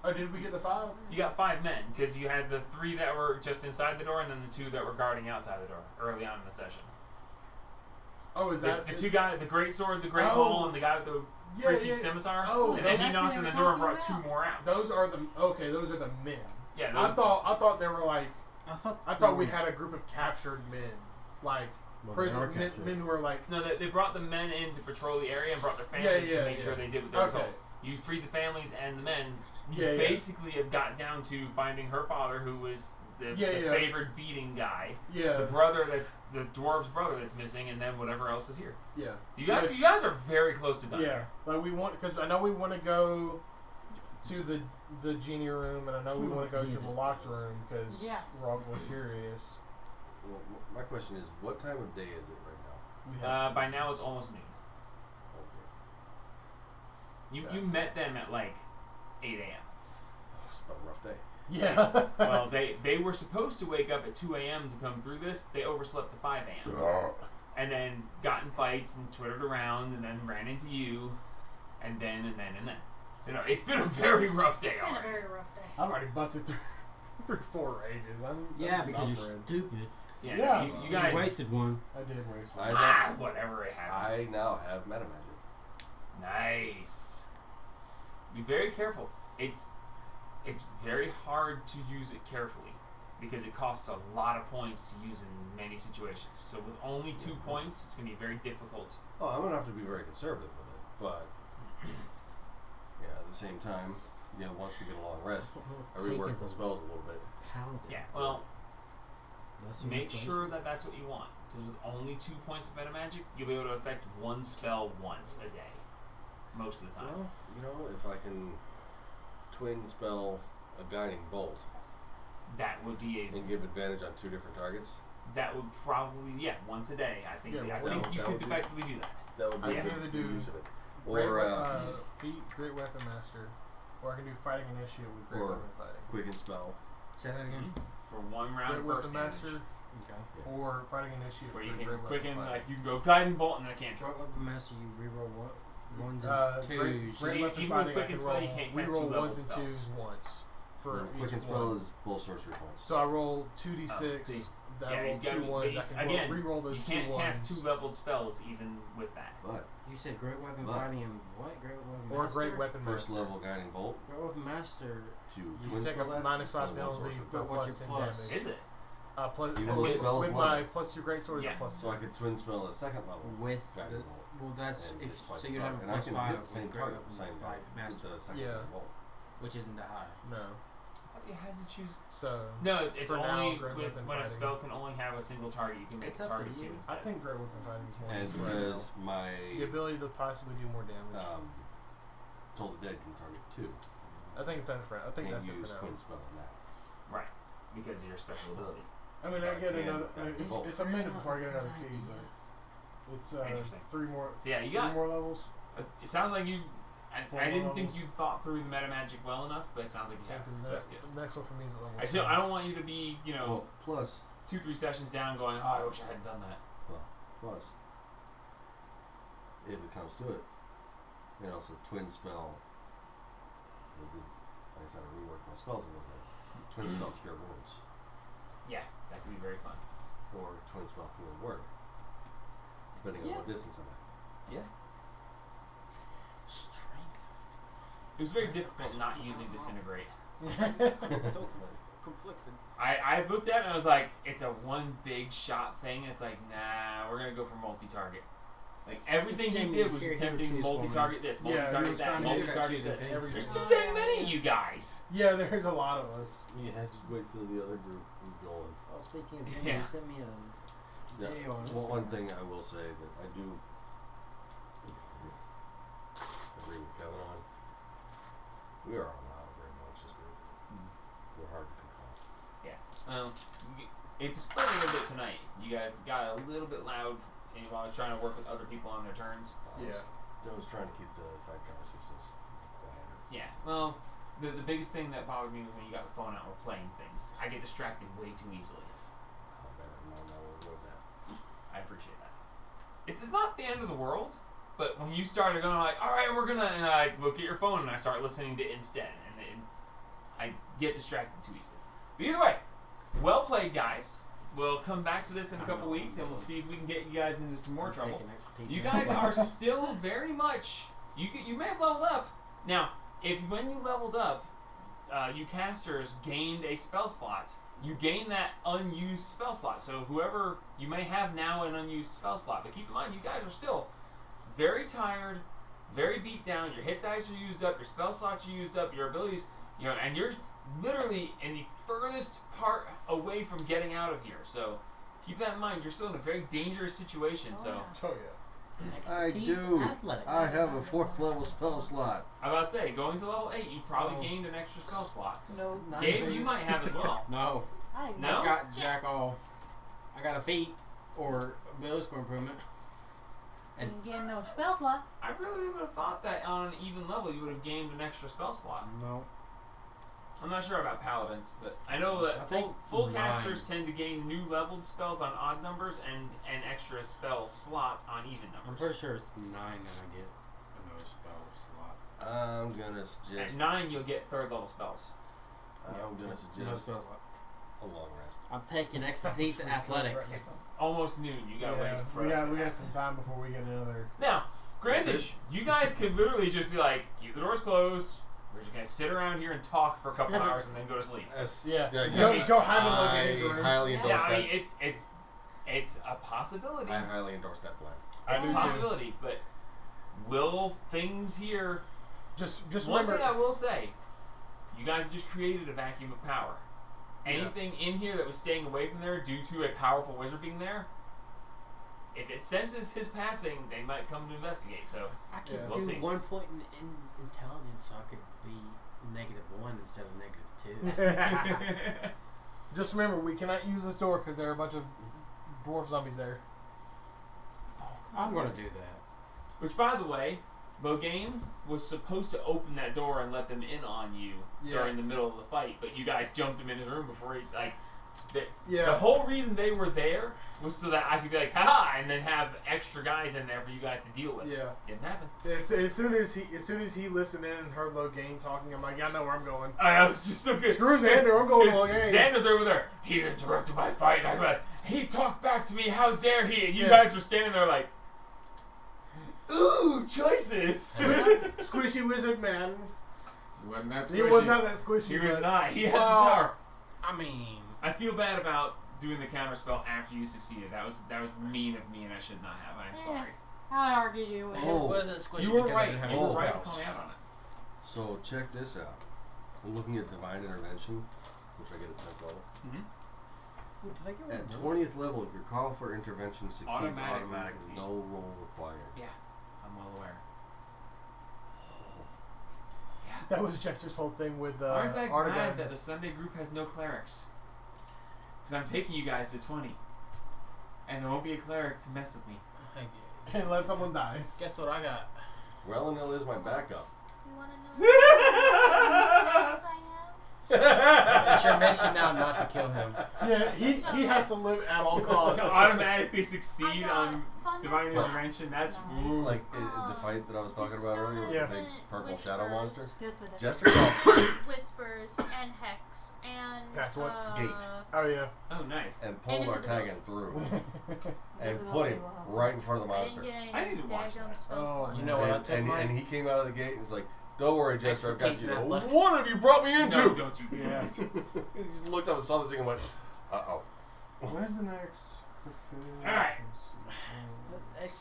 Oh, did we get the 5? You got 5 men because you had the 3 that were just inside the door, and then the 2 that were guarding outside the door early on in the session. Oh, is that The 2 guys, the great sword, the great Oh. maul, and the guy with the freaky scimitar. Oh, and then those- he knocked on the door and brought 2 more out. Those are the Those are the men. Yeah, I those, thought they were like. I thought we had a group of captured men, like prison men who were like. no, they brought the men in to patrol the area and brought their families to make sure they did what they were told. You freed the families and the men. You basically have got down to finding her father, who was the favored beating guy. Yeah. The brother that's the dwarf's brother that's missing, and then whatever else is here. Yeah. You guys are very close to done. Yeah, like we want, because I know we want to go to the genie room, and I know we want to go to the locked room because we're curious. Well, my question is, what time of day is it right now? We have, By now it's almost noon. You met them at like 8 a.m. Oh, it's been a rough day. yeah. Well, they were supposed to wake up at 2 a.m. to come through this. They overslept to 5 a.m. And then got in fights and twittered around and then ran into you and then. So, no, it's been a very rough day It's been a already. very rough day. I've already busted through 4 rages. I'm because you're suffering. stupid. Yeah, you You guys. wasted one. I did waste one. Whatever it happens. I now have meta magic. Nice. Be very careful. It's very hard to use it carefully because it costs a lot of points to use in many situations. So with only 2 points, it's going to be very difficult. Oh, I'm gonna have to be very conservative with it, but yeah, at the same time, once we get a long rest, I rework the spells a little bit. Paladin. Yeah, well, That's so make much sure that that's what you want. Because with only 2 points of meta magic, you'll be able to affect 1 spell once a day. Most of the time. Well, if I can twin spell a guiding bolt That would be and give advantage on 2 different targets, that would probably, once a day. I think you that could would be- effectively do that. that would I be can a either good do use of it. Great, Or Great Weapon Master, or I can do Fighting Initiate with Great Or- Weapon Fighting. quicken spell. Say that again. For 1 round Great of Weapon burst Master, damage. Okay. or Fighting Initiate Where for you can Great quicken, Weapon like Fighting. you can go guiding bolt and then a cantrip. Short weapon master, you reroll what? Ones Great, and twos. Great See, Weapon even with Fighting, I Quick can and Spell, roll, you can't we cast roll 2 level ones and spells. twos once for each Quicken spell one. is bull sorcery points. So I roll 2d6. see. I roll you gotta 2 be- ones. you- I can again, re-roll those you 2 can't ones. cast 2 leveled spells even with that. But You said great weapon What? fighting and what? Great weapon Or master? Great Weapon first Master. level guiding bolt Great weapon master. to You twin take a spell that, -5 it's only one penalty sorcery for point. what's plus your 10 plus? damage. Is it? Plus, You roll with, spells with one. my plus 2 great swords Yeah. are plus 2. So I could twin spell a second level With guiding the, bolt. well, that's And if it's twice so as you'd hard. have a And I plus can 5 hit the with same great target, weapon the same five with master, the second Yeah. guiding bolt. which isn't that high. No. I thought you had to choose. So No, it's For now, only Great Weapon when a Fighting. spell can only have a single target. You can make It's a up to target 2 you. instead. I think Great Weapon Fighting is more And useful right now. because my The ability to possibly do more damage. Toll the Dead can target 2. I think that's right. I think Can't that's it use for now. twin spell in that. Right, because of your special ability. I mean, I But I get can another. with It's, both. it's a minute It's not before I get a another bad feed, idea. but it's Interesting. 3 more. So yeah, you 3 got. more levels. It sounds like you. Four I didn't think levels. you thought through the meta magic well enough, but it sounds like you have. because So that's good. the next one for me is at level. I still. 10. I don't want you to be, Well, plus 2-3 sessions down, going, "Oh, I wish I had done that." Plus, if it comes to it, you can also twin spell. Like I said, I reworked my spells a little bit. Twin spell cure wounds, Yeah, that could be very fun. or twin spell heal word, depending on Yeah. what distance I'm at. Strength. It was very difficult not using disintegrate. So conflicted. I looked at it and I was like, it's a one big shot thing. It's like, nah, we're gonna go for multi-target. Like everything he Jamie did was was here, he would attempting choose for me. multi-target this, Yeah, he multi-target was that, trying to multi-target choose this. everything. There's too dang many of you guys. Yeah, there's a lot of us. You had to wait till the other group was going. Oh, speaking of Jamie, Yeah. he sent me a Yeah. video on Well, one Instagram. thing I will say that I do agree with Kevin on, we are on a very malicious group. We're hard to It displayed a little bit tonight. You guys got a little bit loud while I was trying to work with other people on their turns. Yeah. I was trying to keep the side conversations quieter. Yeah. Well, the biggest thing that bothered me was when you got the phone out and were playing things. I get distracted way too easily. Oh, man, no, we'll avoid that. I appreciate that. It's not the end of the world, but when you started going like, all right, we're gonna, and I look at your phone and I start listening to it instead, and I get distracted too easily. But either way, well played, guys. We'll come back to this in a couple weeks, and we'll see if we can get you guys into some more trouble. You guys are still very much. You may have leveled up. Now, when you leveled up, you casters gained a spell slot. You gain that unused spell slot. So whoever you may have now an unused spell slot, but keep in mind you guys are still very tired, very beat down. Your hit dice are used up. Your spell slots are used up. Your abilities, and you're literally in the furthest part away from getting out of here. So keep that in mind. You're still in a very dangerous situation. Oh, So yeah. Oh yeah. I Expertise, do. athletics. I have a 4th level spell slot. I'm about to say, going to level 8, you probably gained an extra spell slot. No, not Gabe, feet. you might have as well. No, No? I got jack all. I got a feat or ability score improvement. And get no spell slot. I really would have thought that on an even level you would have gained an extra spell slot. No. I'm not sure about paladins, but I know that I think full 9. casters tend to gain new leveled spells on odd numbers and an extra spell slot on even I'm numbers. pretty sure it's 9 that I get another spell slot. I'm gonna At suggest. 9 you'll get 3rd level spells. I'm gonna Another suggest spell slot. a long rest. I'm taking expertise in athletics. Almost noon. You got to wait for we us got to we got happen. some time before we get another. Now, granted, Fish. you guys could literally just be like, keep the doors closed. We're just gonna sit around here and talk for a couple hours and then go to sleep. Yeah. Yeah, Go hide in I Logan's room. highly Yeah, endorse Yeah, I that. mean it's a possibility. I highly endorse that plan. I It's do a too. possibility, but will things here? Just One remember. thing I will say, you guys just created a vacuum of power. Anything in here that was staying away from there due to a powerful wizard being there, if it senses his passing, they might come to investigate. So I could Yeah. We'll do see. 1 point in intelligence, so I could be -1 instead of -2. Just remember, we cannot use this door because there are a bunch of dwarf zombies there. I'm gonna do that. which, by the way, Logain was supposed to open that door and let them in on you during the middle of the fight, but you guys jumped him in his room before he The whole reason they were there was so that I could be like, haha, and then have extra guys in there for you guys to deal with. Yeah. Didn't happen. As soon as he listened in and heard Logain talking, I'm like, yeah, I know where I'm going. I was just so good. Screw Xander, I'm going to Logain. Xander's over there. He interrupted my fight. And I'm like, he talked back to me. How dare he? And you Yeah. guys were standing there like, ooh, choices. Squishy wizard man. He wasn't that He was not that squishy. He was but not. He had some Well- power. I mean, I feel bad about doing the counter spell after you succeeded. That was mean of me, and I should not have. I'm sorry. I argue you with it Oh. wasn't squishy You were because I right. didn't have You any were right to spells. call me out on it. So check this out. I'm looking at Divine Intervention, which I get at 10th level. Ooh, did I get one At of those? 20th level, if your call for intervention succeeds Automatically automatically, succeeds. no roll required. Yeah, I'm well aware. that was Chester's whole thing with Aren't I glad Artagon. that the Sunday group has no clerics? Because I'm taking you guys to 20. And there won't be a cleric to mess with me. Unless someone dies. Guess what I got? Rellenil is my backup. You want to know what spells I have? It's your mission now not to kill him. Yeah, he has to live at all costs. To automatically I succeed got on fun Divine with Intervention, that's Nice. ooh. Like the fight that I was talking about earlier with Yeah. the big purple shadow monster. Yes, it is. Jester called Whispers and Hex and That's what? Gate. Oh yeah. Oh, nice. and pulled And Artagan through and Invisibility put him will help. right in front of the I monster. didn't get any I need to watch daggum that. spell Oh, slots. You know what I And, took and, mine? and he came out of the gate and he's like, "Don't worry, Jester, I've got Expertise you." in athletics. What have you brought me into? No, don't you do Yeah. that. He just looked up and saw this thing and went, "Uh oh." Where's the next? Alright. Expertise.